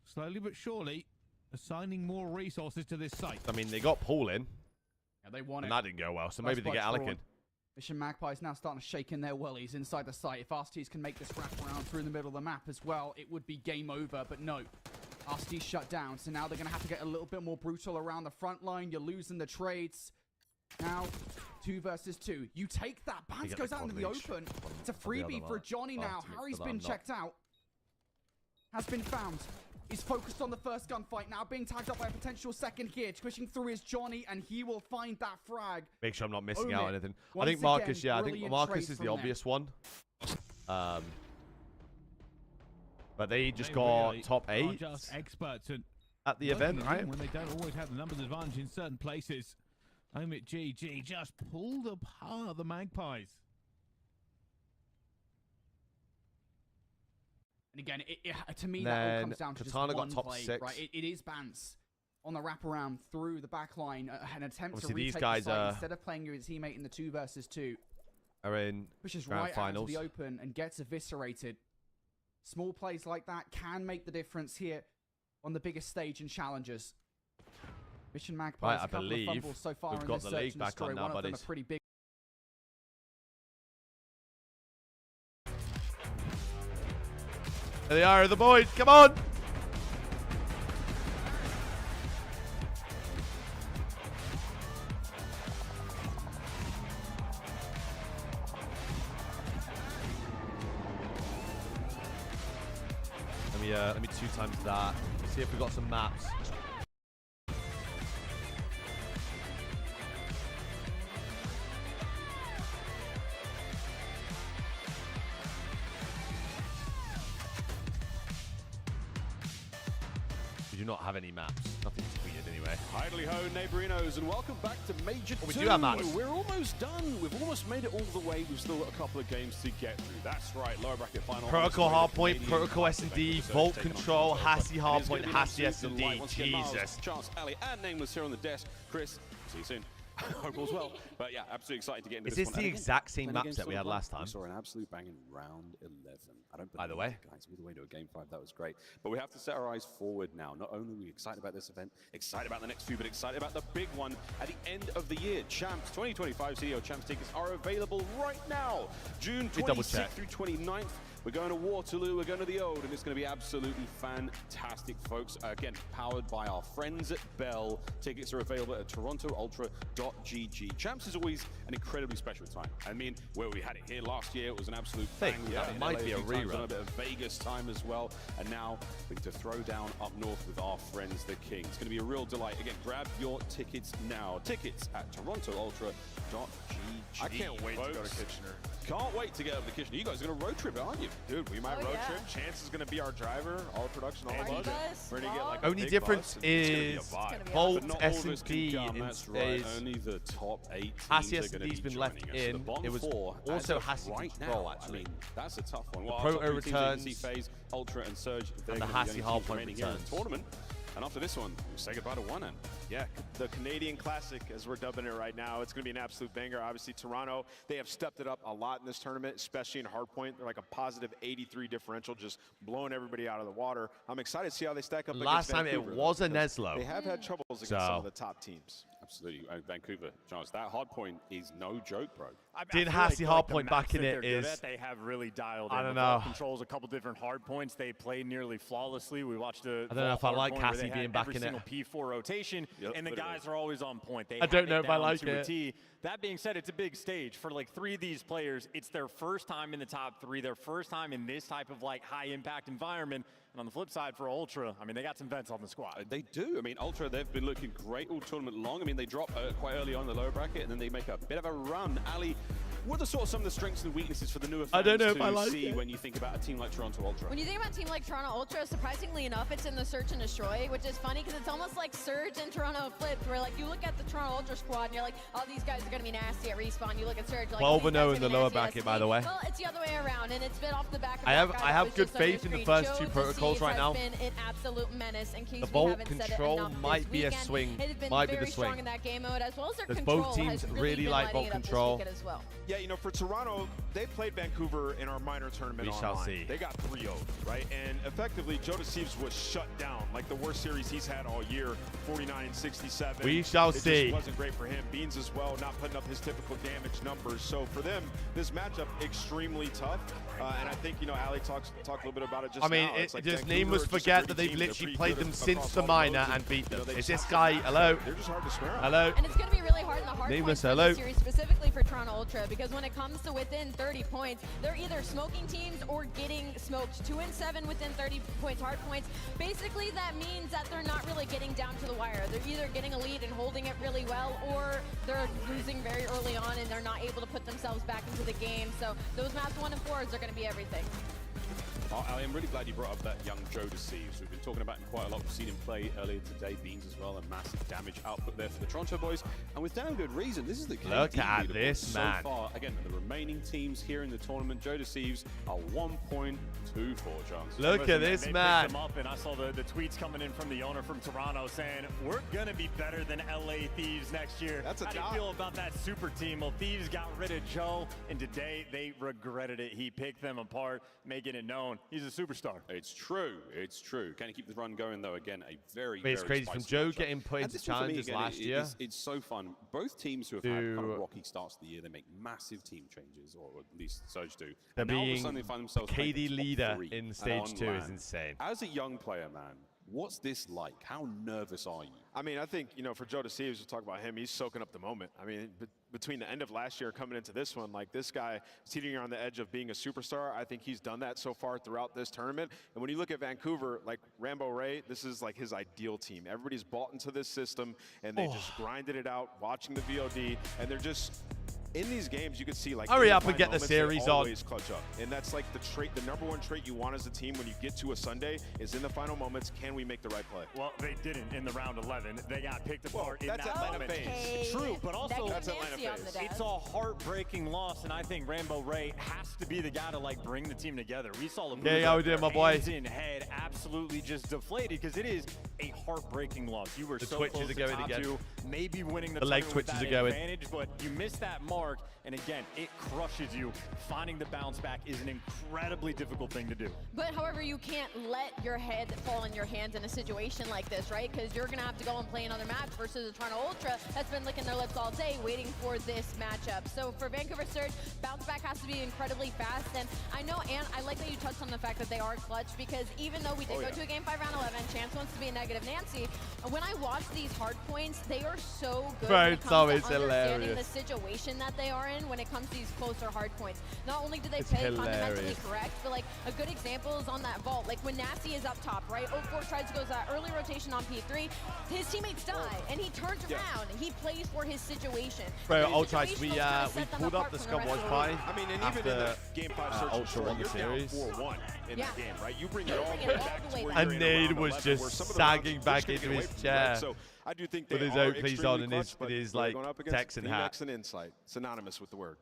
slowly but surely, assigning more resources to this site. I mean, they got Paul in. Yeah, they won And it. that didn't go well, so maybe they get Alec in. Mission Magpies now starting to shake in their wellies inside the site. If Arsty's can make this wrap around through the middle of the map as well, it would be game over, but no. Arsty's shut down, so now they're going to have to get a little bit more brutal around the front line. You're losing the trades. Now, 2 versus 2. You take that. Bance get goes the out into the quad leash. open. It's a The other freebie for one. Johnny now. to make Harry's sure that been I'm not- checked out. Has been found. He's focused on the first gunfight now, being tagged up by a potential second here. Pushing through is Johnny, and he will find that frag. Make sure I'm not missing out on Omit, anything. I once think Marcus, again, yeah, I think brilliant Marcus trade is from the them. obvious one. But they just They got really top are 8 just experts at the working event, in right? when they don't always have the numbers advantage in certain places. Omit GG just pulled apart the Magpies. And again, to me, that all Then comes down to Katana just got one top play, 6. right? It is Bance on the wraparound through the back line, an attempt Obviously, to these retake guys the site are- instead of playing with his teammate in the 2 versus 2. are in pushes grand right out finals. into the open and gets eviscerated. Small plays like that can make the difference here on the biggest stage in challenges. Mission Magpies, Right, I a couple believe of fumbles so far we've in got this the search league and back destroy. on now, One of them buddies. a pretty big. There they are, the boys. Come on. Let me 2 times that. See if we got some maps. We do not have any maps. Nothing's tweeted anyway. Idly ho, neighborinos, and welcome back to Major 2. We do have maps. We're almost done. We've almost made it all the way. We've still got a couple of games to get through. That's right, lower bracket final. Protocol Hardpoint, Protocol S&D, Vault Control, Hassie Hardpoint, Hassie S&D. Jesus. Chance, Ali, and Nameless here on the desk. Chris, see you soon. Hope all's well. But yeah, absolutely excited to get into Is this this one. the And again, exact same plenty of maps games that we still had to play. last time? We saw an absolute banging round 11. I don't By the believe way. it, guys, all the way to a game 5. That was great. But we have to set our eyes forward now. Not only are we excited about this event, excited about the next few, but excited about the big one at the end of the year. Champs 2025 CEO Champs tickets are available right now. June 26th through 29th. We're going to Waterloo, we're going to the Ode, and it's going to be absolutely fantastic, folks. Again, powered by our friends at Bell. Tickets are available at torontoultra.gg. Champs is always an incredibly special time. I mean, where we had it here last year, it was an absolute bang. We had it in might LA be a few times, rerun. on a bit of Vegas time as well. And now we get to throw down up north with our friends, the Kings. It's going to be a real delight. Again, grab your tickets now. Tickets at torontoultra.gg. I can't wait to go to folks. Kitchener. Can't wait to get up to Kitchener. You guys are going to road trip, aren't you? Dude, we might Oh, road yeah. trip. Chance is going to be our driver, all production, all Party budget. bus, We're going to get like a Only big difference bus, and it's gonna be a is vibe. gonna be Vault But not all of us can S&D come, that's right. is Only the top 8 teams Hassie are going to S&D's be been left joining us. So the in. bottom It was 4 as also of Hassie right Control, now, actually. I mean, that's a tough one. The Well, Proto our top 3 teams, returns, AC FaZe, Ultra, and Surge. They're and the gonna be Hassie the only teams Hardpoint remaining here in the returns. tournament. And after this one, we'll say goodbye to one end. Yeah, the Canadian Classic, as we're dubbing it right now. It's going to be an absolute banger. Obviously, Toronto, they have stepped it up a lot in this tournament, especially in Hardpoint. They're like a positive 83 differential, just blowing everybody out of the water. I'm excited to see how they stack up Last against time Vancouver, it was though, a because Neslo. They have had troubles against So- some of the top teams. Absolutely. Vancouver, Charles, that Hardpoint is no joke, bro. Didn't feel Hassie the Hardpoint maps back in that it they're good is- at, they have really dialed I in. don't The Vault know. Controls a couple different hard points. They played nearly flawlessly. We watched a I don't know if I Vault like hard point where Hassie they being had back every in it. single P4 rotation, Yep, and the literally. guys are always on point. They I don't have know it if I down like to a it. T. That being said, it's a big stage for like 3 of these players. It's their first time in the top 3, their first time in this type of like high impact environment. And on the flip side for Ultra, I mean, they got some vets on the squad. They do. I mean, Ultra, they've been looking great all tournament long. I mean, they drop quite early on in the lower bracket, and then they make a bit of a run. Ali, what are some of the strengths and weaknesses for the newer fans I don't know if to I like see it. when you think about a team like Toronto Ultra? When you think about a team like Toronto Ultra, surprisingly enough, it's in the Search and Destroy, which is funny because it's almost like Surge and Toronto flipped, where like you look at the Toronto Ultra squad and you're like, oh, these guys are going to be nasty at respawn. You look at Surge, you're like, 12 oh, and these 0 guys in are the gonna be lower nasty bracket, at by the way. Well, it's the other way around, and it's been off the back of I that have- guy I that have was good just on your faith in the screen. first Joe 2 Deceives protocols right now. has been an absolute menace, in case The we Vault haven't said it Control enough might this be a weekend. swing. It has been Might be very the strong swing. in that game mode, as well as their Because control both teams has really been like lighting Vault it up this Control. weekend as well. Yeah, you know, for Toronto, they played Vancouver in our minor tournament We online. shall see. They got 3-0'd, right? And effectively, Joe Deceives was shut down, like the worst series he's had all year, 49-67. We shall it see. Just wasn't great for him. Beans as well, not putting up his typical damage numbers. So for them, this matchup extremely tough. And I think, you know, Ali talked a little bit about it just I mean, now. It's like does Vancouver Nameless are just a forget gritty that they've team. They're literally pretty played good them since across the all minor modes, and beat you know, them? they Is just this have guy, to be hello? They're just hard to swear on. Hello? And it's going to be really hard in the hard Nameless, points for hello? the series, specifically for Toronto Ultra, because when it comes to within 30 points, they're either smoking teams or getting smoked. 2 and 7 within 30 points, hard points. Basically, that means that they're not really getting down to the wire. They're either getting a lead and holding it really well, or they're losing very early on and they're not able to put themselves back into the game. So those maps 1 and 4s are going to be everything. Ali, I'm really glad you brought up that young Joe Deceives. We've been talking about him quite a lot. We've seen him play earlier today, Beans as well, and massive damage output there for the Toronto boys. And with damn good reason, this is the Look at this, so man. far. Again, the remaining teams here in the tournament, Joe Deceives are 1.24 chance. Look at this, they man. picked him up, and I saw the tweets coming in from the owner from Toronto saying, we're going to be better than LA Thieves next year. That's a How do you feel about that super team? Well, Thieves got rid of Joe, and today they regretted it. He picked them apart, making it known he's a superstar. It's true. It's true. Can he keep the run going, though? Again, a very, It's very crazy from spicy Joe matchup. getting put And into this one for me, challenges again, last year. It's so fun. Both teams who have had kind of rocky starts to the year, they make massive team changes, or at least Surge do. They're And now all of a being sudden they find themselves KD playing the top leader 3 in and stage on 2 is LAN. insane. As a young player, man, what's this like? How nervous are you? I mean, I think, for Joe Deceives, we'll talk about him, he's soaking up the moment. I mean, between the end of last year coming into this one, like this guy teetering on the edge of being a superstar, I think he's done that so far throughout this tournament. And when you look at Vancouver, like Rambo Ray, this is like his ideal team. Everybody's bought into this system, and they just grinded it out, watching the VOD, and they're just... In these games, you can see like hurry in up and final get the moments, series they on. always clutch up, and that's like the trait, the #1 trait you want as a team when you get to a Sunday is in the final moments. Can we make the right play? Well, they didn't in the round 11. They got picked apart in that's that Atlanta moment. phase. True, but also That's Atlanta phase. it's a heartbreaking loss, and I think Rambo Ray has to be the guy to like bring the team together. We saw the Yeah, how we doing, my boy? hands in head absolutely just deflated because it is a heartbreaking loss. You were The so twitches close are to going top again. 2, maybe winning the The leg tournament with twitches that are going. advantage, but you missed that mark, and again, it crushes you. Finding the bounce back is an incredibly difficult thing to do. But however, you can't let your head fall in your hands in a situation like this, right? Because you're going to have to go and play another match versus a Toronto Ultra that's been licking their lips all day waiting for this matchup. So for Vancouver Surge, bounce back has to be incredibly fast. And I know, Ant, I like that you touched on the fact that they are clutch, because even though we did go to a Game 5 round 11, Chance wants to be a negative Nancy. When I watch these hard points, they are so good when it comes to understanding the situation that they are in when it comes to these closer hard points. Not only do they play fundamentally correct, but like a good example is on that vault. Like when Nasty is up top, right? 04 tries to go that early rotation on P3. His teammates die, and he turns around. He plays for his situation. Bro, Ultras, we pulled up the Scum Watch Pie. I mean, and even in the Game 5 Surge Ultra won the you're series. down 4-1 in that game, right? You bring it all the way back to where And you're in Nade round was 11, just where some of the sagging rounds back just into get his away from you, chair. right? So I do think they With his are Oakley's extremely on and clutch, his- but with his, they're like, going up against Texan Phoenix hat. and Insight, synonymous with the word.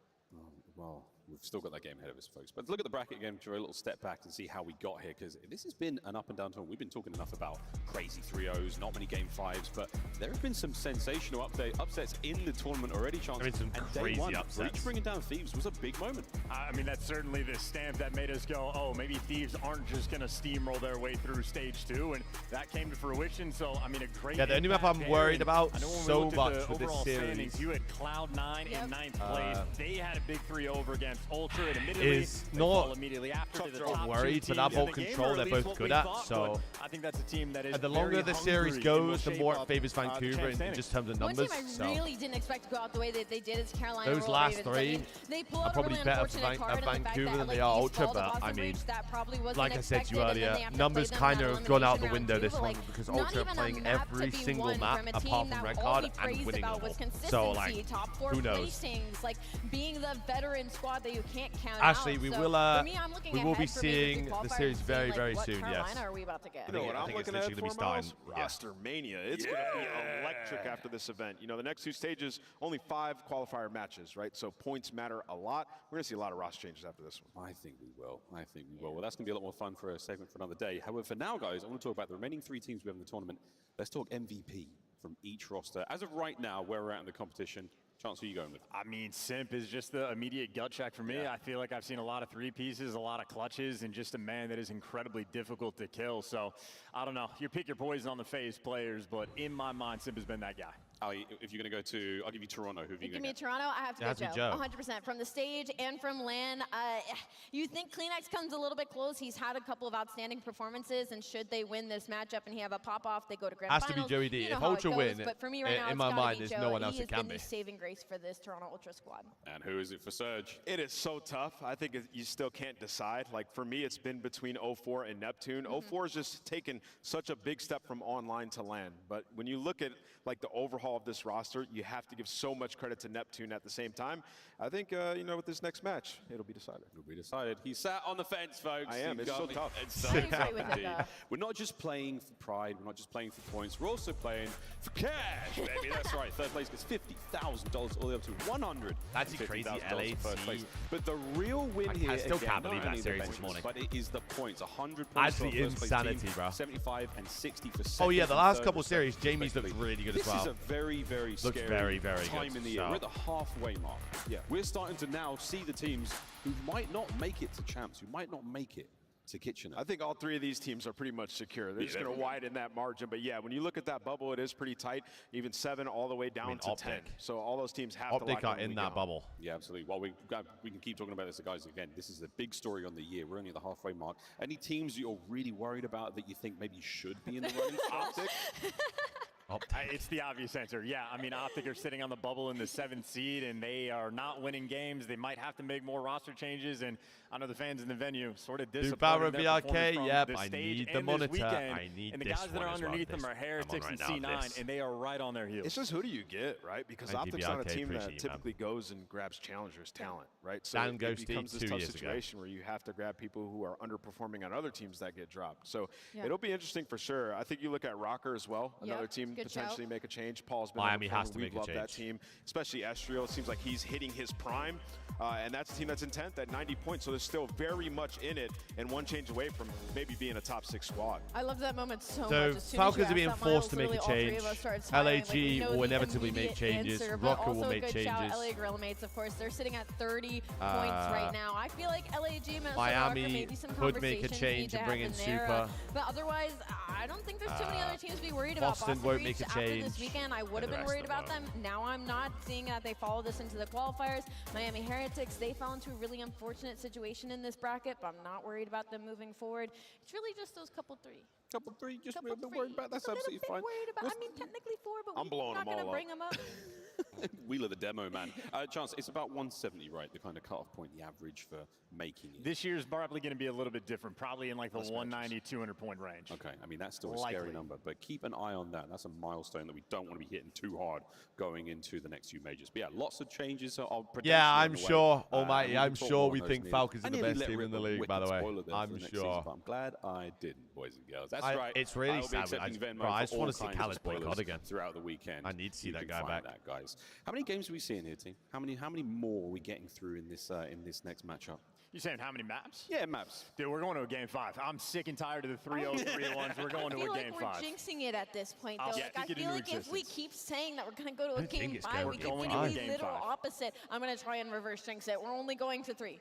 Well, we've still got that game ahead of us, folks. But look at the bracket again for a little step back and see how we got here, because this has been an up and down tournament. We've been talking enough about crazy 3-0s, not many game 5s, but there have been some sensational upsets in the tournament already, Chance. There have been some and crazy day 1, upsets. Reach bringing down Thieves was a big moment. I mean, that's certainly the stamp that made us go, oh, maybe Thieves aren't just going to steamroll their way through stage 2, and that came to fruition. So, I mean, a great Yeah, the only map impact I'm there. worried And about I know when we so looked at much the with this overall series standings, you had Cloud9 in 9th place. They had a big 3 over against Ultra, and admittedly, is they not fall immediately after to the top 2 worried for that teams in ball the game, control or they're least both what good we at, thought, so but I think that's a team that is and the longer very the series hungry and will goes, the shape more up, it favors the Vancouver champ in standings. just terms of One numbers. team I So really didn't expect to go out the way that they did is Carolina. those Royal last Ravens. I three mean, they pull are out probably really better for unfortunate card in the fact Vancouver that, than like, they are these Ultra, fall to but I Boston mean, Breach, that probably wasn't like I said to you expected, and then earlier, they have to numbers play them kind in of that gone out the elimination window round this two, one but, because like, Ultra not are even a playing map to every be single won map from a apart team from that Red all Card we and praised winning about them was all. consistency, So like, top 4 who knows? placings, like being the veteran squad that you can't count Actually, out. we So will. for me, I'm looking We will be ahead for maybe seeing the the qualifiers series and very, seeing, like, very what soon. Carolina Yes. are we about to get? You know what I I'm think it's looking at literally for, gonna be Miles? starting. Roster Mania. It's going to be electric after this event. You know, the next 2 stages, only 5 qualifier matches, right? So points matter a lot. We're going to see a lot of roster changes after this one. I think we will. I think we will. Well, that's going to be a lot more fun for a segment for another day. However, for now, guys, I want to talk about the remaining 3 teams we have in the tournament. Let's talk MVP from each roster. As of right now, where we're at in the competition, Chance, who are you going with? I mean, Simp is just the immediate gut check for me. Yeah. I feel like I've seen a lot of 3 pieces, a lot of clutches, and just a man that is incredibly difficult to kill. So, I don't know. You pick your poison on the phase players, but in my mind, Simp has been that guy. Ali, if you're going to go to, I'll give you Toronto. Who have you Give going me to get? Toronto. I have to It go has to Joe. be Joe. 100% from the stage and from LAN. You think Kleenex comes a little bit close. He's had a couple of outstanding performances, and should they win this matchup and he have a pop-off, they go to grand Has to be finals. Joey D. You know If how Ultra it goes, win, but for me right now, in it's my gotta mind, be there's Joe. no one else he that has can been be. the saving grace for this Toronto Ultra squad. And who is it for Surge? It is so tough. I think you still can't decide. Like, for me, it's been between 04 and Neptune. 04 has just taken such a big step from online to LAN. But when you look at, like, the overhaul overall of this roster, you have to give so much credit to Neptune at the same time. I think, you know, with this next match, it'll be decided. It'll be decided. He sat on the fence, folks. I am. It's so tough. It's so tough indeed. We're not just playing for pride. We're not just playing for points. We're also playing for cash, baby. That's right. Third place gets $50,000 all the way up to $100,000. That's crazy, LAT. First place. But the real win here, I still again, can't believe not that only series the this benches, morning. but it is the points. 100 points. That's for the our first place insanity, team, bro. 75 and 60 for Oh yeah, second the and last third, couple series, respectively. Jamie's looked really good as well. This is a very, very Looks scary very time good. in the year. We're at the halfway mark. Yeah, we're starting to now see the teams who might not make it to champs, who might not make it to Kitchener. I think all three of these teams are pretty much secure. They're just going to widen that margin. But yeah, when you look at that bubble, it is pretty tight. Even 7 all the way down to 10. So all those teams have to lock in that bubble. Yeah, absolutely. Well, we can keep talking about this, guys. Again, this is the big story on the year. We're only at the halfway mark. Any teams you're really worried about that you think maybe should be in the running? Optic? It's the obvious answer. Yeah, I mean, Optic are sitting on the bubble in the 7th seed, and they are not winning games. They might have to make more roster changes, and I know the fans in the venue sort of disappointed in their performance from yep, the I stage need the and monitor. this weekend. I need and the this guys that one are as well. underneath them are Heretics and C9, and they are right on their heels. It's just who do you get, right? Because Optic's not a team that typically goes and grabs challengers' talent, right? So it becomes this tough situation where you have to grab people who are underperforming on other teams that get dropped. So it'll be interesting for sure. I think you look at Rocker as well, another team potentially make a change. Paul's been Miami has to make a loved change. that team, especially Estriel. It seems like he's hitting his prime, and that's a team that's in 10th at 90 points. So there's still very much in it, and one change away from maybe being a top 6 squad. I love that moment so much. As soon Falcons as are being forced to make a change. LAG will inevitably make changes. Rocker will make changes. LA Gorilla Mates, of course, they're sitting at 30 points right now. I feel like LAG, Minnesota Miami Rocker, maybe some could make a change and bring in Super. But otherwise, I don't think there's too many other teams to be worried about. Boston won't make a after change. this weekend, I would have been worried about them. Now I'm not, seeing that they follow this into the qualifiers. Miami Heretics, they fell into a really unfortunate situation in this bracket, but I'm not worried about them moving forward. It's really just those couple three. Couple three, just a little bit worried about. That's absolutely fine. I mean, technically 4, but I'm blowing we're not going to bring them up. Wheeler the demo, man. Chance, it's about 170, right? The kind of cutoff point, the average for making it. This year's probably going to be a little bit different, probably in like the 190, 200 point range. Okay, I mean, that's still a scary number, but keep an eye on that. That's a milestone that we don't want to be hitting too hard going into the next few majors. But yeah, lots of changes. I'm sure, Almighty, I'm sure we think Falcons are the best team in the league, by the way. I'm sure. I'm glad I didn't, boys and girls. That's right. It's really sad. I just want to see Khaled play COD again. Throughout the weekend. I need to see that guy back. Guys. How many games are we seeing here, team? How many more are we getting through in this next matchup? You saying how many maps? Yeah, maps. Dude, we're going to a game 5. I'm sick and tired of the 3-0, 3-1s. We're going to a game 5. I feel like we're jinxing it at this point, though. I feel like if we keep saying that we're going to go to a game 5, we keep doing the literal opposite. I'm going to try and reverse jinx it. We're only going to 3.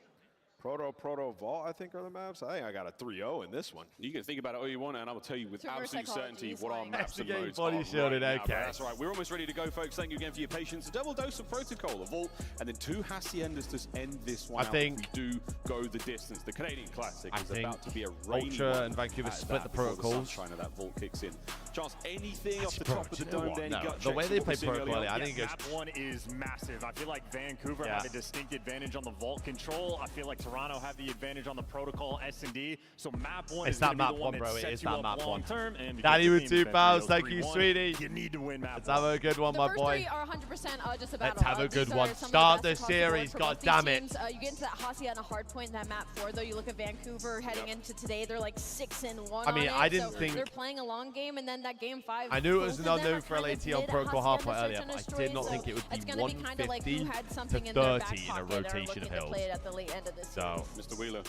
Proto, Vault, I think, are the maps. I think I got a 3-0 in this one. You can think about it all you want, and I will tell you with absolute certainty what our maps and game modes body are shielded, right now. okay. That's right. We're almost ready to go, folks. Thank you again for your patience. A double dose of Protocol, a Vault, and then 2 Haciendas to end this one I out. think we do go the distance. The Canadian Classic is about to be a rainy Ultra one and Vancouver at split that the before protocols. The sunshine of that Vault kicks in. Chance, anything off the top of the dome there? The way they play Protocol, I think map 1 is massive. I feel like Vancouver have a distinct advantage on the Vault control. I feel like Toronto have the advantage on the Protocol S&D. So map 1 is going to be the one that sets you up long term. Daddy with 2 pounds, thank you, sweetie. You need to win map 1. Let's have a good one, my boy. The first 3 are 100% just about. Let's have a good one. Start the series, god damn it. You get into that Hacia and a Hardpoint in that map 4, though. You look at Vancouver heading into today, they're like 6-1. I mean, I didn't think they're playing a long game, and then that game 5. I knew it was an unknown for LAT on Protocol Hardpoint earlier, but I did not think it would be 150 to 30 in a rotation of hills. So, Mr. Wheeler.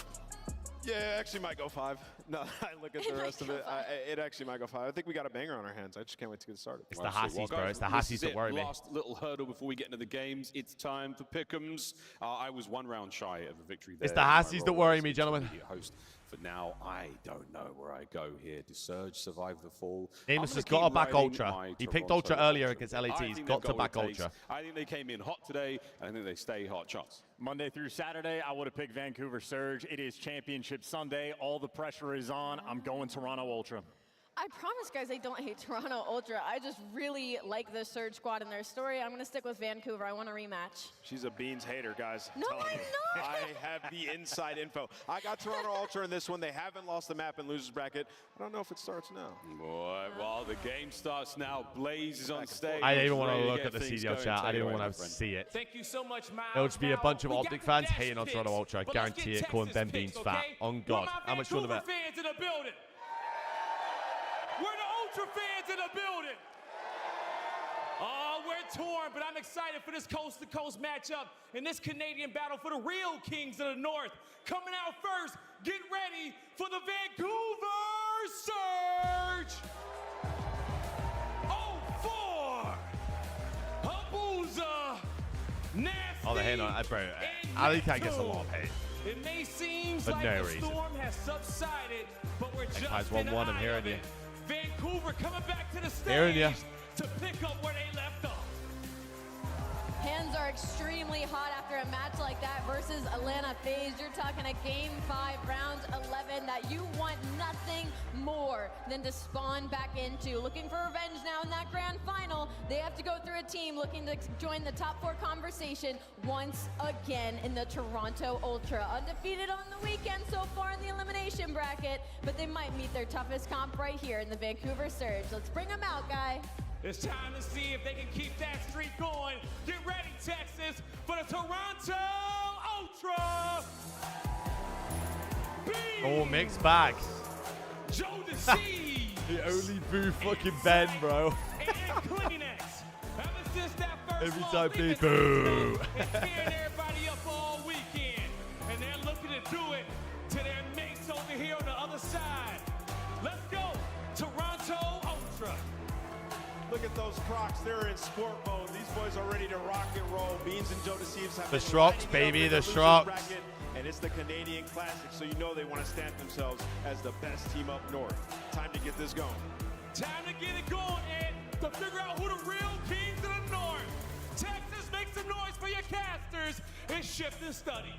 Yeah, actually might go 5. No, I look at the rest of it. It actually might go 5. I think we got a banger on our hands. I just can't wait to get started. It's the Hassies, bro. It's the Hassies that worry me. Last little hurdle before we get into the games. It's time for pick'ems. I was 1 round shy of a victory there. It's the Hassies that worry me, gentlemen. Host. But now I don't know where I go here. Does Surge survive the fall? Amos has got to back Ultra. He picked Ultra earlier against LAT. He's got to back Ultra. I think they came in hot today, and I think they stay hot. Chance. Monday through Saturday, I would have picked Vancouver Surge. It is Championship Sunday. All the pressure is on. I'm going Toronto Ultra. I promise, guys, I don't hate Toronto Ultra. I just really like the Surge squad and their story. I'm going to stick with Vancouver. I want a rematch. She's a Beans hater, guys. No, I'm not. I have the inside info. I got Toronto Ultra in this one. They haven't lost the map in losers bracket. I don't know if it starts now. Boy, well, the game starts now. Blaze is on stage. I didn't even want ready to to look get at the things CDL going. chat. I Take it didn't away, want to my friend. see it. Thank you so much, Miles. It'll just be a bunch of Now, we Optic got the fans hating on dash Toronto picks, Ultra. I but let's guarantee get it. Calling Ben Texas Beans picks, fat. okay? On Where God. my How much do you want to Vancouver bet? fans in the building? We're the Ultra fans in the building. Oh, we're torn, but I'm excited for this coast-to-coast matchup and this Canadian battle for the real kings of the North. Coming out first, get ready for the Vancouver Surge. 04, Habuza, Nasty, Oh, they're hating on it. Bro, Ali Cat gets a lot of hate. It may seem For like no the reason. storm has subsided, but we're just guy's in the 1-1, I'm eye hearing of you. it. Vancouver coming back to the Hearing ya. stage to pick up where they left off. Hands are extremely hot after a match like that versus Atlanta FaZe. You're talking a Game 5, round 11 that you want nothing more than to spawn back into. Looking for revenge now in that grand final. They have to go through a team looking to join the top 4 conversation once again in the Toronto Ultra. Undefeated on the weekend so far in the elimination bracket, but they might meet their toughest comp right here in the Vancouver Surge. Let's bring them out, guy. It's time to see if they can keep that streak going. Get ready, Texas, for the Toronto Ultra. Oh, mixed bags. Joe DeSee. The only boo fucking Ben, bro. And Kleenex. Ever since that first Every loss, time they've they been boo. and scaring everybody up all weekend. And they're looking to do it to their mates over here on the other side. Let's go, Toronto Ultra. Look at those Crocs. They're in sport mode. These boys are ready to rock and roll. Beans and Joe Deceives have The been Shrocks, lighting it up baby, in the losers Shrocks. bracket, and it's the Canadian Classic, so you know they want to stamp themselves as the best team up north. Time to get this going. Time to get it going, Ed, to figure out who the real kings of the North. Texas, make some noise for your casters and shift and study.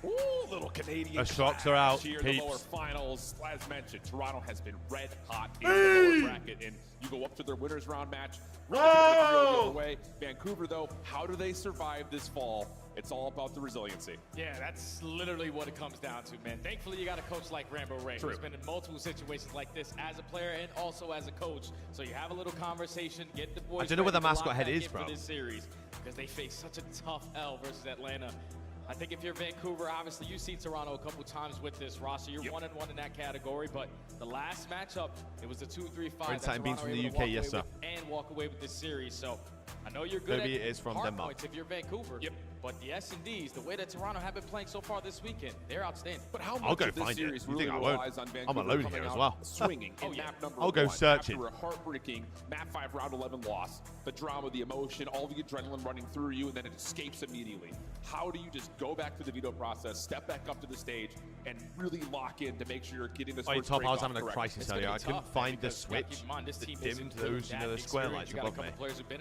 Ooh, little Canadian. The Shrocks are out, Here in the peeps. lower finals, as mentioned, Toronto has been red hot in the lower bracket, and you go up to their winners round match. The other way. Vancouver, though, how do they survive this fall? It's all about the resiliency. Yeah, that's literally what it comes down to, man. Thankfully, you got a coach like Rambo Ray, True. who's been in multiple situations like this as a player and also as a coach. So you have a little conversation, get the boys. I don't know where ready the to mascot lock head back is, in bro. For this series, because they face such a tough L versus Atlanta. I think if you're Vancouver, obviously you see Toronto a couple times with this roster. You're 1-1 in that category, but the last matchup, it was a 2-3-5 Great that time, Beans Toronto from the able to UK, walk yes, away sir. with and walk away with this series. So I know you're good Maybe at it is from hard Denmark. points if you're Vancouver. Yep. But the S&Ds, the way that Toronto have been playing so far this weekend, they're outstanding. But how I'll much go of this find it. series You really think I won't? relies on I'm Vancouver alone coming here as out well. swinging in map number I'll go 1 searching. after a heartbreaking map 5 round 11 loss? The drama, the emotion, all the adrenaline running through you, and then it escapes immediately. How do you just go back to the veto process, step back up to the stage, and really lock in to make sure you're getting this Wait, first top, break I was off having a correct? crisis earlier. I couldn't find the switch that dimmed those, the square lights above me.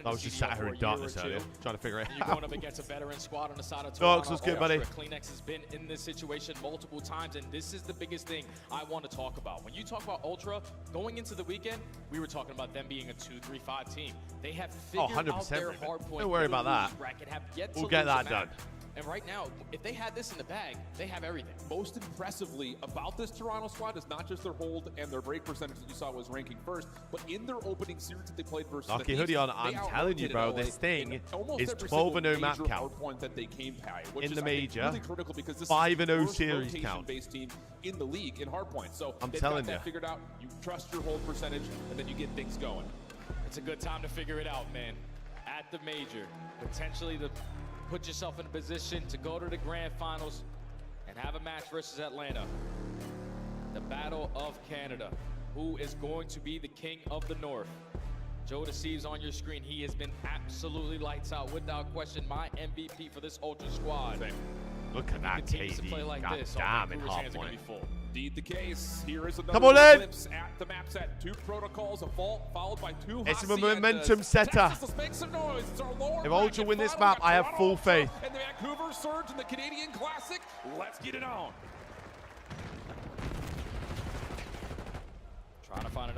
I was just sat here in darkness earlier, trying to figure it You're going out. up against a veteran squad on the side of Dogs, Toronto. what's good, buddy? Kleenex has been in this situation multiple times, and this is the biggest thing I want to talk about. When you talk about Ultra, going into the weekend, we were talking about them being a 2-3-5 team. They have figured out their Ruben. hard point. Don't worry about that. Bracket, have yet We'll to get lose a that match. done. And right now, if they had this in the bag, they have everything. Most impressively about this Toronto squad is not just their hold and their break percentage that you saw was ranking first, but in their opening series that they played versus Lucky the Hoodie Heat, on, they I'm telling you, outrotated bro, LA this thing in almost is every 12-0 single map major count. hardpoint that they came by, which In is, the I think, major, really critical because this 5-0 is the first series count. rotation-based team in the league in hardpoint. So I'm they've telling got that you. figured out. You trust your hold percentage, and then you get things going. It's a good time to figure it out, man. At the major, potentially to put yourself in a position to go to the grand finals and have a match versus Atlanta. The Battle of Canada. Who is going to be the king of the North? Joe Deceives on your screen. He has been absolutely lights out, without question, my MVP for this Ultra squad. Look at that Continues to KD. play like God this. damn, in Vancouver's hands are gonna Hardpoint. be full. Indeed the case. Here is another Come on, Ed. glimpse at the map set. 2 protocols, a vault, followed by 2 It's a haciendas. momentum setter. Texas, let's make some noise. It's our lower If Ultra bracket win this final. map, We got I have Toronto full Ultra faith. And the Vancouver Surge in the Canadian Classic. Let's get it on. Trying to find an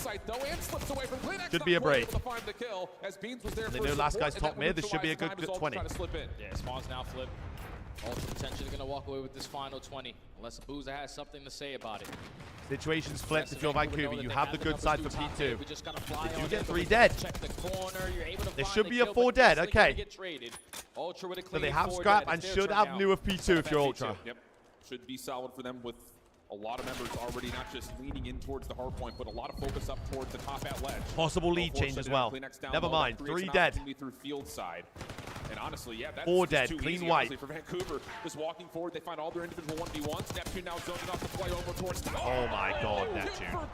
site though and slips away from Kleenex. Should be a break. To find the kill as Beans was there They for know last support, guy's and top that mid. This should be a good neutralized 20. Trying to slip in. Yeah, Spawn's now flip. Ultra potentially going to walk away with this final 20, unless Boozer has something to say about it. Situation's flipped if you're Vancouver. You have the good side for P2. We just gotta fly You on get in, 3 but dead. check the corner. You're able to There find should the be a kill, 4 but dead. instantly gonna Okay. get traded. Ultra with a So they clean have 4 scrap dead. and It's should their have turn new now. of P2 if you're Ultra. Yep. Should be solid for them with A lot of members already not just leaning in towards the hard point, but a lot of focus up towards the top at ledge. Possible lead change as well. Never mind. 3 dead. Through field side. And honestly, yeah, that's 4 dead. too Clean easy, white. honestly, for Vancouver. Just walking forward, they find all their individual 1v1s. Neptune now zoning off the play over towards... Oh my God, Neptune. For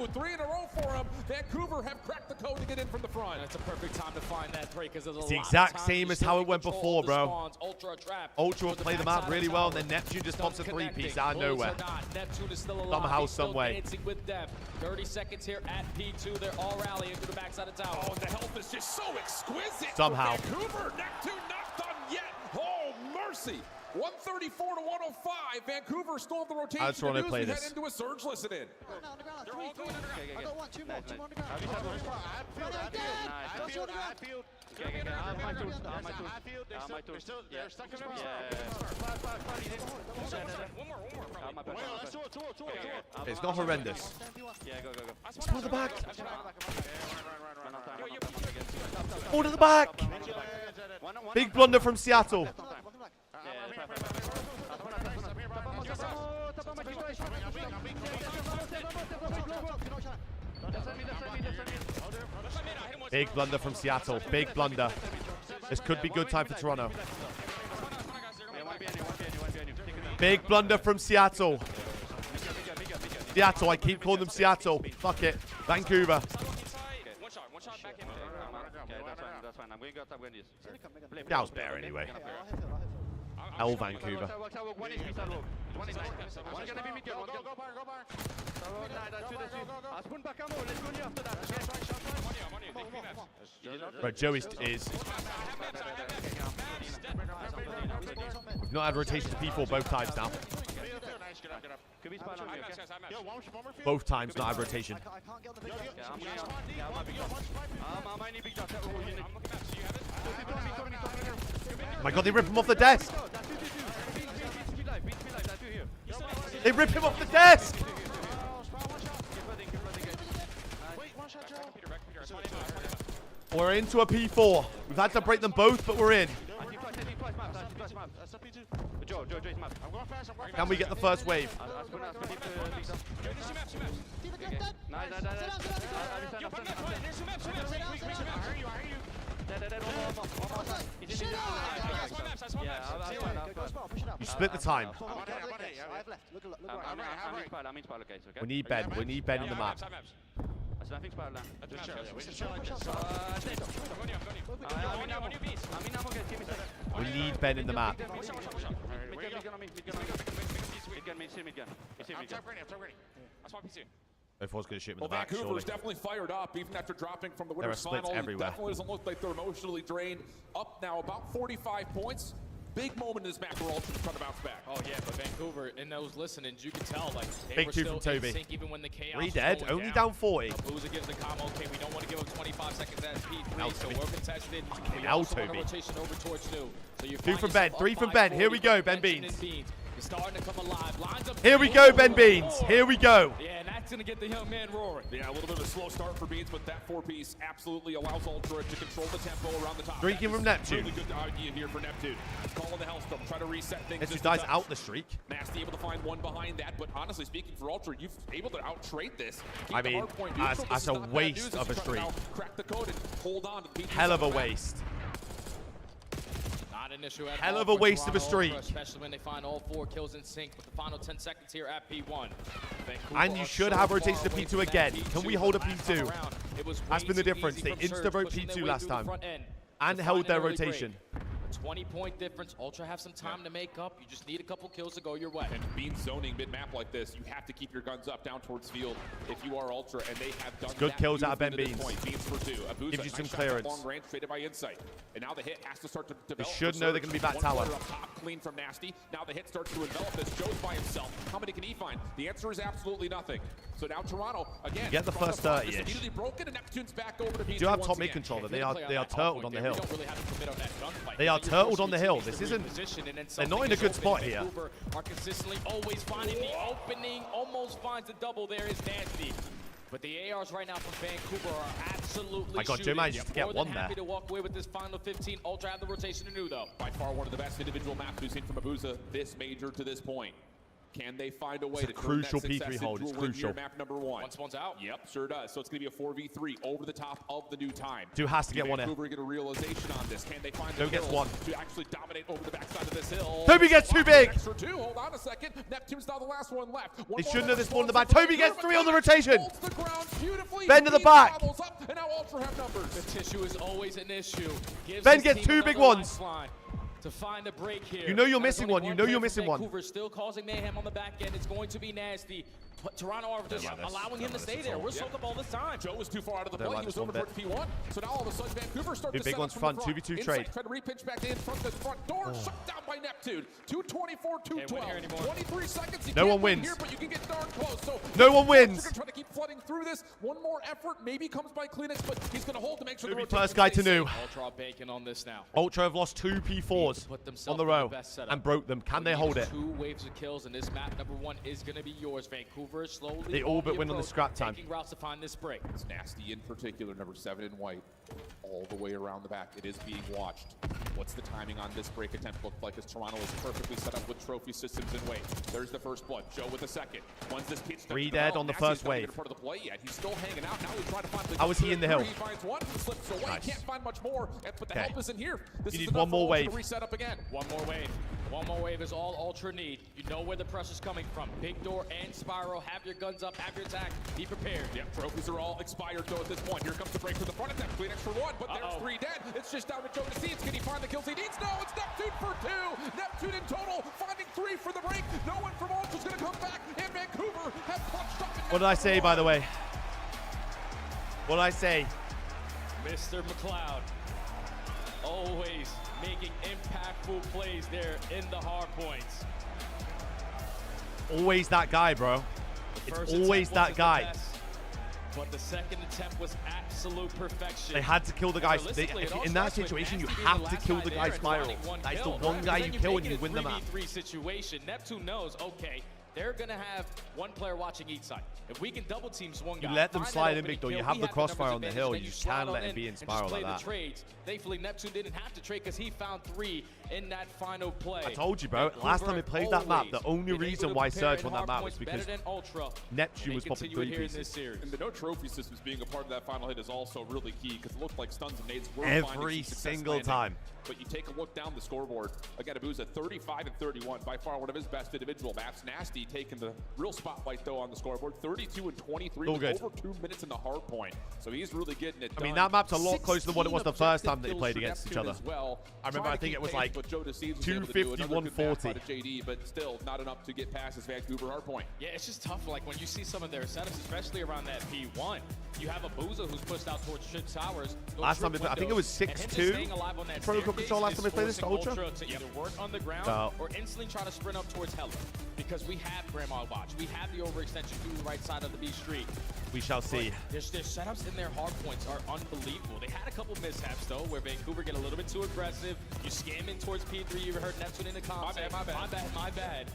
2, 3 in a row for him. Vancouver have cracked the code to get in from the front. And it's a perfect time to find that break because there's a It's the lot of exact time same to as still how it get went control before, of the bro. spawns. Ultra trap Ultra will towards the play the map backside really of well, tower. and then Neptune just pops a Connecting. 3-piece out of Bullets nowhere. or not, Neptune is still alive. Somehow, He's still some way. dancing with them. 30 seconds here at P2. They're all rallying to the backside of tower. Oh, the health is just so exquisite. Somehow. For Vancouver, Neptune not done yet. Oh, mercy. 134 to 105. Vancouver stole the rotation. How does Toronto play we this? head into a surge listen in. They're all going underground. I got 1, 2 more, 2 more underground. It's not horrendous. It's for the back. Oh, to the back. Big blunder from Seattle. Big blunder from Seattle. Big blunder. This could be good time for Toronto. Big blunder from Seattle. Seattle. I keep calling them Seattle. Fuck it. Vancouver. That was better anyway. L Vancouver. Right, Joey is. We've not had rotation to P4 both times now. Both times not had rotation. Oh my God, they rip him off the desk! They rip him off the desk! We're into a P4. We've had to break them both, but we're in. Can we get the first wave? You split the time. We need Ben. We need Ben in the map. We need Ben in the map. If I was going to shoot him in the back, Vancouver's surely. definitely fired up, even after dropping from the There are winners splits final. everywhere. It definitely doesn't look like they're emotionally drained. Up now, about 45 points. Big moment in this match where Ultra's trying to bounce back. Oh yeah, but Vancouver, in those listenings, you can tell like they Big were 2 still from Toby. in sync even when the chaos 3 was dead, going only down 40. Boozer gives the combo. Okay, we don't want to give him 25 seconds at P3, Now, so Toby. we're contested. We hell, also want a Toby. rotation over towards new. So you're 2 from Ben, 3 from Ben. Here we go, Ben Beans. He's starting to come alive. Lines up. Here we go, Ben Beans. Here we go. Yeah, and that's gonna get the young man roaring. Yeah, a little bit of a slow start for Beans, but that 4-piece absolutely allows Ultra to control the tempo around the top. Drinking from Neptune. Really good idea here for Neptune. Calling the Hellstorm, try to reset things. Neptune just dies a touch. out the streak. Nasty able to find one behind that, but honestly speaking for Ultra, you've able to out-trade this. Keep I the mean, hard point neutral. This as is a not bad waste news of as a you try to now streak. Crack the code and hold on to the Hell of a waste. Not an issue at Hell all of a for waste of a Toronto Ultra, streak. especially when they find all 4 kills in sync with the final 10 seconds here at P1. Vancouver And you are should so have far rotation to away P2 from that again. P2, Can we hold a but last time P2? around, it was That's way been the too difference. easy They from Surge, insta-vote pushing their P2 way last through the time. front end And to held find their an early break. rotation. 20-point difference. Ultra have some time to make up. You just need a couple kills to go your way. And being zoning mid-map like this, you have to keep your guns up down towards field if you are Ultra, and they have done Good that kills out of Ben beautifully to this Beans. point. Beans for 2. Abuza, Gives you some nice shot clearance. Long range, traded by Insight. And now the hit has to start to develop. They should for know they're Surge. going to be back One tower. player up top, clean from Nasty. Now the hit starts to envelop this. Joe's by himself. How many can he find? The answer is absolutely nothing. So now Toronto, again, Get the trying to first block 30-ish. this, immediately broken, and Neptune's back over to Beans. Do you have once top mid again. controller? If They they are play on they are that top turtled point on the there, hill. we don't really have to commit on that gunfight. They are Let you turtled push on the me, hill. change This the isn't. position, and then They're not something in a is good open. spot here. Vancouver are consistently always finding the opening. Almost finds a double. There is Nasty. But the ARs right now from Vancouver are absolutely My God, Joe shooting. managed to get More than one happy there. to walk away with this final 15. Ultra have the rotation to do, though. By far one of the best individual maps we've seen from Abuza this major to this point. Can they find a way It's a to crucial turn that success P3 hold. into It's a win crucial. here, map number 1? Once one's out. Yep, sure does. So it's going to be a 4v3 over the top of the new time. Dude has to get one in. Vancouver get a realization on this. Can they find the Toby gets kills one. to actually dominate over the backside of this hill? Toby gets too big. Extra 2. Hold on a second. Neptune's now the last one left. They shouldn't have this one in the back. Toby gets 3 on the rotation. Beautifully. Ben to the back. Up, and now Ultra have numbers. The tissue is always an issue. Gives Ben his gets team 2 big another ones. lifeline to find a break here. You know you're There's missing only one. You know player you're from missing one. Vancouver still causing mayhem on the back end. It's going to be nasty. But Toronto are just allowing him to stay there. We're soaked up all this time. Joe was too far out of the Don't play. like He was this over one towards P1. So now all of a sudden Vancouver start Two to big set ones up from front, the 2v2 Inside, trade. trying to repitch back in front of the front door. Shut down by Neptune. 224, 212. 23 seconds. You No can't one win wins. Here, but you can get darn close. So No one wins. They're trying to keep flooding through this. One more effort maybe comes by Kleenex, but he's going to hold to make sure the rotation first guy to stays new. safe. Ultra banking on this now. Ultra have lost 2 P4s on the row and broke them. Can they hold it? 2 waves of kills, and this map number 1 is going to be yours. Vancouver is slowly. They all but win on the scrap time. Taking routes to find this break. It's nasty in particular, number 7 in white, all the way around the back. It is being watched. What's the timing on this break attempt look like as Toronto is perfectly set up with trophy systems in wait? There's the first blood. Joe with the second. Once this pitch 3 dead on the first wave. Part of the play yet. He's still hanging out. Now he's trying to find the How is he in the hill? He finds one, slips away. Nice. Can't find much more, but the Okay. help isn't here. This You is need enough one more for Ultra wave. to reset up again. One more wave. One more wave is all Ultra need. You know where the pressure's coming from. Big door and Spiral. Have your guns up. Have your attack. Be prepared. Yeah, trophies are all expired though at this point. Here comes the break for the front attack. Kleenex for 1, but there's 3 dead. It's just down to Joe to see. Can he find the kills he needs? No, it's Neptune for 2. Neptune in total, finding 3 for the break. No one from Ultra's gonna come back, and Vancouver have clutched up. What did I say, by the way? What did I say? Mr. McLeod, always making impactful plays there in the hard points. Always that guy, bro. It's First always attempt that wasn't guy. the best, but the second attempt was absolute perfection. They had to kill the guys. Realistically, it all In that starts with situation, you Nasty being have the to last kill guy the there guy and Spiral. finding one That is the kill. one guy Then you kill make and it you a win the map. 3v3 situation. Neptune knows, okay, they're going to have one player watching each side. If we can double team one guy, You let them find that slide in opening big door. kill, You have we the crossfire numbers on the advantage, hill. then You slide can on let him in be in and just Spiral play like the that. trades. Thankfully, Neptune didn't have to trade because he found 3 in that final play. I told you, bro. Last time we played that map, the only been able reason to why prepare Surge in won that map hard was points because better than Ultra, Neptune and was they popping continue it 3 here in this pieces. series. And the no trophy systems being a part of that final hit is also really key because it looked like stuns and nades were Every finding some success single landing. time. But you take a look down the scoreboard. Again, Abuza 35 and 31, by far one of his best individual maps. Nasty taking the real spotlight though on the scoreboard, 32 and 23 All with good. over 2 minutes in the hard point. So he's really getting it I done. mean, that map's a lot closer than what it was the first time they kills played for against each Neptune other. as well. I remember, Trying I to think keep it was pace, like but Joe Deceived was able to do 250, another good match 140. out of JD, but still not enough to get past his Vancouver hard point. Yeah, it's just tough. Like when you see some of their setups, especially around that P1, you have a Booza who's pushed out towards Ship Towers. Last time we played, I think it was 6-2. Protocol control last time we played this to Ultra. To either work on the ground No. or instantly try to sprint up towards Hella. Because we have Grandma Watch. We have the overextension through the right side of the B street. We shall see. Their setups and their hard points are unbelievable. They had a couple mishaps though, where Vancouver get a little bit too aggressive. You scam in towards P3. You heard Neptune in the concept. My bad.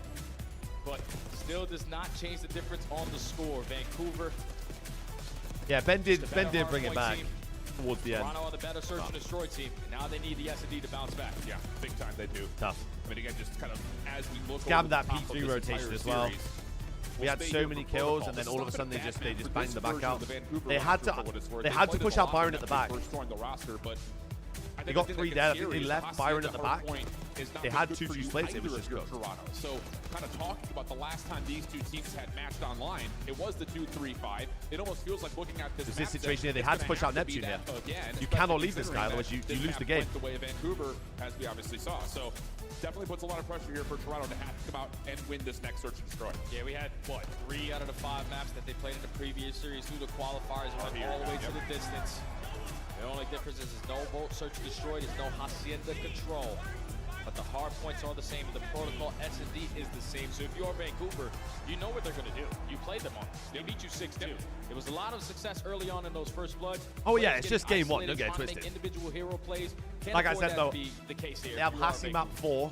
But still does not change the difference on the score. Vancouver. Yeah, Ben did Just a better bring it hard back point team. towards the end. Toronto are the better search and destroy team. And now they need the S&D to bounce back. Yeah, big time they do. Tough. I mean, again, just kind of as we look Scam over that the top of P3 this rotation entire as well. series, We had stay so here many for kills, protocol. and then all of a It's sudden not they just bad for banged this the back version out. of the Vancouver They had roster for what it's to worth. they had to played push it a out lot Byron when at the they back. first joined the roster, but I They think got the 3 thing dead. I that's think they scary is left Hacienda Byron at the back. Hardpoint is not They been had good 2 for you splits. It either was if just you're cooked. Toronto. So kind of talking about the last time these two teams had matched online, it was the 2-3-5. It almost feels like looking at this There's map this situation here. They it's had to gonna push out have be Neptune here. that again, You especially cannot leave this guy, considering otherwise that you this lose the map game. went the way of Vancouver, as we obviously saw. So definitely puts a lot of pressure here for Toronto to have to come out and win this next search and destroy. Yeah, we had, what, 3 out of the 5 maps that they played in the previous series through the qualifiers went all the way to the distance. The only difference is there's no Bolt Search and Destroy, there's no Hacienda Control. But the hard points are the same, and the protocol S&D is the same. So if you're Vancouver, you know what they're going to do. You played them on. They beat you 6-2. There was a lot of success early on in those first bloods. Oh, yeah, Players it's getting just game 1. isolated, Don't get it trying to twisted. make individual hero plays. Can't Like I afford said, that though, to be the case here they have if you are Hassi map Vancouver. 4.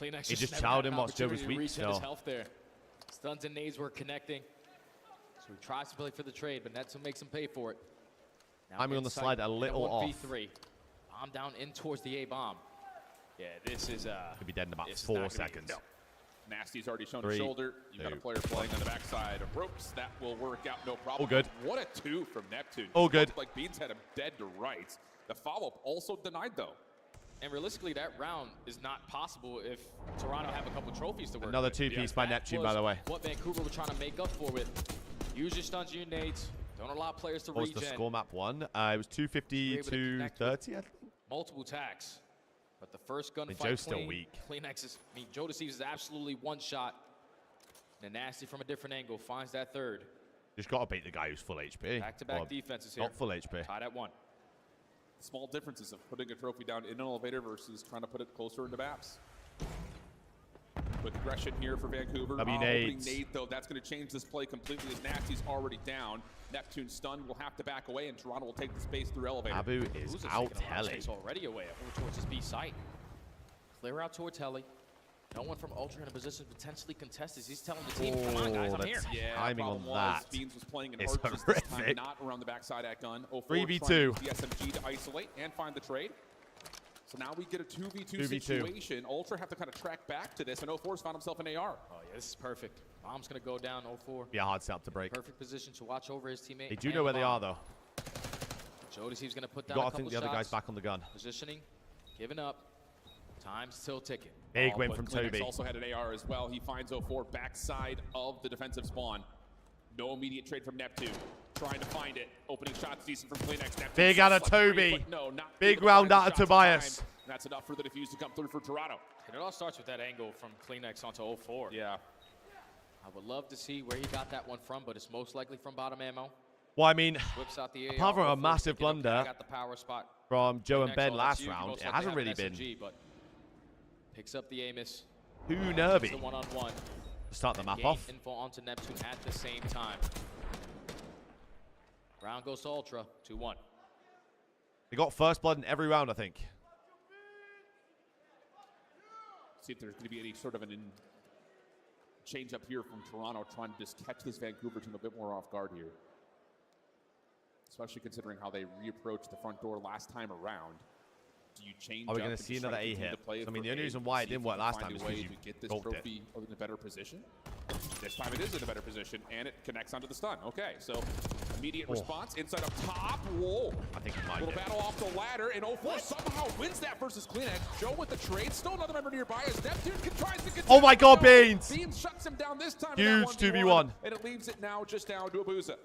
Kleenex He just never chowed had him an whilst Joe was opportunity to weak reach in his still. health there. Stuns and nades were connecting. So he tries to play for the trade, but Neptune makes him pay for it. Now I'm on the slide a little off. 1v3. Bomb down in towards the A bomb. Yeah, this is could be dead in about 4 seconds. No. Nasty's already shown 3, a shoulder. You've got a player playing on the backside of ropes. That will work out no problem. All good. What a 2 from Neptune. All good. Looked like Beans had him dead to rights. The follow-up also denied, though. And realistically, that round is not possible if Toronto have a couple trophies to work Another with. 2-piece by Neptune, by the way. What Vancouver were trying to make up for with. Use your stuns, your nades. Don't allow players to What was regen. the score map 1? It was 250 to 30, I think. Multiple tacks. But the first gunfight, Joe's still weak. CleanX is, Joe Deceives is absolutely one shot. And Nasty from a different angle finds that third. Just got to beat the guy who's full HP. Back-to-back defenses here. Not full HP. Tied at 1. Small differences of putting a trophy down in an elevator versus trying to put it closer into maps. With aggression here for Vancouver. W Opening nades. nade, though, that's going to change this play completely as Nasty's already down. Neptune stun will have to back away, and Toronto will take the space through elevator. Abu is Who's out taking a lot of heli. space already away over towards his B site. Clear out towards heli. No one from Ultra in a position to potentially contest this. He's telling the team, come on, guys, I'm here. Yeah, timing on that Beans was playing in is hard just this time, horrific. not around the backside at gun. 3v2. The SMG to isolate and find the trade. So now we get a 2v2 2v2. situation. Ultra have to kind of track back to this, and 04's found himself an AR. Oh, yeah, this is perfect. Bomb's going to go down 04. Be a hard setup to break. Perfect position to watch over his teammate. They do and know where the they bomb. are, though. Joe Deceives going to put You down a got to couple think the other guy's shots. back on the gun. Positioning, giving up. Time's still ticking. Big win But from CleanX Toby. also had an AR as well. He finds 04 backside of the defensive spawn. No immediate trade from Neptune. Trying to find it. Opening shots decent from CleanX. Neptune Big out of sucks free, Toby. but no, not Big able to round find the out of shots in Tobias. time. That's enough for the defuse to come through for Toronto. And it all starts with that angle from CleanX onto 04. Yeah. I would love to see where he got that one from, but it's most likely from bottom ammo. Well, I mean, Whips out the apart from a massive blunder got the power spot. from Joe and CleanX, Ben all last that's you. You round, most it likely hasn't have really an been SMG, but picks up the Amos. too It's nervy the one-on-one. to start the map Gain off. info onto Neptune at the same time. Round goes to Ultra, 2-1. They got first blood in every round, I think. See if there's going to be any sort of an change up here from Toronto, trying to just catch this Vancouver team a bit more off guard here. Especially considering how they reapproached the front door last time around. Do you change Are we up going to and see just try another to A continue hit? to play I mean, for the only A, reason why it see didn't if work you can last find time is a way because you to get this gulped it. trophy in a better position. This time it is in a better position, and it connects onto the stun. Okay, so immediate response inside up top. Whoa. I think he might Little get it. battle off the ladder, and 04 somehow wins that versus CleanX. Joe with the trade. Still another member nearby as Neptune tries to get. Oh my God, Beans! Beans shuts him down this time. Huge 2v1. And it leaves it now just down to Abuza.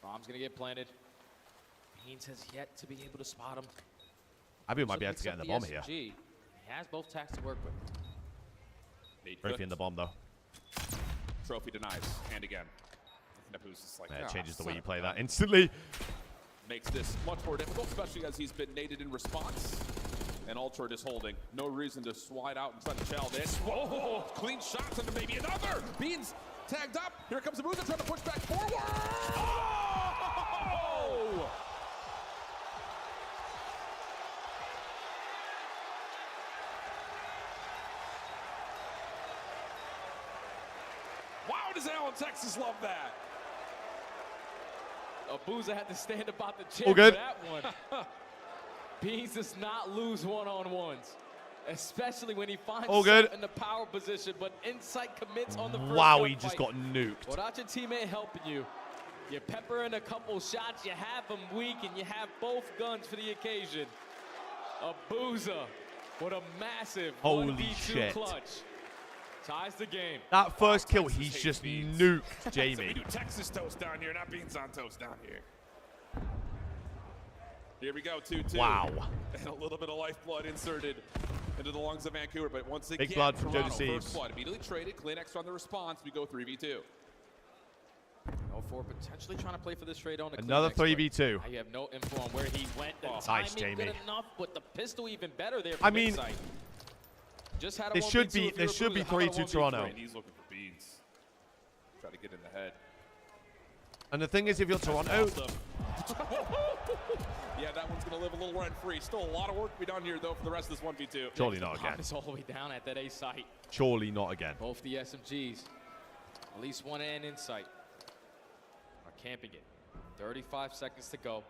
Bomb's going to get planted. Beans has yet to be able to spot him. Abu might So be able picks to get in up the bomb SMG. here. He has both tacks to work with. Trophy in the bomb, though. Trophy denies, and again. Abuza's just like, Yeah, it "Ah, changes the way son you of play a that gun." instantly. Makes this much more difficult, especially as he's been naded in response. And Ultra is holding. No reason to slide out and try to chow this. Whoa! Clean shots into maybe another. Beans tagged up. Here comes Abuza trying to push back forward. Oh! Wow, does Allen, Texas love that? Abuza had to stand about the All chin for good. that one. Beans does not lose one-on-ones, especially when he finds All himself good. in the power position, but Insight commits on the first Wow, he gunfight. just got nuked. Without your teammate helping you, you pepper in a couple shots, you have them weak, and you have both guns for the occasion. Abuza, what a massive Holy 1v2 shit. clutch. Ties the game. That first kill, he's just nuked So we Jamie. do Texas toast down here, not beans on toast down here. Here we go, 2-2. Wow. And a little bit of lifeblood inserted into the lungs of Vancouver, but once again, Big blood from Joe Toronto, Deceives. first blood immediately traded. CleanX on the response. We go 3v2. 04 potentially trying to play for this trade on the Another CleanX, but 3v2. I have no info on where he went. The Nice, timing Jamie. good enough, but the pistol even better there. I From mean, Insight. Just had a there 1v2 should be- if you're there should be Abuza. How about a 3-2 1v3? Toronto. And he's looking for beans. Try to get in the head. And the thing is, if you're Toronto, yeah, that one's going to live a little rent-free. Still a lot of work to be done here, though, for the rest of this 1v2. surely not again. It's all the way down at that A site. Surely not again. Both the SMGs, at least one and Insight, are camping it. 35 seconds to go.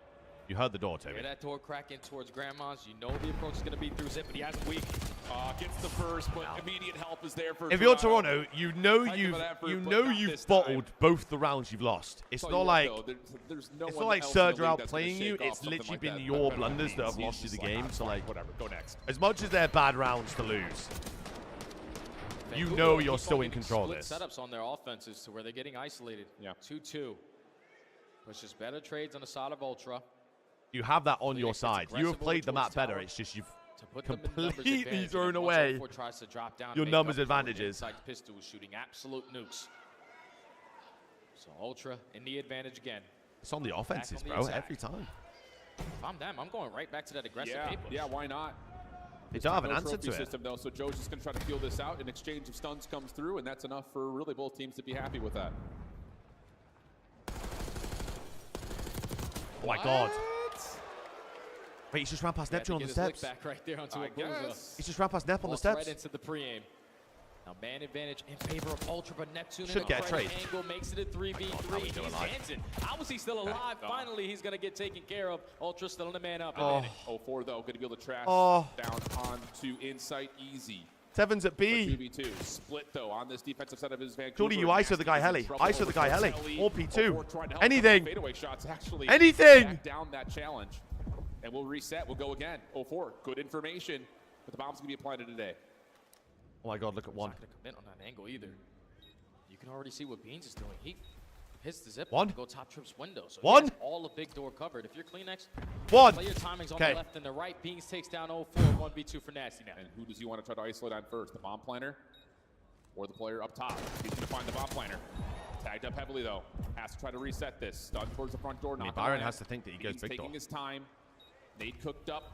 You heard the door, Toby. Hear that door crack in towards Grandma's. You know the approach is going to be through Zip, but he has a weak. Gets the first, but immediate help is there for If you're Toronto, you know you've bottled both the rounds you've lost. It's not like there's no it's one not like else in the Surge are league out that's gonna playing you. shake off It's something literally like been that. your But blunders that have he's lost you just the like, game. So like, whatever, go next. as much as they're bad rounds to lose, you know you're still in control of this. Setups on their offenses to where they're getting isolated. Yeah. 2-2. Pushes better trades on the side of Ultra. You have that on your side. You have played the map better. It's just you've completely thrown away your numbers advantages. Pistol was shooting absolute nukes. So Ultra in the advantage again. It's on the offenses, bro, every time. If I'm them, I'm going right back to that aggressive A push. Yeah, why not? They don't have an No answer trophy to it. system, though, so Joe's just going to try to feel this out. An exchange of stuns comes through, and that's enough for really both teams to be happy with that. Oh my god. Wait, he's just ran past Neptune on the steps. Back right there onto Abuza. He's just ran past Nep on the Walks steps. right into the pre-aim. Now man advantage in favor of Ultra, but Neptune Should in get a credit trade. angle makes it a 3v3. He's dancing. How is he still alive? Finally, he's going to get taken care of. Ultra still in the man up. Oh, 4 though, going to be able to trash Oh. down onto Insight easy. Seven's at B. 2v2. Split though on this defensive side of his Vancouver. Surely you ISO the guy heli. ISO the guy heli. Or P2. Anything. Anything. Fadeaway shots actually Anything. back down that challenge. And we'll reset. We'll go again. 0-4. Good information. But the bomb's going to be applied today. Oh my god, look at one. Not going to commit on that angle either. You can already see what Beans is doing. He hits the zip One. to go top trip's window. So One. he has all the big door covered. If you're Kleenex, One. play your timings on Okay. the left and the right. Beans takes down 0-4, 1v2 for Nasty now. And who does he want to try to isolate on first? The bomb planner or the player up top? He's going to find the bomb planner. Tagged up heavily though. Has to try to reset this. Stun towards the front door. I mean, Not Byron has to think that he goes He's big taking door. his time. Nate cooked up.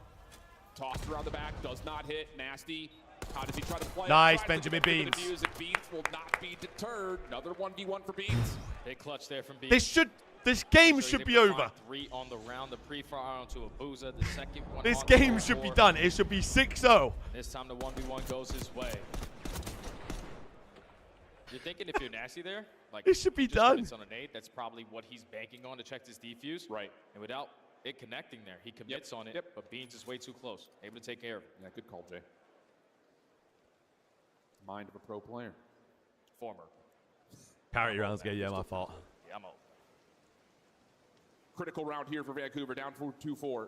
Tossed around the back. Does not hit. Nasty. How does he try to play? Nice, Tries to Benjamin get rid of Beans. the music. Beans will not be deterred. Another 1v1 for Beans. Big clutch there from Beans. This game So he's should able be to over. find 3 on the round. The pre-fire onto Abuza. The second one. This on the game should be 4. done. It should be 6-0. This time the 1v1 goes his way. You're thinking if you're Nasty there, like It should be just done. commits on a nade, that's probably what he's banking on to check this defuse. Right. And without it connecting there, he commits on it, but Beans is way too close. Able to take care of it. Yeah, good call, Jay. Mind of a pro player. Former. Parity rounds go, yeah, my fault. Yeah, I'm out. Critical round here for Vancouver, down 2-4.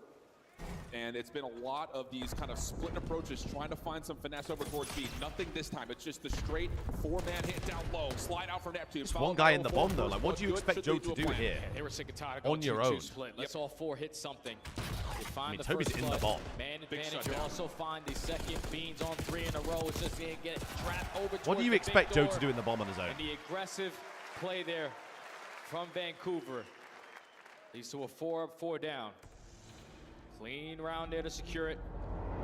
And it's been a lot of these kind of split approaches, trying to find some finesse over towards B. Nothing this time. It's just the straight 4-man hit down low. Slide out for Neptune. Just one guy in the bomb, though. Like, what do you expect Joe to do here? They were sick and tired of On your own. split. Let's all 4 hit something. They find I mean, the Toby's first in the blood. bomb. Man Big advantage. You shutdown. also find the second. Beans on 3 in a row. It's just going to get trapped over What do you towards the expect big Joe door. to do in the bomb on his own? And the aggressive play there from Vancouver leads to a 4-up, 4 down. Clean round there to secure it.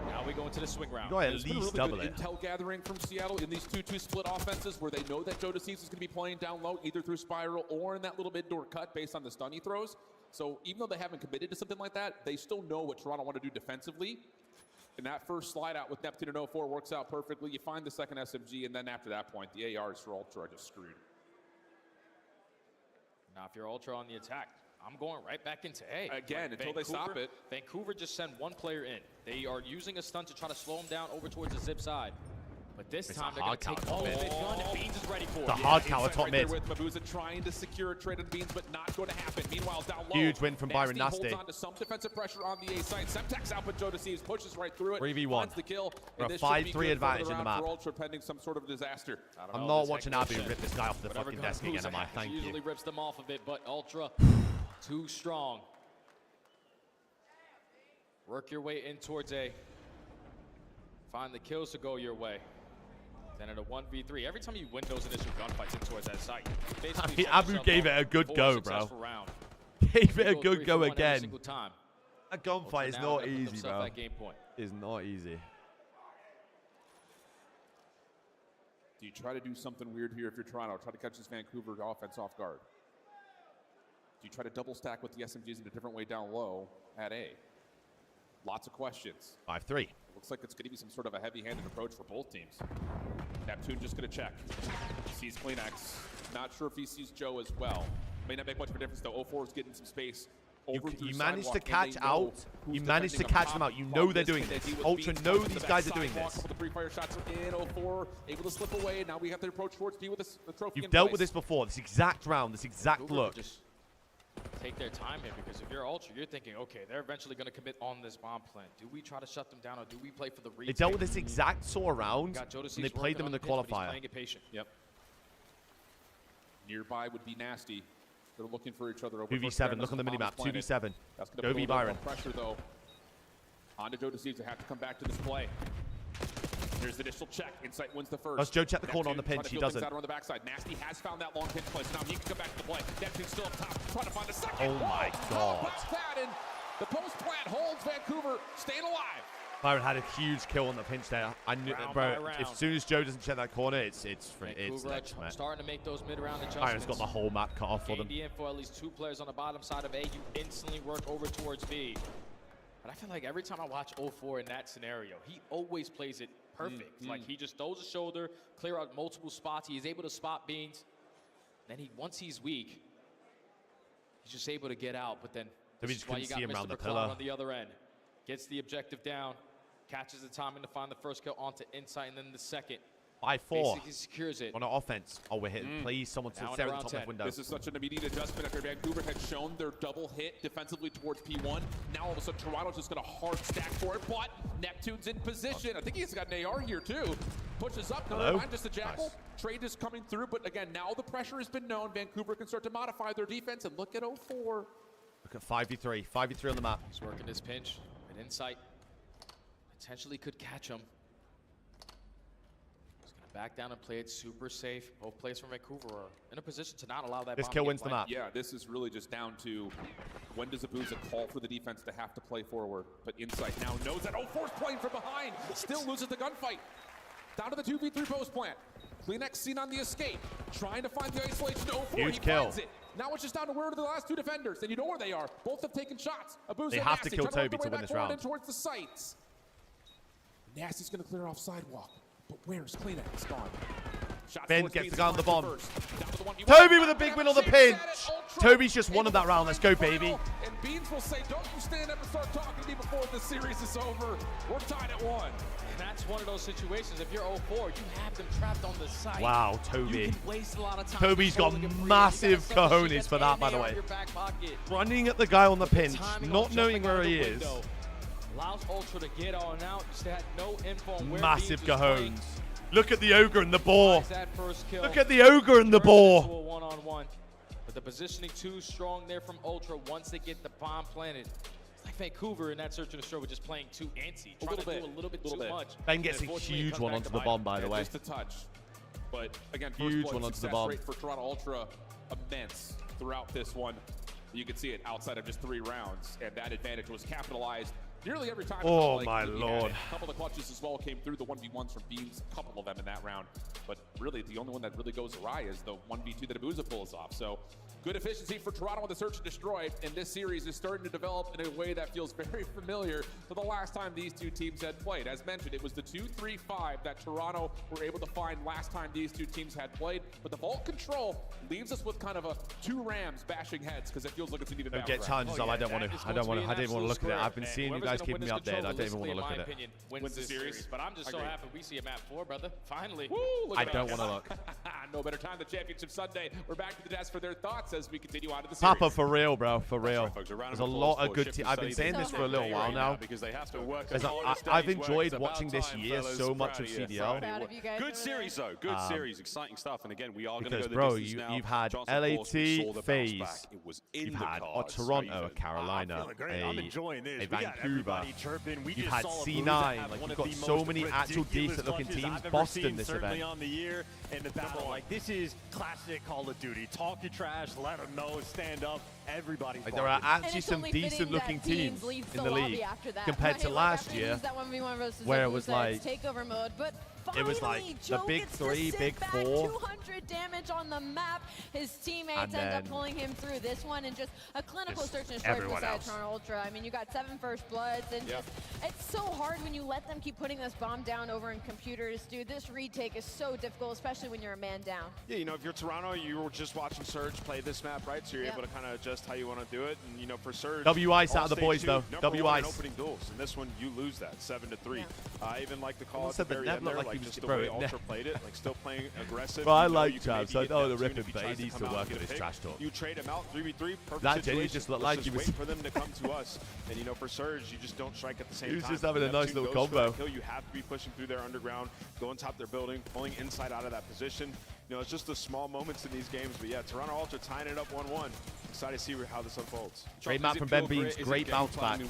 Now we go into the swing round. You got at There's been a least really double good it. intel gathering from Seattle in these 2-2 split offenses where they know that Joe DeCease is going to be playing down low either through spiral or in that little mid-door cut based on the stun he throws. So even though they haven't committed to something like that, they still know what Toronto want to do defensively. And that first slide out with Neptune and 04 works out perfectly. You find the second SMG, and then after that point, the ARs for Ultra are just screwed. Now if you're Ultra on the attack, I'm going right back into A. Again, Like until they stop it. Vancouver just sent 1 player in. They are using a stunt to try to slow him down over towards the zip side. But this It's time a they're going hard to take counter all top of mid. it done, and Beans is ready for it. The hard counter Insight top right there mid. with Mabuza trying to secure a trade of Beans, but not going to happen. Meanwhile, down low. Huge win from Byron Nasty Nasty. holds on to some defensive pressure on the A side. Semtex out, but Joe DeCease pushes right through it. 3v1. Finds the kill. We're and a this should be 5-3 good for advantage the in the round map. for Ultra pending some sort of disaster. I'm not watching Abu rip this guy off the Whatever fucking comes desk again, am I? Buza Thank usually you. rips them off of it, but Ultra too strong. Work your way in towards A. Find the kills to go your way. Then at a 1v3, every time you win those initial gunfights in towards that site, you basically I mean, find Abu yourself gave going it a good for go, successful bro. round. Gave it a Go good 3 go for 1 every again. single time. A gunfight is now not gonna put easy, themselves bro. at game point. It's not easy. Do you try to do something weird here if you're Toronto? Try to catch this Vancouver offense off guard. Do you try to double stack with the SMGs in a different way down low at A? Lots of questions. 5-3. Looks like it's going to be some sort of a heavy-handed approach for both teams. Neptune just going to check. Sees Kleenex. Not sure if he sees Joe as well. May not make much of a difference, though. 04 is getting some space. You managed to catch out. You managed to catch them out. You know they're doing this. Ultra know these guys are doing this. Couple of pre-fire shots are in. 04 able to slip away. Now we have to approach towards B with the trophy. You've dealt with this before. This exact round. This exact look. Just take their time here, because if you're Ultra, you're thinking, okay, they're eventually going to commit on this bomb plan. Do we try to shut them down, or do we play for the retake? They dealt with this exact sort of round, and they played them in the qualifier. Playing it patient. Yep. Nearby would be nasty. They're looking for each other over 2v7. Look on the minimap. 2v7. Go be Byron. Pressure though. On to Joe Deceives to have to come back to this play. Here's the initial check. Insight wins the first. Does Joe check the corner on the pinch? He doesn't. Out on the backside. Nasty has found that long pinch place. Now he can come back to the play. Neptune's still up top, trying to find a second. Oh my God. That, and the post plant holds Vancouver staying alive. Byron had a huge kill on the pinch there. I knew, bro. As soon as Joe doesn't check that corner, it's next, man. Starting to make those mid-round adjustments. Byron's got the whole map cut off for them. The info, at least 2 players on the bottom side of A. You instantly work over towards B. But I feel like every time I watch 04 in that scenario, he always plays it perfect. Like, he just throws a shoulder, clear out multiple spots. He is able to spot Beans. Then once he's weak, he's just able to get out. But then this is why you got Mr. McCloud on the other end. Gets the objective down. Catches the timing to find the first kill onto Insight, and then the second. 5-4. Basically secures it. On an offense. Oh, we're hitting. Please, someone to stare at the top left window. This is such an immediate adjustment after Vancouver had shown their double hit defensively towards P1. Now all of a sudden Toronto's just going to hard stack for it, but Neptune's in position. I think he's got an AR here too. Pushes up. Never mind, just a Jackal. Nice. Trade is coming through, but again, now the pressure has been known. Vancouver can start to modify their defense, and look at 04. Look at 5v3. 5v3 on the map. He's working his pinch. An Insight potentially could catch him. He's going to back down and play it super safe. Both players from Vancouver are in a position to not allow that This bomb kill to get wins the map. Yeah, this is really just down to when does Abuza call for the defense to have to play forward. But Insight now knows that 04's playing from behind. Still loses the gunfight. Down to the 2v3 post plant. Kleenex seen on the escape. Trying to find the isolation to 04. Huge he kill. finds it. Now it's just down to where are the last 2 defenders. And you know where they are. Both have taken shots. Abuza They and have to Nasty kill trying Toby work to their way win this back forward round. and towards the sights. Nasty's going to clear off sidewalk. But where's Kleenex gone? Ben gets the guy on the bomb. Toby with a big win on the pinch. Toby's just won of that round. Let's go, baby. And Beans will say, don't you stand up and start talking to me before the series is over. We're tied at 1. And that's one of those situations. If you're 04, you have them trapped on the side. Wow, Toby. You can waste a lot of time. Toby's got massive cojones for that, by the way. Running at the guy on the pinch, not knowing where he is. Allows Ultra to get on out. You had no info on where Massive Beans was playing. cojones. Look at the ogre and the boar. That first kill. Look at the ogre and the boar. One-on-one. But the positioning too strong there from Ultra once they get the bomb planted. It's like Vancouver in that search and destroy were just playing too antsy, trying to do a little bit too much. Ben gets a huge one onto the bomb, by the way. Just a touch. But again, Huge first one blood onto the success bomb. rate for Toronto Ultra immense throughout this one. You can see it outside of just 3 rounds, and that advantage was capitalized nearly every time. Oh, like my Lord. A couple of clutches as well came through, the 1v1s from Beans, a couple of them in that round. But really, the only one that really goes awry is the 1v2 that Abuza pulls off. So good efficiency for Toronto on the search and destroy, and this series is starting to develop in a way that feels very familiar to the last time these 2 teams had played. As mentioned, it was the 2-3-5 that Toronto were able to find last time these 2 teams had played. But the vault control leaves us with kind of a 2 Rams bashing heads, because it feels like it's an even Don't get round. tons. I didn't want to look at it. I've been seeing you guys keeping me updated. I don't even want to look at it. Wins the series. But I'm just so happy we see a map 4, brother. Finally. Woo, I don't want to look. No better time than Championship Sunday. We're back to the desk for their thoughts as we continue on to the series. Papa, for real, bro. For real. right, folks. A round of There's a applause lot of for good Chip teams. and I've been Sunny. saying this for a little while now. Because they have to work As I've enjoyed watching this year so much of CDL. Good series, though. Good series. Exciting stuff. And again, we are going to go Because, the bro, distance now. you've had Chance, of course, we saw LAT, the FaZe, bounce back. It was in you've the had cards. Toronto, Carolina, I'm enjoying this. a We got Vancouver. everybody chirping. We You've just had saw C9. like You've got so many actual decent-looking teams. Boston this event. on the year and the battle. Like, this is classic Call of Duty. Talk your trash, let them know, stand up. Everybody's Like, there are actually some decent-looking teams in the league compared to last year, where it was like takeover mode. But it was like Finally, the Joe big gets to three, sit big back, four. 200 damage on the map. His teammates And end up then pulling him through this one, and just a clinical just search and destroy everyone beside else. Toronto Ultra. I mean, you got 7 first bloods, and just, it's so hard when you let them keep putting this bomb down over in computers, dude. This retake is so difficult, especially when you're a man down. Yeah, you know, if you're Toronto, you were just watching Surge play this map, right? So you're able to kind of adjust how you want to do it. And, you know, for Surge, W-Ice out of the stage boys, 2, though. number one in W-Ice. opening duels. And this one, you lose that 7-3. I even like the call Almost at the said the very Nev end looked there, like he like was- just the bro, way Nev- Ultra played it, like still playing aggressive. Bro, I You know like you can Trav, maybe so I hit know the Neptune ripping, if he but he tries to needs come to out work and on get his a trash pick. talk. You trade him out, 3v3, perfect That genuinely situation. just looked Let's like he just was- wait for them to come to us. And, you know, for Surge, you just don't strike at the same time. He was just having a Neptune nice little goes for combo. that kill, you have to be pushing through their underground, going top their building, pulling inside out of that position. You know, it's just the small moments in these games. But yeah, Toronto Ultra tying it up 1-1. Excited to see how this unfolds. Great map from Ben Beans. Great bounce back.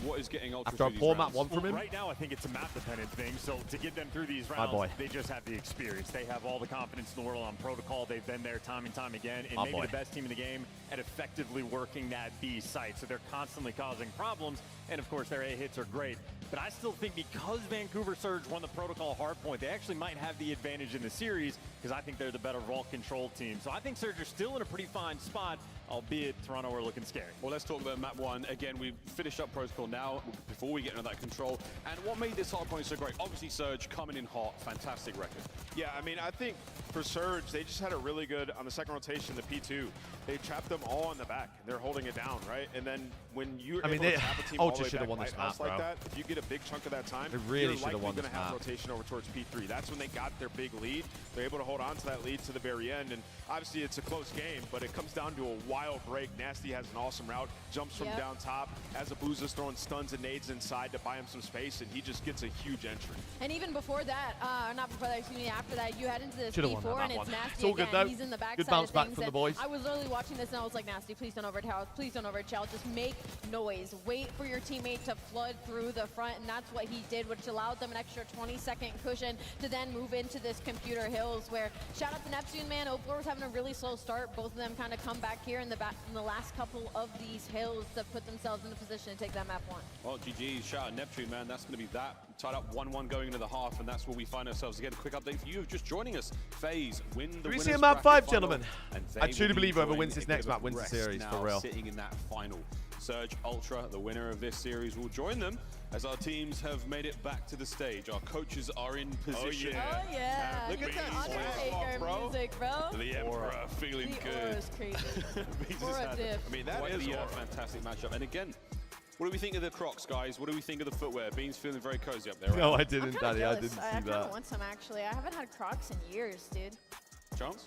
After a poor map 1 from him. Right now, I think it's a map-dependent thing. So to get them through these My rounds, boy. they just have the experience. They have all the confidence in the world on protocol. They've been there time and time again, and My maybe boy. the best team in the game at effectively working that B site. So they're constantly causing problems, and of course their A hits are great. But I still think because Vancouver Surge won the protocol hardpoint, they actually might have the advantage in the series because I think they're the better vault control team. So I think Surge are still in a pretty fine spot, albeit Toronto are looking scary. Well, let's talk about map 1. Again, we've finished up protocol now before we get into that control. And what made this hardpoint so great? Obviously, Surge coming in hot, fantastic record. Yeah, I mean, I think for Surge, they just had a really good, on the second rotation, the P2, they trapped them all on the back. They're holding it down, right? And then when you're able to trap a team all the Ultra way should have back won this lighthouse map, like bro. that, if you get a big chunk of that time, They really you're should have likely won going this to have map. rotation over towards P3. That's when they got their big lead. They're able to hold on to that lead to the very end. And obviously, it's a close game, but it comes down to a wild break. Nasty has an awesome route, jumps from down top, as Abuza's throwing stuns and nades inside to buy him some space, and he just gets a huge entry. And even before that, not before that, excuse me, after that, you head into this Should've won that P4 and map it's one. Nasty It's all good, again. though. He's in the back Good side bounce of back things, from the and boys. I was literally watching this and I was like, Nasty, please don't overtell. Please don't overtell. Just make noise. Wait for your teammate to flood through the front, and that's what he did, which allowed them an extra 20-second cushion to then move into this computer hills where, shout out to Neptune, man. O4 was having a really slow start. Both of them kind of come back here in the last couple of these hills to put themselves in a position to take that map 1. Well, GG, shout out Neptune, man. That's going to be that. Tied up 1-1 going into the half, and that's where we find ourselves. Again, a quick update for you just joining us. FaZe win the Do we winners see a map bracket 5, final, gentlemen? and I they truly will be believe whoever joining wins this a next bit of map wins the rest series, now, for real. Sitting in that final. Surge Ultra, the winner of this series, will join them as our teams have made it back to the stage. Our coaches are in position. Oh, yeah. Look at that Undertaker bro. music, bro. The Emperor feeling The good. aura's crazy. Beast Aura has had- diff. I mean, that Quite is the aura. fantastic matchup. And again, what do we think of the Crocs, guys? What do we think of the footwear? Bean's feeling very cozy up there. No, right? I didn't, Daddy. I didn't I see kind of that. want some, actually. I haven't had Crocs in years, dude. Chance?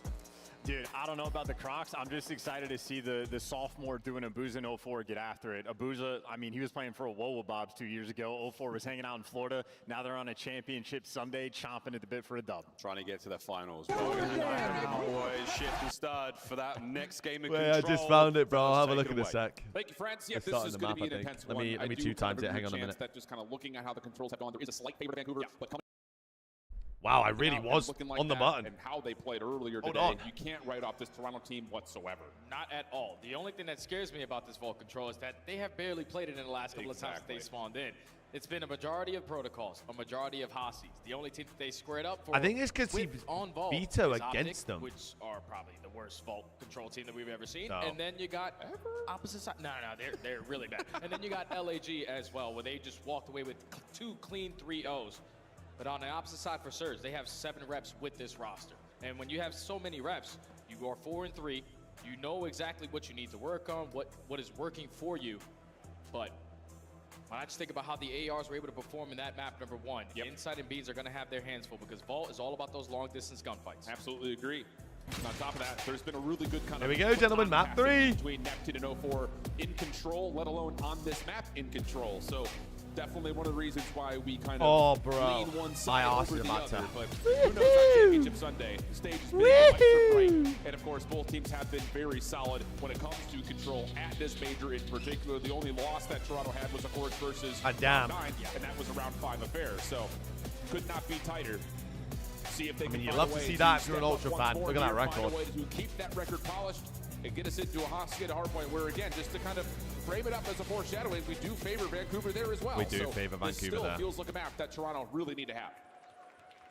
Dude, I don't know about the Crocs. I'm just excited to see the sophomore doing Abuza in 04 get after it. Abuza, I mean, he was playing for Wowa Bobs 2 years ago. 04 was hanging out in Florida. Now they're on a championship Sunday, chomping at the bit for a dub. Trying to get to the finals. Well, we're going to have boys shift and start for that next game of Wait, control. I just found it, bro. I'll have a Take look it in a away. sec. Thank you, France. Yeah, It's this starting is the going to map, be an I think. intense Let one. me I do two kind times of it. agree Hang with on a Chance minute. that just kind of looking at how the controls have gone, there is a slight favor to Vancouver, but coming Wow, I really out and was looking like on the that button. and how they played earlier Hold today, on. you can't write off this Toronto team whatsoever. Not at all. The only thing that scares me about this vault control is that they have barely played it in the last couple of times that they spawned in. It's been a majority of protocols, a majority of Hasis. The only team that they squared up for I think it's 'cause he on vault veto is against Optic, them. which are probably the worst vault control team that we've ever seen. No. And then you got opposite side. No, they're really bad. And then you got LAG as well, where they just walked away with 2 clean 3-0s. But on the opposite side for Surge, they have 7 reps with this roster. And when you have so many reps, you are 4-3. You know exactly what you need to work on, what is working for you. But when I just think about how the ARs were able to perform in that map, number 1, Inside and Beans are going to have their hands full because Vault is all about those long-distance gunfights. Absolutely agree. And on top of that, there's been a really good kind Here of we go, gentlemen. Map passing 3. between Neptune and 04 in control, let alone on this map in control. So definitely one of the reasons why we kind of lean one side over the other. But who knows on Championship Sunday? The stage is big, the lights are bright, and of course both teams have been very solid when it comes to control at this major in particular. The only loss that Toronto had was of course versus damn. 9, and that was a round 5 affair. So could not be tighter. See if they can you find love a to way see that if you're step an up Ultra once fan. more Look at that here, find a record. way to keep that record polished and get us into a hostage hard point where, again, just to kind of frame it up as a foreshadowing, we do favor Vancouver there as well. We do so favor this Vancouver still there. feels like a map that Toronto really need to have.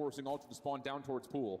forcing Ultra to spawn down towards pool.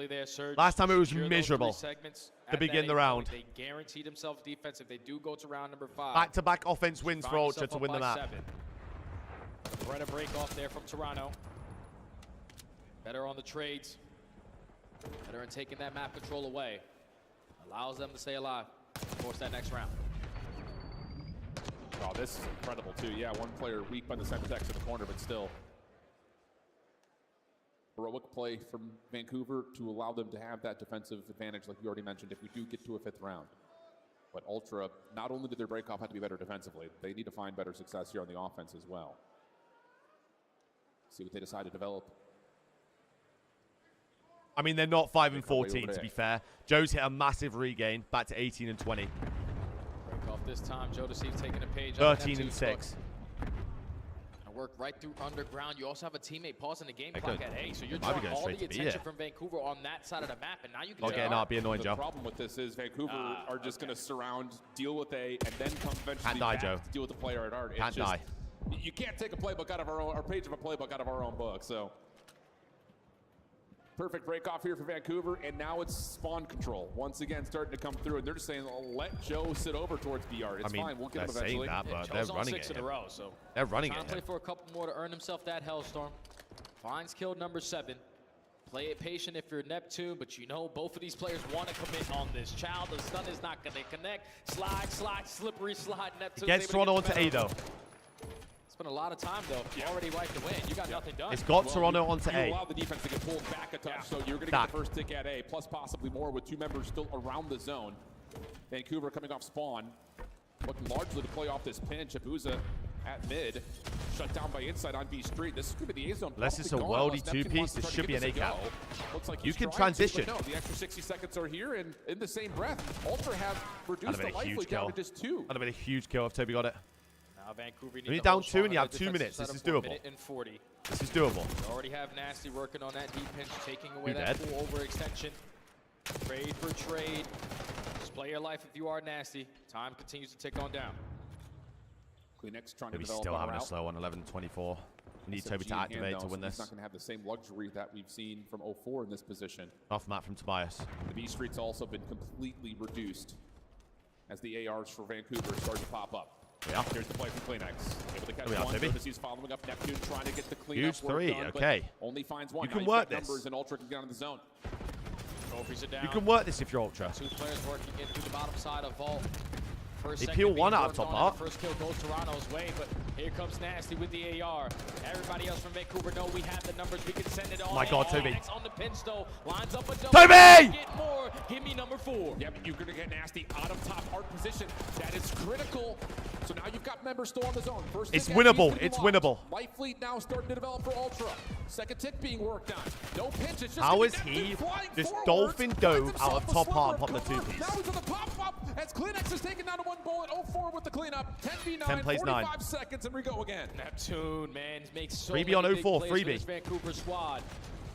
early there, Surge. Last time it was Secure those miserable 3 segments to at begin that the 8 round. point. They guaranteed themselves defense if they do go to round number 5. Back-to-back offense wins for Find Ultra yourself to up win the by map. 7. Brenna break off there from Toronto. Better on the trades. Better in taking that map control away. Allows them to stay alive. Force that next round. Oh, this is incredible, too. Yeah, one player weak by the Semtex in the corner, but still. Heroic play from Vancouver to allow them to have that defensive advantage, like you already mentioned, if we do get to a 5th round. But Ultra, not only did their breakoff have to be better defensively, they need to find better success here on the offense as well. See what they decide to develop. I mean, they're not 5 and 14, to be fair. Joe's hit a massive regain, back to 18 and 20. Break off this time. Joe Deceive taking a page. 13 and 6. Work right through underground. You also have a teammate pausing the game They clock could- at A, so you're they might be drawing going all straight the to B, attention yeah. from Vancouver on that side of the map, and now you can Not getting out, be annoying, the Joe. problem with this is Vancouver are just going to surround, deal with A, and then come eventually Can't die, back Joe. to deal with the player at art. Can't die. You can't take a playbook out of our own, or page of a playbook out of our own book. So perfect break off here for Vancouver, and now it's spawn control once again starting to come through, and they're just saying, oh, let Joe sit over towards BR. It's I mean, fine, we'll get him they're saying eventually. that, but Joe's they're on running 6 it. in a row, so They're running trying it. to play for a couple more to earn himself that Hellstorm. Finds kill number 7. Play it patient if you're Neptune, but you know both of these players want to commit on this. Child, the stun is not going to connect. Slide, slippery slide. Neptune Gets Toronto onto A, though. Spent a lot of time, though. You already wiped away. You got nothing done. It's got Toronto onto You A. allow the defense to get pulled back a touch, so you're going to get the first tick at A, plus possibly more with 2 members still around the zone. Vancouver coming off spawn, looking largely to play off this pinch. Abuza at mid, shut down by inside on B Street. This is going to be the A zone. Unless it's a probably gone, worldy unless Neptune 2-piece, wants to this try to should be give an this a A-cap. go. Looks like You he's can trying to, transition. but no, the extra 60 seconds are here, and in the same breath, Ultra have That'd reduced have the been a life huge lead down kill. to just 2. That'd have been a huge kill if Toby got it. Now Vancouver When you're down 2 and you have 2 minutes, this is doable. Minute and 40. This is doable. You already have Nasty working on that deep pinch, taking away You that dead? full overextension. Trade for trade. Just play your life if you are Nasty. Time continues to tick on down. Kleenex trying to Toby's develop still on having a route. slow one, 11-24. We need SMG Toby to in hand, activate though, to so win He's this. not going to have the same luxury that we've seen from 04 in this position. Off map from Tobias. The B Street's also been completely reduced as the ARs for Vancouver start to pop up. Yeah. Here's the play from Kleenex. Able to catch There we are, one. Toby. Notice following up. Neptune trying to get the cleanup Huge work 3, done, but okay. only finds one. You can Now work he's got this. numbers, and Ultra can get on the zone. Trophies are down. You can work this if you're Ultra. 2 players working in through the bottom side of Vault. First They second peel being one out of worked top on, part. and the first kill goes Toronto's way, but here comes Nasty with the AR. Everybody else from Vancouver know we have the numbers. We can send it all. My God, Toby. Next on the pinch though, lines up a double. Toby! Get more. Give me number 4. Yep, you're going to get Nasty out of top art position. That is critical. So now you've got members still on the zone. First It's tick winnable. at B is It's gonna be winnable. launched. Life fleet now starting to develop for Ultra. Second tick being worked on. No pinch. It's just How gonna is be Neptune he flying just forward. dolphin Finds dove himself out of a top sliver part and of popped the cover. 2-piece? Now he's on the pop-up as Kleenex is taken down to 1 bullet. 0-4 with the cleanup. 10v9, 10 plays 45 9. seconds, and we go again. Neptune, man, makes so Freebie many on big 04, plays for freebie. this Vancouver squad.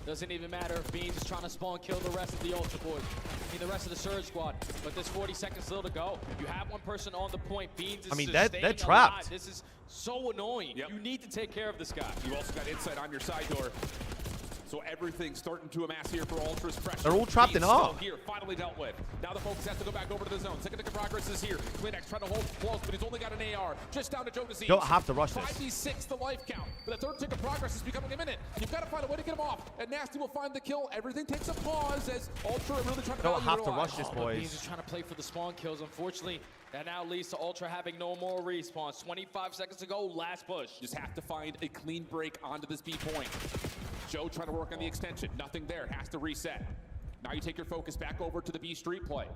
Doesn't even matter if Beans is trying to spawn kill the rest of the Ultra boys. I mean, the rest of the Surge squad. But there's 40 seconds still to go. You have one person on the point. Beans is I mean, just they're staying trapped. alive. This is so annoying. You need to take care of this guy. You also got insight on your side door. So everything's starting to amass here for Ultra's pressure. They're all trapped in Beans R. still here, finally dealt with. Now the focus has to go back over to the zone. Second tick of progress is here. Kleenex trying to hold close, but he's only got an AR. Just down to Joe Disease. Don't have to rush this. 5v6 the life count. But the third tick of progress is becoming imminent. You've got to find a way to get him off. And Nasty will find the kill. Everything takes a pause as Ultra are really trying to Don't value have their to lives. rush this, But Beans boys. is trying to play for the spawn kills. Unfortunately, that now leads to Ultra having no more respawns. 25 seconds to go. Last push. Just have to find a clean break onto this B point. Joe trying to work on the extension. Nothing there. Has to reset. Now you take your focus back over to the B Street play.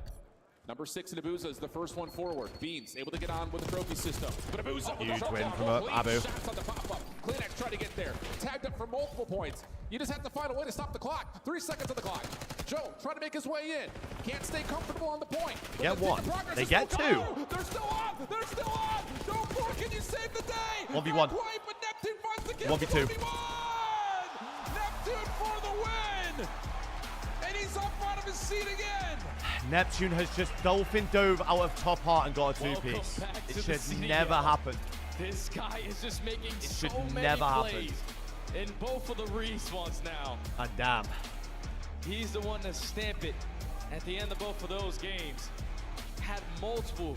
Number 6 in Abuza is the first one forward. Beans able to get on with the trophy system. But Abuza with the Huge win shutdown. from Clean Abu. shots on the pop-up. Kleenex trying to get there. Tagged up for multiple points. You just have to find a way to stop the clock. 3 seconds on the clock. Joe trying to make his way in. Can't stay comfortable on the point. But Get the tick one. of progress They is get still 2. going. They're still on. They're still on. No more. Can you save the day? 1v1. Not quite, but Neptune finds the kill. 1v2. 1v1. Neptune for the win. And he's up out of his seat again. Neptune has just dolphin dove out of top heart and got a Welcome 2-piece. back It to the should city, never y'all. happen. This guy is just making so should many never happen. plays in both of the respawns now. And damn. He's the one to stamp it at the end of both of those games. Had multiple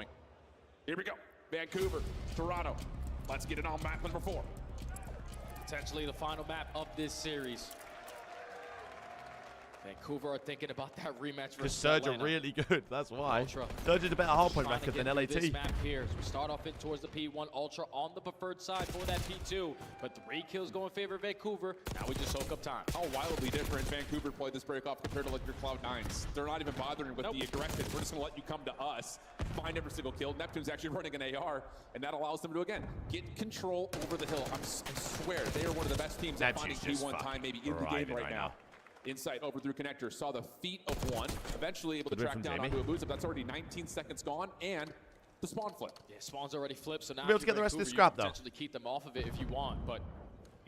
point. Here we go. Vancouver, Toronto. Let's get it on map number 4. Potentially the final map of this series. Vancouver are thinking about that rematch Because versus Surge are Atlanta. really good. That's why. Ultra. Surge is a better hardpoint Trying to record than get through LAT. This map here. So we start off in towards the P1. Ultra on the preferred side for that P2. But 3 kills go in favor of Vancouver. Now we just soak up time. How wildly different Vancouver played this break off compared to like your Cloud9s. They're not even bothering with the aggression. We're just going to let you come to us, find every single kill. Neptune's actually running an AR, and that allows them to, again, get control over the hill. I swear, they are one of the best teams at finding Neptune's just P1 time maybe in the game right now. Insight over through connector. Saw the feet of one. Eventually able to Good track from down Jamie. onto a boost. That's already 19 seconds gone. And the spawn flip. Yeah, spawn's already flipped. So now We'll be able to get the rest of this scrap, though. Potentially keep them off of it if you want, but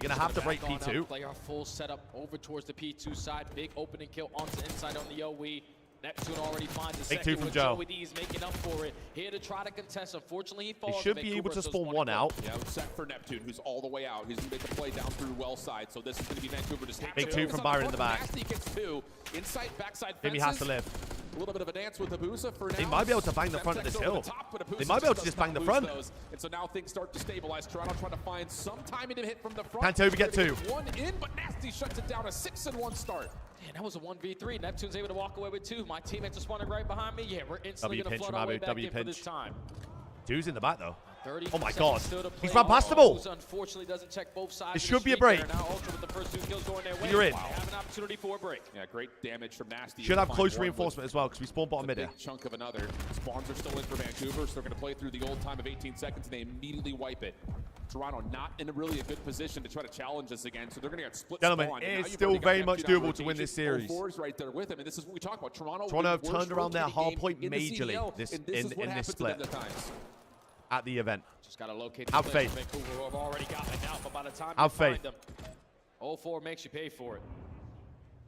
You're going to have to break back on P2. up, play our full setup over towards the P2 side. Big opening kill onto inside on the OE. Neptune already finds a Take second two from with Joe. Joey D's making up for it. Here to try to contest. Unfortunately, he falls. They should be able to spawn one out. Yeah, set for Neptune, who's all the way out. He's going to make a play down through well side. So this is going to be Vancouver to take Big two from Byron in the back. Nasty gets two. Inside, backside Maybe fences. has to live. A little bit of a dance with Abusa for now. They might be able to bang the front of this hill. They might be able to just bang the front. And so now things start to stabilize. Toronto trying to find some timing to hit from the front. Can't Toby get two? One in, but Nasty shuts it down. A 6-1 start. Man, that was a 1v3. Neptune's able to walk away with two. My teammates are spawning right behind me. Yeah, we're instantly W going to pinch flood from our way Abu, back W in for this pinch. time. Two's in the back, though. 30 Oh my God. still to He's play. run past the ball. Unfortunately, doesn't check both sides. This of the should be a street break. there. Now Ultra with the first two kills going their way. You're in. They have an opportunity for a break. Yeah, great damage from Nasty. Should have Find close one reinforcement as well, because we spawn bottom mid with a here. big chunk of another. Spawns are still in for Vancouver, so they're going to play through the old time of 18 seconds, and they immediately wipe it. Toronto not in a really good position to try to challenge us again, so they're going to get split Gentlemen, spawn. it And now is you've still already got very much Neptune on doable to win this rotation. series. 04's right there with him, and this is what we talk about. Toronto have with turned worst around their rotating hard point game in the majorly CDL, this- and this is in what this happens to them split. at times. At the event. Just got to locate Have the players faith. from Vancouver who have already gotten it out, but by the time Have you find faith. them, 04 makes you pay for it.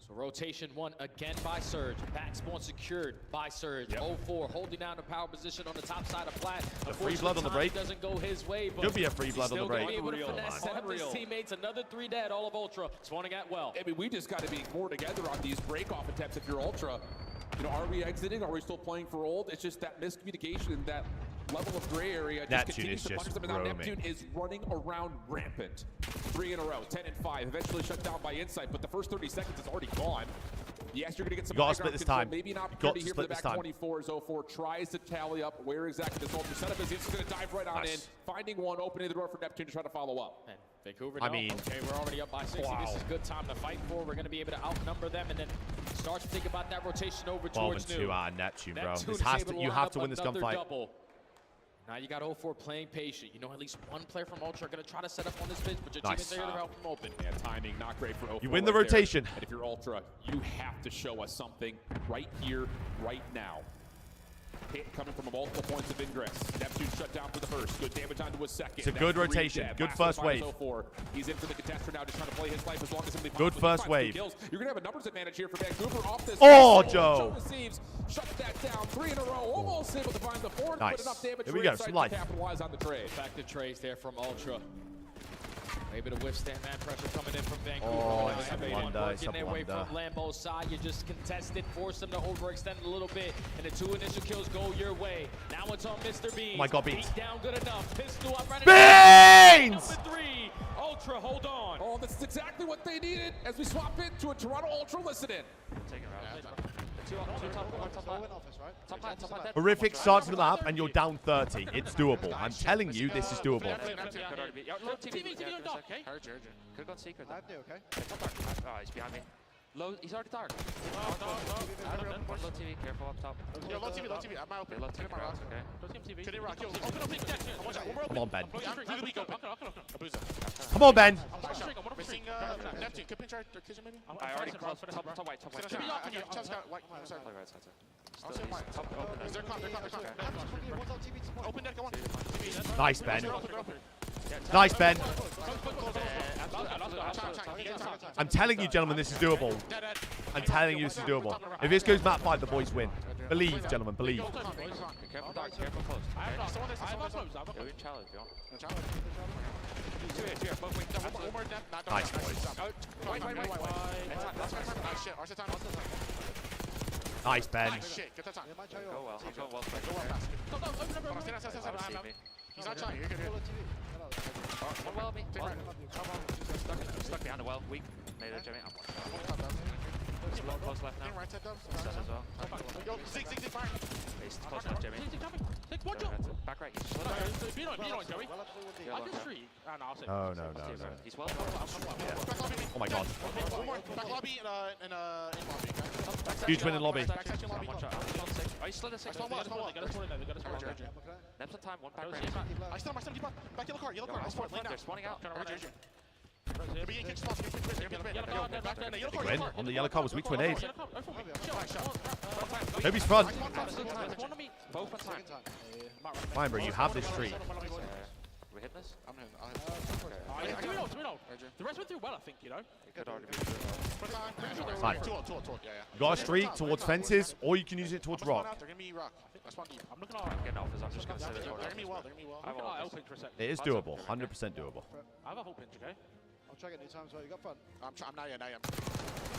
So rotation one again by Surge. Back spawn secured by Surge. 04 holding down the power position on the top side of flat. free blood on the break. Doesn't go his way, but Could be a free blood on the break. He's still gonna be able to Unreal, finesse, set up his unreal. teammates. Another 3 dead, all of Ultra. Spawning at well. I mean, we just got to be more together on these break-off attempts if you're Ultra. You know, are we exiting? Are we still playing for old? It's just that miscommunication and that level of gray area just Neptune continues is to punish just them. And now roaming. Neptune is running around rampant. 3 in a row, 10 and 5. Eventually shut down by Insight, but the first 30 seconds is already gone. Yes, you're going to get some You gotta high split ground this control. time. Maybe an You got opportunity to here for the split this back time. 24 as 04 tries to tally up where exactly this ultra setup is. He's just going to dive right on in, Nice. finding one, opening the door for Neptune to try to follow up. And Vancouver, I no. mean- Okay, we're already up by 60. Wow. This is a good time to fight for. We're going to be able to outnumber them and then start to think about that rotation over 12 and towards 2 new. out of Neptune, bro. Neptune This is has able to, you line have up to win this another gunfight. double. Now you got 04 playing patient. You know at least one player from Ultra are going to try to set up on this pitch, but your Nice. teammates are here to help them open. Yeah, timing not great for 04. You win the right there. rotation. And if you're Ultra, you have to show us something right here, right now. Hit coming from multiple points of ingress. Neptune shut down for the first. Good damage onto a second. It's a That's good 3 rotation. dead. Good Last first one wave. 04. He's in for the contester now, just trying to play his life as long as somebody Good possibly first finds 2 wave. kills. You're going to have a numbers advantage here for Vancouver off this. Oh, side. Joe. Receives, shut that down. 3 in a row. Almost able to find the 4th, Nice. but enough damage Here we for go, Insight some to life. capitalize on the trade. Effective trades there from Ultra. Able to withstand that pressure coming in from Vancouver. Oh, Now it's a everyone blunder, working it's a their way blunder. from Lambo's side. You just contested, force them to overextend a little bit, and the 2 initial kills go your way. Now it's on Mr. Beans. Oh my God, Beans. Beat down good enough. Pistol up, running. Beans! Number 3. Ultra, hold on. Oh, this is exactly what they needed as we swap into a Toronto Ultra. Listen in. Horrific start to the map, and you're down 30. It's doable. I'm telling you, this is doable. Could've gone secret. Okay. Oh, he's behind me. Low, he's already dark. Low TV, careful up top. Yo, low TV, I'm open. Low TV, okay. Could they rock? Yo, open up, big deck. Watch out, one more Come on, Ben. Really weak open. Abusa. Come on, Ben. Missing Neptune. Could pinch our kitchen maybe? I already crossed top white. Chub's got white. Sorry. They're con. Open deck, go on. Nice, Ben. Nice, Ben. I'm telling you, gentlemen, this is doable. I'm telling you, this is doable. If this goes map 5, the boys win. Believe, gentlemen, believe. Careful dark, careful close. I have a challenge, you want? Two here, both wings. One more deck. Nice, boys. Nice shit. Arsa time. Nice, Ben. Nice shit. Get that time. Go well. Go well. He's not trying. You're good. One well at me. Stuck behind the well. Weak. Later, Jimmy. Close left now. Right side though. Stuck as well. Yo, zig, fire. He's close enough, Jimmy. Back right. He's slow. Be on, Joey. Oh, no. He's well. Oh, my God. One more. Back lobby and in lobby. Huge win in lobby. Backside lobby. Watch out. Oh, he's slid a 6. Neps on time. One back right. I still him. Back yellow card. Lay down. They're spawning out. Urge. Big win on the yellow card was weak to an aid. Toby's front. Fine, bro. You have this streak. We hit this? I'm hitting. The rest went through well, I think, you know. Fine. You got a streak towards fences, or you can use it towards rock. I'm looking alright getting offers. I'm just going to say that. They're me well. It is doable. 100% doable. I have a whole pinch, okay? I'll try to get new times while you got fun. I'm now, yeah.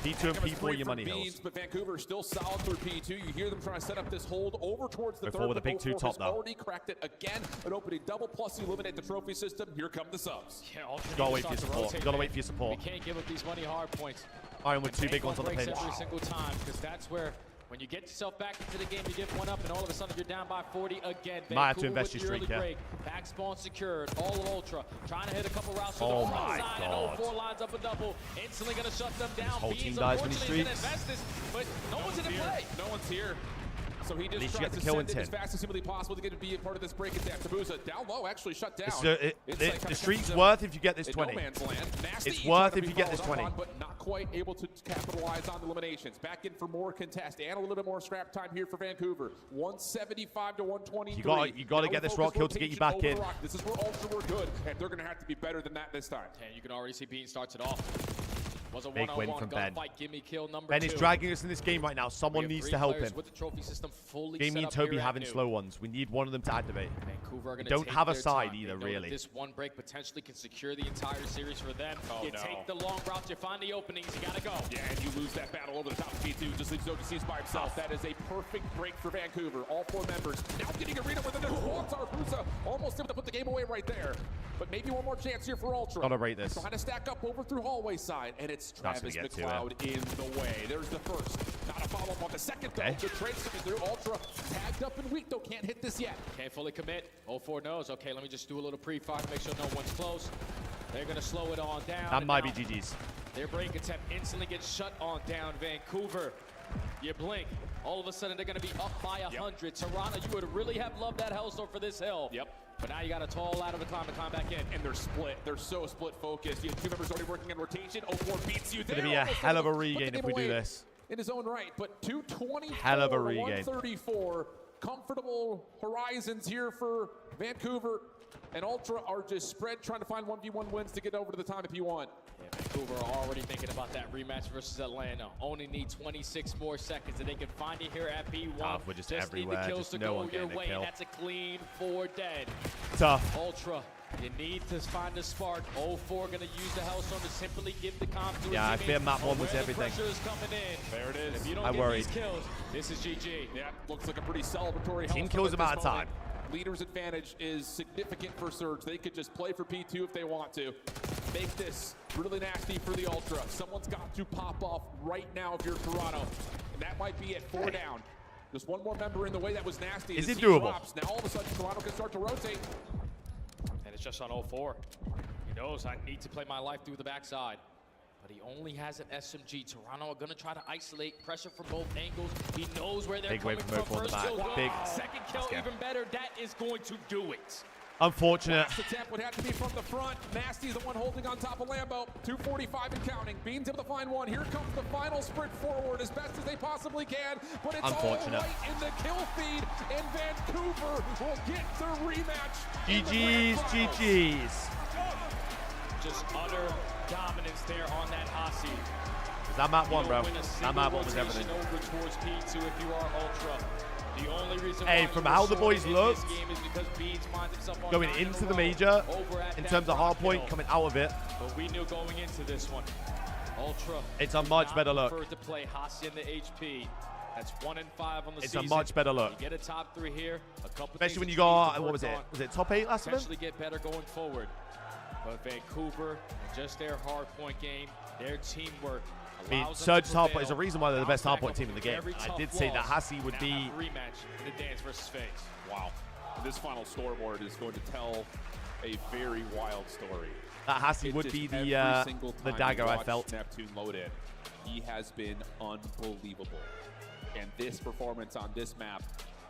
P2 and P4 your money hills. But Vancouver still solid through P2. You hear them trying to set up this hold over towards the Go third. forward with a big 2 top, though. Already cracked it again. An opening double, plus you eliminate the trophy system. Here come the subs. Yeah, You gotta wait for your support. You gotta wait for your support. We can't give up these money hard points. Iron with 2 big ones on the pinch. Every single time, because that's where when you get yourself back into the game, you get one up, and all of a sudden you're down by 40 again. Might have to Vancouver invest with your the streak, early yeah. break. Back spawn secured. All of Ultra trying to hit a couple routes to Oh the front my side. God. And 04 lines up a double. Instantly going to shut them down. whole team Beans, dies when he unfortunately, is streaks. gonna invest this, but no one's in the play. No one's here. So he At least just you tries get the to kill send in it as 10. fast as humanly possible to get to be a part of this break attack. Tabuza down low, actually shut down. The streak's worth if you get this 20. No man's land. Nasty It's trying worth to if be you get this followed 20. up on, but not quite able to capitalize on the eliminations. Back in for more contest and a little bit more scrap time here for Vancouver. 175 to 123. You got to get this rock kill to get you back in. This is where Ultra were good, and they're going to have to be better than that this time. And you can already see Bean starts it off. Was a Big win from Ben. gunfight. Gimme kill number Ben 2. is dragging us in this game right now. Someone needs to help him. With the trophy system fully Game set me and up Toby here at having New. slow ones. We need one of them to activate. Vancouver are We gonna don't take have a their side time. either, They know that really. this one break potentially can secure the entire series for them. Oh, you no. take the long routes, you find the openings, you gotta go. Yeah, and you lose that battle over the top of P2. Just leaves Zodasis by himself. That is a perfect break for Vancouver. All 4 members now getting arena with another walks. Arbusa almost able to put the game away right there. But maybe one more chance here for Ultra. Gotta rate this. Trying to stack up over through hallway side, and it's Not Travis gonna get to McLeod in the way. There's the first. Not a follow-up on the second, though. Okay. The trade coming through. Ultra tagged up and weak, though. Can't hit this yet. Can't fully commit. 04 knows. Okay, let me just do a little pre-fire, make sure no one's close. They're gonna slow it on down. That and might be now GG's. Their break attempt instantly gets shut on down. Vancouver, you blink. All of a sudden, they're going to be up by 100. Toronto, you would really have loved that Hellstorm for this hill. Yep. But now you got a tall ladder to climb back in. And they're split. They're so split focused. You have 2 members already working on rotation. 04 beats you. It's going to be a hell of a regain if we do this. In his own right, but 224 Hell of a regain. 134. Comfortable horizons here for Vancouver. And Ultra are just spread, trying to find 1v1 wins to get over to the time if you want. Yeah, Vancouver are already thinking about that rematch versus Atlanta. Only need 26 more seconds, and they can find it here at B1. We're just need everywhere. the kills Just to no go one your getting a way, kill. and that's a clean 4 dead. Tough. Ultra, you need to find the spark. 04 going to use the Hellstorm to simply give the comp to Yeah, I his fear teammates map 1 was where everything. The pressure is coming in. There it is. If you don't I get worried. these kills, this is GG. Yeah, looks like a pretty celebratory Team Hellstorm kills at them this out of moment. time. Leader's advantage is significant for Surge. They could just play for P2 if they want to. Make this really nasty for the Ultra. Someone's got to pop off right now if you're Toronto. And that might be it, 4 down. Just one more member in the way. That was nasty. Is As it he doable? drops, now all of a sudden Toronto can start to rotate. And it's just on 04. He knows I need to play my life through the backside. But he only has an SMG. Toronto are going to try to isolate pressure from both angles. He knows where they're Big wave coming from from. Mopo in the First kill, back. Big. Second kill, Let's go. even better. That is going to do it. Unfortunate. Last attempt would have to be from the front. Nasty's the one holding on top of Lambo. 245 and counting. Beans able to find one. Here comes the final sprint forward as best as they possibly can. But it's all Unfortunate. right in the kill feed. And Vancouver will get their rematch. GG's, GG's. Just utter dominance there on that Aussie. That map 1, bro. Win a That single map 1 was rotation everything. over towards P2 if you are Ultra. The only reason Hey, why from you were how the short boys in looked, this game is because Beans finds himself on going 9 in a into the row major, over at in that terms of rock Hardpoint hill. coming out of it, But we knew going into this one, Ultra. It's a much not better look. preferred to play Hasi in the HP. That's 1 and 5 on the It's a season. much better look. You get a top 3 here. A couple especially things when that you need got, to what work was it? on. Was it top 8 last of Potentially them? get better going forward. But Vancouver and just their hardpoint game, their teamwork. I mean, allows them Surge's to Hardpoint prevail, is the reason why they're the best bounce back Hardpoint up team in the game. every I tough did say that loss, Hasi would now be. have a rematch in the dance versus FaZe. Wow. This final scoreboard is going to tell a very wild story. That Hasi It's would just be every the single the time dagger you I watch felt. Neptune load in, he has been unbelievable. And this performance on this map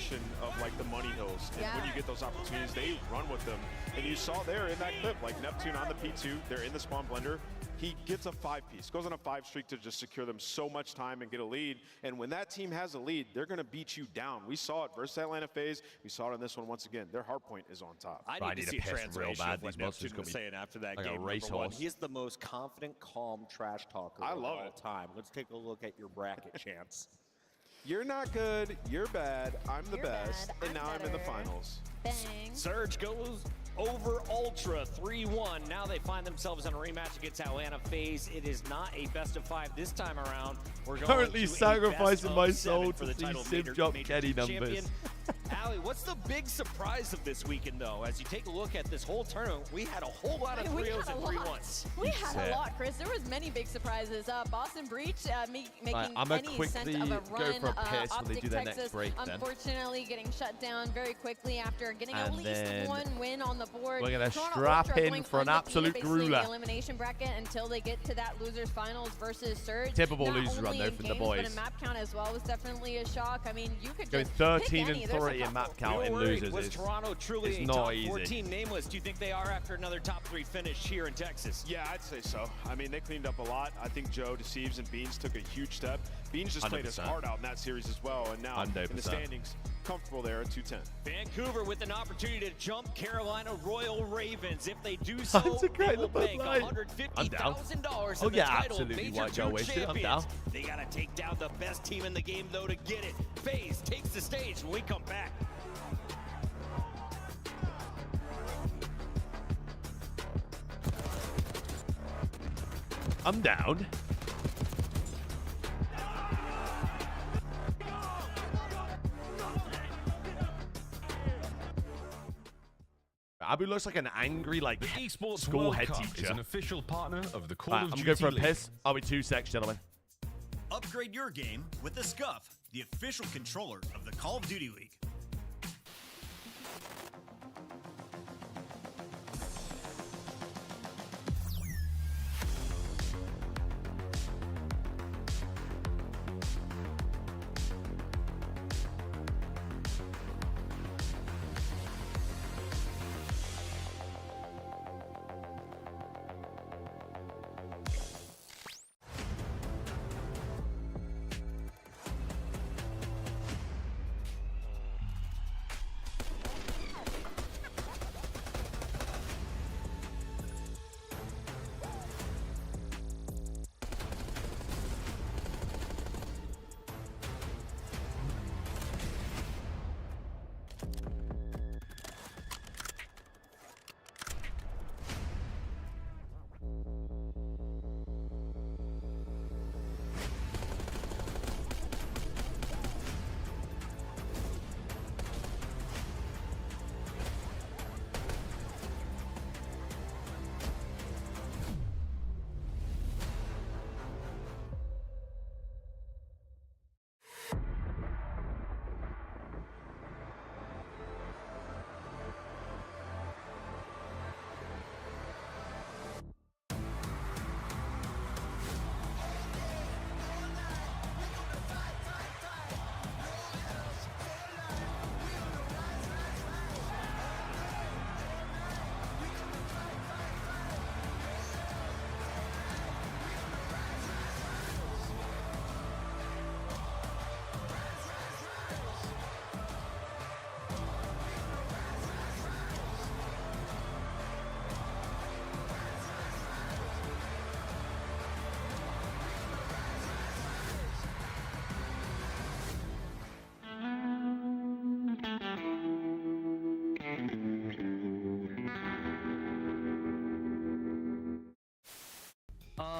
combination of like the money hills. And when you get those opportunities, they run with them. And you saw there in that clip, like Neptune on the P2, they're in the spawn on Blender, he gets a 5-piece, goes on a 5 streak to just secure them so much time and get a lead. And when that team has a lead, they're going to beat you down. We saw it versus Atlanta FaZe. We saw it on this one once again. Their hardpoint is on top. I need to see a translation of what Neptune was saying after that like game. Number one, he is the most confident, calm trash talker of all time. Let's take a look at your bracket, Chance. You're not good, you're bad, I'm the best, and now I'm in the finals. Bang. Surge goes over Ultra 3-1. Now they find themselves in a rematch against Atlanta FaZe. It is not a best of 5 this time around. We're going currently to sacrificing my soul for to the see title Sim major drop champion. Kenny numbers. Allie, what's the big surprise of this weekend, though? As you take a look at this whole tournament, we had a whole lot of 3-0s and 3-1s. We had a lot, Chris. There was many big surprises. Boston Breach making I'm gonna any sense quickly of a run. go for a piss when they do their Texas, next break, then. unfortunately, getting shut down very quickly after getting And at least then one win on the board. we're gonna Toronto strap Ultra in going for an undefeated, absolute basically in grueler. the elimination bracket until they get to that losers finals versus Surge. Typical Not losers run, only though, in from the games, boys. But in map count as well was definitely a shock. I mean, you could Going just 13 pick any. and There's a 3 in map couple. count in losers Was is Toronto truly it's a not top easy. 14 nameless? Do you think they are after another top 3 finish here in Texas? Yeah, I'd say so. I mean, they cleaned up a lot. I think Joe, Deceives, and Beans took a huge step. Beans just played his 100%. heart out in that series as well, and now in the 100%. standings, comfortable there at 210. Vancouver with an opportunity to jump Carolina Royal Ravens. If they do so, That's a great they will little bank line. $150,000 Oh, in the yeah, title of absolutely, Major White Joe 2 wasted it. I'm champions. down. They got to take down the best team in the game, though, to get it. FaZe takes the stage when we come back. I'm down. Abu looks like an angry, like, Esports school World head Cup teacher. is an official partner of the Call Right, of I'm Duty going for a League. piss. I'll be 2 secs, gentlemen. Upgrade your game with the Scuff, the official controller of the Call of Duty League.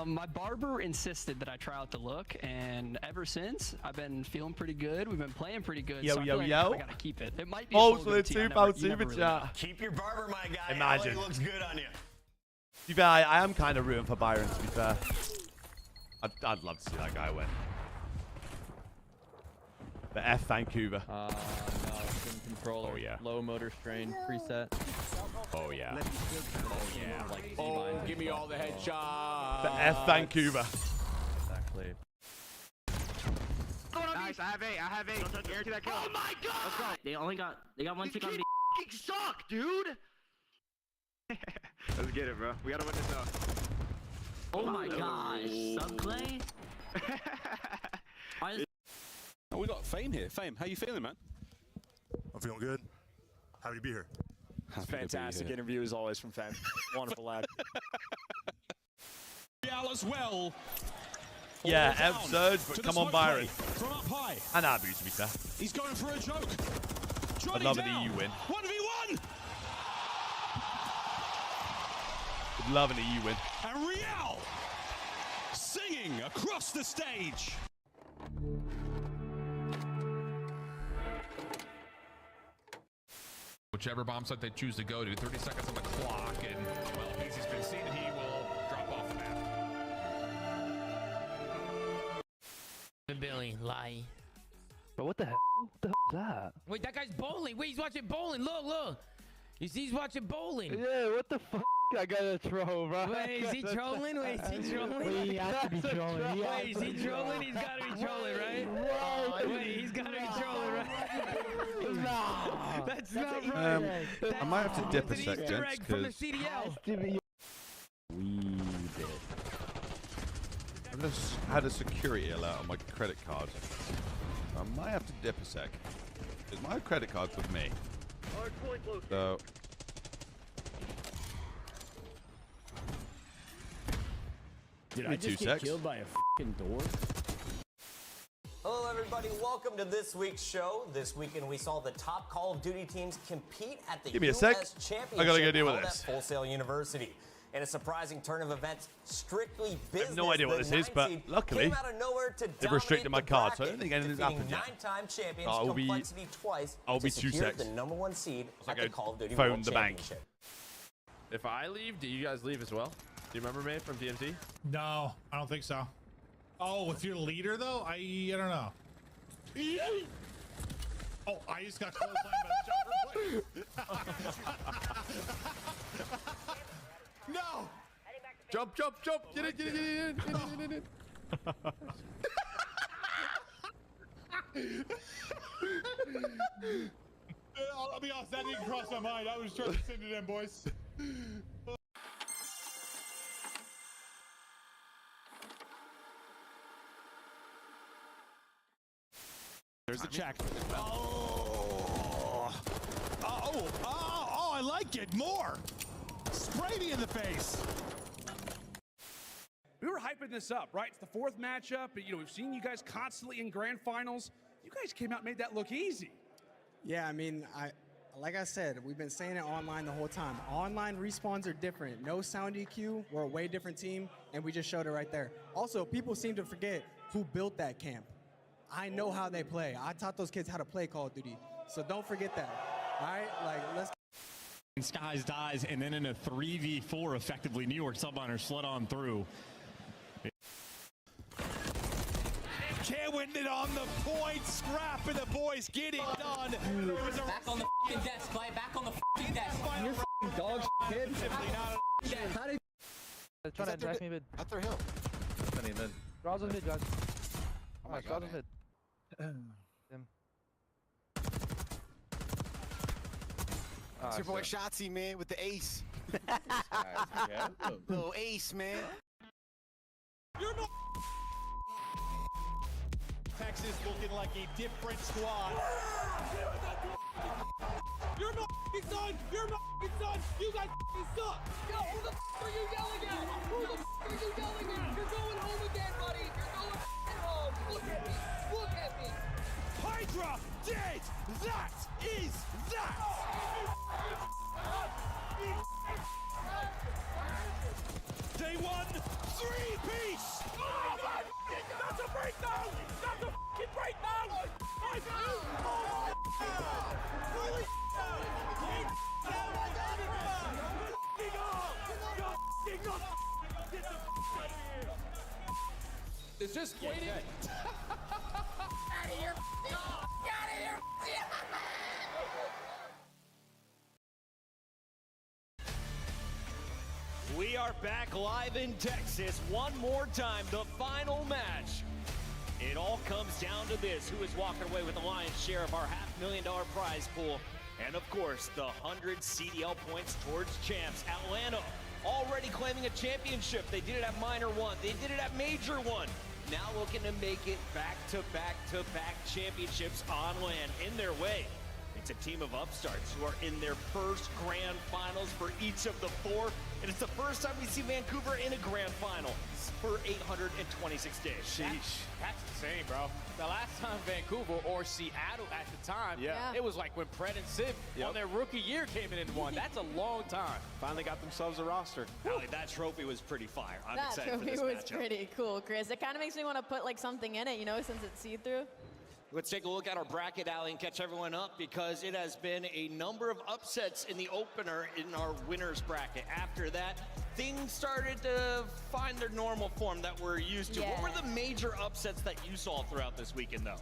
My barber insisted that I try out the look, and ever since, I've been feeling pretty good. We've been playing pretty good. Yo, so I yo, feel like yo. I gotta keep it. It might be Oh, a for full the goatee. I £2 never super really chat. know. Keep your barber, my guy. Imagine. LA looks good on you. To be fair, I am kind of rooting for Byron, to be fair. I'd love to see that guy win. But F Vancouver. No, sim controller. Oh, yeah. Low motor strain preset. Oh, yeah. Like Oh, give me all the headshots. But F Vancouver. Exactly. Nice, I have A. Guarantee that kill. Oh my god! Let's go. They got one tick on B. Fucking suck, dude. Let's get it, bro. We gotta win this out. Oh my gosh, Subclay? Oh, we got Fame here. Fame, how you feeling, man? I'm feeling good. Happy to be here. Fantastic interview as always from Fame. Wonderful lad. Real as well. Yeah, F Surge, but come on, Byron. From up high. And Abu, to be fair. He's going for a joke. I'd love an EU win. 1v1. Would love an EU win. And Real singing across the stage. Whichever bomb site they choose to go to, 30 seconds on the clock, and well, if he's been seen, he will drop off the map. Billy, lie. But what the hell? What the hell is that? Wait, that guy's bowling. Wait, he's watching bowling. Look, look. You see, he's watching bowling. Yeah, what the fuck? I gotta throw, bro. Wait, is he trolling? Wait, is he trolling? Wait, he has to be trolling. Wait, is he trolling? He's gotta be trolling, right? Wait, he's gotta be trolling, right? No. That's not right. I might have to dip a That's sec, an Easter gents, egg from the because CDL. I just had a security alert on my credit card. I might have to dip a sec. Because my credit card's with me. So... Did I just get killed by a fucking door? Hello everybody, welcome to this week's show. This weekend we saw the top Call of Duty teams compete at the Give me a US sec. Championship I gotta go deal with held this. at Full Sail University. In a surprising turn of events, strictly business. I have no idea what this is, but luckily came out of nowhere to they've restricted my dominate the card, so I bracket, don't think anything's defeating happened yet. nine-time champions I'll be- Complexity twice I'll to be 2 secure secs. the #1 seed at the Call of Duty phone World the bank. Championship. If I leave, do you guys leave as well? Do you remember me from DMT? No, I don't think so. Oh, if you're leader though, I don't know. Oh, I just got clotheslined by the No! Jump, jump, jump! Get in, get in, get in, get in, get in. I'll be honest, that didn't cross my mind. I was trying to send it in, boys. There's the check. Oh, I like it more. Spray me in the face. We were hyping this up, right? It's the 4th matchup. You know, we've seen you guys constantly in grand finals. You guys came out and made that look easy. Yeah, I mean, like I said, we've been saying it online the whole time. Online respawns are different. No sound EQ. We're a way different team, and we just showed it right there. Also, people seem to forget who built that camp. I know how they play. I taught those kids how to play Call of Duty. So don't forget that. All right? Like, let's... Skies dies, and then in a 3v4, effectively, New York Subliner slid on through. Can't win it on the point. Scrap and the boys get it done. Back on the f***ing desk, Clay. Back on the f***ing desk. You're f***ing dog shit, kid. How did... They're trying to attack me mid. At their hill. Mid. Draws on mid, guys. Oh my god. Mid. Them. It's your boy Shotzi, man, with the ace. Little ace, man. You're not. Texas looking like a different squad. You're my son. You're my son. You guys suck. Yo, who the f*** are you yelling at? Who the f*** are you yelling at? You're going home again, buddy. You're going home. Look at me. Look at me. Hydra did. That is that. They won 3-piece. Oh my! That's a breakdown. That's a f***ing breakdown. Holy it's just waiting. Out of here. Get out of here. We are back live in Texas one more time, the final match. It all comes down to this: who is walking away with the lion's share of our $500,000 prize pool. And of course, the 100 CDL points towards champs. Atlanta already claiming a championship. They did it at Minor 1. They did it at Major 1. Now looking to make it back-to-back championships on land in their way. It's a team of upstarts who are in their first grand finals for each of the 4. And it's the first time we see Vancouver in a grand final for 826 days. Sheesh. That's insane, bro. The last time Vancouver or Seattle at the time, it was like when Pred and Civ on their rookie year came in and won. That's a long time. Finally got themselves a roster. Allie, that trophy was pretty fire. I'm that excited for trophy this was matchup. pretty cool, Chris. It kind of makes me want to put like something in it, you know, since it's see-through. Let's take a look at our bracket, Allie, and catch everyone up because it has been a number of upsets in the opener in our winners bracket. After that, things started to find their normal form that we're used to. What were the major upsets that you saw throughout this weekend, though?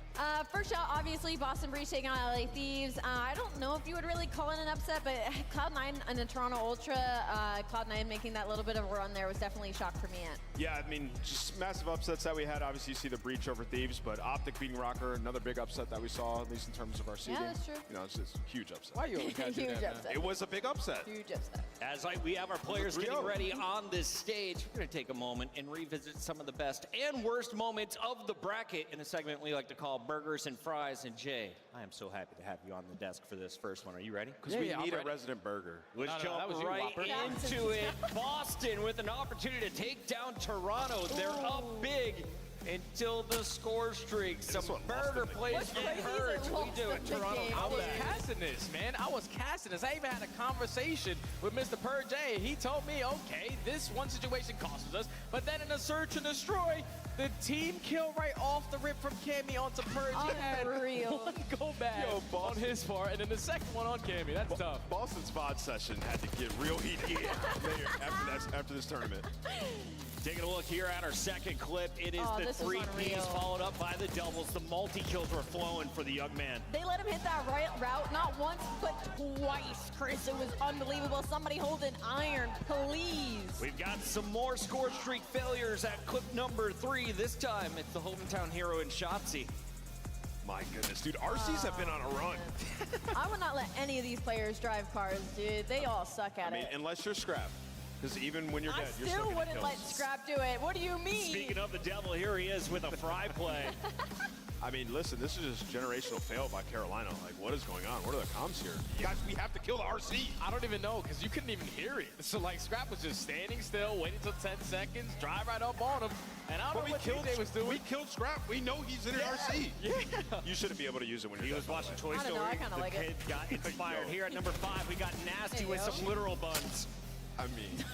First out, obviously, Boston Breach taking on LA Thieves. I don't know if you would really call it an upset, but Cloud9 and the Toronto Ultra, Cloud9 making that little bit of a run there was definitely a shock for me. Yeah, I mean, just massive upsets that we had. Obviously, you see the Breach over Thieves, but Optic beating Rocker, another big upset that we saw, at least in terms of our seeding. Yeah, that's true. You know, it's just a huge upset. Why you always gotta do Huge that, upset. It was a big upset. Huge upset. As we have our players It was a getting 3-0. ready on this stage, we're going to take a moment and revisit some of the best and worst moments of the bracket in a segment we like to call Burgers and Fries. And Jay, I am so happy to have you on the desk for this first one. Are you ready? Because we need a resident burger. Let's that jump was you, right Whopper. into it. Boston with an opportunity to take down Toronto. They're up big until the score streak. Some burger plays get hurt. We do it, Toronto. I was comeback. casting this, man. I was casting this. I even had a conversation with Mr. Purge. He told me, okay, this one situation costs us, but then in a search and destroy, the team kill right off the rip from Cammy onto Purge. He had Unreal. one go back on his part, and then the second one on Cammy. That's tough. Boston's VOD session had to get real heated later after this tournament. Taking a look here at our second clip, it is the this was 3 unreal. Ps followed up by the doubles. The multi-kills were flowing for the young man. They let him hit that right route not once, but twice, Chris. It was unbelievable. Somebody hold an iron, please. We've got some more score streak failures at clip number 3. This time, it's the hometown hero in Shotzi. My goodness, dude, RCs have been on a run. I would not let any of these players drive cars, dude. They all suck at I mean, it. unless you're Scrap. Because even when you're I dead, you're still still getting wouldn't let kills. Scrap do it. What do you mean? Speaking of the devil, here he is with a fry play. I mean, listen, this is just generational fail by Carolina. Like, what is going on? What are the comms here? Guys, we have to kill the RC. I don't even know, because you couldn't even hear it. So, like, Scrap was just standing still, waiting till 10 seconds, drive right up on him. And I don't know what TJ was doing. We killed Scrap. We know he's in an RC. Yeah. You shouldn't be able to use it when you're He was dead, by watching the Toy way. I don't know, Story. I kinda The like it. kid got inspired. Here at number 5, we got Nasty with some literal buns. I mean,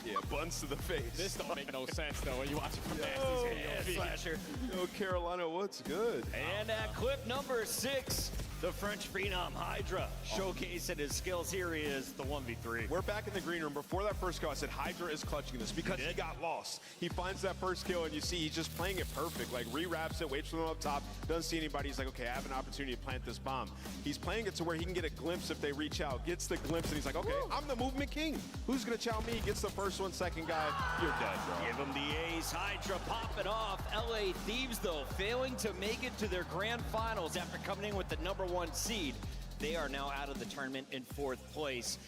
yeah, buns to the face. This don't make no sense, though, when you watch it from Oh, Nasty's Yeah, Slasher. Yo, Carolina, what's good? And at clip number 6, the French phenom Hydra showcasing his skills. Here he is, the 1v3. We're back in the green room. Before that first kill, I said Hydra is clutching this because he got lost. He finds that first kill, and you see he's just playing it perfect. Like, re-wraps it, waits for them up top, doesn't see anybody. He's like, okay, I have an opportunity to plant this bomb. He's playing it to where he can get a glimpse if they reach out. Gets the glimpse, and he's like, okay, I'm the movement king. Who's going to chow me? Gets the first one, second guy. You're dead, bro. Give him the ace. Hydra popping off. LA Thieves, though, failing to make it to their grand finals after coming in with the number 1 seed. They are now out of the tournament in 4th place.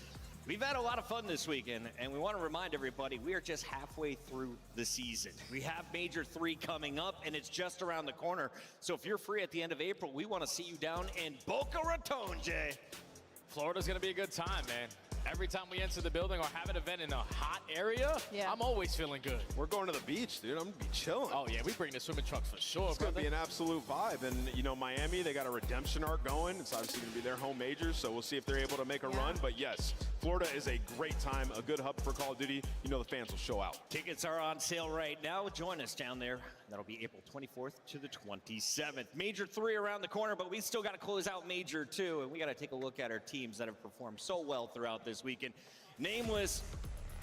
We've had a lot of fun this weekend, and we want to remind everybody we are just halfway through the season. We have Major 3 coming up, and it's just around the corner. So if you're free at the end of April, we want to see you down in Boca Raton, Jay. Florida's going to be a good time, man. Every time we enter the building or have an event in a hot area, I'm always feeling good. We're going to the beach, dude. I'm going to be chilling. Oh, yeah, we bring the swimming trunks for sure, It's going to brother. be an absolute vibe. And, you know, Miami, they got a redemption arc going. It's obviously going to be their home major, so we'll see if they're able to make a run. But, yes, Florida is a great time, a good hub for Call of Duty. You know the fans will show out. Tickets are on sale right now. Join us down there. That'll be April 24th to the 27th. Major 3 around the corner, but we still got to close out Major 2, and we got to take a look at our teams that have performed so well throughout this weekend. Nameless,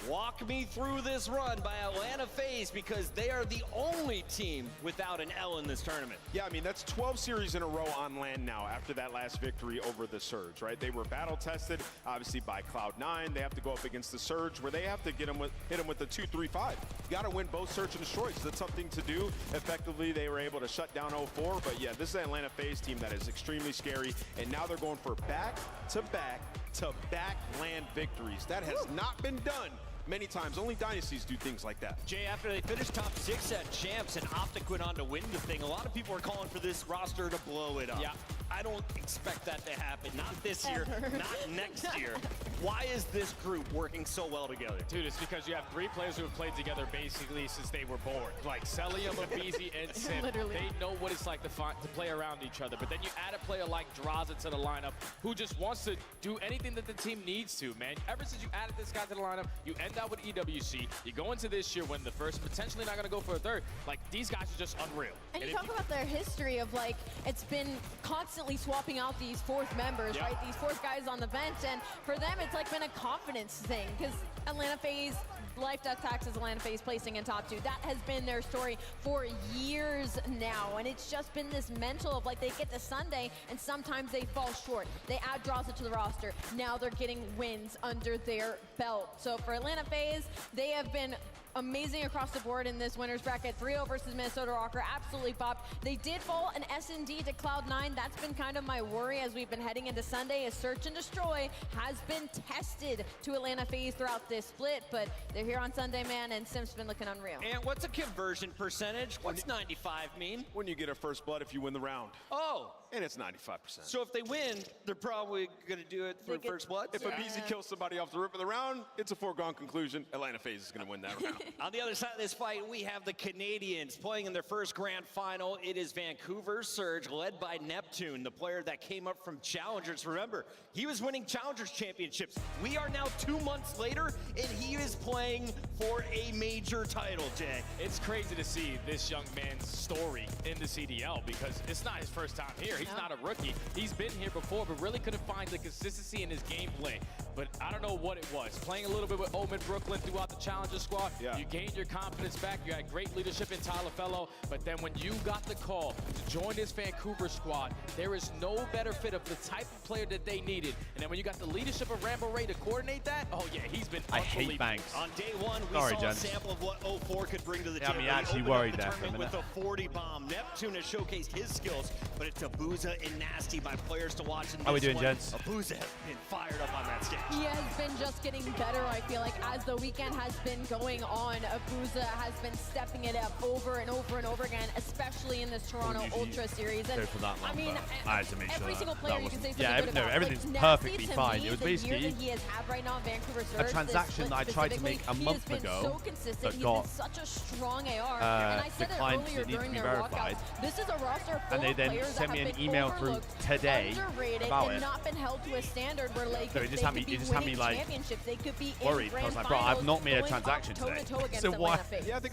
Walk me through this run by Atlanta FaZe, because they are the only team without an L in this tournament. Yeah, I mean, that's 12 series in a row on land now after that last victory over the Surge, right? They were battle tested, obviously, by Cloud9. They have to go up against the Surge, where they have to hit them with the 2-3-5. You got to win both Search and Destroy, so that's something to do. Effectively, they were able to shut down 0-4, but yeah, this is an Atlanta FaZe team that is extremely scary, and now they're going for back-to-back-to-back land victories. That has not been done many times. Only dynasties do things like that. Jay, after they finished top 6 at Champs and Optic went on to win the thing, a lot of people are calling for this roster to blow it up. Yeah. I don't expect that to happen. Not this year, not next year. Why is this group working so well together? Dude, it's because you have 3 players who have played together basically since they were born. Like Celium, Abizi, and Sim. Literally. They know what it's like to play around each other. But then you add a player like Draza to the lineup who just wants to do anything that the team needs to, man. Ever since you added this guy to the lineup, you end out with EWC. You go into this year when the first, potentially not going to go for a third. Like, these guys are just unreal. And you talk about their history of, like, it's been constantly swapping out these fourth members, right? These fourth guys on the bench, and for them, it's like been a confidence thing, because Atlanta FaZe, Life Death Taxes, Atlanta FaZe placing in top 2. That has been their story for years now, and it's just been this mental of, like, they get to Sunday, and sometimes they fall short. They add Draza to the roster. Now they're getting wins under their belt. So for Atlanta FaZe, they have been amazing across the board in this winners bracket. 3-0 versus Minnesota Rocker, absolutely popped. They did fall an S&D to Cloud9. That's been kind of my worry as we've been heading into Sunday, as Search and Destroy has been tested to Atlanta FaZe throughout this split, but they're here on Sunday, man, and Sim's been looking unreal. And what's a conversion percentage? What's 95 mean? When you get a first blood if you win the round. Oh. And it's 95%. So if they win, they're probably going to do it for first blood? If Abizi kills somebody off the rip of the round, it's a foregone conclusion. Atlanta FaZe is going to win that round. On the other side of this fight, we have the Canadians playing in their first grand final. It is Vancouver Surge, led by Neptune, the player that came up from Challengers. Remember, he was winning Challengers championships. We are now 2 months later, and he is playing for a major title, Jay. It's crazy to see this young man's story in the CDL, because it's not his first time here. He's not a rookie. He's been here before, but really couldn't find the consistency in his gameplay. But I don't know what it was. Playing a little bit with Omen Brooklyn throughout the Challenger squad, you gained your confidence back. You had great leadership in Tyler Fellow, but then when you got the call to join this Vancouver squad, there is no better fit of the type of player that they needed. And then when you got the leadership of Rambo Ray to coordinate that, oh yeah, he's been I hate Banks. On day 1, we saw a sample of what 04 could bring to the table. I'm actually worried there for a minute. With a 40 bomb. Neptune has showcased his skills, but it's Abuza and Nasty by players to watch in this How we doing, one. gents? Abuza has been fired up on that stage. He has been just getting better, I feel like, as the weekend has been going on. Abuza has been stepping it up over and over and over again, especially in this Toronto Ultra Series. And I mean, I had to make every sure single that player you can say something yeah, good no, about. everything's Like, perfectly Nasty, to fine. me, It was the year basically that he has had right now in Vancouver Surge, a transaction that I tried to make a month ago so consistent. that got He's been such a strong AR. And I said it declined earlier to need to during be their verified. walkouts. This is a roster full And they of then players sent that me have an been email through overlooked, today underrated, about and it. not been held to a standard where, like, So he they just had could me, be he just had me winning like championships. They could be worried. I was like, bro, I've not made a transaction today. So why?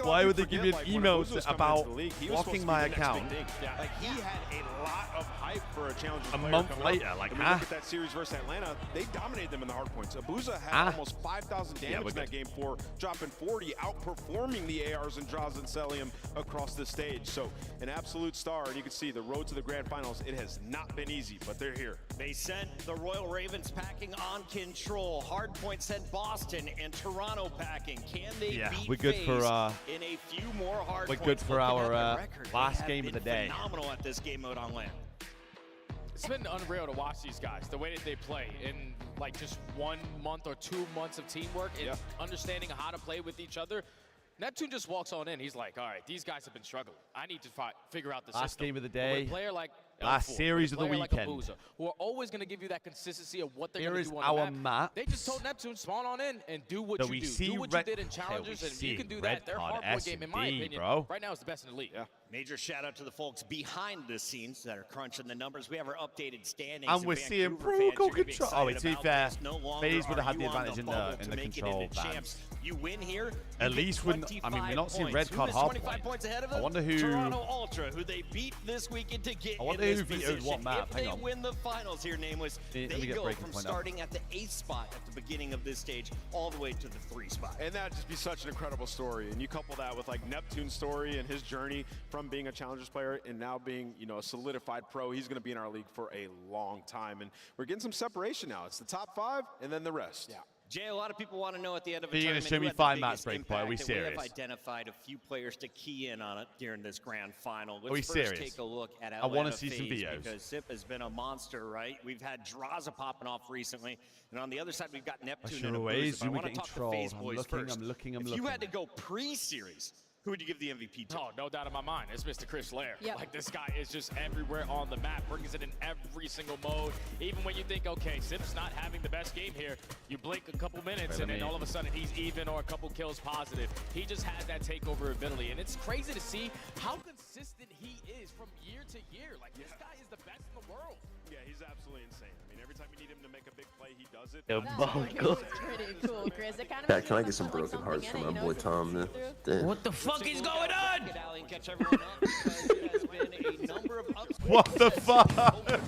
Why would they give me an email about blocking my account? Like, he had a lot of hype for a challenger A player month coming later, up. like, and we look at that series versus Atlanta, they dominated them in the hard points. Abuza had almost 5,000 damage in that game 4, dropping 40, outperforming the ARs and Draws and Celium across the stage. So an absolute star, and you can see the road to the grand finals. It has not been easy, but they're here. They sent the Royal Ravens packing on Control. Hardpoint sent Boston and Toronto packing. Can they beat we're good for in a few more hard we're points? good for Looking our at the record, last they have game of the been day. Phenomenal at this game mode on land. It's been unreal to watch these guys, the way that they play in like just 1 month or 2 months of teamwork and understanding how to play with each other. Neptune just walks on in. He's like, all right, these guys have been struggling. I need to figure out the system. Last game of the But with day. a player like Last L4, series with of a the player weekend. Like Abuza, who are always going to give you that consistency of what they're Here going is to do on our the map. They just told Neptune, spawn on in and do what So you we do. see Do what you red- did in yeah, Challengers, we and if you see can do red that, their card hardcore game, in my S&D, opinion, bro. right now is the best in the league. Yeah. Major shout out to the folks behind the scenes that are crunching the numbers. We have our updated standings. And we're seeing pro control. Oh, wait, to be fair, FaZe would have had the advantage in the control bans. You win here. At least when, I mean, we're not seeing red card hard 25 points ahead of I them. wonder who. Toronto Ultra, who they beat this weekend to get. I wonder exactly this who vetoed position. what map? If Hang they on. win the finals here, Nameless, Let they me get go breaking from point up. starting at the 8th spot at the beginning of this stage all the way to the 3 spot. And that'd just be such an incredible story. And you couple that with like Neptune's story and his journey from being a Challengers player and now being, you know, a solidified pro. He's going to be in our league for a long time. And we're getting some separation now. It's the top 5 and then the rest. Yeah. Jay, a lot of people want to know at the end of a Are you gonna tournament show me who had 5 the match biggest break play? Are we impact, and we serious? have identified a few players to key in on it during this grand final. Let's we first serious? take a look at I wanna Atlanta see some FaZe, videos. because Sip has been a monster, right? We've had Draza popping off recently, and on the other side we've got Neptune sure and ways, Abuza. I Zuma want to getting talk to trolled. FaZe I'm boys looking, first. I'm looking. If you had to go pre-series, who would you give the MVP to? Oh, no doubt in my mind. It's Mr. Chris Lair. Yep. Like, this guy is just everywhere on the map, brings it in every single mode. Even when you think, okay, Sip's not having the best game here, you blink a couple minutes, and then all of a sudden he's even or a couple kills positive. He just has that takeover ability, and it's crazy to see how consistent he is from year to year. Like, this guy is the best in the world. Yeah, he's absolutely insane. I mean, every time you need him to make a big play, he does it. Pretty cool, Chris. It kind of Yeah, makes can I you get some feel like broken hearts something for in my it, boy you know, Tom? through. What the fuck is going on? Get Allie and catch everyone up, because it has been a number of ups. What the fuck? Our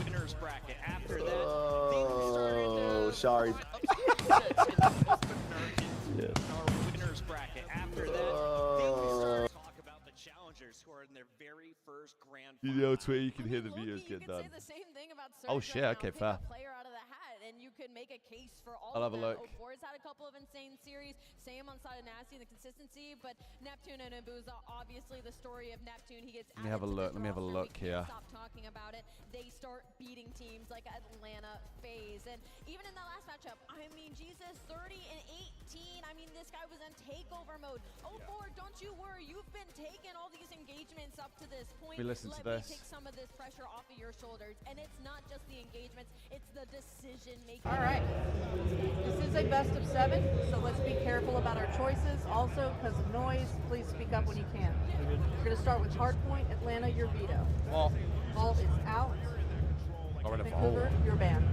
winners bracket. After that, Oh, sorry. our winners bracket. After that, we started to talk about the challengers who are in their very first grand You final. know, Twitter, you can hear the videos You get can done. say the same thing about Oh, Surge shit, right okay, now. fair. Pick a player out of the hat, and you could make a case for all I'll of have a them. look. 04's had a couple of insane series. Same on side of Nasty and the consistency, but Neptune and Abuza, obviously the story of Neptune. He gets Let me have a added to look. this Let me have a roster. look We here. can't stop talking about it. They start beating teams like Atlanta FaZe, and even in that last matchup, I mean, Jesus, 30 and 18. I mean, this guy was in takeover mode. 04, don't you worry. You've been taking all these engagements up to this point. Let me listen to Let this. me take some of this pressure off of your shoulders, and it's not just the engagements, it's the decision making. All right, this is a best of 7, so let's be careful about our choices. Also, because of noise, please speak up when you can. We're going to start with Hardpoint, Atlanta, your veto. Vault is out. Vancouver, your ban.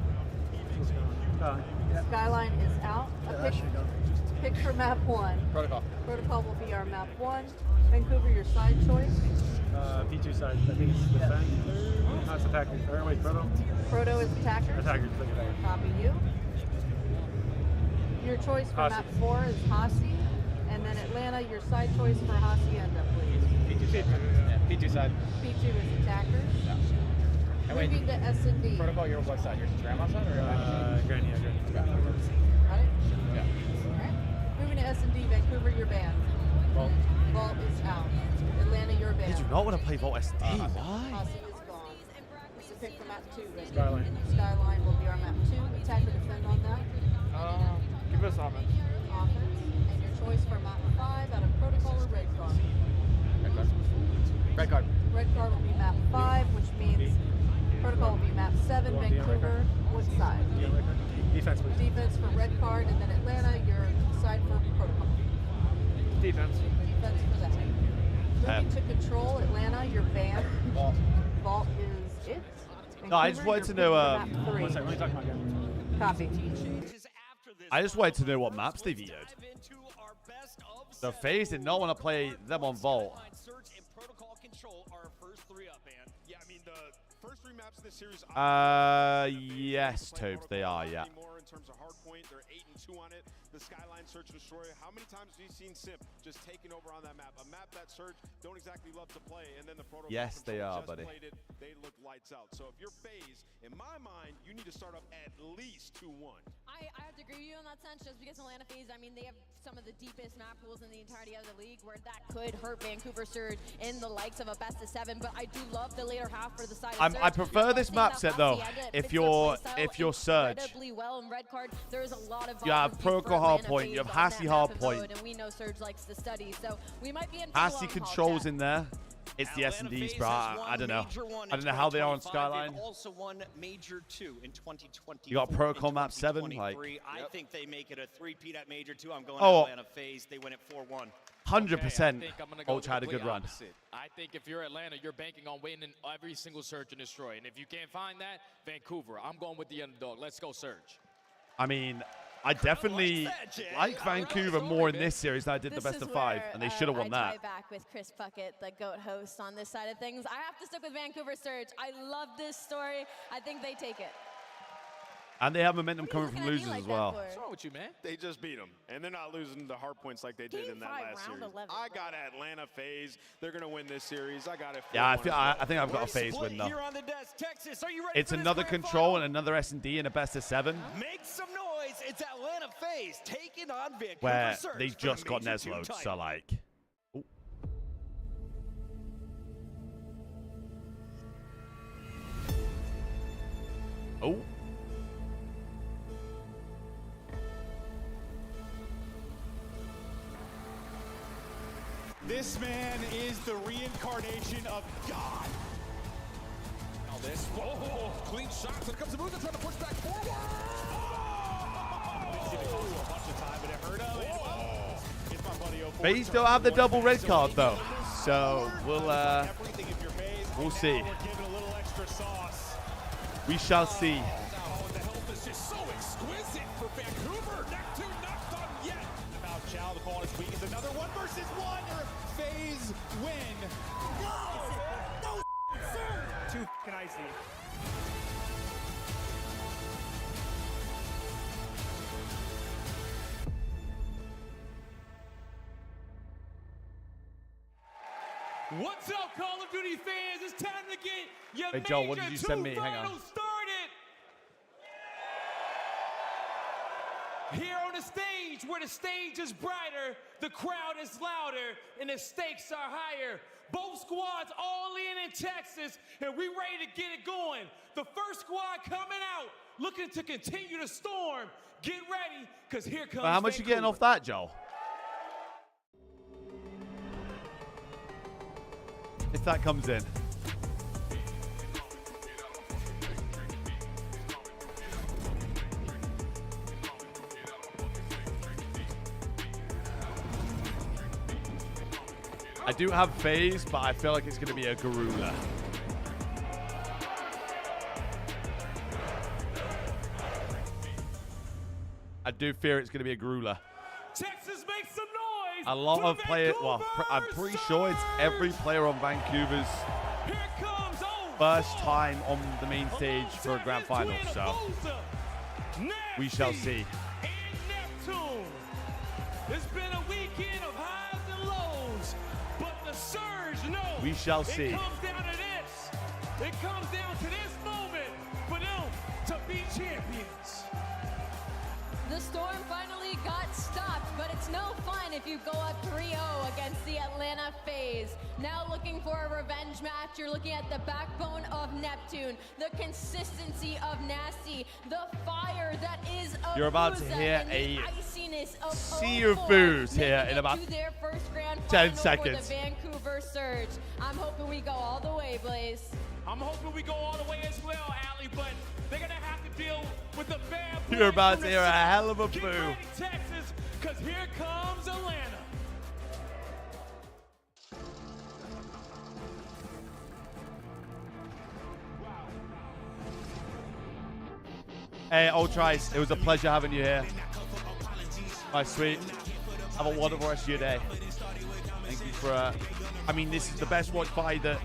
Skyline is out. A pick for map 1. Protocol will be our map 1. Vancouver, your side choice. P2 side. I think it's defend. No, it's attacker. Or wait, proto. Proto is attacker. Attacker. Copy you. Your choice for Hasi. map 4 is Hasi. And then Atlanta, your side choice for Hacienda, please. P2 side. P2 is attacker. Moving to S&D. Protocol, you're what side? Your grandma side or Granny? Got it? Yeah. Alright. Moving to S&D, Vancouver, your ban. Vault. Vault is out. Atlanta, your ban. You do not want to play Vault SD. Why? Hasi is gone. It's a pick for map 2. Vancouver. Skyline. Skyline will be our map 2. Attack or defend on that. Give us offense. Offense. And your choice for map 5 out of Protocol or Red Card. Red card. Red Card will be map 5, which means Protocol will be map 7, Vancouver. Which side? Defense, please. Defense for Red Card, and then Atlanta, your side for Protocol. Defense. Defense for that. Moving to Control, Atlanta, your ban. Vault. Vault is it. No, I just wanted to know. One second, let me talk about again. Copy. I just wanted to know what maps they vetoed. So FaZe did not want to play them on Vault. Search and Protocol Control are our first 3 up, man. Yeah, I mean, the first 3 maps in this series. Yes, Tobes, they are, yeah. More in terms of Hardpoint, they're 8 and 2 on it. The Skyline Search and Destroy. How many times have you seen Simp just taking over on that map? A map that Search don't exactly love to play, and then the Protocol Yes, they Control are, just buddy. played it. They look lights out. So if you're FaZe, in my mind, you need to start up at least 2-1. I have to agree with you in that sense, just because Atlanta FaZe, I mean, they have some of the deepest map pools in the entirety of the league, where that could hurt Vancouver Surge in the likes of a best of 7. But I do love the later half for the side of Surge. I prefer this map set though. If you're Surge, incredibly well in Red Card, there's a lot of you have Protocol Hardpoint, you have Hasi Hardpoint. and we know Surge likes to study, so we might be in for Hasi long haul, controls chat. in there. It's the Atlanta S&Ds, FaZe bro. has I don't know. won I don't know how they are on 2025. Skyline. They've also won Major 2 in 2020. You got Protocol map 7, like. I think they make it a 3-peat at Major 2. I'm going Oh. Atlanta FaZe. They win it 4-1. 100%. think I'm gonna go Ultra had a the good complete run. opposite. I think if you're Atlanta, you're banking on winning every single Surge and Destroy. And if you can't find that, Vancouver. I'm going with the underdog. Let's go Surge. I mean, I definitely like Vancouver more in this series than I did the best of 5, and they should have won that. I tie back with Chris Puckett, the GOAT host on this side of things. I have to stick with Vancouver Surge. I love this story. I think they take it. And they have momentum coming from losers as well. What's wrong with you, man? They just beat them, and they're not losing the Hardpoints like they did in that last series. 11, I got Atlanta FaZe. They're going to win this series. I got it. Yeah, I think I've got a FaZe win, though. Texas, are you ready It's for this another grand control final? and another S&D and a best of 7. Make some noise. It's Atlanta FaZe taking on Vancouver where Surge they for the just got Major 2 Neslo'd, so title. like... Ooh. Oh. This man is the reincarnation of God. Now this, whoa, clean shots. Here comes the move. They're trying to push back forward. FaZe don't have the double red card though, so we'll see. We shall see. The health is just so exquisite for Vancouver. Neptune not done yet. About Chow, the call is weak. It's another 1 versus 1. FaZe win. No, sir. Too icy. What's up, Call of Duty fans? It's time to get your Hey, Joe, what did you send me? Hang on. started. Here on the stage, where the stage is brighter, the crowd is louder, and the stakes are higher. Both squads all in Texas, and we ready to get it going. The first squad coming out, looking to continue the storm. Get ready, because here comes How much you getting off that, Joel? If that comes in. I do have FaZe, but I feel like it's going to be a Garula. I do fear it's going to be a Garula. Texas, make some noise. A lot of players, well, I'm pretty sure it's every player on Vancouver's first time on the main stage for a grand final, so we shall see. Neptune. It's been a weekend of highs and lows, but the Surge knows. We shall see. It comes down to this. It comes down to this moment for them to be champions. The storm finally got stopped, but it's no fun if you go up 3-0 against the Atlanta FaZe. Now looking for a revenge match, you're looking at the backbone of Neptune, the consistency of Nasty, the fire that is Abuza, You're about to hear and a Oh, the iciness of sea of boos here in about to their first grand 10 final seconds. For the Vancouver Surge. I'm hoping we go all the way, Blaze. I'm hoping we go all the way as well, Allie, but they're going to have to deal with the bad boys. You're about from to the hear a city. hell of a Get boo. ready, Texas, because here comes Atlanta. Hey, Old Trice, it was a pleasure having you here. My sweet. Have a wonderful rest of your day. Thank you for, I mean, this is the best watch party that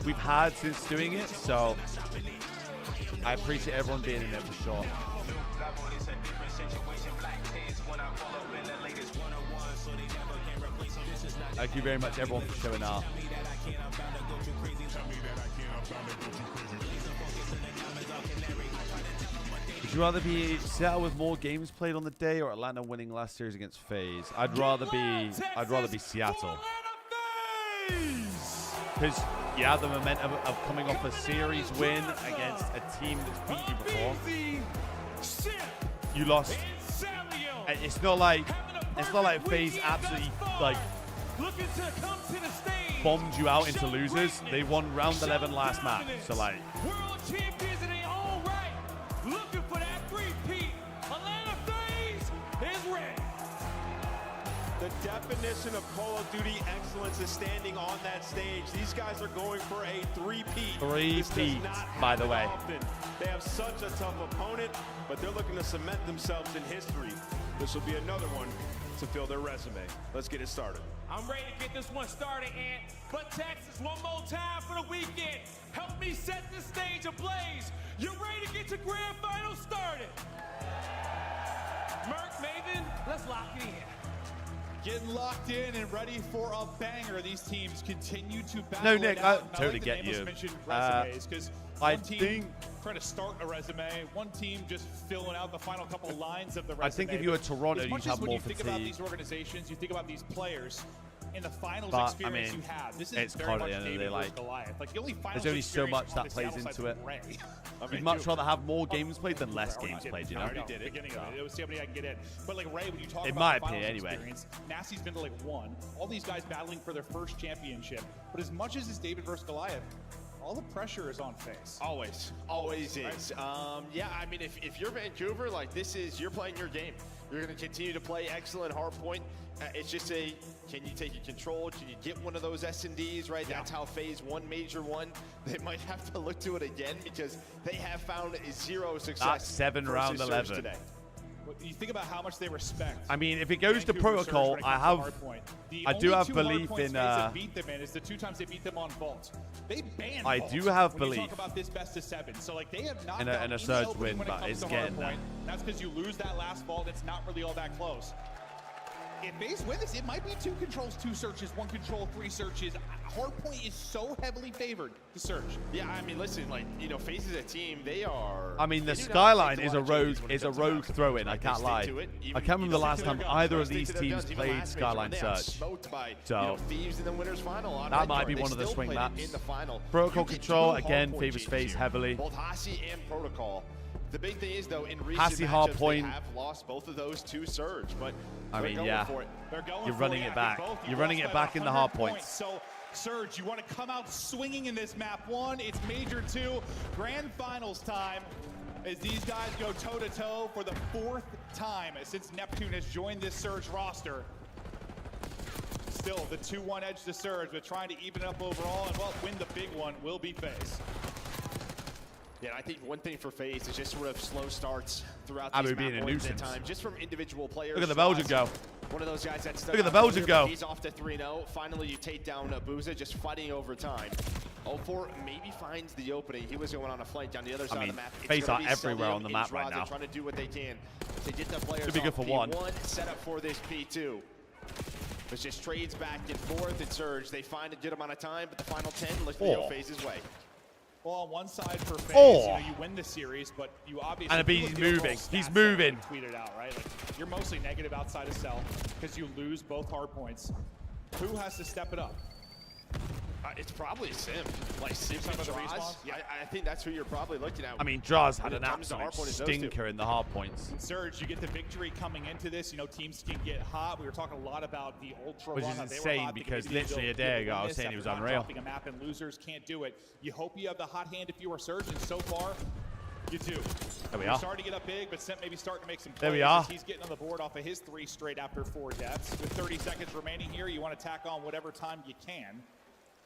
we've had since doing it, so I appreciate everyone being in there for sure. Thank you very much, everyone, for showing up. Would you rather be Seattle with more games played on the day or Atlanta winning last series against FaZe? I'd rather be Seattle. Because you have the momentum of coming off a series win against a team that's beat you before. You lost. It's not like FaZe absolutely like bombed you out into losers. They won round 11 last match. So like. World champions in their own right. Looking for that three-peat. Atlanta FaZe is ready. The definition of Call of Duty excellence is standing on that stage. These guys are going for a three-peat. Three-peat, by the way. Often. They have such a tough opponent, but they're looking to cement themselves in history. This will be another one to fill their resume. Let's get it started. I'm ready to get this one started, Ant. But Texas, one more time for the weekend. Help me set the stage ablaze. You ready to get your grand final started? Merc, Maven, let's lock it in. Getting locked in and ready for a banger. These teams continue to battle. No, Nick, it I out. totally like get you. Resumes, because I one team think trying to start a resume, one team just filling out the final couple lines of the resume. I think if you were Toronto, as you'd much have as when more you think about fatigue. these organizations, you think about these players. In the finals But, experience I mean, you have, this is it's very quite much the end of the David day, versus like, Goliath. Like the only finals there's only so experience much on that the plays Seattle into side's it. Ray. You'd much rather have more games played than less games played, you know? I already did it. Beginning of it. It was see how many I can get in. But like Ray, when you talk In about my the finals opinion, anyway. experience, Nasty's been to like one. All these guys battling for their first championship. But as much as it's David versus Goliath, all the pressure is on FaZe. Always is. Yeah, I mean, if you're Vancouver, like you're playing your game. You're going to continue to play excellent Hardpoint. It's just can you take your control? Can you get one of those S&Ds, right? Yeah. That's how FaZe won Major 1. They might have to look to it again because they have found zero success. That's 7 round 11. Today. You think about how much they respect. I mean, if it goes to Vancouver protocol, Surge I do have belief in. Beat them in is the 2 times they beat them on Vault. They banned I Vault do have when you belief talk about this best of 7. So like they have not in a Surge win, but it's getting there. That's because you lose that last Vault. It's not really all that close. If FaZe win this, it might be 2 controls, 2 searches, 1 control, 3 searches. Hardpoint is so heavily favored to Surge. Yeah, I mean, listen, like, you know, FaZe is a team, they are... I mean, the Skyline is a rogue throw-in, I can't lie. I can't remember the last time either of these teams played Skyline Surge. So, that might be one of the swing maps. Protocol control, again, favors FaZe heavily. Both Hasi and Protocol. The big thing is, though, in recent Hasi matchups, they Hardpoint. have lost both of those to Surge, but I mean, going yeah, for it. you're running it back. You're running it back in the hard points. So, Surge, you want to come out swinging in this map 1. It's Major 2, grand finals time, as these guys go toe-to-toe for the 4th time since Neptune has joined this Surge roster. Still, the 2-1 edge to Surge, but trying to even it up overall, and well, win the big one will be FaZe. Yeah, I think one thing for FaZe is just sort of slow starts throughout Abu these being map a wins at nuisance. times, just from individual players. Look at the Belgian go. One of those guys that's Look at the Belgian go. He's off to 3-0. Finally, you take down Abuza, just fighting over time. 0-4 maybe finds the opening. He was going on a flank down the other side of the map. FaZe are everywhere on the map right now. Trying to do what they can to get the players Should be good for one. Set up for this P2. It's just trades back and forth and Surge. They find a good amount of time, but the final 10 looks to go FaZe's way. Well, on one side for FaZe, Oh. you know, you win the series, but you obviously... And he's moving. He's moving. Tweeted out, right? Like, you're mostly negative outside of Cell because you lose both hard points. Who has to step it up? It's probably Sim. Like Sim Talking and about the Draws. respawns? I think that's who you're probably looking at. I mean, Draws had When an it comes to absolute hard point, it's those two. stinker in the hard points. Surge, you get the victory coming into this. You know, teams can get hot. We were talking a lot about the Ultra Which run, is that they were insane hot. They because could maybe literally a build- day win ago I was this saying he was after not unreal. dropping a map, and losers can't do it. You hope you have the hot hand if you are Surge, and so far, you do. There we You're are. starting to get up big, but Simp maybe starting to make some plays. There we are. As he's getting on the board off of his 3 straight after 4 deaths. With 30 seconds remaining here, you want to tack on whatever time you can.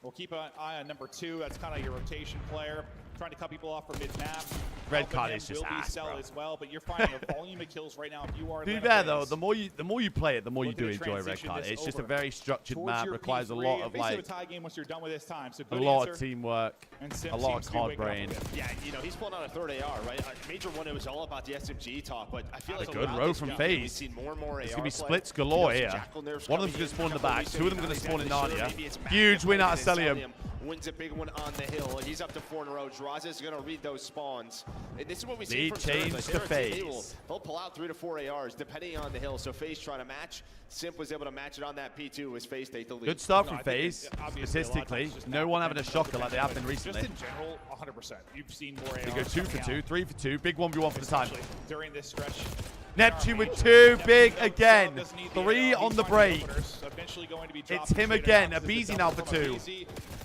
We'll keep an eye on number 2. That's kind of your rotation player. Trying to cut people off from mid-map. Red card is just ass, Cell bro. as well, but you're finding a volume of kills right now if you are To be Atlanta fair FaZe. though, the more you play it, the more you do Looking to enjoy Red transition Card. this It's just a over very structured towards map, your requires a P3, lot and of basically like a tie game once you're done with this time. So a good lot answer. of teamwork, And a Sim lot seems of to be card waking up a brain. bit. Yeah, you know, he's pulling out a third AR, right? Major 1, it was all about the SMG talk, but I feel like Good throughout row this from round, FaZe. We've seen more and more It's AR going to be play. splits galore You know, here. some Jackal nerfs One of coming them's going to in. spawn in the Couple back. weeks 2 of them ago, going to he's spawn in definitely sure. Narnia. Maybe it's Huge Mac win out of Stellium. Stellium. Wins a big one on the hill. He's up to 4 in a row. Draza is going to read those spawns. And this is what we see Lead from Surge. change Like, to they're a team, FaZe. they'll pull out 3 to 4 ARs depending on the hill. So FaZe trying to match. Simp was able to match it on that P2 as FaZe take the lead. Good start No, from I think FaZe, obviously a lot of times statistically. it's just No map one having a dependent, shocker like they have been but recently. Just in general, 100%. You've seen more ARs They go 2 for coming 2, out, 3 for 2. Big 1v1 for the time. especially during this stretch. Neptune with 2, big again. 3 on the break. Eventually going to be It's him again. Abizi now for 2.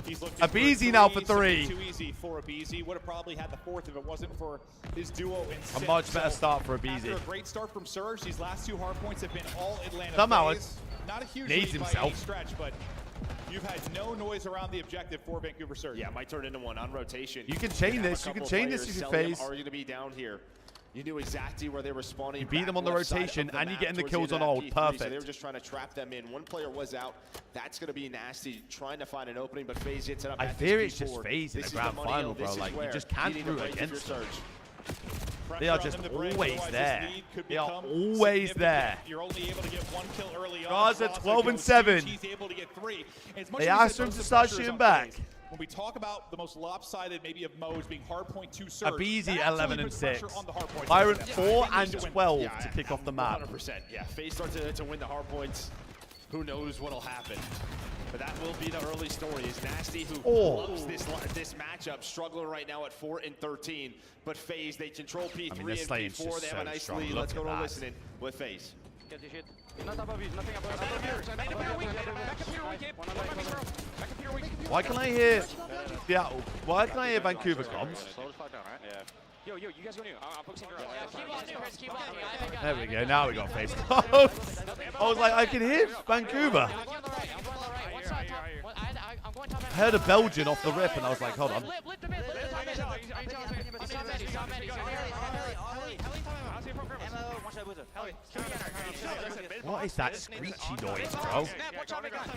He's looking Abizi now for 3. Too easy for Abizi. Would have probably had the 4th if it wasn't for his duo in 6. A much better start for Abizi. After a great start from Surge, these last 2 hard points have been all Atlanta Somehow phase. Not a huge needs lead by himself. any stretch, but you've had no noise around the objective for Vancouver Surge. Yeah, might turn into one on rotation. You can chain this. You can chain this if you phase. Are going to be down here. You knew exactly where they were spawning. You beat them on the rotation, and you're getting the kills on ult. Perfect. So they were just trying to trap them in. One player was out. That's going to be nasty, trying to find an opening, but FaZe hits it up. I fear it's just FaZe in the grand final, bro. Like, you just can't root against them. They are just always there. They are always there. You're only able to get 1 kill early on. Guards are 12 and 7. He's able to get 3. They asked him to start shooting back. When we talk about the most lopsided maybe of modes being Hardpoint 2 Surge, Abizi 11 and 6. Byron Byron 4 and 12 to kick off the map. 100%. Yeah, FaZe starts to win the hardpoints. Who knows what'll happen? But that will be the early story. Is Nasty, who loves this matchup, struggling right now at 4 and 13. But FaZe, they control P3 and P4. They have a nice lead. Let's go to listening with FaZe. Why can I hear Seattle? Why can I hear Vancouver comms? Yo, you guys go new. I'm focusing around. Keep on. There we go. Now we got face close. I was like, I can hear Vancouver. I heard a Belgian off the rip, and I was like, hold on. What is that screechy noise, bro? Watch out the gun.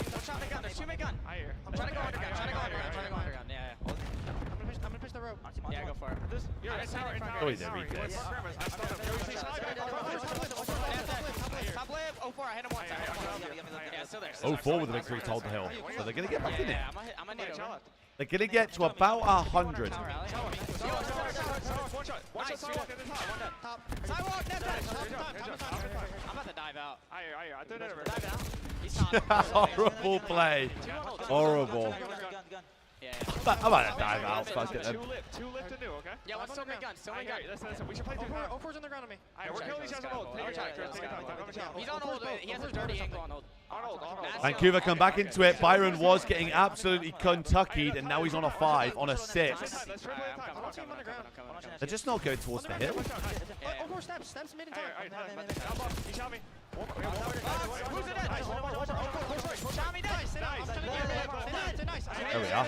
There's 2 mid gun. I'm trying to go undergun. Yeah. I'm gonna push the rope. Yeah, go for it. Oh, he's a weakness. Top lip. 04. I hit him once. Yeah, still there. 04 with a victory to hold the hill. So they're going to get back in it. Yeah, I'm gonna need it. They're going to get to about 100. Sidewalk, I'm about to dive out. I threw it over. Dive out. Horrible play. Horrible. I'm about to dive out. Fuck it then. 2 lift and new, okay? Yeah, let's still make guns. Listen, we should play 04's on the ground on me. Alright, we're killing these guys on hold. He's on hold. He has a dirty angle on hold. Vancouver come back into it. Byron was getting absolutely Kentuckied, and now he's on a 5, on a 6. They're just not going towards the hill. Steps mid and top. He shot me. There we are.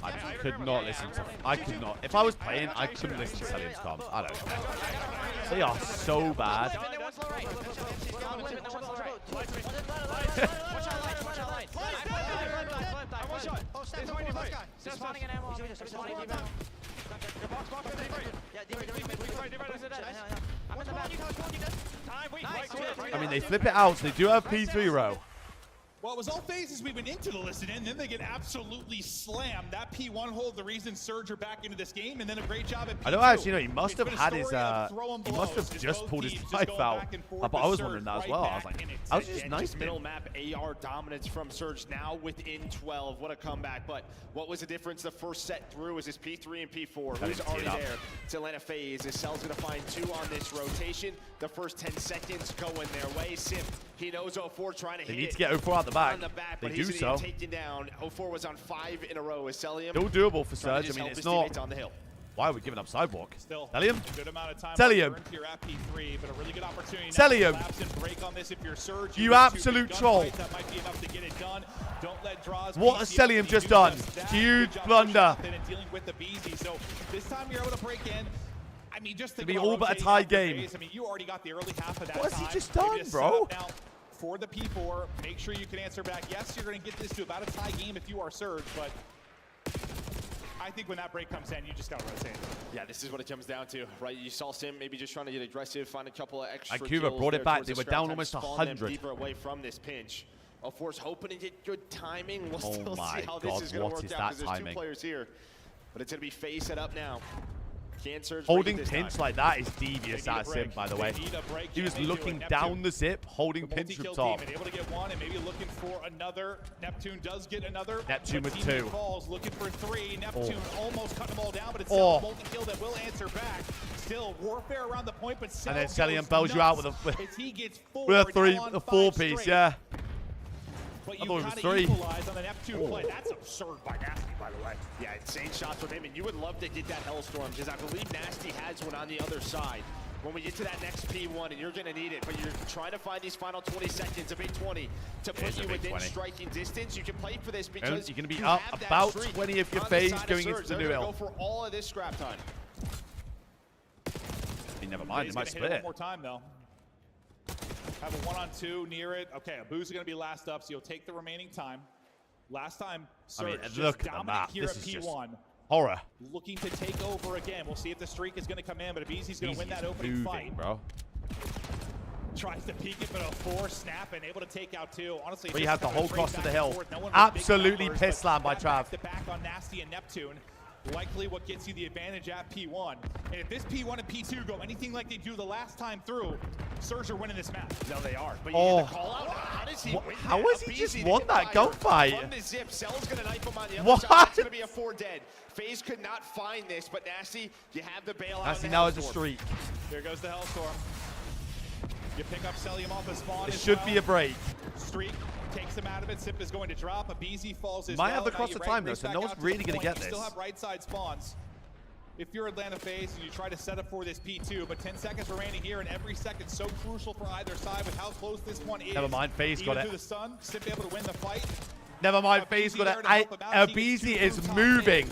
I could not listen to. I could not. If I was playing, I couldn't listen to Selim's comms. I don't know. They are so bad. I mean, they flip it out, so they do have P3 row. Well, it was all phases we went into the listen in, then they get absolutely slammed. That P1 hold, the reason Surge are back into this game, and then a great job at P2. I don't actually know. He must have had his. He must have just pulled his knife out. But I was wondering that as well. I was like, that was just nice. Middle map AR dominance from Surge now within 12. What a comeback! But what was the difference? The first set through was his P3 and P4. Who's already there? It's Atlanta FaZe. His Cell's gonna find 2 on this rotation. The first 10 seconds going their way. Sim, he knows 04 trying to hit it. They need to get 04 out the back. They do so. Taken down. 04 was on 5 in a row. Is Celium still doable for Surge? I mean, it's not. On the hill. Why are we giving up sidewalk? Still Celium? a good amount of time. Celium. You're at P3, but a really good opportunity. Celium. Break on this if you're Surge. You absolute troll. That might be enough to get it done. Don't let draws. What has Celium just done? Huge blunder. Dealing with the BZ. So this time you're able to break in. I mean, just to be all but a tie game. I mean, you already got the early half of that. What has he just done, bro? Now, for the P4, make sure you can answer back. Yes, you're going to get this to about a tie game if you are Surge, but I think when that break comes in, you just got to rotate. Yeah, this is what it comes down to, right? You saw Sim maybe just trying to get aggressive, find a couple of extra Vancouver brought it back. They were down almost 100. Deeper away from this pinch. Of course, hoping to get good timing. We'll oh still see how this is going to work out because there's 2 players here. But it's going to be FaZe set up now. Holding pinch like that is devious out of Sim, by the way. He was looking down the zip, holding pinch from top. Able to get 1 and maybe looking for another. Neptune does get another. Neptune with 2. Falls, looking for 3. Neptune almost cut them all down, but it's still a multi-kill that will answer back. Still warfare around the point, but and then Celium bells you out with a 4 4 piece, yeah. But I you thought it was kind 3. of equalize on the Neptune play. That's absurd by Nasty, by the way. Yeah, insane shots from him, and you would love to get that Hellstorm, because I believe Nasty has one on the other side. When we get to that next P1, and you're going to need it, but you're trying to find these final 20 seconds, a big 20, to put you within striking distance. You can play for this because you're going to be you up have that about streak 20 of your on the phase side of going Surge. into the They're new gonna L. go for all of this scrap time. Never mind, He's it might gonna hit it split. one more time, though. Have a 1-on-2 near it. Okay, Abu's going to be last up, so you'll take the remaining time. Last time, Surge just look at the dominant map. here This at is just P1. horror. Looking to take over again. We'll see if the streak is going to come in, but Abuzi's going to win that opening moving, fight. bro. Tries to peek it, but a 4 snap and able to take out 2. Honestly, We just have the kind of whole a cross trade to the back and hill. forth. No one with big Absolutely numbers, piss but slam by that Trav. back on Nasty and Neptune. Likely what gets you the advantage at P1. And if this P1 and P2 go anything like they do the last time through, Surge are winning this match. No, they are. But you Oh. get the call out. How does he win How that? has he just Abizi, won the that fire, gunfight? Run the zip. Cell's going to knife him on the other What? side. That's going to be a 4 dead. FaZe could not find this, but Nasty, you have the bailout. Nasty now has a Hellstorm. streak. Here goes the Hellstorm. You pick up Celium off the spawn. It as should well. be a break. Streak takes him out of it. Sip is going to drop. Abizi falls as Might well. have the Now cross you of race time, though, so back no out one's to the really gonna point. get You still this. have right side spawns. If you're Atlanta FaZe and you try to set up for this P2, but 10 seconds remaining here, and every second so crucial for either side with how close this one is. Never mind, FaZe got Even it. through the stun, Sip able to win the fight. Never mind, FaZe got it. Abizi is moving.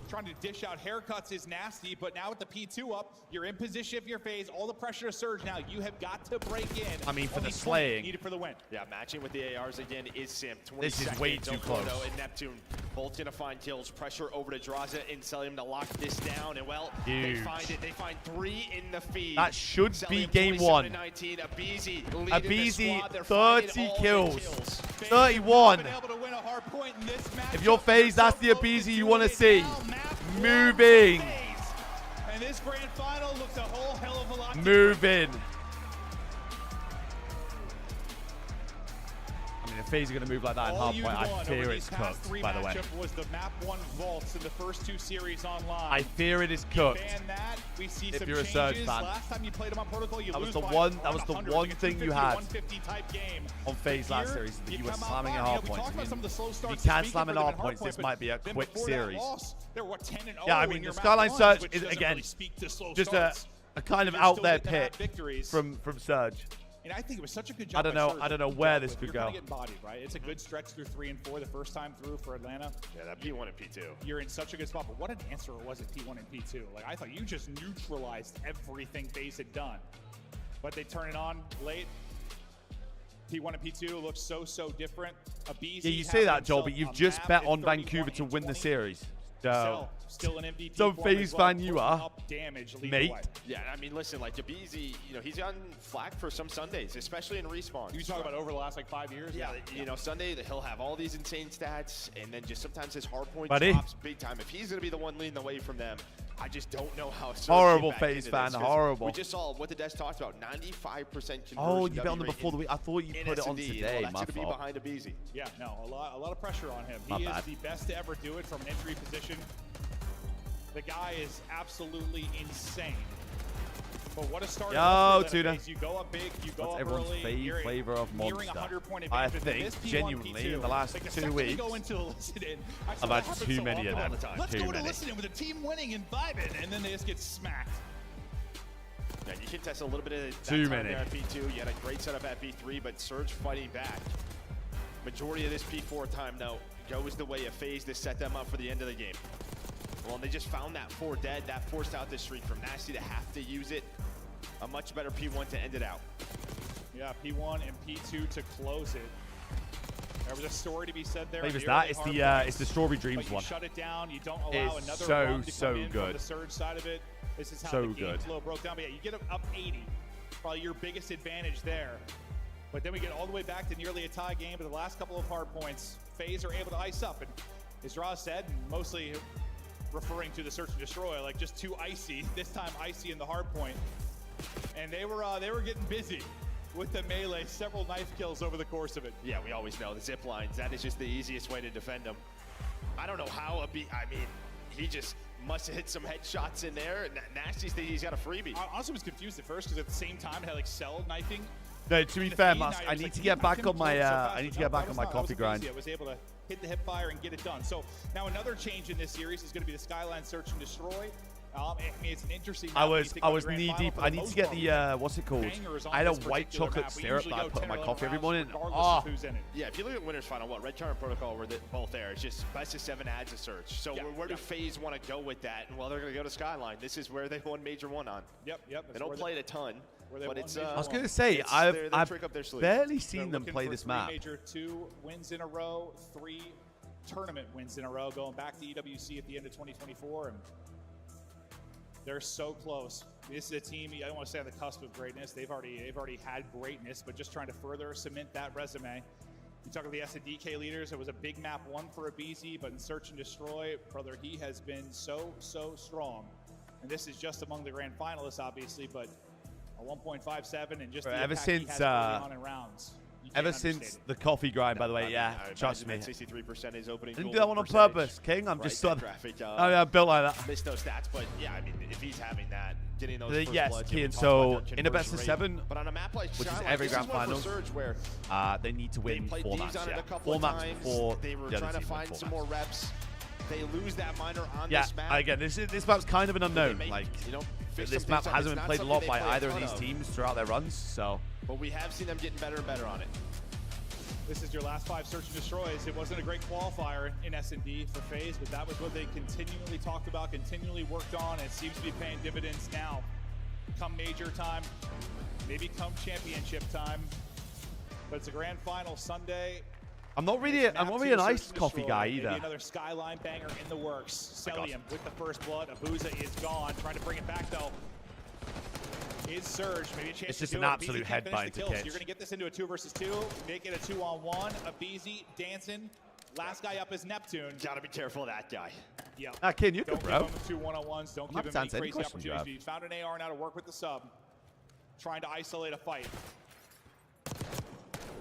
Trying to dish out haircuts is Nasty, but now with the P2 up, you're in position if you're FaZe. All the pressure to Surge now. You have got to break in. I mean, for Only the 20 slaying. needed for the win. Yeah, matching with the ARs again is Sim. 20 This is seconds. way too close. Okono and Neptune both gonna find kills. Pressure over to Draza and Celium to lock this down. And well, Huge. they find it. They find 3 in the feed. That should be Celium game 1. 27-19. Abizi leading the Abizi, squad. They're finding 30 all the kills. FaZe 31. Been able to win a hard point in this match. If you're FaZe, that's the Abizi you want to see. Moving. And this grand final looks a whole hell of a lot Moving. I mean, if FaZe are going to move like that in All you'd Hardpoint, I won fear over it's these past cooked, 3 by the way. matchup was the map 1 vaults in the first 2 series online. I fear it is cooked. Ban that. We see If some you're a changes. Surge fan. Last time you played them on Protocol, you That was lose the by one- around that was the 100, one like a thing you 250, had 150 type game. On FaZe But last here, series, that you were come out slamming at fine. hard We points. talked about some of the slow If you starts can't this slam weekend at for hard them in points, this Hardpoint, might be a but quick before that series. loss, they were 10-0 Yeah, I in mean, your the map Skyline ones, Surge which is, doesn't again, really speak to slow just starts. a kind of You're out still there getting to have pick victories. from Surge. And I think it was such a good job. I don't by know. Surge I don't know to where jump this with. could You're go. kinda getting bodied, right? It's a good stretch through 3 and 4 the first time through for Atlanta. Yeah, that P1 and P2. You're in such a good spot, but what an answer it was at P1 and P2. Like, I thought you just neutralized everything FaZe had done. But they turn it on late. P1 and P2 look so different. Abizi Yeah, you say that, Joel, but you've just bet on Vancouver to win the series. So, still an MVP so form as FaZe well, fan you putting are, up damage leading mate. the way. Yeah, I mean, listen, like Abizi, you know, he's gotten flack for some Sundays, especially in respawn. You talk about over the last like 5 years. Yeah, you know, Sunday he'll have all these insane stats, and then just sometimes his hard point Buddy. drops big time. If he's gonna be the one leading the way from them, I just don't know how. Surge Horrible get back FaZe into fan, this, 'cause horrible. We just saw what the desk talked about: 95% conversion. Oh, you bet on W them rate before the in- week. I thought you in put it on S&D, and today. all My that's gonna be fault. behind Abizi. Yeah, no, a lot of pressure on him. My He bad. is the best to ever do it from an entry position. The guy is absolutely insane. But what a start! Yo, for Tuna. FaZe. You go up big, you go What's up everyone's early. You're flavor of nearing monster? 100-point I advantage. think, This P1, genuinely, P2, in the last like the 2 second we weeks, go into the listen-in, I swear I've that had happens too so many of often them. all the time. Let's Too go to many. listen-in with a team winning and vibing, and then they just get smacked. Yeah, you can test a little bit of that Too time many. there at P2. You had a great setup at P3, but Surge fighting back. Majority of this P4 time, though, goes the way of FaZe to set them up for the end of the game. Well, and they just found that 4 dead. That forced out the streak from Nasty to have to use it. A much better P1 to end it out. Yeah, P1 and P2 to close it. There was a story to be said there. Maybe in it's the that. early It's hard the points, it's the Strawberry but Dreams you one. shut it down. You don't allow It's another so, run to so come in good. from the Surge side of it. This is how So the game good. flow broke down. But yeah, you get up 80, probably your biggest advantage there. But then we get all the way back to nearly a tie game. But the last couple of hard points, FaZe are able to ice up. And as Ross said, mostly referring to the Search and Destroy, like just too icy. This time icy in the hard point. And they were getting busy with the melee, several knife kills over the course of it. Yeah, we always know the zip lines. That is just the easiest way to defend them. I don't know how I mean, he just must have hit some headshots in there. And Nasty's thinking he's got a freebie. I honestly was confused at first because at the same time it had like Cell knifing. No, to be fair, Musk, I need to get back on my coffee grind. I was able to hit the hip fire and get it done. So now another change in this series is going to be the Skyline Search and Destroy. I mean, it's an interesting. I was knee deep. I need to get the what's it called? I had a white chocolate syrup that I put in my coffee every morning. Oh, yeah. If you look at winners final, what Red Car and Protocol were both there. It's just best of 7 adds a search. So where do FaZe want to go with that? And well, they're going to go to Skyline. This is where they won Major 1 on. Yep. They don't play it a ton, but it's. I was going to say I've barely seen them play this map. Major 2 wins in a row, 3 tournament wins in a row, going back to EWC at the end of 2024, and they're so close. This is a team, I don't want to say on the cusp of greatness. They've already had greatness, but just trying to further cement that resume. You talk about the SNDK leaders. It was a big map 1 for Abizi, but in Search and Destroy, brother, he has been so strong. And this is just among the grand finalists, obviously, but a 1.57 and just the ever impact he since has early on in rounds. Ever since the coffee grind, by the way, yeah, trust me. 63% is opening. Didn't do that one on purpose, King. I'm just sort of. I'm built like that. Missed those stats, but yeah, I mean, if he's having that, getting those first yes, bloods, King. So in a best of 7, but on a map like which is Skyline, every this grand is one for finals, Surge where they need to win 4 maps. Yeah, 4 maps before they were the other trying to team find win 4 some maps. more reps. They lose that minor on Yeah, this map. again, this map's kind of an unknown. Like, this map hasn't been played a lot by either of these teams throughout their runs. So, but we have seen them getting better and better on it. This is your last 5 Search and Destroys. It wasn't a great qualifier in S&D for FaZe, but that was what they continually talked about, continually worked on, and it seems to be paying dividends now. Come major time, maybe come championship time, but it's a grand final Sunday. I'm not really an iced coffee guy either. Maybe another Skyline banger in the works. Celium with the first blood. Abuza is gone. Trying to bring it back though. Is Surge, maybe a chance it's just to an do it. absolute Abizi can't finish headbutt the to kills. catch. You're going to get this into a 2 versus 2, make it a 2-on-1. Abizi dancing. Last guy up is Neptune. Gotta be careful of that guy. Yep. King, you Don't good, bro. give him 2 1-on-1s. Don't give him any crazy opportunities. He found an AR now to work with the sub. Trying to isolate a fight.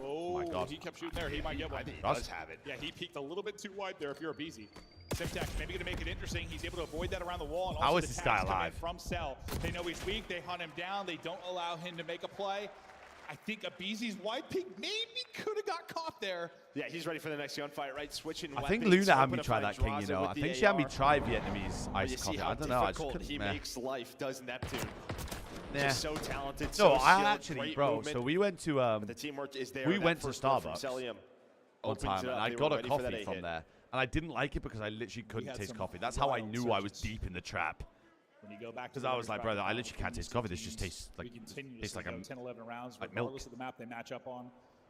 Oh my God. He kept shooting there. He might get one. I think he does have it. Yeah, he peeked a little bit too wide there if you're Abizi. Simtex maybe going to make it interesting. He's able to avoid that around the wall. And also How is this guy alive? From Cell. They know he's weak. They hunt him down. They don't allow him to make a play. I think Abizi's wide peek maybe could have got caught there. Yeah, he's ready for the next gunfight, right? Switching I think weapons, Luna had me open try up that, fight, King, you draws it know. with I the think she had me AR. try Vietnamese But you iced see coffee. how I don't know. I just difficult couldn't, he man. makes life, does Neptune. Yeah. Just so talented, No, so I skilled, actually, great bro. movement. So we went to the teamwork is there. we That went to first blow from Starbucks Celium one opens time, it and up. I They got were a ready for that coffee from A-hit. there, and I didn't like it because I literally couldn't had taste some coffee. That's how I wild knew I was searches. deep in the trap. When you go back to Because the I was like, round brother, I final, literally can't taste coffee. This just tastes like we continue to tastes like go I'm 10, 11 rounds, like regardless milk. of the map they match up on.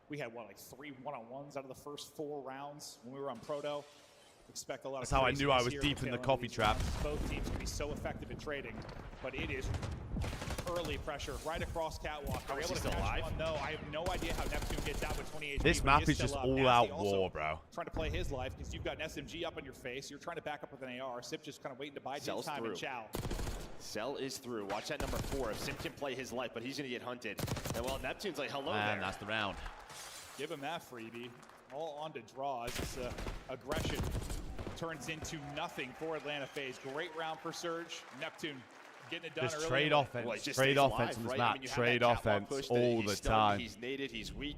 We had, what, like 3 1-on-1s out of the first 4 rounds when we were on Proto. Expect a lot That's of how I knew I craziness was here deep the in the tail end of coffee these trap. rounds. Both teams can be so effective at trading, but it is early pressure right across catwalk. They're able to still catch alive? one, though. I have no idea how Neptune gets out with 20 HP. This but map he is just still up. all Nasty out also war, bro. Trying to play his life because you've got an SMG up in your face. You're trying to back up with an AR. Sip just kind of waiting to bide his Cell's time through. and chow. Cell is through. Watch that number 4. If Sim can play his life, but he's going to get hunted. And well, Neptune's like, hello Man, there. that's the round. Give him that freebie. All on to draws. It's aggression turns into nothing for Atlanta FaZe. Great round for Surge. Neptune getting it done Just early. trade offense. Well, he just Trade stays offense alive, in this right? map. I mean, you have Trade that catwalk offense push that all he's the stunned, time. He's naded, he's weak.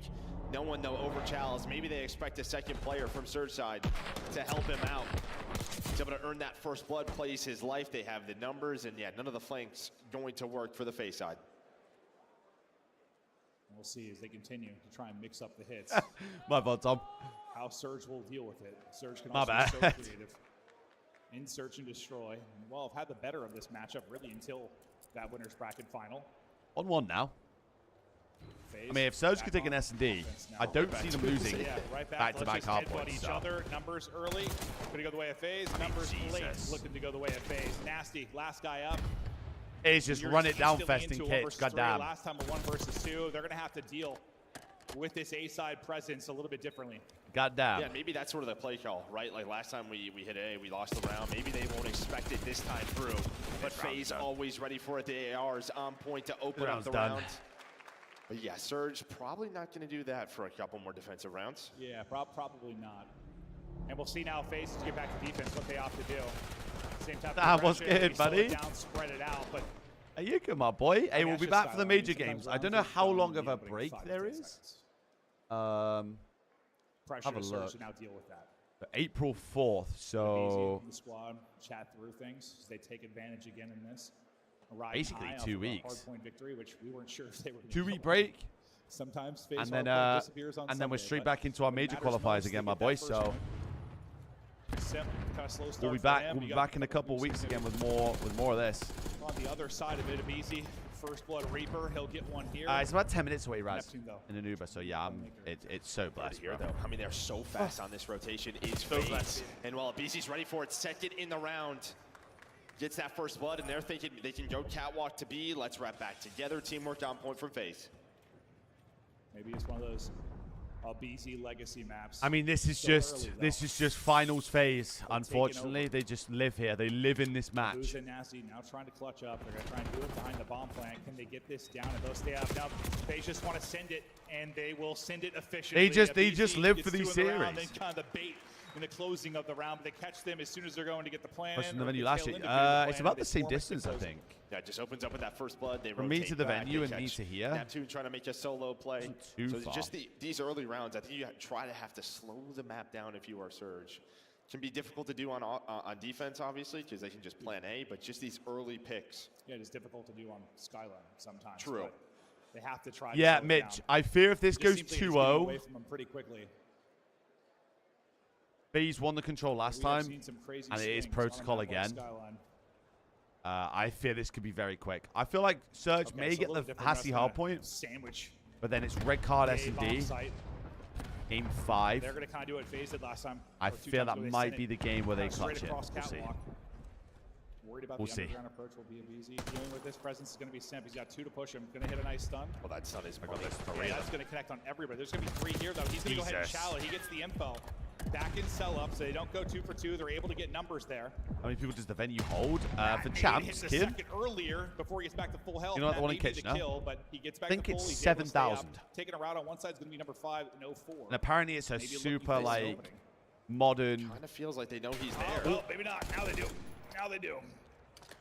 No one, though, overchallenged. Maybe they expect a second player from Surge side to help him out. He's able to earn that first blood, plays his life. They have the numbers, and yeah, none of the flanks going to work for the FaZe side. We'll see as they continue to try and mix up the hits. My bad, Tom. How Surge will deal with it. Surge can My also bad. be so creative. In Search and Destroy. And well, have had the better of this matchup really until that winner's bracket final. On 1 now. FaZe I mean, if Surge back could take an on S&D, offense now. I don't see them losing Yeah, right back-to-back Let's just headbutt hardpoints. each So. other. Numbers early. Going to go the way of FaZe. Numbers late. Looking to go the way of FaZe. Nasty. Last guy up. It's just You're run it down instilling fest and into a 1 kicks. versus 3. Goddamn. Last time a 1 versus 2. They're going to have to deal with this A-side presence a little bit differently. Goddamn. Yeah, maybe that's sort of the play call, right? Like last time we hit A, we lost the round. Maybe they won't expect it this time through. But FaZe always ready for it. The AR's on point to open up the round. But yeah, Surge probably not going to do that for a couple more defensive rounds. Yeah, probably not. And we'll see now FaZe to get back to defense what they opt to do. Same type of That was aggression, good, they slow buddy. it down, spread it out, but Hey, you come, my boy. Hey, we'll be back for the major Sometimes games. I don't know rounds how are long of done a in the break opening 5 to there 10 is. seconds. Pressure Have a Surge look. to now deal with that. April 4th, so The squad chat through things. They take advantage again in this. basically 2 weeks. Hardpoint victory, which we weren't sure if they were. 2 week break. Sometimes And then we're straight back into our major qualifiers again, my boy. So we'll be back. We'll be back in a couple of weeks again with more of this. On the other side of it, Abizi, First Blood Reaper, he'll get one here. It's about 10 minutes away, Raz, Neptune, though. in an Uber. So yeah, it's so blessed, Here, bro. though. I mean, they're so fast on this rotation. It's So FaZe. fast. And while Abizi's ready for it, second in the round, gets that first blood, and they're thinking they can go catwalk to B. Let's wrap back together. Teamwork on point from FaZe. Maybe it's one of those BZ legacy maps. I mean, this is just finals phase. Unfortunately, they just live here. They live in this match. Booze and Nasty now trying to clutch up. They're going to try and do it behind the bomb plant. Can they get this down? And they'll stay up. Now, they just want to send it, and they will send it efficiently. They just live for these series. And then kind of the bait in the closing of the round, but they catch them as soon as they're going to get the plan. Pushing the venue last year. It's about the same distance, I think. Yeah, it just opens up with that first blood. They From me rotate to the back, venue they and me catch to here. Neptune trying to make a solo play. Too So far. just these early rounds, I think you try to have to slow the map down if you are Surge. Can be difficult to do on defense, obviously, because they can just plan A, but just these early picks. Yeah, it is difficult to do on Skyline sometimes. True. But they have to try. Yeah, to slow it Mitch, down. I fear if this Just goes seems like it's getting 2-0. away from them pretty quickly. FaZe won the control last We have time, seen some crazy and it is swings on a protocol map like again. Skyline. I fear this could be very quick. I feel like Surge Okay, may so a get little the different Hassie rest of that Hardpoint, sandwich. but then it's red card Dave S&D. offsite. Game 5. They're going to kind of do what FaZe did last time. I or two fear times that where they might sent be it the game where they kinda straight clutch it. across We'll see. catwalk. Worried about We'll the see. underground approach will be easy. Dealing with this presence is going to be Simp. He's got 2 to push him. Going to hit a nice stun. Well, that stun is money. Yeah, that's going to connect on everybody. There's going to be 3 here, though. He's going to go ahead and Jesus. shallow. He gets the info. Back in sell up, so they don't go 2 for 2. They're able to get numbers there. How many people does the venue hold? For Matt hit champs, the kid. second earlier before he gets back to full health. You know what, the Matt one in may be Kitchener? the kill, but he gets back I think to full. it's He's able to stay up. 7,000. Taking a route on one side is going to be number 5 and 04. And apparently it's a Maybe looking super, for this like, opening. modern... Kind of feels like they know he's Oh, there. well, maybe not. Now they do. Now they do.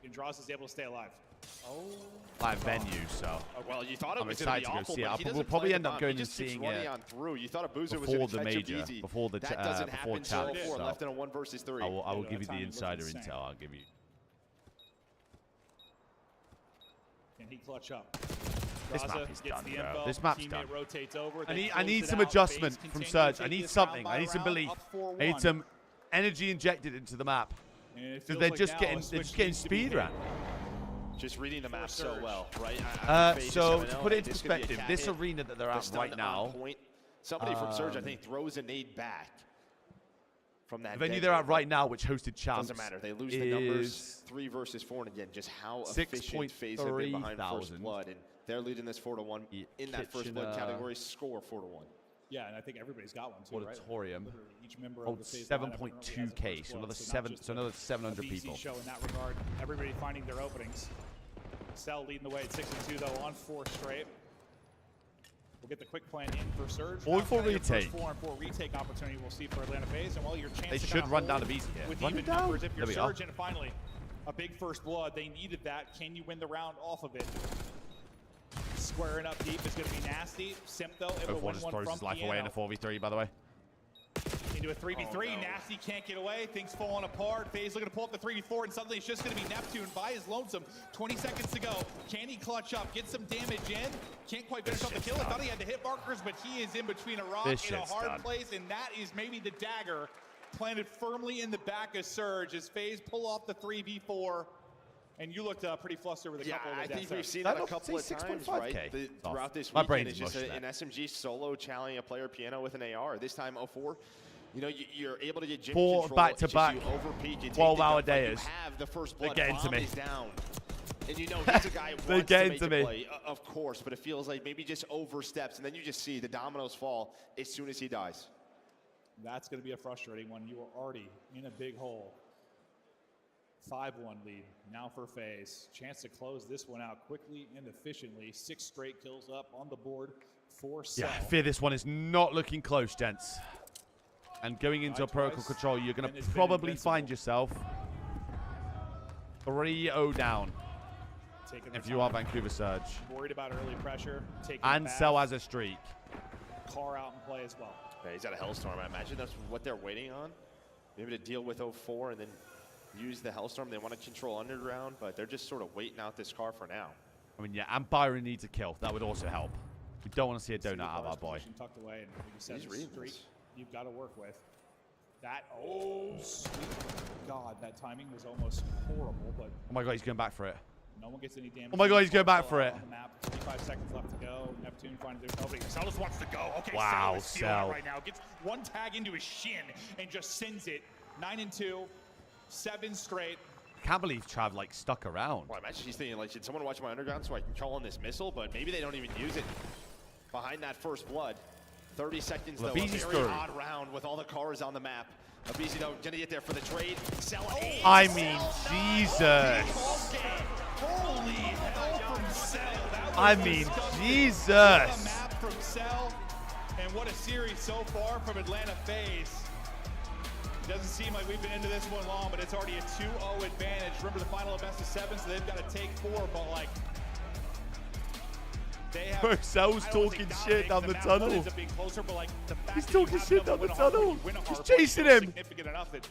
Andros is able to stay alive. Oh. like venue, so Well, you thought it I'm was going to excited be to go awful, see it. but he We'll doesn't probably play end the up bomb. going He and just keeps seeing running it on through. You thought Abuser was before going to the catch major, easy. before the That doesn't before happen champs. till 4, So left in a 1 versus 3. I will Yeah, give you the timing looks insider insane. intel. I'll give you. Can he clutch up? This Raza map is gets done, the bro. info. This map's Teammate done. rotates over. I They need close it some out. adjustment FaZe from continue to Surge. I take need this something. round I by need some round, belief. up 4-1. I need some energy injected into the map. And it Because feels they're like just now getting a switch needs to be speed hit. ran. Just reading the map so Surge. well, right? So to put it into perspective, this arena that they're at right now, Somebody from Surge, I think, throws a nade back from that the venue dead they're at zone. right now, which hosted champs, Doesn't matter. They lose the numbers 3 versus 4, and again, just how efficient FaZe have been behind first blood, and they're leading this 4-1 in that first blood category. Score 4-1. Yeah, and I think everybody's got one too, right? Auditorium Literally each member of holds the FaZe lineup currently has a 7.2K, first so blood, another not just another a 700 BZ people. show in that regard. Everybody finding their openings. Cell leading the way at 6-2 though on 4 straight. We'll get the quick plan in for Surge. All Now for kinda your first retake. 4-on-4 retake opportunity we'll see for Atlanta FaZe, and while your chance They to should kinda run down hold to BZ here. with Run even it down. numbers, if you're There we are. Surge, and finally a big first blood, they needed that. Can you win the round off of it? Squaring up deep is going to be nasty. Simp though, able to Everyone win just one throws from his life away in a Piano. 4v3, by the way. Into a 3v3, Oh, no. Nasty can't get away, things falling apart. FaZe looking to pull up the 3v4, and suddenly it's just going to be Neptune by his lonesome. 20 seconds to go. Can he clutch up, get some damage in? Can't quite finish off the kill. I thought he had the hit markers, but he is in between a rock This and a shit's hard done. place, and that is maybe the dagger planted firmly in the back of Surge as FaZe pull off the 3v4. And you looked pretty flustered with a couple of the I think deaths we've there. seen That that a looks couple of like times, 6.5K. right? Throughout this My weekend, brain's it's just mush an that. SMG solo challenging a player Piano with an AR. This time 04. You know, you're able to get Jimmy 4 control. back-to-back It's just you overpeak, you take 12-hour the gunfight, you days. have the first They're blood, getting to bomb me. is down. And you know he's a guy who They're wants to getting make to a me. play, of course, but it feels like maybe just oversteps, and then you just see the dominoes fall as soon as he dies. That's going to be a frustrating one. You are already in a big hole. 5-1 lead now for FaZe. Chance to close this one out quickly and efficiently. 6 straight kills up on the board for Cell. Yeah, I fear this one is not looking close, gents. And going into protocol control, you're going and to it's been probably invincible. find yourself 3-0 down. taking their If you are time. Vancouver Surge. Worried about early pressure. Taking And Cell has a streak. Car out and play as well. Yeah, he's got a Hellstorm. I imagine that's what they're waiting on. Maybe to deal with 04 and then use the Hellstorm. They want to control Underground, but they're just sort of waiting out this car for now. I mean, yeah, and Byron needs a kill. That would also help. We don't want to see a donut out of our boy. Tucked away, and like you said, He's the reading streak this. you've got to work with. That, oh, sweet God, that timing was almost horrible, but Oh my god, he's going back for it. no one gets any damage. Oh my god, he's going back for it. On the map, 25 seconds left to go. Neptune finding their opening. Cell just wants to go. Okay, Wow, Cell is feeling Cell. it right now. Gets one tag into his shin and just sends it. 9-2, 7 straight. I can't believe Trav, like, stuck around. Well, I imagine he's thinking, like, should someone watch my Underground so I can call on this missile? But maybe they don't even use it behind that first blood. 30 seconds, though. A Labizi's very third. odd round with all the cars on the map. Abizi, though, gonna get there for the trade. Cell aims. I mean, Jesus. Holy hell from Cell. That was I mean, disgusting. Jesus. What a map from Cell, and what a series so far from Atlanta FaZe. Doesn't seem like we've been into this one long, but it's already a 2-0 advantage. Remember the final of best of 7, so they've got to take 4, but like they have. Bro, Cell's I don't talking think shit down the map tunnel. ends up being closer, but like the fact He's that you talking have shit enough to down the win a hard tunnel. point, win a He's hard point chasing is him. significant enough that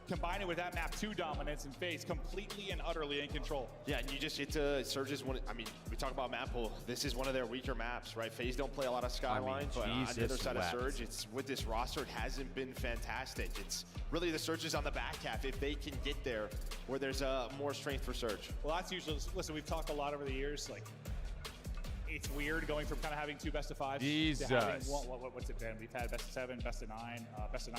combine it with that map 2 dominance and FaZe completely and utterly in control. Yeah, and you just get to Surge's one. I mean, we talk about map pool. This is one of their weaker maps, right? FaZe don't play a lot of Skyline, but on the other Jesus side of wept. Surge, it's with this roster, it hasn't been fantastic. It's really the Surges on the back half if they can get there, where there's more strength for Surge. Well, that's usually, listen, we've talked a lot over the years, like, it's weird going from kind of having 2 best of 5s Jesus. to having what's it been? We've had best of 7, best of 9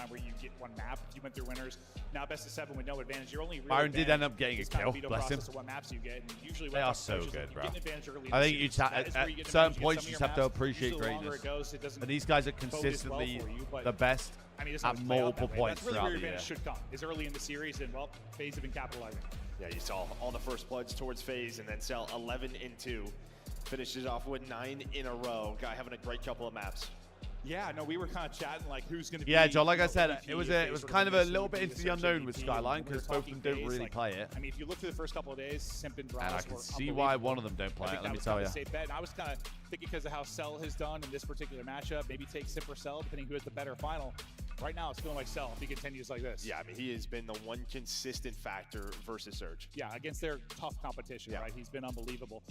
where you get one map if you went through winners. Now best of 7 with no advantage. Your only real Byron did advantage end up getting a is kind kill, of veto bless him. process of what maps you get. And usually They with are our so coaches, good, like, you bro. get an advantage early in I the think series. at That is where you get an certain advantage. points Some you of just have to your maps, appreciate usually the longer greatness. it goes, it doesn't And these guys are bode as well consistently for you, but the best I mean, it's at not play out multiple that way. points That's really throughout where the your year. advantage should come, is early in the series, and well, FaZe have been capitalizing. Yeah, you saw all the first bloods towards FaZe, and then Cell 11-2. Finishes off with 9 in a row. Guy having a great couple of maps. Yeah, no, we were kind of chatting like who's going to be. Yeah, John, like I said, MVP it was if it FaZe was were kind gonna of a be little the bit into the Surge unknown with MVP. Skyline We were because both of them talking don't FaZe, really like, play it. I mean, if you look through the first couple of days, Simp and And I Brawls can were see why one of them don't play I it, think let that me was tell kind you. of a safe bet. And I was kind of thinking because of how Cell has done in this particular matchup, maybe take Simp or Cell, depending who has the better final. Right now, it's feeling like Cell if he continues like this. Yeah, I mean, he has been the one consistent factor versus Surge. Yeah, against their tough competition, Yeah. right? He's been unbelievable.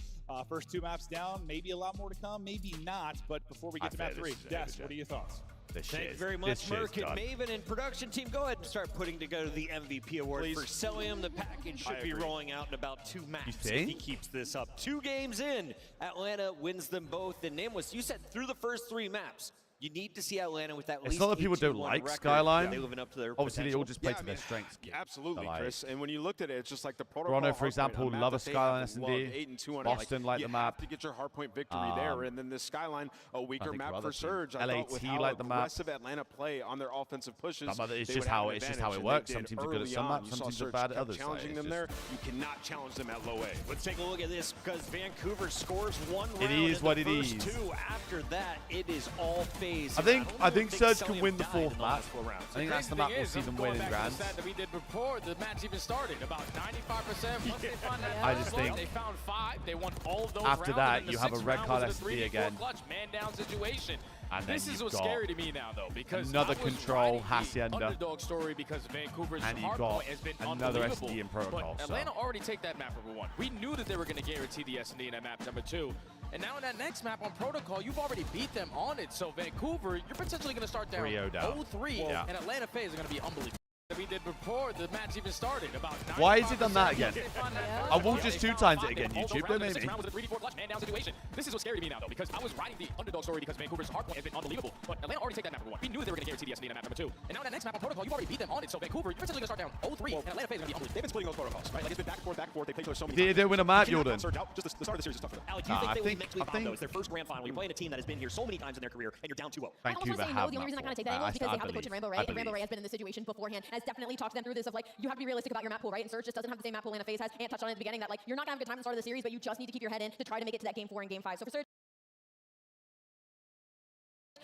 First 2 maps down, maybe a lot more to come, maybe not. But before we get to map 3, Des, what are your thoughts? Thank you very much, Merc and Maven and production team. Go ahead and start putting together the MVP award for Cellium. The package should be rolling out in about 2 maps if he keeps this up. 2 games in, Atlanta wins them both. And Nameless, you said through the first 3 maps, you need to see Atlanta with that. It's not that people don't like Skyline. They living up to their Obviously, they potential. all just play to their strengths. Absolutely, Like, Chris. And when you looked at it, it's just like the protocol. Toronto, for Hardpoint, example, a map love that a they Skyline have S&D. loved 8-2 on it. Boston like the you map. have to get your hardpoint victory there, and then the Skyline, a weaker think map for for other Surge. teams. I LAT thought with how like the map. aggressive Atlanta play on their offensive pushes, It's they just would have how an it's just how it advantage, and works. they Some did teams are good at early some on. maps, You some saw teams are Surge bad at kept others. challenging Like, them it's there. You cannot challenge them at low A. Let's take a look at this because Vancouver scores 1 round. It is in what the it first is. 2. After that, it is all FaZe. I think Surge can Cellium win the died 4th in map. last 4 rounds. I think that's the map we'll see them win in Grand. That we did before the match even started, about 95%. Once they found that I just think they found 5. They won all of those after rounds, that, and then you the have a 6th red round card was a SD 3-4 again. clutch man down situation. And then This is you've what's got scary to me now, though, because another I was control riding the Hacienda. underdog story because Vancouver's And you got hardpoint has been another unbelievable. SD in protocol, But so. Atlanta already take that map number 1. We knew that they were going to guarantee the S&D in that map number 2. And now in that next map on protocol, you've already beat them on it. So Vancouver, you're potentially going to start down 3-0 down. 0-3, Yeah. and Atlanta FaZe are going to be unbelievable. We did before the match even started. About Why has it done that again? I won't Yeah, just they 2 found times 5. it again, They won all YouTube. those Don't rounds. make The 6th me. round was a 3-4 clutch man down situation. This is what's scary to me now, though, because I was riding the underdog story because Vancouver's hardpoint has been unbelievable. But Atlanta already take that map number 1. We knew they were going to guarantee the S&D in that map number 2. And now in that next map on protocol, you've already beat them on it. So Vancouver, you're potentially going to start down 0-3, and Atlanta FaZe are going to be unbelievable. They've been splitting those protocols, right? Like it's been back and forth, back and forth. They play each other so many times. They win a map, You cannot Jordan. Surge out. Just the start of the series is tough for them. Alec, do you think I they will think- mentally I bomb think- though? It's their first grand final. You're playing a team that has been here so many times in their career, and you're down 2-0. I almost want to say no. The only reason I kind of take that angle is because they have the coach in Rambo, right? And Rambo believe. Ray has been in this situation beforehand and has definitely talked them through this of like, you have to be realistic about your map pool, right? And Surge just doesn't have the same map pool Atlanta FaZe has. Ant touched on it at the beginning that like, you're not going to have a good time at the start of the series, but you just need to keep your head in to try to make it to that game 4 and game 5. So for Surge,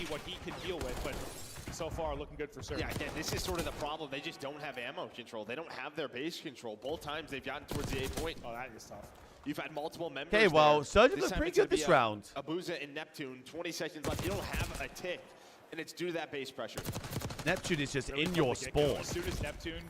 see what he can deal with, but so far looking good for Surge. Yeah, again, this is sort of the problem. They just don't have ammo control. They don't have their base control. Both times they've gotten towards the A point. Oh, that is tough. You've had multiple members. Okay, well, there. Surge This looked time pretty it's gonna good this be round. Abuza and Neptune, 20 seconds left. You don't have a tick, and it's due to that base pressure. Neptune is just Really in from your the get-go. spawn. As soon as Neptune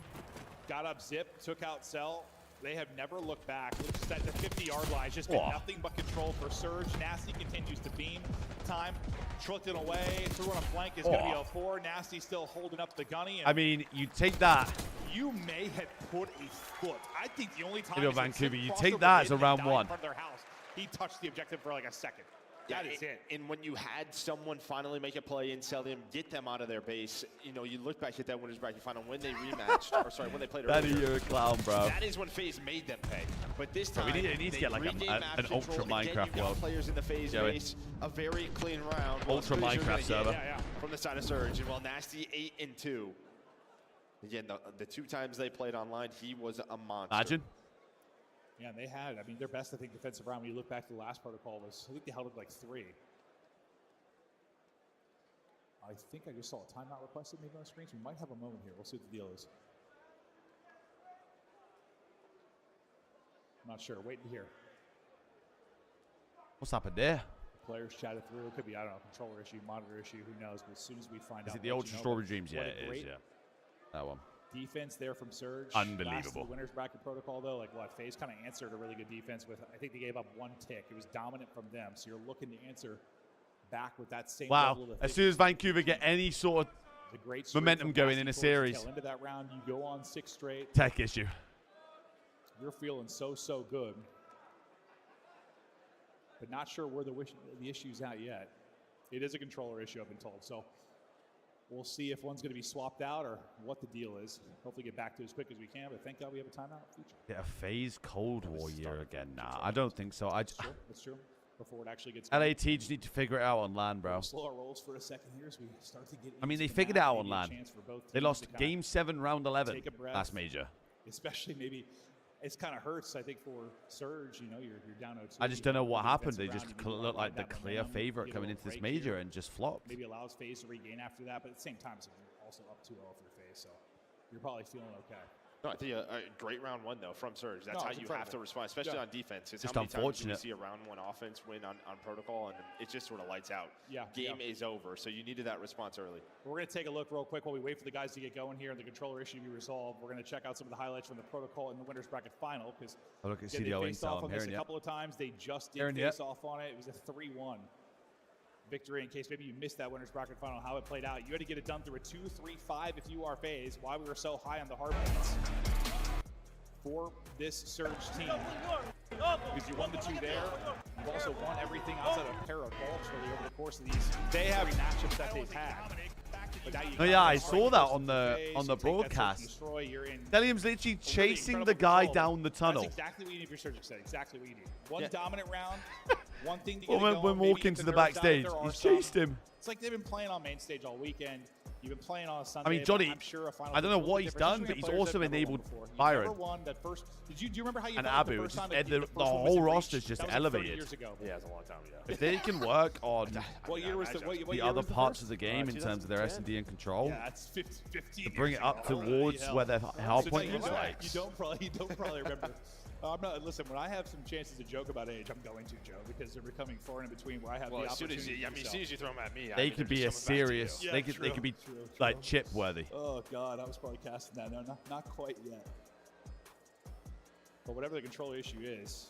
got up zip, took out Cell, they have never looked back. Just at the 50-yard line, it's just been Oh. nothing but control for Surge. Nasty continues to beam. Time trucked it away. Through on a flank is going to be Oh. a 4. Nasty still holding up the gunny. And I mean, you take that you may have put a foot. I think the only time Maybe Vancouver, you take that as a round one. He touched the objective for like a second. That is it. And when you had someone finally make a play and sell them, get them out of their base, you know, you look back at that winners bracket final when they rematched, or sorry, when they played earlier. You're a clown, bro. That is when FaZe made them pay. But this time, we need to get like an ultra Minecraft world. Players in the FaZe race, a very clean round. Ultra Minecraft server. From the side of Surge, and while Nasty 8-2. Again, the 2 times they played online, he was a monster. Imagine. Yeah, and they had, I mean, their best, I think, defensive round, when you look back to the last protocol, was, I think they held it like 3. I think I just saw a timeout requested maybe on the screens. We might have a moment here. We'll see what the deal is. I'm not sure. Waiting to hear. What's happened there? Players chatted through. It could be, I don't know, controller issue, monitor issue. Who knows? But as soon as we find out. Is it the Ultra Story Dreams? Yeah, it is. Yeah. That one. Defense there from Surge. Unbelievable. Last of the winners bracket protocol, though, like what? FaZe kind of answered a really good defense with, I think they gave up 1 tick. It was dominant from them. So you're looking to answer back with that same level of as soon as Vancouver get any sort of momentum going in a series. Into that round, you go on 6 straight. Tech issue. You're feeling so good. But not sure where the issue's at yet. It is a controller issue, I've been told. So we'll see if one's going to be swapped out or what the deal is. Hopefully get back to it as quick as we can, but thank God we have a timeout feature. Yeah, a FaZe Cold War year again. Nah, I don't think so. That's true. Before it actually gets going. LAT just need to figure it out on LAN, bro. We'll slow our rolls for a second here as we start to get. I mean, they into figured the it out map. on Maybe a LAN. chance for both They teams lost to kinda Game 7, Round 11 take a breath. last major. Especially maybe it's kind of hurts, I think, for Surge. You know, you're down 0-2. I just don't know what happened. They Defensive just round, you looked like the that clear momentum, favorite get a coming little into this break major here. and just flopped. Maybe allows FaZe to regain after that, but at the same time, it's also up 2-0 for FaZe, so you're probably feeling okay. No, I think a great round 1 though from Surge. That's how you have to respond, especially on defense. It's just how many times do we unfortunate. see a round 1 offense win on protocol, and it just sort of lights out. Game is over, so you needed that response early. We're going to take a look real quick while we wait for the guys to get going here and the controller issue to be resolved. We're going to check out some of the highlights from the protocol in the winners bracket final because look at they CDO faced Intel. off on I'm this hearing a couple of times. They just did face off on it. It was a 3-1 victory. In case maybe you missed that winners bracket final, how it played out. You had to get it done through a 2-3-5 if you are FaZe. Why we were so high on the hard points for this Surge team. Because you won the 2 there. You've also won everything outside of pair of balls really over the course of these matchups that they've had. But now Oh yeah, I saw that on the broadcast. Delium's literally chasing the guy down the tunnel. That's exactly what you need for Surge said. Exactly what you need. One dominant round, one thing to get Well, going. when walking to the backstage, he's chased him. It's like they've been playing on main stage all weekend. You've been playing on a Sunday. I mean, Johnny, I'm sure a final I don't know what he's done, but he's also enabled Byron. Do you remember how you and felt Abu. the first time The whole roster's just elevated. Years ago. Yeah, it's a long time ago. If they can work on what year was the other parts of the game in terms of their S&D and control, yeah, that's 15 to bring it up ago. towards where their Hardpoint is, like. You don't probably remember. I'm not. Listen, when I have some chances to joke about age, I'm going to, Joe, because they're becoming far in between where I have the opportunity. As soon as you throw them at me, They could be a serious. They could be like chip worthy. Oh God, I was probably casting that. No, not quite yet. But whatever the controller issue is,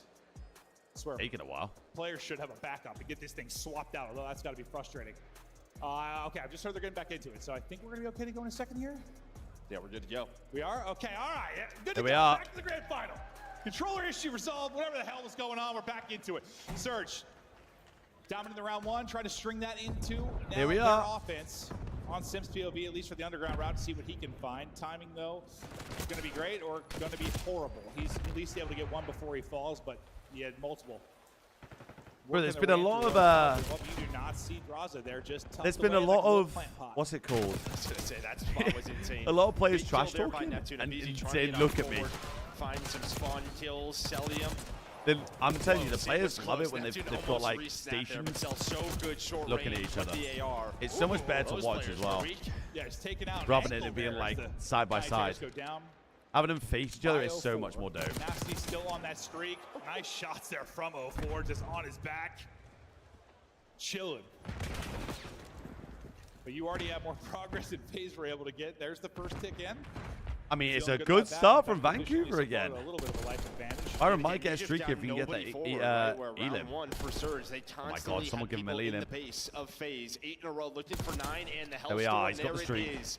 I swear, taking a while. Players should have a backup and get this thing swapped out. Although that's got to be frustrating. Okay, I've just heard they're getting back into it, so I think we're gonna be okay to go in a second here. Yeah, we're good to go. We are? Okay, all right. Good to Here we go. are. Back to the grand final. Controller issue resolved. Whatever the hell was going on, we're back into it. Surge, dominant in the round 1, trying to string that into Here we their are. offense on Sims POV, at least for the underground route, to see what he can find. Timing, though, is going to be great or going to be horrible. He's at least able to get one before he falls, but he had multiple. Bro, there's been a lot of You do not see Draza there, just there's been a lot of what's it called? I was gonna say that spot was insane. A lot of players Big trash kill there by talking Neptune and Easy trying to saying, get "Look on at me." forward, find some spawn kills, Celium. Then I'm telling you, the Close, it players was love it close. when Neptune they've got almost like re-snapped there, stations but sells so good short looking at range each with other. the AR. It's so much better to Those watch players as well, were weak. Yeah, it's taken out. rather than it being like side by side. Go down. Having them face each other is so much more dope. Nasty still on that streak. Nice shots there from 04, just on his back. Chilling. But you already have more progress than FaZe were able to get. There's the first tick in. I mean, it's a Feeling good about that. start from Fact, positionally Vancouver again. A little bit of a life advantage. Byron might get a Just streak got if he can get that nobody forward, right, where Elim. round 1 for Surge, they constantly someone had give him a people lead in in. the base of FaZe. 8 in a row looking for 9, and the There we are, Hellstorm, he's got the there streak. it is.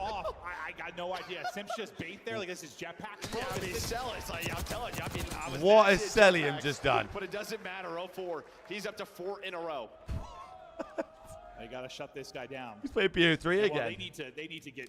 off. I got no idea. Simps just bait there. Like, this is jetpack. Yeah, I mean, sell it. It's like, I'm telling you. I mean, I was What mad has at Cellium jetpacks, just done? But it doesn't matter. 0-4. He's up to 4 in a row. They got to shut this guy down. He's playing BO3 Well, again. they need to get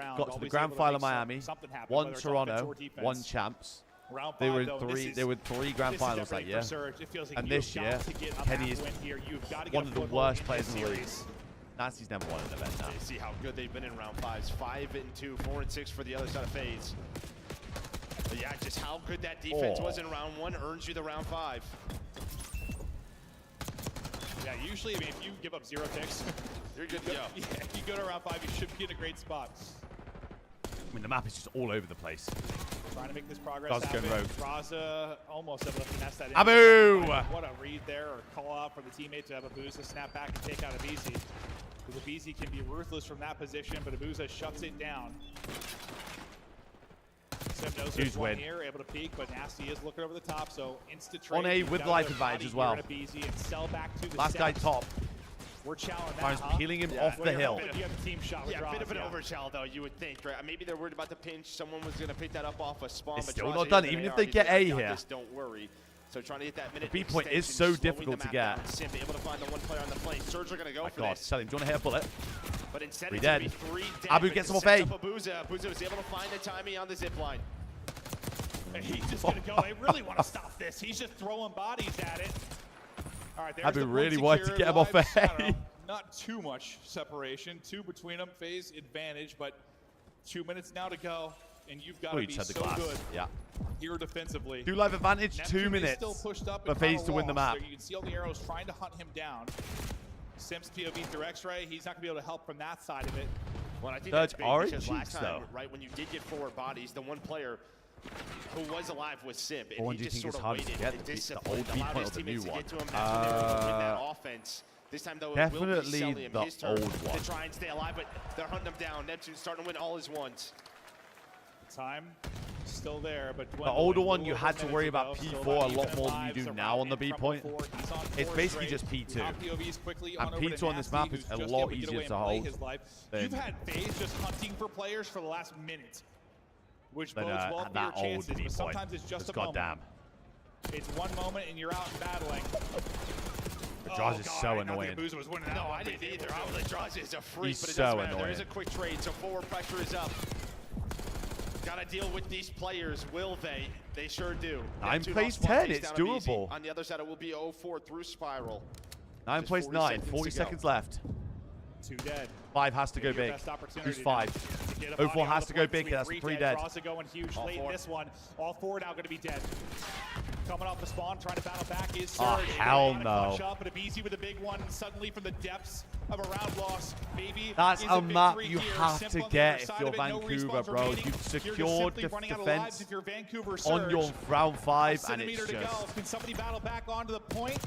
round. got to the Always grand able to final make of Miami, something happen, won whether it's offense Toronto, or defense. won champs. Round They were 5, though, three. They were 3 grand this is finals that everything year. for Surge. It feels like And you have this year, got to get a Kenny map is win here. You've got to get one a of the foothold worst in players this in the league. series. Nasty's never won an event now. You see how good they've been in round 5s. 5-2, 4-6 for the other side of FaZe. But yeah, just how good that defense was in round 1 earns you the round 5. Yeah, usually, I mean, if you give up 0 ticks, you're good. Yeah, if you go to round 5, you should be in a great spot. I mean, the map is just all over the place. Trying to make this progress Does happen. go rogue. Raza almost able to finesse that in. Abu! What a read there, or call out from the teammate to have Abuza snap back and take out Abizi. Because Abizi can be ruthless from that position, but Abuza shuts it down. Sim knows there's one here, able to peek, but Nasty is looking over the top, so instant trade. On A with life advantage as well. And sell back to the Last guy top. We're challenging that, Trying peeling him off the hill. You have a team shot with Draws, bit of an overshell, though, you would think, right? Maybe they're worried about the pinch. Someone was going to pick that up off a spawn. It's but still Draws not done, hit even an if AR. they get A here. Don't worry. So trying to get that minute. The B point is extension, so slowing difficult the to map get. down. Sim able to find the one player on the flank. Surge are going to go for God, this. tell him, do you want to hit a bullet? But instead, 3 it's going dead. to be 3 dead. Abu but gets it him off sets A. up Abuza. Abuza was able to find the timing on the zip line. And he's just going to go. They really want to stop this. He's just throwing bodies at it. All right, there's Abu the really point wanted to secured. get him off Lives, I A. don't know, not too much separation. 2 between them. FaZe advantage, but 2 minutes now to go. And you've got to be so good Yeah. here defensively. 2 live advantage, Neptune 2 minutes still pushed up for and FaZe kinda to win the lost. map. There you can see all the arrows trying to hunt him down. Sims POV through X-Ray. He's not going to be able to help from that side of it. Well, I think Third that's big orange because last cheeks, time, though. right, when you did get 4 bodies, the one player who was alive was Sim, But and when he do you just think sort it's of harder to waited get? and The disciplined, old B allowed point his or the teammates new to one? get to him. That's when they were able to win that offense. This time, though, it will be Definitely Selly in the his turn old one. to try and stay alive, but they're hunting him down. Neptune's starting to win all his ones. Time still there, but The older one, you had to worry about P4 a lot more than you do now on the B point. It's basically just P2. And P2 on this map is a lot easier to hold. You've had FaZe just hunting for players for the last minute, which bodes well for your chances, but sometimes it's just a moment. Goddamn. It's one moment and you're out and battling. But Draws is so annoying. No, I didn't either. I was like, Draws is a freak, He's but it so doesn't matter. annoying. There is a quick trade, so forward pressure is up. Got to deal with these players, will they? They sure do. 9 Neptune plays off spawn 10, takes it's down Abizi. doable. On the other side, it will be 0-4 through Spiral. 9 plays 9, 40 seconds left. 2 dead. 5 has to go big. Who's 5? 04 has to go big, that's 3 dead. Raza going huge late in this one. All 4 now going to be dead. Coming off the spawn, trying to battle back is Surge. Oh, hell no. But Abizi with a big one suddenly from the depths of a round loss. Maybe That's a map victory you here. have Simp to on the get other if side you're of it, no Vancouver, respawns bro. remaining. You've You're just secured simply the running out of lives defense if you're Vancouver on your Surge. round 5, A and it's centimeter to go. just... Can somebody battle back onto the point?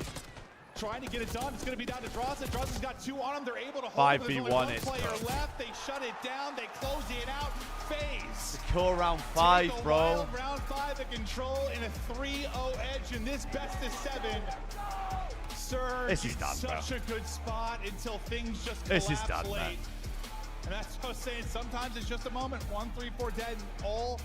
Trying to get it done. It's going to be down to Draza. Draza's got 2 on him. They're able to hold. 5v1 There's only 1 it's player tough. left. They shut it down. They close it out. FaZe. Secure round 5, bro. Round 5 at control in a 3-0 edge in this best of 7. Surge This is done, such bro. a good spot until things just This collapse is done, late. man. And that's what I was saying. Sometimes it's just a moment. 1, 3, 4 dead, and all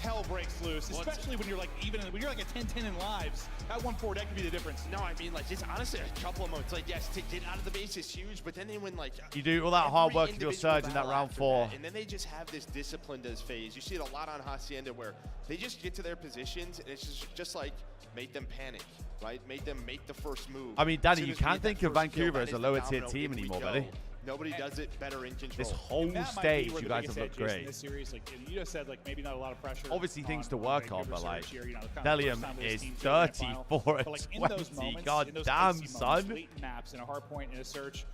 hell breaks loose. Especially when you're like when you're like a 10-10 in lives. That 1-4 dead could be the difference. No, I mean, like, just honestly, a couple of moments. Like, yes, to get out of the base is huge, but then they win, like... You do all that hard work in your individual Surge in that battle round after 4. that, and then they just have this discipline as FaZe. You see it a lot on Hacienda where they just get to their positions, and it's just like, make them panic, right? Make them make the first move. I mean, As Danny, soon you as we can't get that think of first kill, Vancouver that as is a the lower tier domino. team If we anymore, go, buddy. Nobody does it better in control. This whole And that might be stage, where you the guys biggest have looked edge is in great. this series. Like you just said, like maybe not a lot of pressure. Obviously things to on work on, Vancouver but like, Surge here, you know, kind of the Delium first time this is team's been in the 30 final. for a But, like, in those 20. moments, God in those damn, icy son. moments, late in maps in a Hardpoint in a Surge.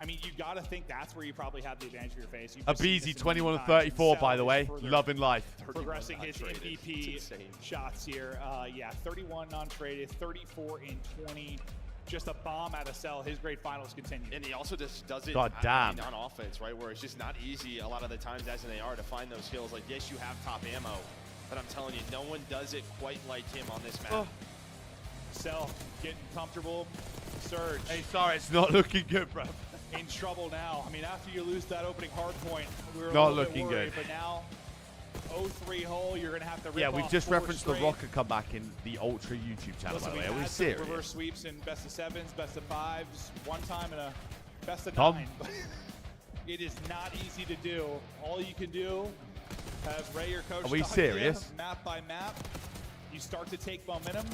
I mean, you got to think that's where you probably have the advantage for your face. You've just seen this Abizi, a 21 million and times 34, by himself. the way. He's further Loving life. progressing his MVP shots here. Yeah, 31 non-traded, 34 in 20. Just a bomb out of cell. His great finals continue. And he also just does it God damn. on offense, right? Where it's just not easy a lot of the times as an AR to find those kills. Like, yes, you have top ammo, but I'm telling you, no one does it quite like him on this map. Cell getting comfortable. Surge. Hey, sorry, it's not looking good, bro. In trouble now. I mean, after you lose that opening hard point, we were Not a little looking bit worried, good. But now, 0-3 hole, you're going to have to rip Yeah, we've off just 4 referenced the straight. Rocker comeback in the Ultra YouTube channel, Listen, by the we've way. Are we had some serious? reverse sweeps in best of 7s, best of 5s, one time in a best of Tom? 9. But it is not easy to do. All you can do, have Ray, your coach, Are we talk to you serious? map by map. You start to take momentum.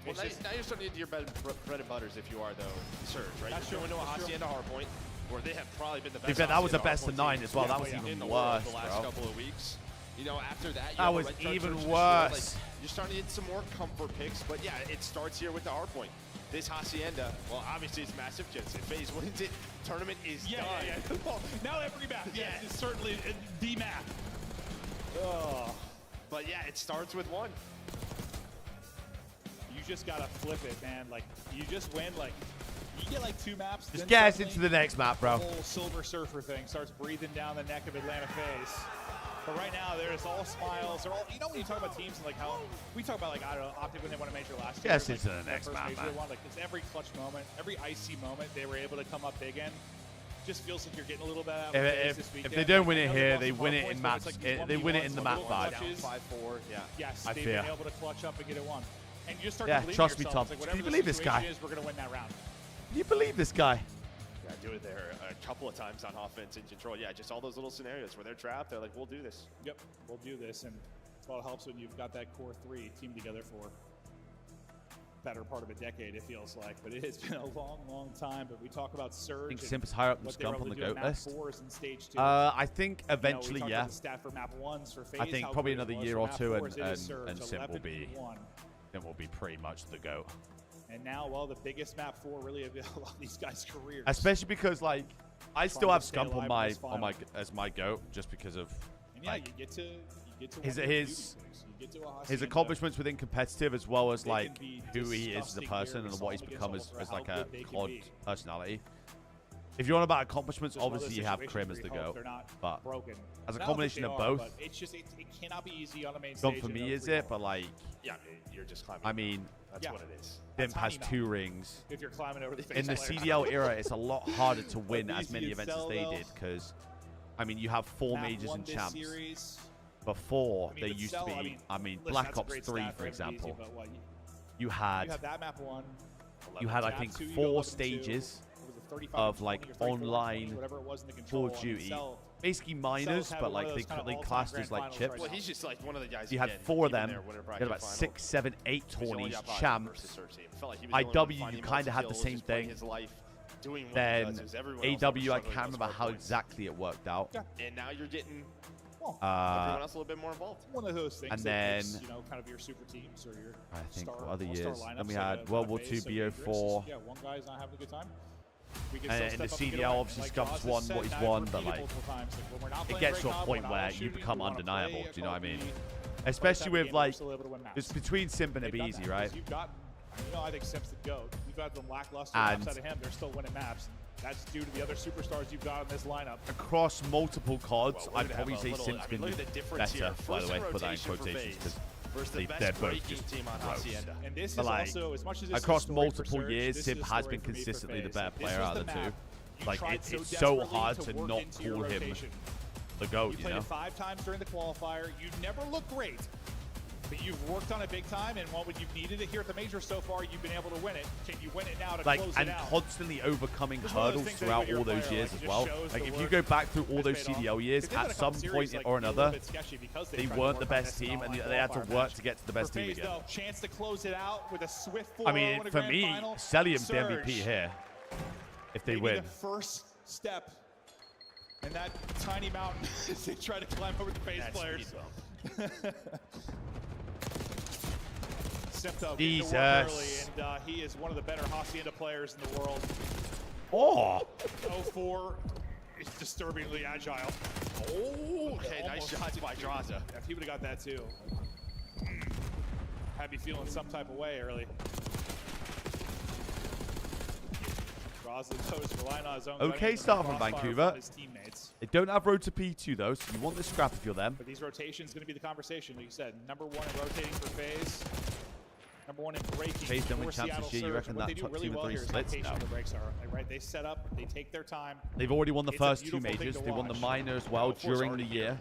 Well, now you're starting to do your bread and butters if you are, though, Surge, right? That's You're true, going to a that's true. Hacienda Hardpoint, where they have probably been the To be best fair, that was a Hacienda best of Hardpoint 9 team as well. That was in even the worse, world the last bro. couple of weeks. You know, after that, that was even worse. You're starting to get some more comfort picks, but yeah, it starts here with the Hardpoint. This Hacienda, well, obviously it's massive chance. If FaZe wins it, tournament is done. Yeah. Well, now every map, it's certainly the map. Oh. But yeah, it starts with one. You just gotta flip it, man. Like, you just win, like, you get like 2 maps. Just get us into the next map, bro. The whole Silver Surfer thing starts breathing down the neck of Atlanta FaZe. But right now, there's all smiles. They're all, you know, when you talk about teams and like how we talk about, like, I don't know, Optic when they won a major last year. Yes, like, into the next map, man. Like, it's every clutch moment, every icy moment they were able to come up big in. Just feels like you're getting a little bit out of if they don't win it here, they win it in maps. They win it in the map 5. 5-4, yeah. Yes, I they've fear. been able to clutch up and get it won. And you just start Yeah, to believe trust in me, yourself. Tom. It's like, Can you whatever believe the this guy? situation is, we're gonna win that round. Can you believe this guy? Yeah, do it there a couple of times on offense and control. Yeah, just all those little scenarios where they're trapped. They're like, we'll do this. Yep, we'll do this. And it's what helps when you've got that core 3 team together for better part of a decade, it feels like. But it has been a long, long time. But we talk about Surge. I think Simp is higher up than Scump on the GOAT list. I think eventually, yeah. I think probably another year or two, and Simp will be pretty much the GOAT. And now, well, the biggest map 4 really of a lot of these guys' careers. Especially because, like, I still have Scump on my as my GOAT just because of like you get to his accomplishments within competitive, as well as like who he is as a person and what he's become as like a COD personality. If you're on about accomplishments, obviously you have Krim as the GOAT, but as a combination of both, it's just it cannot be easy on a main Scump stage. for me is it, but like, yeah, you're just climbing. I mean, that's what it is. Simp has 2 rings. If you're climbing over the In the CDL era, it's a lot harder to win as many events as they did because, I mean, you have 4 majors and champs. Before, there used to be, I mean, Black Ops 3, for example, you had that map 1. I think 4 stages of like online Call of Duty, basically minors, but like they classed as like chips. Well, he's just like one of the guys. You had 4 of them. You had about 6, 7, 8 tourneys, champs. IW, you kind of had the same thing. Then AW, I can't remember how exactly it worked out. And now you're getting everyone else a little bit more involved. One of those things. And then, is, you know, kind of your super teams or your I think star, other years. lineups, Then we had World War II, BO4. Yeah, one guy's not having a good time. And in the CDL, obviously, Scump's won what he's won, but like, it gets to a point where you become undeniable. Do you know what I mean? Especially with like, it's between Simp and Abizi, right? You know, I think Simp's the GOAT. You've got them lackluster And maps out of him. They're still winning maps. That's due to the other superstars you've got in this lineup. Across multiple CODs, I'd probably say Simp's been better, by the way, put that in quotations, because they're both just gross. And this But is like, also, as much as this across is a story multiple for Surge, years, this Simp is a has story been for me for consistently the FaZe. better This player was out of the map. two. You Like, tried it's so desperately hard to work not into your call him rotation. the GOAT, You you played know? it 5 times during the qualifier. You never looked great, but you've worked on it big time, and when you've needed it here at the major so far, you've been able to win it. Can you win it now to Like, close and it out? constantly overcoming It's one of those hurdles things that throughout when you're all a those player, years like, as it well. just shows Like, the if you work go back through all has those paid off. CDL years, They've done at a some couple point series, like, or a little another, bit sketchy because they they've tried to weren't the work on best this team, and online they had to qualifier work match. to get to the best For team FaZe, again. though, chance to close it out with a swift 4-0 I mean, in a for grand me, final. Cellium's the Surge. MVP here, if they Maybe win. the first step in that tiny mountain as they try to climb over the FaZe players. Simp Jesus. early, and he is one of the better Hacienda players in the world. Oh! 0-4 is disturbingly agile. Oh, okay, nice shots by Draza. If he would have got that too. Had me feeling some type of way early. Draza goes relying on his own. Okay start from Vancouver. His teammates. They don't have road to P2 though, so you want the scrap if you're them. But these rotations going to be the conversation. Like you said, number 1 in rotating for FaZe. Number 1 in breaking. FaZe don't win for champs Seattle this year. You Surge. reckon What that they do top really 2 well and 3 here is how splits? patient No. the breaks are. Like, right, they set up, they take their time. They've already won the It's a first 2 beautiful thing majors. to They won the watch. minor as well 0-4's during already the year.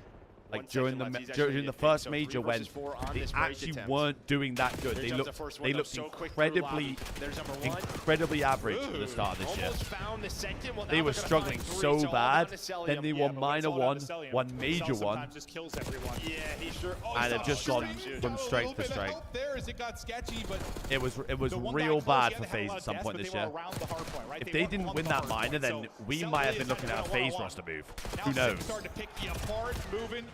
Like 1 during second the left, he's actually during the getting first picked. So major 3 when versus 4 on they this break actually attempt. weren't doing that good. There They goes looked the first one, though, so quick through lobby. There's number 1. incredibly average at the start of this year. Almost found the second. Well, They now were they're gonna struggling find 3, so all bad. down to Cellium. Then they Yeah, won but minor it's all one, down to Cellium. one major Cell one, sometimes just kills everyone. Yeah, he sure. Oh, and he's it not just shooting. gone from strength to strength. There as it got sketchy, but It was the one real guy close, bad yeah, for they had a FaZe lot at of some deaths, point but this they were year. around the hard point, right? If they didn't weren't win on the that hard minor, point. then So we Cell might have is been looking at a gonna FaZe one-on-one. roster move. Now Who Simp knows? starting to pick the apart, moving.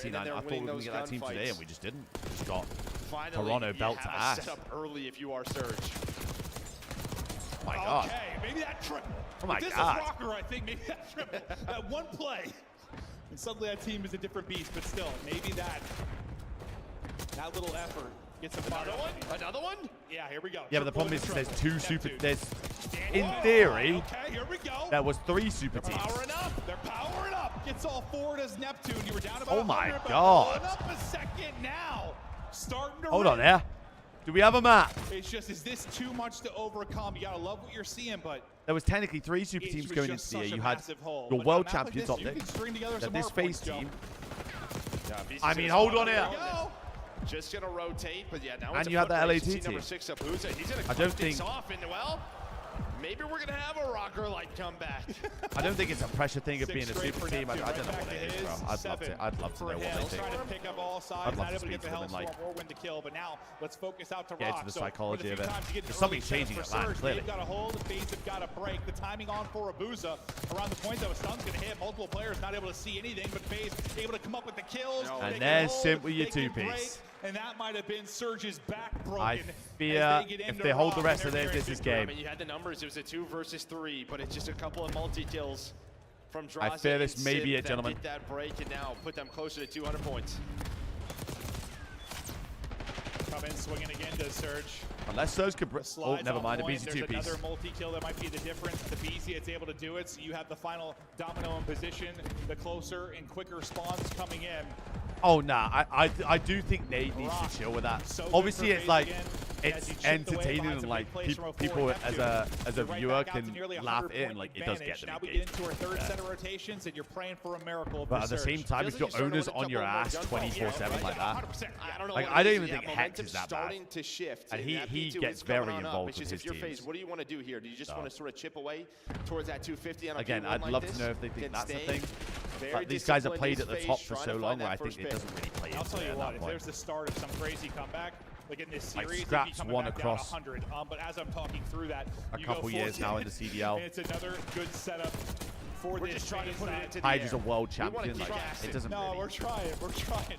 C9. and then I they're thought we winning were going those to get that team today, gunfights. and we just didn't. Just got Finally, Toronto you belt to have a ass. setup early if you are Surge. Oh my god. Okay, maybe that triple. Oh my this god. is Rocker, I think. Maybe that triple. That one play. And suddenly that team is a different beast, but still, maybe that little effort Get some fire. Another one? Yeah, here we go. Yeah, but the problem is there's two super. There's, in Whoa, theory, okay, here we go. there was 3 super teams. Powering up. They're powering up. Gets all forward as Neptune. You were down about Oh my 100, but God. pulling up a second now. Starting to Hold on rip. there. Do we have a map? It's just, is this too much to overcome? You gotta love what you're seeing, but There was technically 3 super it teams was going just into the year. such a You had massive hole. your But world on a map like champions this, up you there. can string together Then some this hard phase points, Joe. team. Yeah, BC's I mean, just hold gonna on here. go. Just gonna rotate, but yeah, now And it's a you have foot the race. LAT See number team. 6 up Uza. He's gonna I cut don't this think- off, and well, maybe we're gonna have a rocker like comeback. I don't think it's a pressure thing of being a 6 straight super for team. I Neptune, don't know right what back it to is, bro. his. I'd love 7 to. I'd love to for know him. what they think. Trying to pick up all sides, I'd love not to able to speak get to the them and, Hellstorm like, or win the kill, but now let's focus out to get into Rock. the So, psychology one of it. the few times you get an There's something early setup changing for at Atlanta, Surge, clearly. They've got a hold, the FaZe have got a break. The timing on for Abuza around the point though, Stun's gonna hit. Multiple players not able to see anything, but FaZe able to come up with the kills. And They there's can hold, simply your they can 2-piece. break, and that might have been Surge's back broken. I as fear they get if into they hold the Rock rest and of they're this, nearing this is victory. I game. mean, you had the numbers. It was a 2 versus 3, but it's just a couple of multi-kills from Draza. I fear this and may Sim be it, that gentlemen. Get that break and now put them closer to 200 points. Come in swinging again to Surge. Unless Surge could. Oh, Slides never on mind. A point. BZ There's 2-piece. another multi-kill that might be the difference. The BZ, it's able to do it, so you have the final domino in position. The closer and quicker spawns coming in. Oh, nah. I do think Nate needs to chill with that. So good Obviously, for it's FaZe like again, as it's he chipped away entertaining behind and some like big plays from a people forward as Neptune. a Right viewer back out to can nearly a laugh at 100 it and point like it does get advantage. them Now we engaged. get into our third Yeah. set of rotations, and you're praying for a miracle. But at the same time, if your owner's on your ass 24/7 like that, I don't know. like what I it don't is. even Yeah, think Hex momentum's is that bad. starting to shift. And he that P2 gets is coming very on up. involved It's with just his if you're teams. FaZe, what do you want to do here? Do you just So. want to sort of chip away towards that 250 on a Again, P1 I'd like love this? to know if they think Can that's the stay thing. very But these guys have disciplined played is at the FaZe, top for trying so to long find where I that think first it pick. doesn't really play I'll into tell it you at what, that if point. there's the start of some crazy comeback, like in this Like series, Scraps they'd be coming won back across down 100. But as I'm talking through that, a you go couple full years now in the 10, CDL. and it's another good setup for We're this just trying to FaZe put it side. into the Hyde is a air. world We wanna champion. keep Like gassing. it doesn't No, really. we're trying.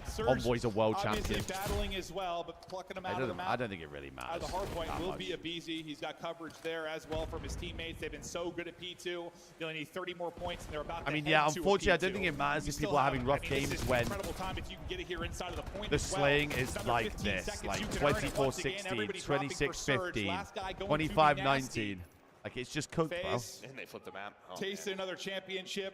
Surge, Envoy's a world obviously champion. battling as well, but plucking him out of the map. I don't think it really matters. Out of the hard point that will much. be a BZ. He's got coverage there as well from his teammates. They've been so good at P2. They only need 30 more points, and they're about to I mean, head yeah, to a unfortunately, I don't P2. think it matters You if still people are have- having rough I mean, this games is when an incredible time if you can get it here inside of the point the as well. slaying is Another like 15 this, seconds, like you can earn it. Once again, 24-16, everybody dropping for Surge. 26-15, Last guy going to be 25-19. Like, it's just cooked, bro. FaZe And they flipped the map. Oh, tasted another championship.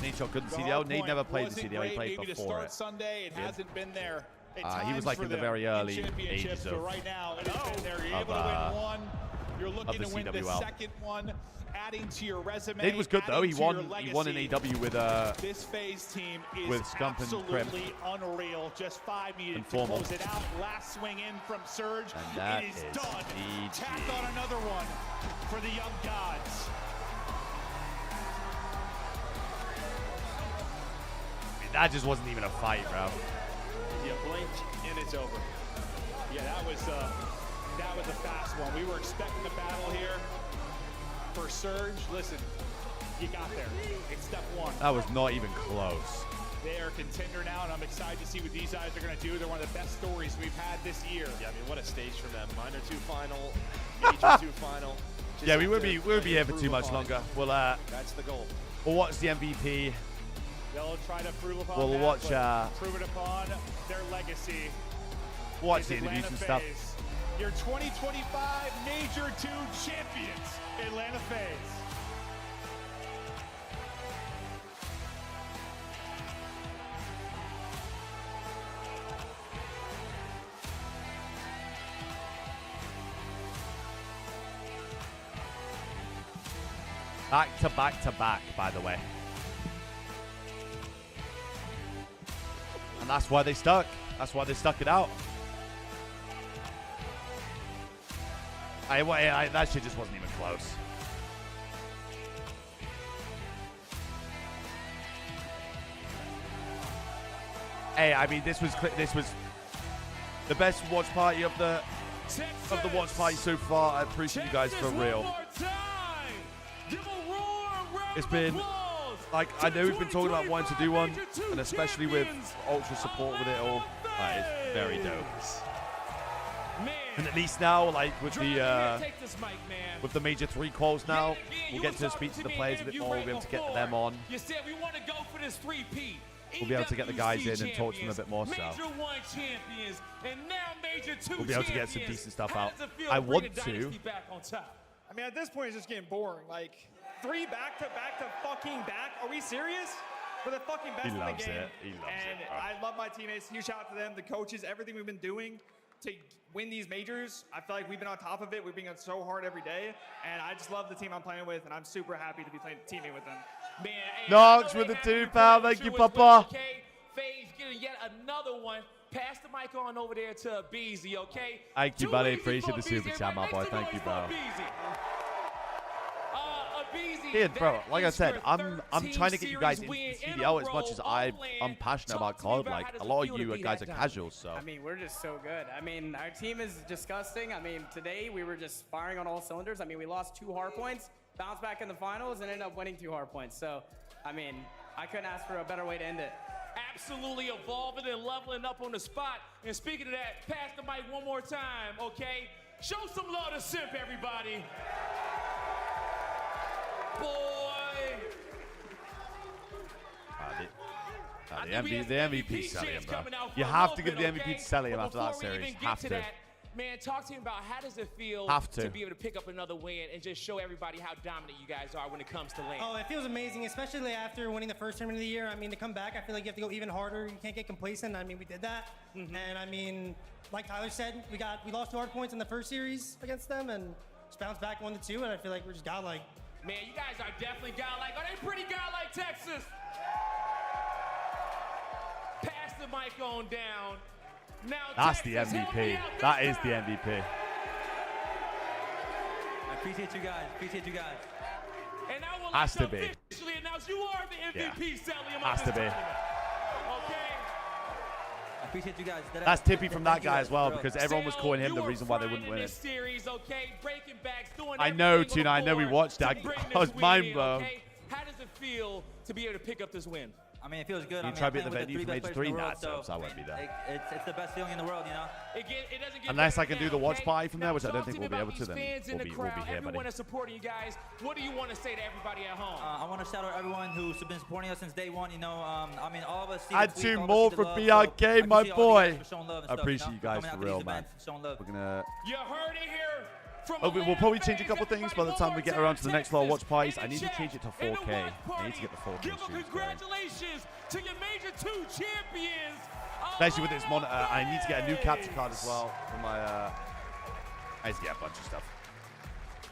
Nate shot good in The CDL. hard Nate point never played the wasn't CDL. He great, played maybe to before start it. Sunday. It Yeah. hasn't been there. At He was times like for in the them very early championships, ages but of- right now it has been there. You're of, able to win one. You're looking the to win the CWL. second one, adding to your resume. Nate was good though. He adding to your won. He won an legacy. AW with This FaZe team is with Scump and Crim. absolutely unreal. Just 5 needed And to Formal. close it out. Last swing in from Surge. And that it is is done. GG. Tack on another one for the young gods. That just wasn't even a fight, bro. You blink and it's over. Yeah, that was a fast one. We were expecting a battle here for Surge. Listen, you got there. It's step one. That was not even close. They are a contender now, and I'm excited to see what these guys are going to do. They're one of the best stories we've had this year. Yeah, I mean, what a stage for them. Minor 2 final, Major 2 final. Just Yeah, we have won't to be here for improve too much upon it. longer. That's the goal. We'll watch the MVP. They'll try to prove upon We'll that, watch, but prove it upon their legacy. Watch is the interviews Atlanta and stuff. FaZe, your 2025 Major 2 champions, Atlanta FaZe. Back to back to back, by the way. And that's why they stuck. That's why they stuck it out. That shit just wasn't even close. Hey, I mean, this was the best watch party of the watch party so far. I appreciate you guys for real. It's been like, I know we've been talking about wanting to do one, and especially with Ultra support with it all, it's very dope. And at least now, like with the Major 3 calls now, we'll get to speak to the players a bit more. We'll be able to get them on. You said we want to go for this 3-peat. we'll be able to get the guys in and talk to them a bit more. So Major 1 champions, and now Major 2 we'll be able to get some champions. decent stuff How out. does it feel I to bring want the to. dynasty back on top? I mean, at this point, it's just getting boring. Like, 3 back-to-back to fucking back. Are we serious? We're the fucking best in the loves game. it. He loves and it, bro. I love my teammates. Huge shout out to them, the coaches, everything we've been doing to win these majors. I feel like we've been on top of it. We've been going so hard every day. And I just love the team I'm playing with, and I'm super happy to be teaming with them. Man, hey, Knox with the 2, pal. Thank you, Papa. Okay, FaZe getting yet another one. Pass the mic on over there to Beezy, okay? Thank you, Too buddy. easy Appreciate for the super Beezy. chat, my boy. Make some Thank you, noise bro. for Beezy. Beezy, Ian, bro, that like I is said, your I'm trying to get you guys series into win in CDL a as much row as on I'm passionate about Talk to me COD. about Like, how does a it lot feel of to you be guys that are down? casuals, so. I mean, we're just so good. I mean, our team is disgusting. I mean, today we were just firing on all cylinders. I mean, we lost 2 hard points, bounced back in the finals, and ended up winning 2 hard points. So, I mean, I couldn't ask for a better way to end it. Absolutely evolving and leveling up on the spot. And speaking of that, pass the mic one more time, okay? Show some love to Simp, everybody. Boy. The MVP Celium, bro. You have to give the MVP to Celium after that series. Have to. Man, talk to me about how does it feel to be able to pick up another win and just show everybody how dominant you guys are when it comes to lane. Oh, it feels amazing, especially after winning the first tournament of the year. I mean, to come back, I feel like you have to go even harder. You can't get complacent. I mean, we did that. And I mean, like Tyler said, we lost 2 hard points in the first series against them and just bounced back 1-2, and I feel like we're just godlike. Man, you guys are definitely godlike. Are they pretty godlike, Texas? Pass the mic on down. Now That's the Texas, help me MVP. out this That is time. the MVP. I appreciate you guys. Appreciate you guys. And I will Has to like be. officially announce you are the MVP, Celium. Has to be. Okay. I appreciate you guys. That's tippy from that guy as well, bro. because everyone was calling him the reason why they wouldn't win it. Series, okay? Breaking backs, doing I know, everything Tuna. on I the know we board watched to that. bring I this was win mind in, blown. okay? How does it feel to be able to pick up this win? I mean, it feels good. You I mean, try I'm to beat the playing venue with for the Major 3 3? best Nah, players in the world, so I won't be there. It's the best feeling in the world, you know? It doesn't get Unless I better can do now, the watch okay? party from there, which I Now don't talk think to me we'll be able about to, these then fans in we'll the be crowd, here, everyone buddy. that's supporting you guys. What do you want to say to everybody at home? I want to shout out everyone who's been supporting us since day one. You know, I mean, all of us. Add 2 more for BRK, my boy. I appreciate you guys for real, man. We're gonna. You heard it here. We'll probably change a couple things by the time we get around to the next lot of watch parties. I need to change it to 4K. I need to get the 4K Give a streams going. congratulations to your Major 2 champions. Especially with this monitor. I need to get a new capture card as well for my. I need to get a bunch of stuff.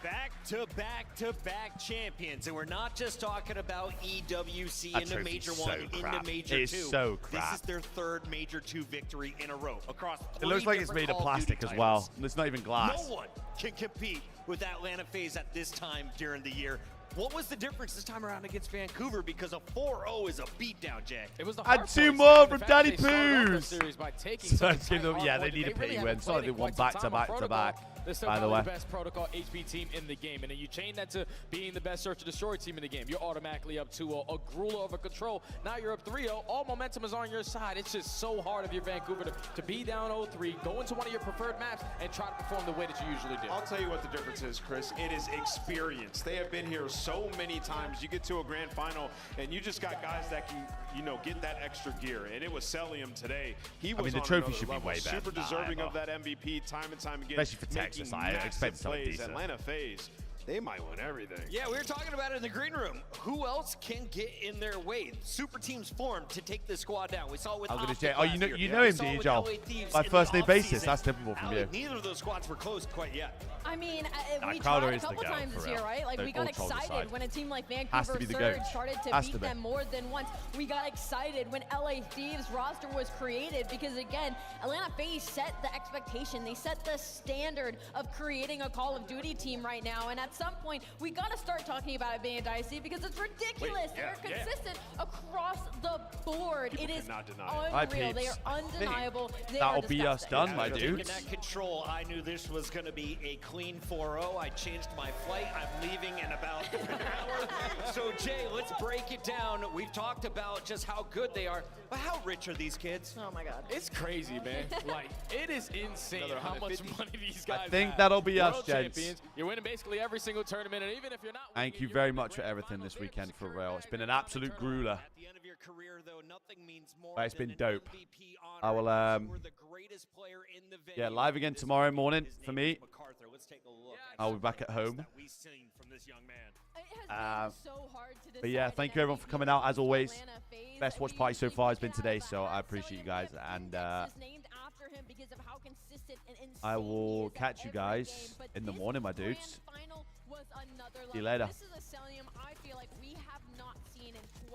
Back-to-back-to-back champions, and we're not just talking about EWC That into trophy's Major so 1 crap. into Major It is 2. so crap. This is their 3rd Major 2 victory in a row across. It looks like it's made of plastic as well. It's not even glass. No one can compete with Atlanta FaZe at this time during the year. What was the difference this time around against Vancouver? Because a 4-0 is a beatdown, Jay. It was the And 2 more from Daddy Poos. Yeah, they need a pity win. Sorry, they won back-to-back-to-back. They're still by the probably way. the best protocol HP team in the game, and then you chain that to being the best search and destroy team in the game. You're automatically up 2-0, a grueler of a control. Now you're up 3-0. All momentum is on your side. It's just so hard of your Vancouver to be down 0-3, go into one of your preferred maps, and try to perform the way that you usually do. I'll tell you what the difference is, Chris. It is experience. They have been here so many times. You get to a grand final, and you just got guys that can, you know, get that extra gear. And it was Celium today. He was the on trophy another should be level. way better Super than that, deserving of ever. that MVP time and time again. Especially for Texas. Making I massive expect something plays. decent. Atlanta FaZe, they might win everything. Yeah, we were talking about it in the green room. Who else can get in their way? Super teams formed to take this squad down. We saw it with I'm gonna Optic say, oh, last year. you know We him, saw it with DJ. LA Thieves By in first the name basis, offseason. that's typical from Ali, you. Neither of those squads were close quite yet. I mean, we Crowder tried a is the couple goat, times for this real. year, right? Like, They're we got all troll excited aside. when a team like Has to Vancouver be the Surge goat. started to Has beat to be. them more than once. We got excited when LA Thieves roster was created because, again, Atlanta FaZe set the expectation. They set the standard of creating a Call of Duty team right now. And at some point, we got to start talking about it being a dicey because it's ridiculous. They're consistent across the board. People it is cannot deny it. unreal. They are undeniable. They That'll are be us disgusting. done, my Taking dudes. that control, I knew this was going to be a clean 4-0. I changed my flight. I'm leaving in about an hour. So, Jay, let's break it down. We've talked about just how good they are, but how rich are these kids? Oh, my God. It's crazy, man. Like, it is insane Another how much 150. money these guys I think have. that'll be us, World gents. champions. You're winning basically every single tournament, and even if you're not Thank you very much for everything this weekend, for real. It's been an absolute grueler. At the end of your your career, though, nothing means more But it's than been an dope. MVP honor. I will, You were the greatest player in the venue. yeah, live again This tomorrow man, morning his for name me. is MacArthur. Let's take a look at I'll be back at some of the home. best that we've seen from this young man. But yeah, thank you everyone for coming out as always. Best watch party so far has been today, so I appreciate you guys, and I will catch you guys in the morning, my dudes. See you later. This is a Celium I feel like we have not seen in quite